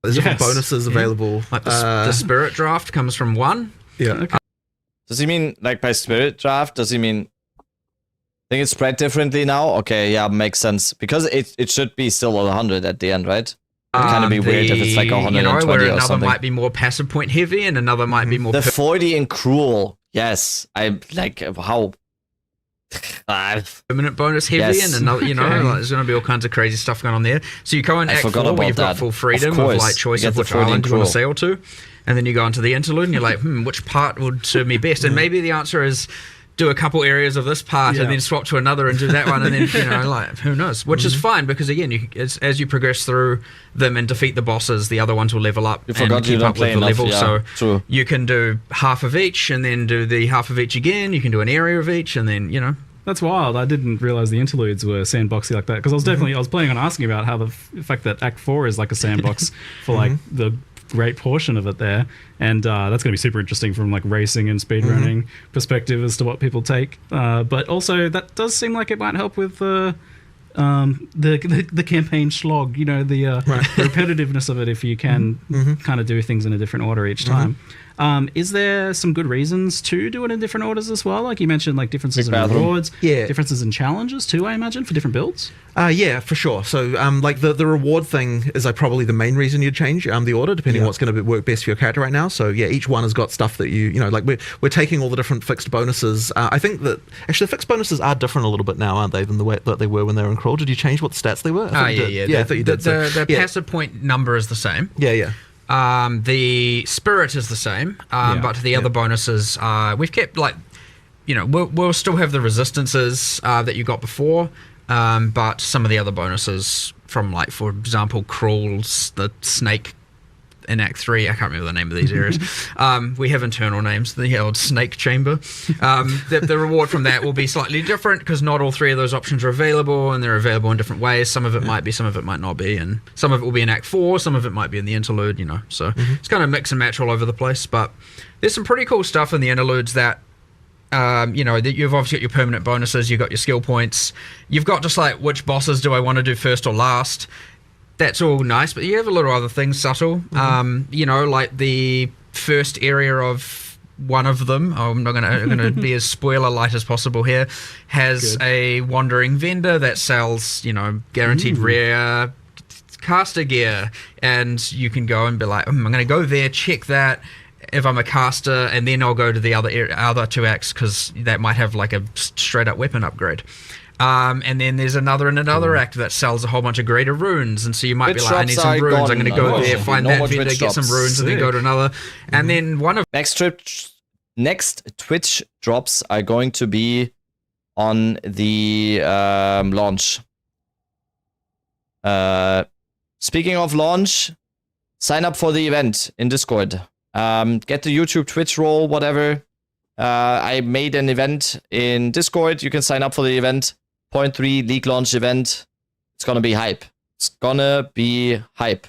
There's different bonuses available. Like the spirit draft comes from 1. Yeah. Okay. Does he mean, like, by spirit draft, does he mean... I think it's spread differently now? Okay, yeah, makes sense. Because it should be still 100 at the end, right? It'd kind of be weird if it's like 120 you know, where or another something. might be more passive point heavy and another might be more... The 40 in Cruel, yes. I like, how... permanent bonus heavy and another, you know, like, there's going to be all kinds of crazy stuff going on there. So you go in Act 4 where you've got full freedom of like choice of which island you want to sail to, and then you go into the interlude and you're like, which part would serve me best? And maybe the answer is do a couple areas of this part and then swap to another and do that one, and then, you know, like, who knows? Which is fine, because again, as you progress through them and defeat the bosses, the other ones will level up and keep up with the level. So you can do half of each and then do the half of each again. You can do an area of each, and then, you know. That's wild. I didn't realize the interludes were sandboxy like that, because I was planning on asking about how the fact that Act 4 is like a sandbox for like the great portion of it there, and that's going to be super interesting from like racing and speedrunning perspective as to what people take. But also that does seem like it might help with the campaign slog. You know, the repetitiveness of it if you can kind of do things in a different order each time. Is there some good reasons to do it in different orders as well? Like you mentioned, like differences in rewards, differences in challenges too, I imagine, for different builds? Yeah, for sure. So like the reward thing is like probably the main reason you'd change the order, depending on what's going to work best for your character right now. So yeah, each one has got stuff that you know, like we're taking all the different fixed bonuses. I think that actually the fixed bonuses are different a little bit now, aren't they, than the way that they were when they were in Crawl? Did you change what the stats they were? I thought you did. The passive point number is the same. Yeah. The spirit is the same, but the other bonuses, we've kept, like, you know, we'll still have the resistances that you got before, but some of the other bonuses from, like, for example, Crawls, the snake in Act 3, I can't remember the name of these areas. We have internal names, the old snake chamber. The reward from that will be slightly different, because not all 3 of those options are available, and they're available in different ways. Some of it might be, some of it might not be, and some of it will be in Act 4, some of it might be in the interlude, you know. So it's kind of mix and match all over the place, but there's some pretty cool stuff in the interludes that, you know, that you've obviously got your permanent bonuses, you've got your skill points, you've got just like which bosses do I want to do first or last. That's all nice, but you have a lot of other things subtle. You know, like the first area of one of them, I'm going to be as spoiler light as possible here, has a wandering vendor that sells, you know, guaranteed rare caster gear, and you can go and be like, I'm going to go there, check that if I'm a caster, and then I'll go to the other 2 acts, because that might have like a straight up weapon upgrade. And then there's another act that sells a whole bunch of greater runes, and so you might be like, I need some runes, I'm going to go there, find that vendor, get some runes, and then go to another. And then one of next Twitch drops are going to be on the launch. Speaking of launch, sign up for the event in Discord. Get the YouTube, Twitch role, whatever. I made an event in Discord. You can sign up for the event. 0.3 league launch event. It's gonna be hype. It's gonna be hype.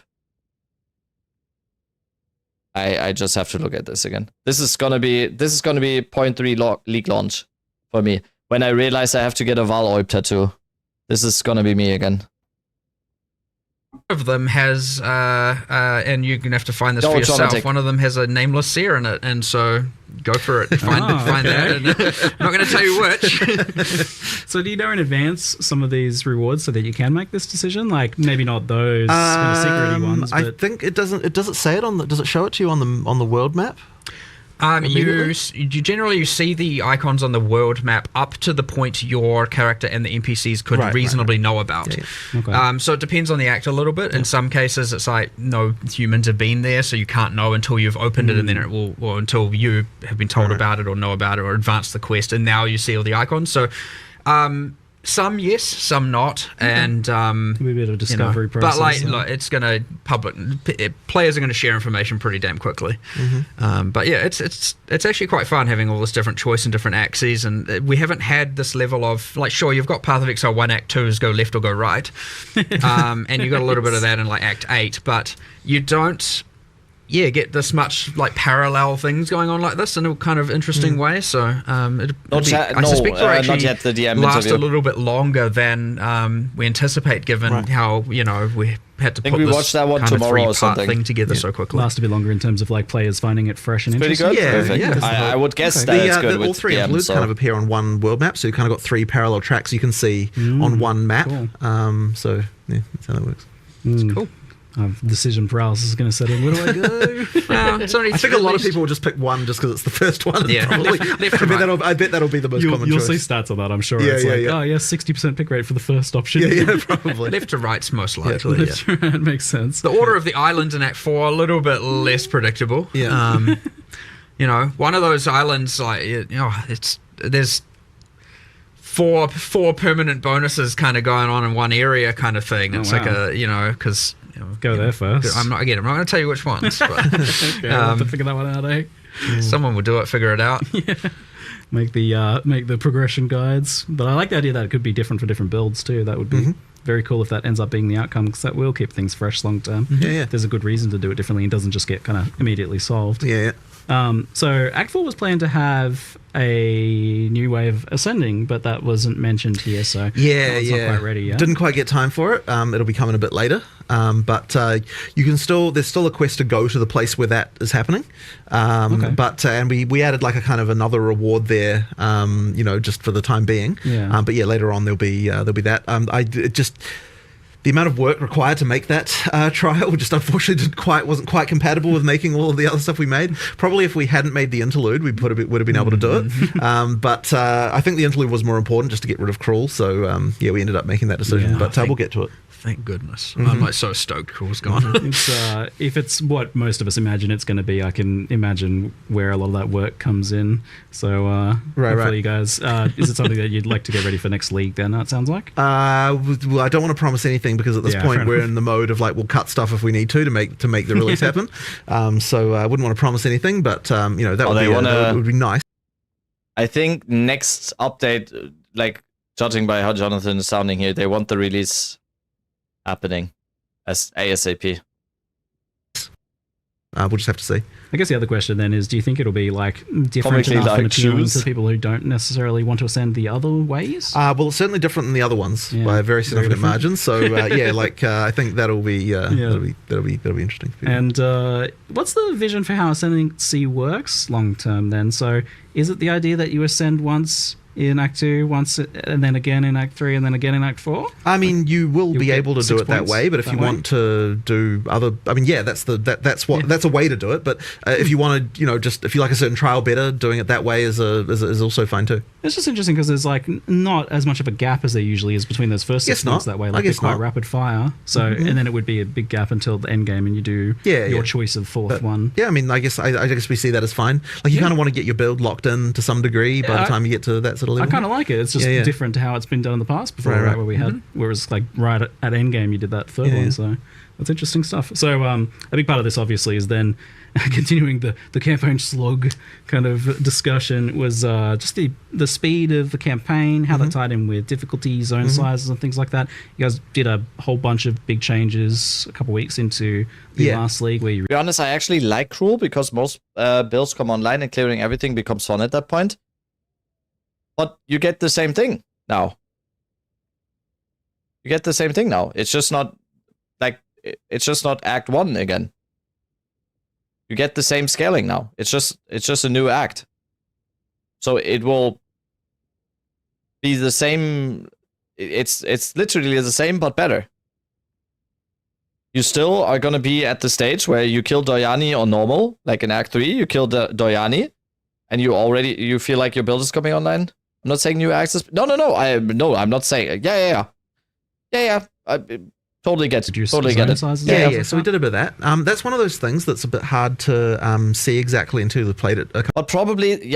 I just have to look at this again. This is gonna be 0.3 league launch for me. When I realize I have to get a Val tattoo. This is gonna be me again. of them has, and you're gonna have to find this for yourself. One of them has a nameless seer in it, and so go for it. Find that. And I'm not going to tell you which. So, do you know in advance some of these rewards so that you can make this decision? Like maybe not those secret ones. I think it doesn't. Does it say it on the? Does it show it to you on the world map? You generally see the icons on the world map up to the point your character and the NPCs could reasonably know about. Okay. So it depends on the act a little bit. In some cases, it's like no humans have been there, so you can't know until you've opened it, and then it will, or until you have been told about it or know about it or advanced the quest, and now you see all the icons. So. Some yes, some not, and It'll be a bit of a discovery process. But like, it's gonna players are gonna share information pretty damn quickly. But yeah, it's actually quite fun having all this different choice and different axes, and we haven't had this level of like, sure, you've got Path of Exile 1, Act 2 is go left or go right, and you got a little bit of that in like Act 8, but you don't. Get this much like parallel things going on like this in a kind of interesting way. So I suspect it'll actually not yet the DM last interview. a little bit longer than we anticipate, given how we had to put we this watch that one kind of tomorrow or three-part something. thing together so quickly. Last a bit longer in terms of like players finding it fresh and Pretty interesting. good. Perfect. I would guess that it's good all with three DM, interludes kind of appear on one world map, so you kind of got 3 parallel tracks you can see on one map. Cool. So yeah, that's how that works. It's cool. Decision paralysis is going to set in. Where do I go? I think a lot of people will just pick one just because it's the first one. Probably, I bet that'll be the most common You'll choice. see stats on that, I'm sure. Yeah, It's yeah, like, yeah. oh, yeah, 60% pick rate for the first option. Yeah, probably. Left to right's most likely. Left to right makes sense. The order of the islands in Act 4 a little bit less predictable. Yeah. One of those islands, like there's four permanent bonuses kind of going on in one area, kind of thing. It's like because. Go there first. I'm not going to tell you which ones. But, okay, I'll have to figure that one out, eh? Someone will do it, figure it out. Make the progression guides. But I like the idea that it could be different for different builds too. That would be very cool if that ends up being the outcome, because that will keep things fresh long term. There's a good reason to do it differently and doesn't just get kind of immediately solved. So Act 4 was planned to have a new way of ascending, but that wasn't mentioned here, so it's not quite ready yet. Didn't quite get time for it. It'll be coming a bit later, but you can there's still a quest to go to the place where that is happening. But and we added like a kind of another reward there, just for the time being. But later on there'll be that. The amount of work required to make that trial just unfortunately wasn't quite compatible with making all of the other stuff we made. Probably if we hadn't made the interlude, we would have been able to do it. But I think the interlude was more important just to get rid of Cruel. So we ended up making that decision. But we'll get to it. Thank goodness. I'm like so stoked Cruel's gone. If it's what most of us imagine it's going to be, I can imagine where a lot of that work comes in. So hopefully you guys, is it something that you'd like to get ready for next league then, it sounds like? Well, I don't want to promise anything because at this point we're in the mode of like we'll cut stuff if we need to make the release happen. So I wouldn't want to promise anything, but that would be nice. I think next update, like judging by how Jonathan is sounding here, they want the release happening as ASAP. We'll just have to see. I guess the other question then is, do you think it'll be like different enough and appealing to people who don't necessarily want to ascend the other ways? Well, it's certainly different than the other ones by a very significant margin. So I think that'll be interesting. And what's the vision for how Ascendancy works long term then? So is it the idea that you ascend once in Act 2, once, and then again in Act 3, and then again in Act 4? I mean, you will be able to do it that way, but if you want to do other, I mean, that's a way to do it. But if you want to, if you like a certain trial better, doing it that way is also fine too. It's just interesting because there's like not as much of a gap as there usually is between those first 6 months that way. Like it's quite rapid fire. So and then it would be a big gap until the end game, and you do your choice of fourth one. Yeah, I mean, I guess we see that as fine. Like you kind of want to get your build locked in to some degree by the time you get to that sort of level. I kind of like it. It's just different to how it's been done in the past before, right? Where we had, whereas like right at Endgame, you did that third one. So that's interesting stuff. So a big part of this obviously is then continuing the campaign slog kind of discussion was just the speed of the campaign, how that tied in with difficulty, zone sizes and things like that. You guys did a whole bunch of big changes a couple weeks into the last league where you... To be honest, I actually like Cruel because most builds come online and clearing everything becomes fun at that point. But you get the same thing now. It's just not Act 1 again. You get the same scaling now. It's just a new act. So it will be the same. It's literally the same but better. you still are gonna be at the stage where you kill Doyani on normal, like in Act 3, you kill the Doyani, and you feel like your build is coming online. I'm not saying new access. No, I'm not saying. Yeah. I totally get it. Totally get it. Yeah. So we did a bit of that. That's one of those things that's a bit hard to see exactly until you've played it. But probably,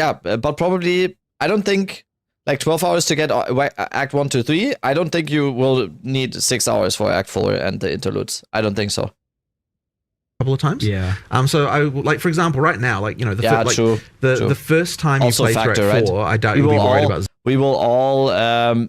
I don't think like 12 hours to get Act 1 to 3. I don't think you will need 6 hours for Act 4 and the interludes. I don't think so. Couple of times. Yeah. So I like, for example, right now, like, you know, true. The first time you play through Act 4, I doubt you'll be worried about. We will all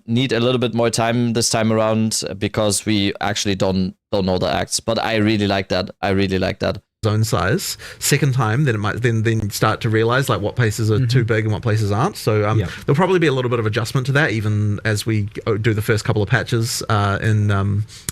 need a little bit more time this time around because we actually don't know the acts. But I really like that. Zone size. Second time, then it might then start to realize like what places are too big and what places aren't. So there'll probably be a little bit of adjustment to that even as we do the first couple of patches in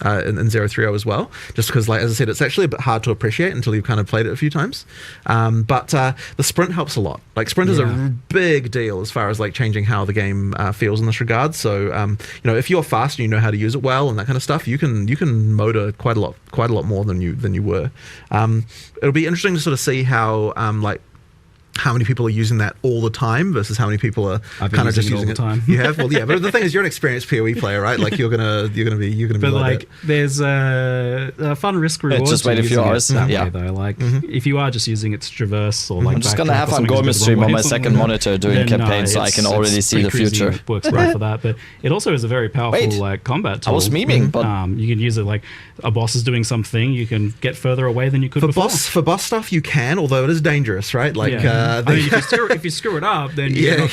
030 as well. Just because, like as I said, it's actually a bit hard to appreciate until you've kind of played it a few times. But the sprint helps a lot. Like sprint is a big deal as far as like changing how the game feels in this regard. So you know, if you're fast and you know how to use it well and that kind of stuff, you can motor quite a lot more than you were. It'll be interesting to sort of see how like how many people are using that all the time versus how many people are kind of just using it all the time. You have, well, yeah, but the thing is, you're an experienced PoE player, right? Like you're gonna be. But like there's a fun risk reward. Just wait a few hours. Way, though, like if you are just using it to traverse or like. I'm just gonna have on Gorman stream on my second monitor doing campaigns, so I can already see the future. It works well for that, but it also is a very powerful like combat tool. I was memeing, but you can use it like a boss is doing something, you can get further away than you could before. For boss stuff, you can, although it is dangerous, right? Like. I mean, if you screw it up, then yeah.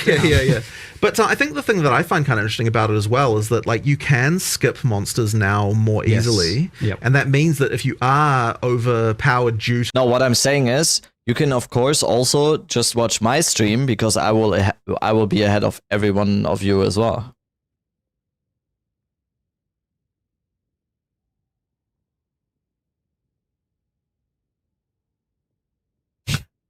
But I think the thing that I find kind of interesting about it as well is that like you can skip monsters now more easily, and that means that if you are overpowered due to... No, what I'm saying is you can of course also just watch my stream because I will be ahead of every one of you as well.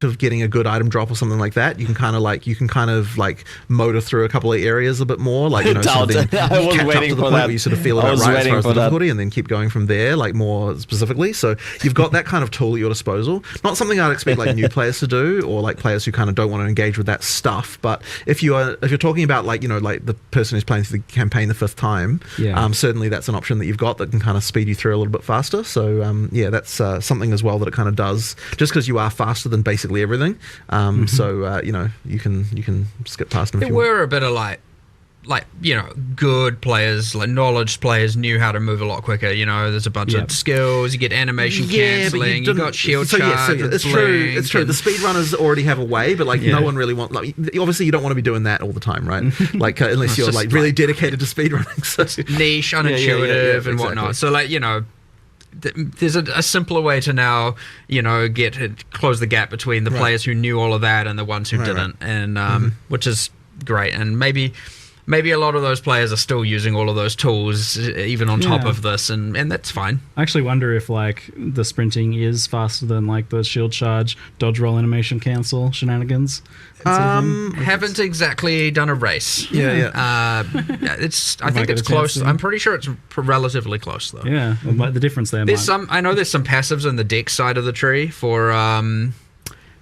Of getting a good item drop or something like that, you can kind of like motor through a couple of areas a bit more, like you know, sort of then I was catch up waiting to the for point that. where you sort of feel it out right as far as the difficulty, and then keep going from there, like more specifically. So you've got that kind of tool at your disposal. Not something I'd expect like new players to do, or like players who kind of don't want to engage with that stuff. But if you're talking about like, you know, like the person who's playing through the campaign the fifth time, certainly that's an option that you've got that can kind of speed you through a little bit faster. So that's something as well that it kind of does, just because you are faster than basically everything. So you know, you can skip past them. There were a bit of like you know, good players, like knowledge players knew how to move a lot quicker. You know, there's a bunch of skills. You get animation cancelling. You got shield charge. It's true. It's true. The speedrunners already have a way, but like no one really wants. Like obviously, you don't want to be doing that all the time, right? Like unless you're like really dedicated to speedrunning. So. Niche, unintuitive, and whatnot. So like, you know. There's a simpler way to now, you know, close the gap between the players who knew all of that and the ones who didn't, and which is great. And maybe a lot of those players are still using all of those tools even on top of this, and that's fine. I actually wonder if like the sprinting is faster than like the shield charge, dodge roll, animation cancel shenanigans. Haven't exactly done a race. I think it's close. I'm pretty sure it's relatively close though. Yeah, well, the difference there. I know there's some passives on the deck side of the tree for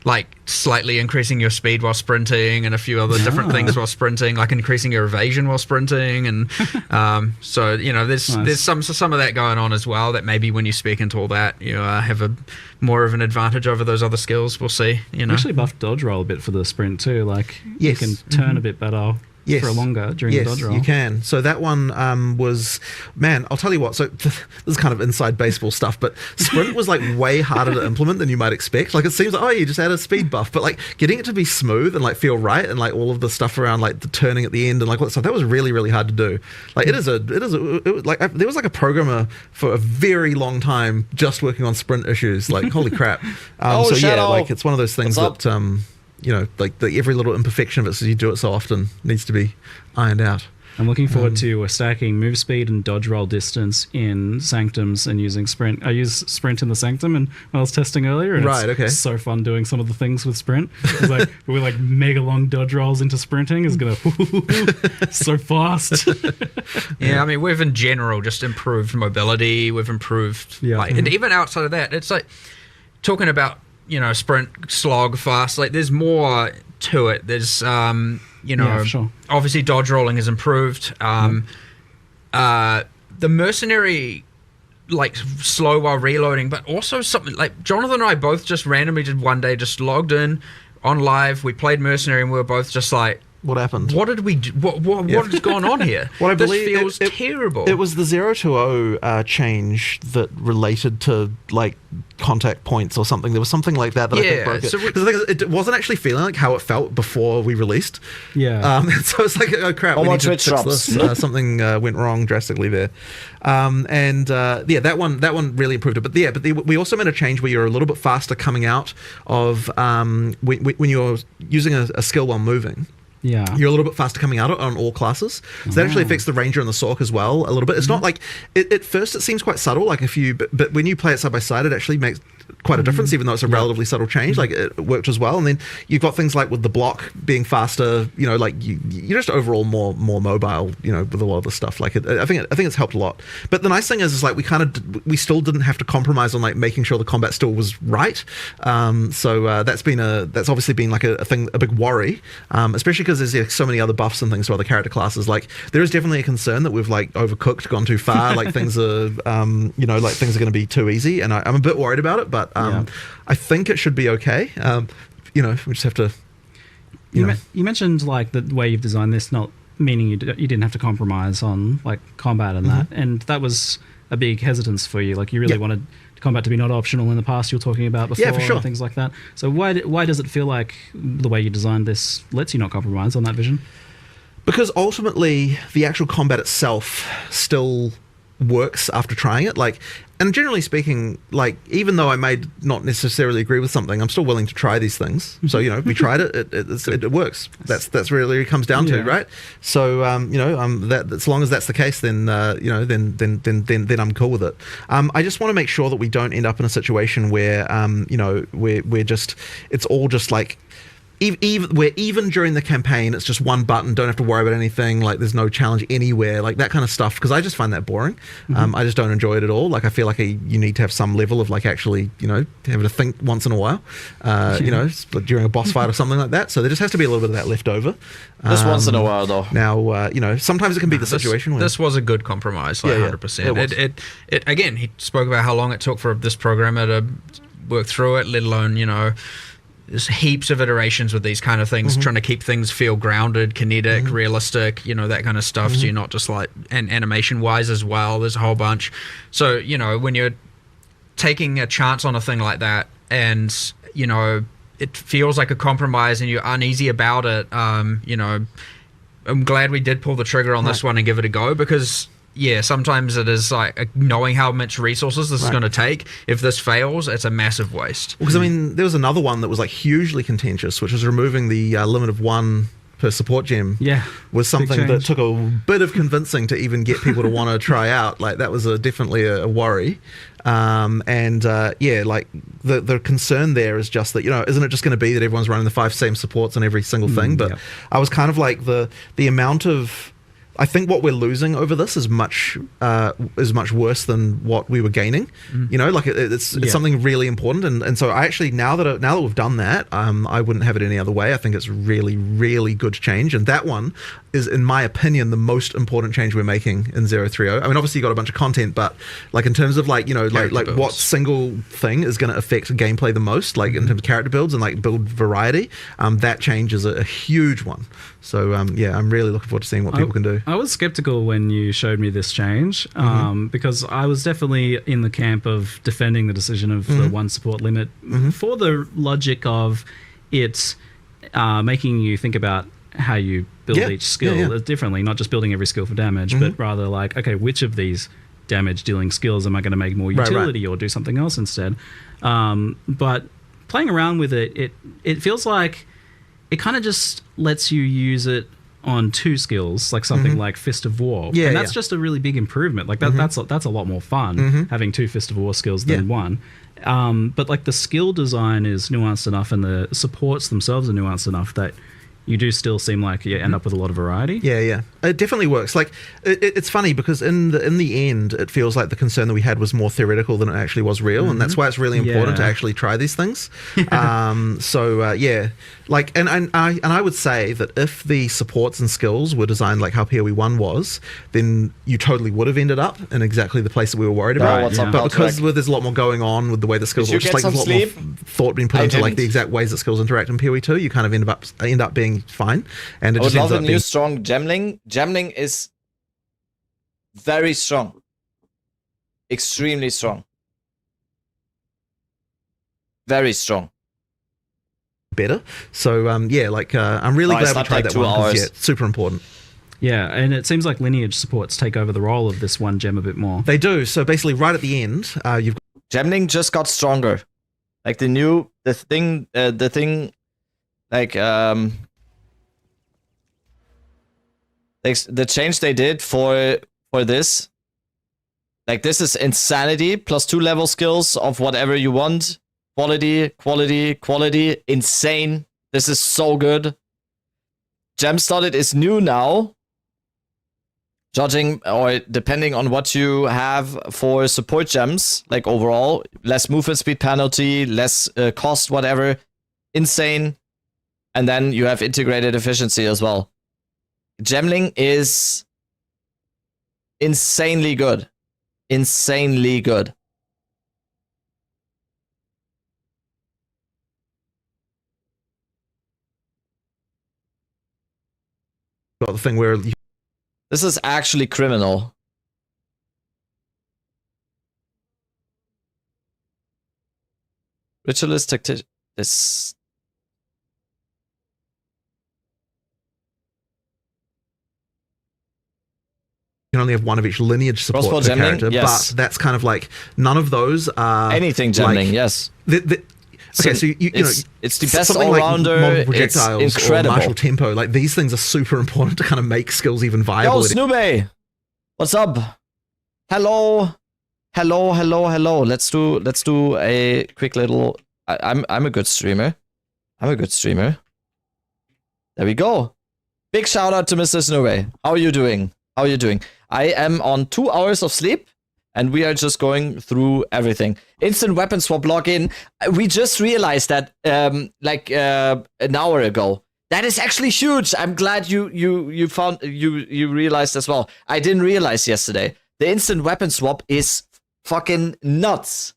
like slightly increasing your speed while sprinting, and a few other different things while sprinting, like increasing your evasion while sprinting, and so you know there's some of that going on as well. That maybe when you speak into all that, you have a more of an advantage over those other skills. We'll see. You know, actually buffed dodge roll a bit for the sprint too. Like you can turn a bit better. For longer during the dodge roll. You can. So that one was, man, I'll tell you what, so this is kind of inside baseball stuff, but sprint was like way harder to implement than you might expect. Like it seems like, oh, you just add a speed buff, but like getting it to be smooth and like feel right, and like all of the stuff around like the turning at the end and like all that stuff, that was really, really hard to do. Like it was like, there was like a programmer for a very long time just working on sprint issues. Like, holy crap. Like it's one of those things that, you know, like every little imperfection of it, so you do it so often, needs to be ironed out. I'm looking forward to stacking move speed and dodge roll distance in Sanctums and using sprint. I use sprint in the Sanctum and when I was testing earlier, and it's so fun doing some of the things with sprint. It's like with like mega long dodge rolls into sprinting is gonna so fast. Yeah, I mean, we've in general just improved mobility. We've improved, and even outside of that, it's like talking about sprint, slog, fast. Like, there's more to it. There's obviously dodge rolling has improved. The mercenary, like, slow while reloading, but also something like Jonathan and I both just randomly did one day, just logged in on live. We played mercenary, and we were both just like, what happened? What did we do? What has gone on here? Well, I this believe feels terrible. It was the 0-0 change that related to like contact points or something. There was something like that I think broke it. 'Cause the thing is, it wasn't actually feeling like how it felt before we released. Yeah. So it's like, oh crap, we need to fix this. Something went wrong drastically there. That one really improved it. But we also made a change where you're a little bit faster coming out of when you're using a skill while moving. Yeah, you're a little bit faster coming out on all classes, so that actually affects the ranger and the sork as well a little bit. It's not like at first it seems quite subtle, like but when you play it side by side, it actually makes quite a difference, even though it's a relatively subtle change. Like, it worked as well. And then you've got things like with the block being faster, like you're just overall more mobile, with a lot of the stuff. Like, I think it's helped a lot. But the nice thing is like we still didn't have to compromise on like making sure the combat still was right. So that's obviously been like a big worry, especially because there's so many other buffs and things to other character classes. Like, there is definitely a concern that we've like overcooked, gone too far. Like, things are like things are going to be too easy, and I'm a bit worried about it. But I think it should be okay. We just have to. You mentioned like the way you've designed this, not meaning you didn't have to compromise on like combat and that, and that was a big hesitance for you. Like, you really wanted combat to be not optional in the past. You were talking about before, for sure. And things like that. So why does it feel like the way you designed this lets you not compromise on that vision? Because ultimately, the actual combat itself still works after trying it. Like, and generally speaking, like, even though I may not necessarily agree with something, I'm still willing to try these things. So, we tried it. It works. That's really what it comes down to, right? So, that as long as that's the case, then then I'm cool with it. I just want to make sure that we don't end up in a situation where we're just, it's all just like, even during the campaign, it's just one button, don't have to worry about anything, like there's no challenge anywhere, like that kind of stuff, because I just find that boring. I just don't enjoy it at all. Like, I feel like you need to have some level of like actually, having to think once in a while, during a boss fight or something like that. So there just has to be a little bit of that left over. Just once in a while, though. Now, sometimes it can be the situation where... This was a good compromise, like 100%. It again, he spoke about how long it took for this programmer to work through it, let alone, there's heaps of iterations with these kind of things, trying to keep things feel grounded, kinetic, realistic, that kind of stuff. So you're not just like, and animation-wise as well, there's a whole bunch. So, when you're taking a chance on a thing like that and, it feels like a compromise and you're uneasy about it, I'm glad we did pull the trigger on this one and give it a go, because... Yeah, sometimes it is like knowing how much resources this is going to take. If this fails, it's a massive waste. Because, there was another one that was like hugely contentious, which was removing the limit of one per support gem. Yeah. Was something that took a bit of convincing to even get people to want to try out. Like, that was definitely a worry. Like, the concern there is just that, isn't it just going to be that everyone's running the 5 same supports on every single thing? But I was kind of like the amount of... I think what we're losing over this is much worse than what we were gaining. Like, it's something really important, and so I actually now that we've done that, I wouldn't have it any other way. I think it's really, really good change, and that one is, in my opinion, the most important change we're making in 030. I mean, obviously you got a bunch of content, but like in terms of like what single thing is going to affect gameplay the most, like in terms of character builds and like build variety, that change is a huge one. So I'm really looking forward to seeing what people can do. I was skeptical when you showed me this change, because I was definitely in the camp of defending the decision of the one support limit for the logic of it making you think about how you build each skill differently, not just building every skill for damage, but rather like, okay, which of these damage dealing skills am I going to make more utility or do something else instead? But playing around with it feels like it kind of just lets you use it on 2 skills, like something like Fist of War. Yeah, and that's just a really big improvement. Like that's a lot more fun having 2 Fist of War skills than one. But like the skill design is nuanced enough and the supports themselves are nuanced enough that you do still seem like you end up with a lot of variety. Yeah. It definitely works. Like, it's funny because in the end, it feels like the concern that we had was more theoretical than it actually was real, and that's why it's really important to actually try these things. Like, and I would say that if the supports and skills were designed like how POE1 was, then you totally would have ended up in exactly the place that we were worried about. But because there's a lot more going on with the way the skills work, just like there's a lot more thought being put into like the exact ways that skills interact in POE2, you kind of end up being fine. And it I would just love ends a up new being strong gemling. Gemling is very strong. Extremely strong. Very strong. better. So I'm really glad we tried that one because it's super important. Yeah, and it seems like Lineage supports take over the role of this one gem a bit more. They do. So basically, right at the end, you've Gemling just got stronger. Like the thing, like the change they did for this. Like this is insanity plus 2 level skills of whatever you want. Quality, insane. This is so good. Gem studded is new now. Judging or depending on what you have for support gems, like overall, less movement speed penalty, less cost, whatever. Insane. And then you have integrated efficiency as well. Gemling is insanely good. Insanely good. Got the thing where this is actually criminal. Ritualist tactician. This. You can only have one of each lineage support Crossbow per gemling, character, yes. but that's kind of like none of those are Anything gemling, yes. Okay, so you know, it's the best something all-rounder. Like modern It's projectiles incredible. or martial tempo, like these things are super important to kind of make skills even viable. Yo, Snoopy! What's up? Hello. Let's do a quick little. I'm a good streamer. There we go. Big shout out to Mr. Snoopy. How are you doing? I am on 2 hours of sleep. And we are just going through everything. Instant weapon swap login. We just realized that an hour ago. That is actually huge. I'm glad you realized as well. I didn't realize yesterday. The instant weapon swap is fucking nuts.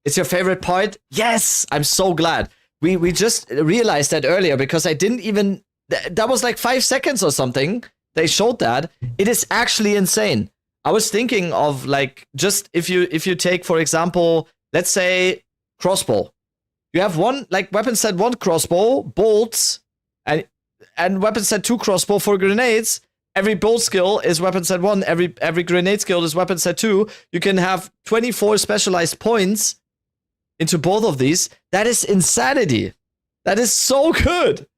It's your favorite part? Yes, I'm so glad. We just realized that earlier because I didn't even. That was like 5 seconds or something. They showed that. It is actually insane. I was thinking of like just if you take for example, let's say crossbow. You have one like weapon set 1 crossbow, bolts, and weapon set 2 crossbow for grenades. Every bolt skill is weapon set 1, every grenade skill is weapon set 2. You can have 24 specialized points into both of these. That is insanity. That is so good.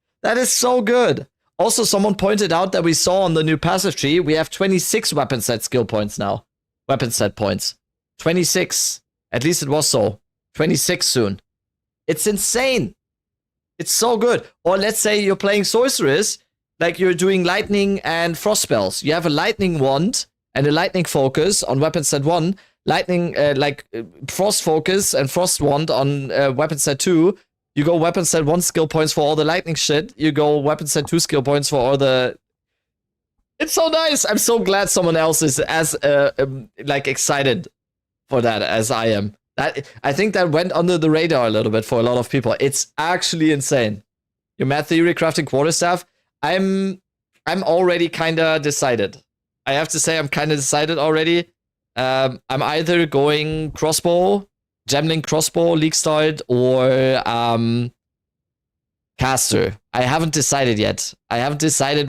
Also, someone pointed out that we saw on the new passive tree, we have 26 weapon set skill points now. Weapon set points. 26. At least it was so. 26 soon. It's insane. It's so good. Or let's say you're playing sorceress, like you're doing lightning and frost spells. You have a lightning wand and a lightning focus on weapon set 1. Lightning, frost focus and frost wand on weapon set 2. You go weapon set 1 skill points for all the lightning shit. You go weapon set 2 skill points for all the... It's so nice. I'm so glad someone else is as excited for that as I am. I think that went under the radar a little bit for a lot of people. It's actually insane. Your Mad Theory Crafting Quarterstaff. I'm already kind of decided. I have to say I'm kind of decided already. I'm either going crossbow, Gemling crossbow, league start, or caster. I haven't decided yet. I haven't decided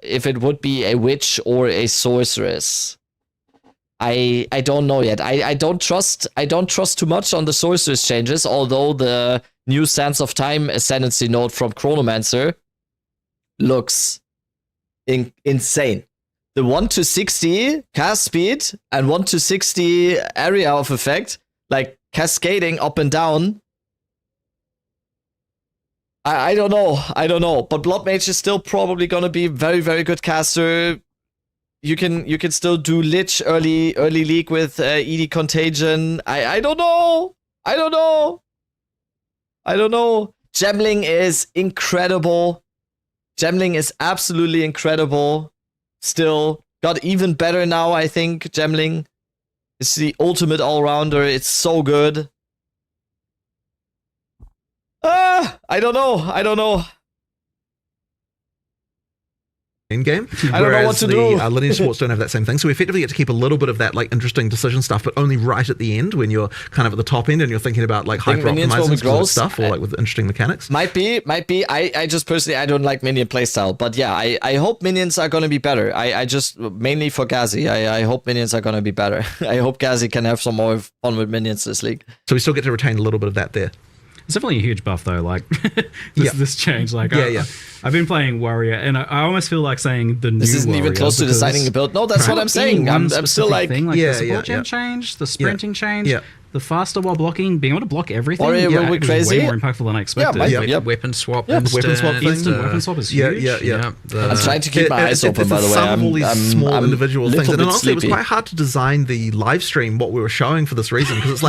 if it would be a witch or a sorceress. I don't know yet. I don't trust too much on the sorceress changes, although the new Sands of Time Ascendancy note from Chronomancer looks insane. The 1 to 60 cast speed and 1 to 60 area of effect, like cascading up and down. I don't know. But Blood Mage is still probably gonna be very, very good caster. You can still do Lich early league with ED Contagion. I don't know. Gemling is incredible. Gemling is absolutely incredible. Still got even better now, I think. Gemling is the ultimate all-rounder. It's so good. I don't know. In game, I don't know what to do. Lineage sports don't have that same thing, so we effectively get to keep a little bit of that like interesting decision stuff, but only right at the end when you're kind of at the top end and you're thinking about like hyper optimizing stuff or like with interesting mechanics. Might be. I just personally I don't like minion playstyle, but yeah, I hope minions are gonna be better. I just mainly for Gazi. I hope minions are gonna be better. I hope Gazi can have some more fun with minions this league. So we still get to retain a little bit of that there. It's definitely a huge buff though, like this change. Like I've been playing Warrior and I almost feel like saying the new This isn't even close to designing a build. No, that's what I'm saying. I'm still like the support gen change, the sprinting change, the faster while blocking, being able to block everything. Warrior will be crazy. Way more impactful than I expected. Weapon swap. Weapon swap thing. Instant weapon swap is huge. I'm trying to keep my eyes open, by the way. I'm all these small individual things, and honestly, it was quite hard to design the live stream what we were showing for this reason because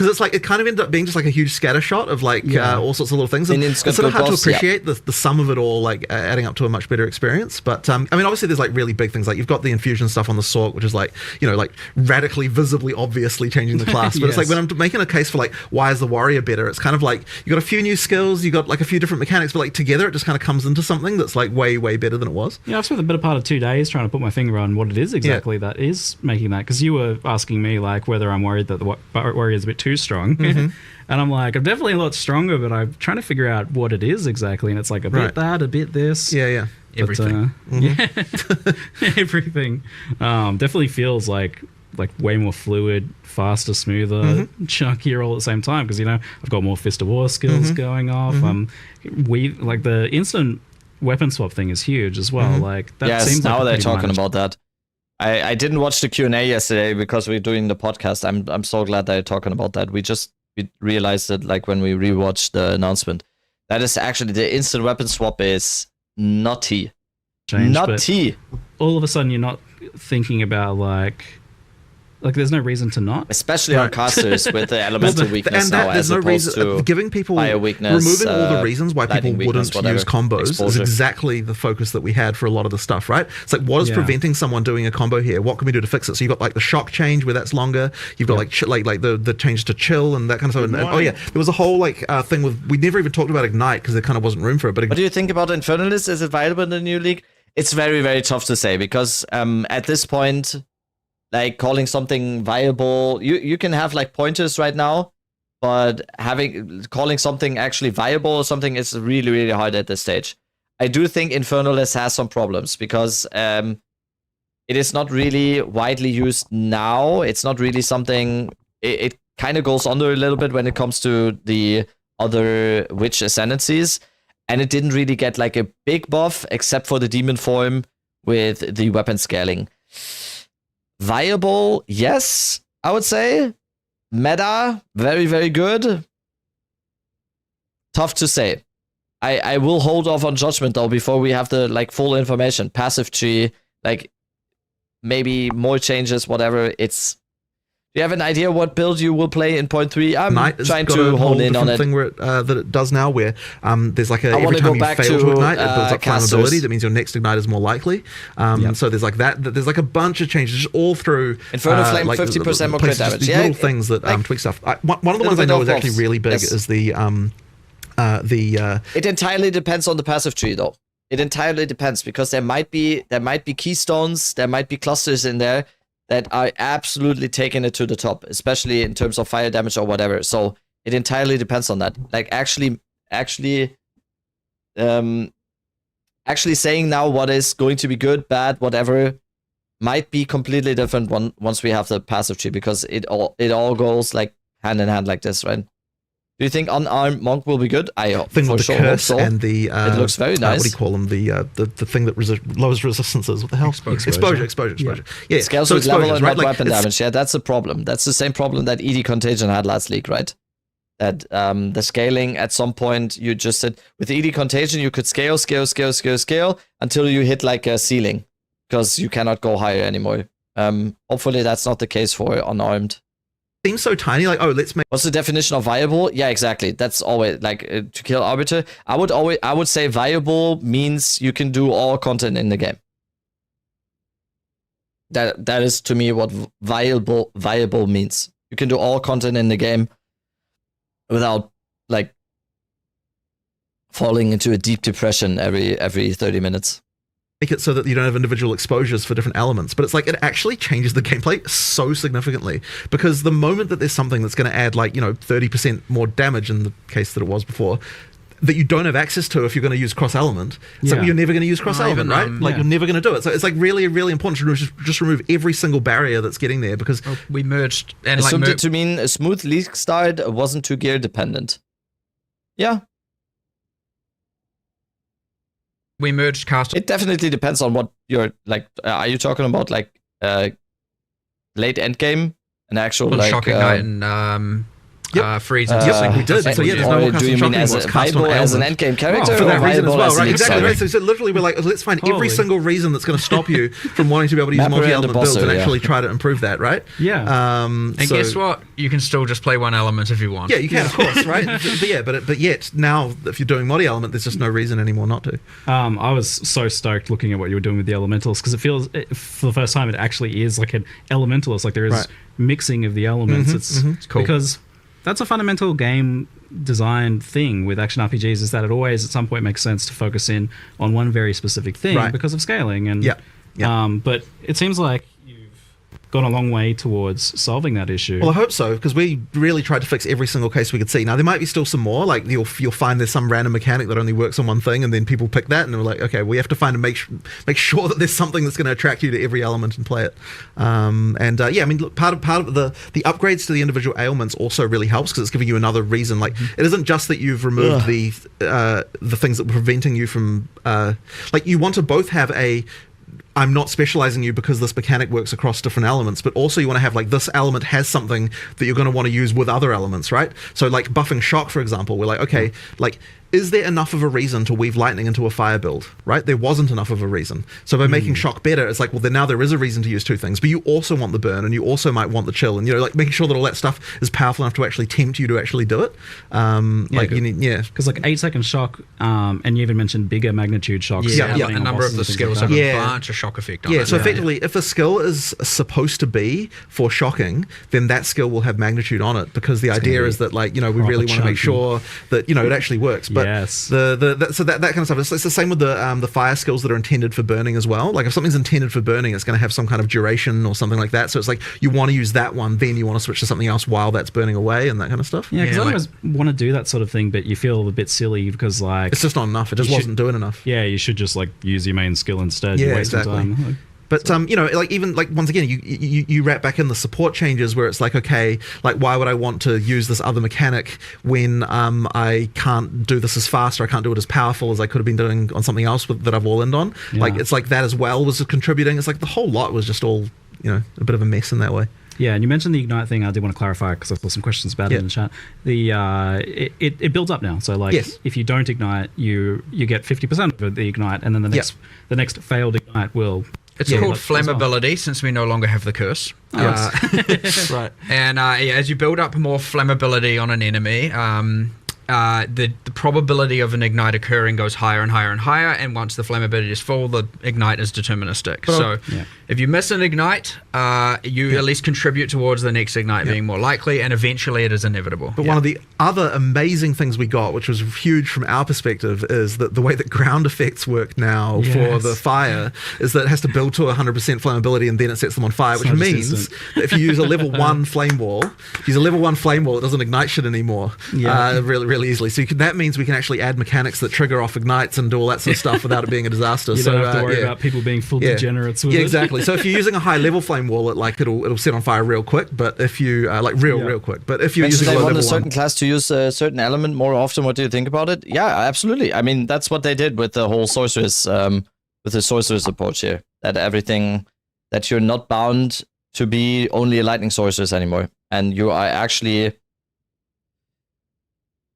it's like it kind of ended up being just like a huge scatter shot of like all sorts of little things, and it's sort of hard to appreciate the sum of it all, like adding up to a much better experience. But I mean, obviously, there's like really big things like you've got the infusion stuff on the Sork, which is like like radically, visibly, obviously changing the class. But it's like when I'm making a case for like why is the warrior better, it's kind of like you got a few new skills, you got like a few different mechanics, but like together it just kind of comes into something that's like way better than it was. I've spent the better part of 2 days trying to put my finger on what it is exactly that is making that, because you were asking me like whether I'm worried that the warrior is a bit too strong. And I'm like, I'm definitely a lot stronger, but I'm trying to figure out what it is exactly, and it's like a bit that, a bit this. Everything. Everything. Definitely feels like way more fluid, faster, smoother, chunkier all at the same time, because I've got more Fist of War skills going off. Like the instant weapon swap thing is huge as well. Like that seems now like they're talking about that. I didn't watch the Q&A yesterday because we're doing the podcast. I'm so glad they're talking about that. We realized it like when we rewatched the announcement. That is actually the instant weapon swap is nutty. Nutty. All of a sudden you're not thinking about like there's no reason to not, especially on casters with the elemental weakness and now, there's as no opposed reason to giving people fire weakness, removing all the reasons why people wouldn't use combos exposure. Is exactly the focus that we had for a lot of the stuff, right? It's like what is preventing someone doing a combo here? What can we do to fix it? So you've got like the shock change where that's longer. You've got like the change to chill and that kind of stuff. And, there was a whole like thing with, we never even talked about Ignite because there kind of wasn't room for it. But what do you think about Infernalist? Is it viable in the new league? It's very, very tough to say because at this point, like calling something viable, you can have like pointers right now, but calling something actually viable or something is really, really hard at this stage. I do think Infernalist has some problems because it is not really widely used now. It's not really something, it kind of goes under a little bit when it comes to the other witch ascendancies, and it didn't really get like a big buff except for the demon form with the weapon scaling. Viable, yes, I would say. Meta, very, very good. Tough to say. I will hold off on judgment though before we have the like full information. Passive tree, like maybe more changes, whatever. Do you have an idea what build you will play in 0.3? I'm trying to hone in on it. Thing where that it does now, where there's like every time you fail to ignite, it builds up flammability. That means your next ignite is more likely. So there's like that. There's like a bunch of changes all through. Inferno Flame, 50% more crit damage. Little things that tweak stuff. One of the ones I know is actually really big is the. It entirely depends on the passive tree, though. It entirely depends because there might be keystones, there might be clusters in there that are absolutely taking it to the top, especially in terms of fire damage or whatever. So it entirely depends on that. Like actually saying now what is going to be good, bad, whatever, might be completely different once we have the passive tree, because it all goes like hand in hand like this, right? Do you think unarmed monk will be good? I Thing for with the sure curse hope so. and the it looks very nice. what do you call them? The thing that lowers resistances. What the hell? Exposure. Yeah. Scales so with level exposures, and right? not Like, weapon it's- damage. Yeah, that's the problem. That's the same problem that ED Contagion had last league, right? That the scaling at some point you just said with ED Contagion you could scale until you hit like a ceiling because you cannot go higher anymore. Hopefully that's not the case for unarmed. Seems so tiny. Like, oh, let's make. What's the definition of viable? Yeah, exactly. That's always like to kill arbiter. I would say viable means you can do all content in the game. That is to me what viable means. You can do all content in the game without like falling into a deep depression every 30 minutes. Make it so that you don't have individual exposures for different elements, but it's like it actually changes the gameplay so significantly, because the moment that there's something that's going to add like 30% more damage in the case that it was before that you don't have access to if you're going to use cross element, it's like you're never going to use cross element, right? Like you're never going to do it. So it's like really, really important to just remove every single barrier that's getting there, because we merged and assumed it to mean a smooth league start wasn't too gear dependent. Yeah. We merged cast. It definitely depends on what you're like. Are you talking about like late endgame, an actual like shocking night and freeze? Yep, we did. So yeah, there's no more custom shocking. As an endgame character, for that reason as well, right? Exactly. Right. So literally, we're like, let's find every single reason that's going to stop you from wanting to be able to use multi-element builds and actually try to improve that, right? Yeah. And guess what? You can still just play one element if you want. Yeah, you can, of course, right? but yet now, if you're doing multi-element, there's just no reason anymore not to. I was so stoked looking at what you were doing with the elementals, because it feels for the first time it actually is like an elementalist. Like there is mixing of the elements. It's cool because that's a fundamental game design thing with action RPGs, is that it always at some point makes sense to focus in on one very specific thing because of scaling. And but it seems like you've gone a long way towards solving that issue. Well, I hope so, because we really tried to fix every single case we could see. Now, there might be still some more, like you'll find there's some random mechanic that only works on one thing, and then people pick that, and we're like, okay, we have to find and make sure that there's something that's going to attract you to every element and play it. I mean, look, part of the upgrades to the individual ailments also really helps, because it's giving you another reason. Like, it isn't just that you've removed the things that were preventing you from, like, you want to both have I'm not specializing you because this mechanic works across different elements, but also you want to have like this element has something that you're going to want to use with other elements, right? So like buffing shock, for example, we're like, okay, like, is there enough of a reason to weave lightning into a fire build, right? There wasn't enough of a reason. So by making shock better, it's like, well, then now there is a reason to use two things, but you also want the burn and you also might want the chill, and like making sure that all that stuff is powerful enough to actually tempt you to actually do it. You need, because like 8-second shock, and you even mentioned bigger magnitude shocks. A number of the skills have a bunch of shock effect on it. So effectively, if a skill is supposed to be for shocking, then that skill will have magnitude on it, because the idea is that, like, we really want to make sure that it actually works. But so that kind of stuff. It's the same with the fire skills that are intended for burning as well. Like if something's intended for burning, it's going to have some kind of duration or something like that. So it's like you want to use that one, then you want to switch to something else while that's burning away and that kind of stuff. Yeah, because I always want to do that sort of thing, but you feel a bit silly because like it's just not enough. It just wasn't doing enough. Yeah, you should just like use your main skill instead. Yeah, you're wasting exactly. time. But like even like once again, you wrap back in the support changes where it's like, okay, like why would I want to use this other mechanic when I can't do this as fast, or I can't do it as powerful as I could have been doing on something else that I've all-in on. Yeah. Like it's like that as well was contributing. It's like the whole lot was just all a bit of a mess in that way. Yeah, and you mentioned the ignite thing. I did want to clarify because I saw some questions about it in the chat. It builds up now. So like, if you don't ignite, you get 50% of the ignite, and then the next failed ignite will. It's called flammability, since we no longer have the curse. Right. And as you build up more flammability on an enemy, the probability of an ignite occurring goes higher and higher and higher, and once the flammability is full, the ignite is deterministic. If you miss an ignite, you at least contribute towards the next ignite being more likely, and eventually it is inevitable. But one of the other amazing things we got, which was huge from our perspective, is that the way that ground effects work now for the fire is that it has to build to 100% flammability and then it sets them on fire, which means that if you use a level 1 flame wall, it doesn't ignite shit anymore really fairly easily. So that means we can actually add mechanics that trigger off ignites and do all that sort of stuff without it being a disaster. You don't have to worry about people being full degenerates with it. Exactly. So if you're using a high level flame wallet, like it'll set on fire real quick. But if you real quick. But if you're using they a low want a level certain class to use a certain element more often, what do you think about it? Yeah, absolutely. I mean, that's what they did with the whole sorceress, with the sorceress approach here. That everything, that you're not bound to be only a lightning sorceress anymore, and you are actually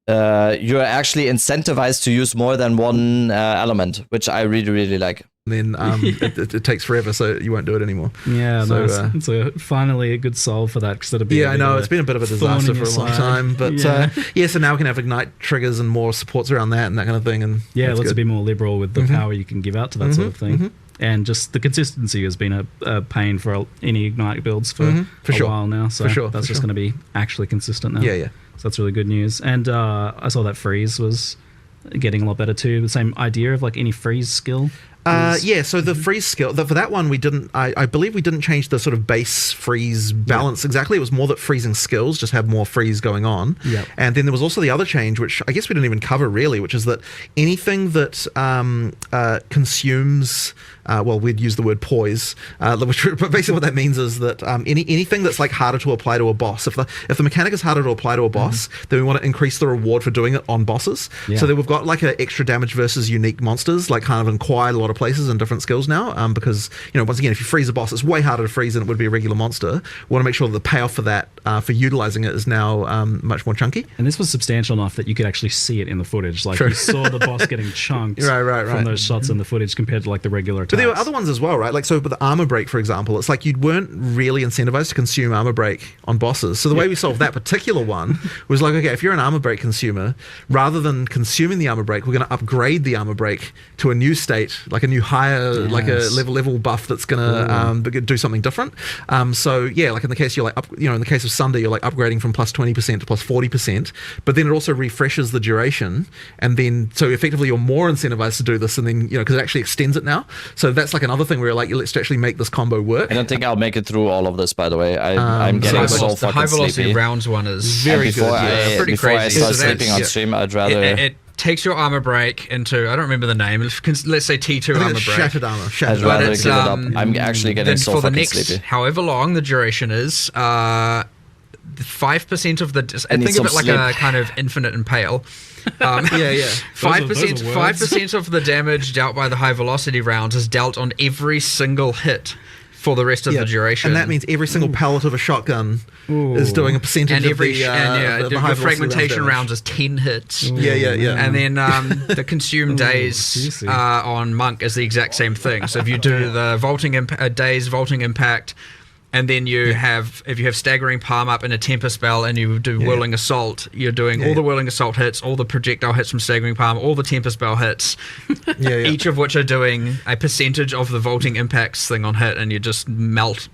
incentivized to use more than one element, which I really, really like. And then it takes forever, so you won't do it anymore. Yeah, so, nice. It's finally a good solve for that. Cause yeah, I know, it's been a bit of a disaster for a long time. But so now we can have ignite triggers and more supports around that and that kind of thing. And yeah, let's be more liberal with the power you can give out to that sort of thing. And just the consistency has been a pain for any ignite builds for a while now. So that's just going to be actually consistent now. Yeah. So that's really good news. And I saw that freeze was getting a lot better too. The same idea of like any freeze skill. So the freeze skill, for that one, we didn't, I believe we didn't change the sort of base freeze balance exactly. It was more that freezing skills just have more freeze going on. Yep. And then there was also the other change, which I guess we didn't even cover really, which is that anything that consumes, we'd use the word poise, but basically what that means is that anything that's like harder to apply to a boss, if the mechanic is harder to apply to a boss, then we want to increase the reward for doing it on bosses. Yeah. So then we've got like an extra damage versus unique monsters, like kind of in quite a lot of places and different skills now, because once again, if you freeze a boss, it's way harder to freeze than it would be a regular monster. We want to make sure that the payoff for that, for utilizing it, is now much more chunky. And this was substantial enough that you could actually see it in the footage. Like you saw the boss getting chunked from those shots in the footage compared to like the regular attacks. But there were other ones as well, right? Like so with the armor break, for example, it's like you weren't really incentivized to consume armor break on bosses. So the way we solved that particular one was like, okay, if you're an armor break consumer, rather than consuming the armor break, we're going to upgrade the armor break to a new state, like a new higher, like a level buff that's going to do something different. So yeah, like in the case you're like in the case of Sunday, you're like upgrading from plus 20% to plus 40%, but then it also refreshes the duration, and then so effectively you're more incentivized to do this, and then because it actually extends it now. So that's like another thing where you're like, let's actually make this combo work. I don't think I'll make it through all of this, by the way. I'm getting so fucking the high velocity sleepy. rounds one is very good. Pretty before crazy. I start sleeping on stream, I'd rather. It takes your armor break into, I don't remember the name, let's say T2 armor break. Shattered armor. I'd rather give it up. I'm actually getting so fucking sleepy. However long the duration is, 5% of the... think of it like a kind of infinite impale. 5% of the damage dealt by the high velocity rounds is dealt on every single hit for the rest of the duration. And that means every single pellet of a shotgun is doing a percentage of the high fragmentation rounds is 10 hits. And then the consumed days on Monk is the exact same thing. So if you do the days vaulting impact, and then if you have staggering palm up and a temper spell, and you do whirling assault, you're doing all the whirling assault hits, all the projectile hits from staggering palm, all the temper spell hits, each of which are doing a percentage of the vaulting impacts thing on hit, and you just melt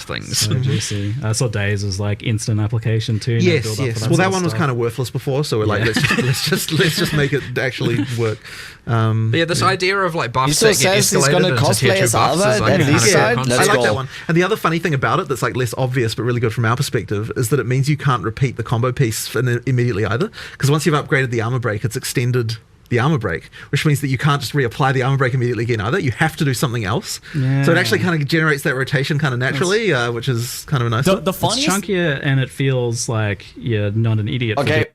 things. So juicy. I saw Days was like instant application too. Yes. Well, that one was kind of worthless before, so we're like, let's just make it actually work. This idea of like buffs that get escalated into tier 2 buffs is I like that one. And the other funny thing about it that's like less obvious but really good from our perspective is that it means you can't repeat the combo piece immediately either, because once you've upgraded the armor break, it's extended the armor break, which means that you can't just reapply the armor break immediately again either. You have to do something else. So it actually kind of generates that rotation kind of naturally, which is kind of a nice the funniest... It's chunkier, and it feels like you're not an idiot. Okay.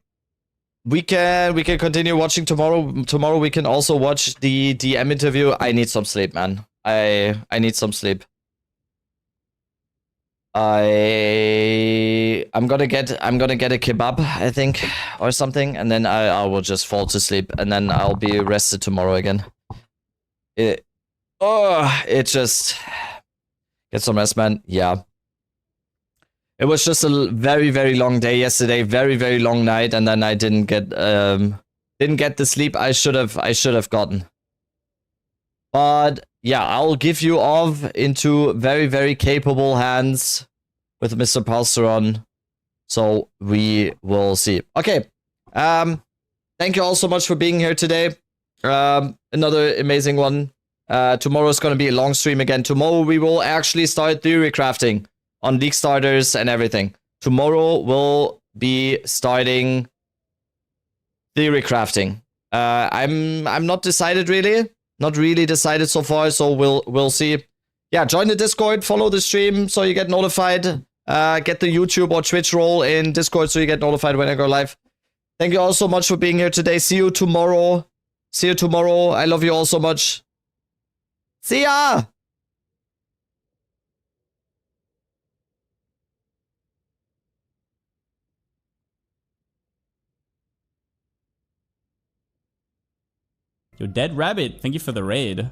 We can continue watching tomorrow. Tomorrow we can also watch the DM interview. I need some sleep, man. I need some sleep. I'm gonna get a kebab, I think, or something, and then I will just fall to sleep, and then I'll be rested tomorrow again. It just get some rest, man. Yeah. It was just a very, very long day yesterday, very, very long night, and then I didn't get the sleep I should have gotten. But yeah, I'll give you off into very, very capable hands with Mr. Palsteron. So we will see. Okay. Thank you all so much for being here today. Another amazing one. Tomorrow is going to be a long stream again. Tomorrow we will actually start Theorycrafting on League starters and everything. Tomorrow we'll be starting Theorycrafting. I'm not decided really. Not really decided so far, so we'll see. Yeah, join the Discord, follow the stream so you get notified. Get the YouTube or Twitch role in Discord so you get notified when I go live. Thank you all so much for being here today. See you tomorrow. See you tomorrow. I love you all so much. See ya! Yo, Dead Rabbit, thank you for the raid.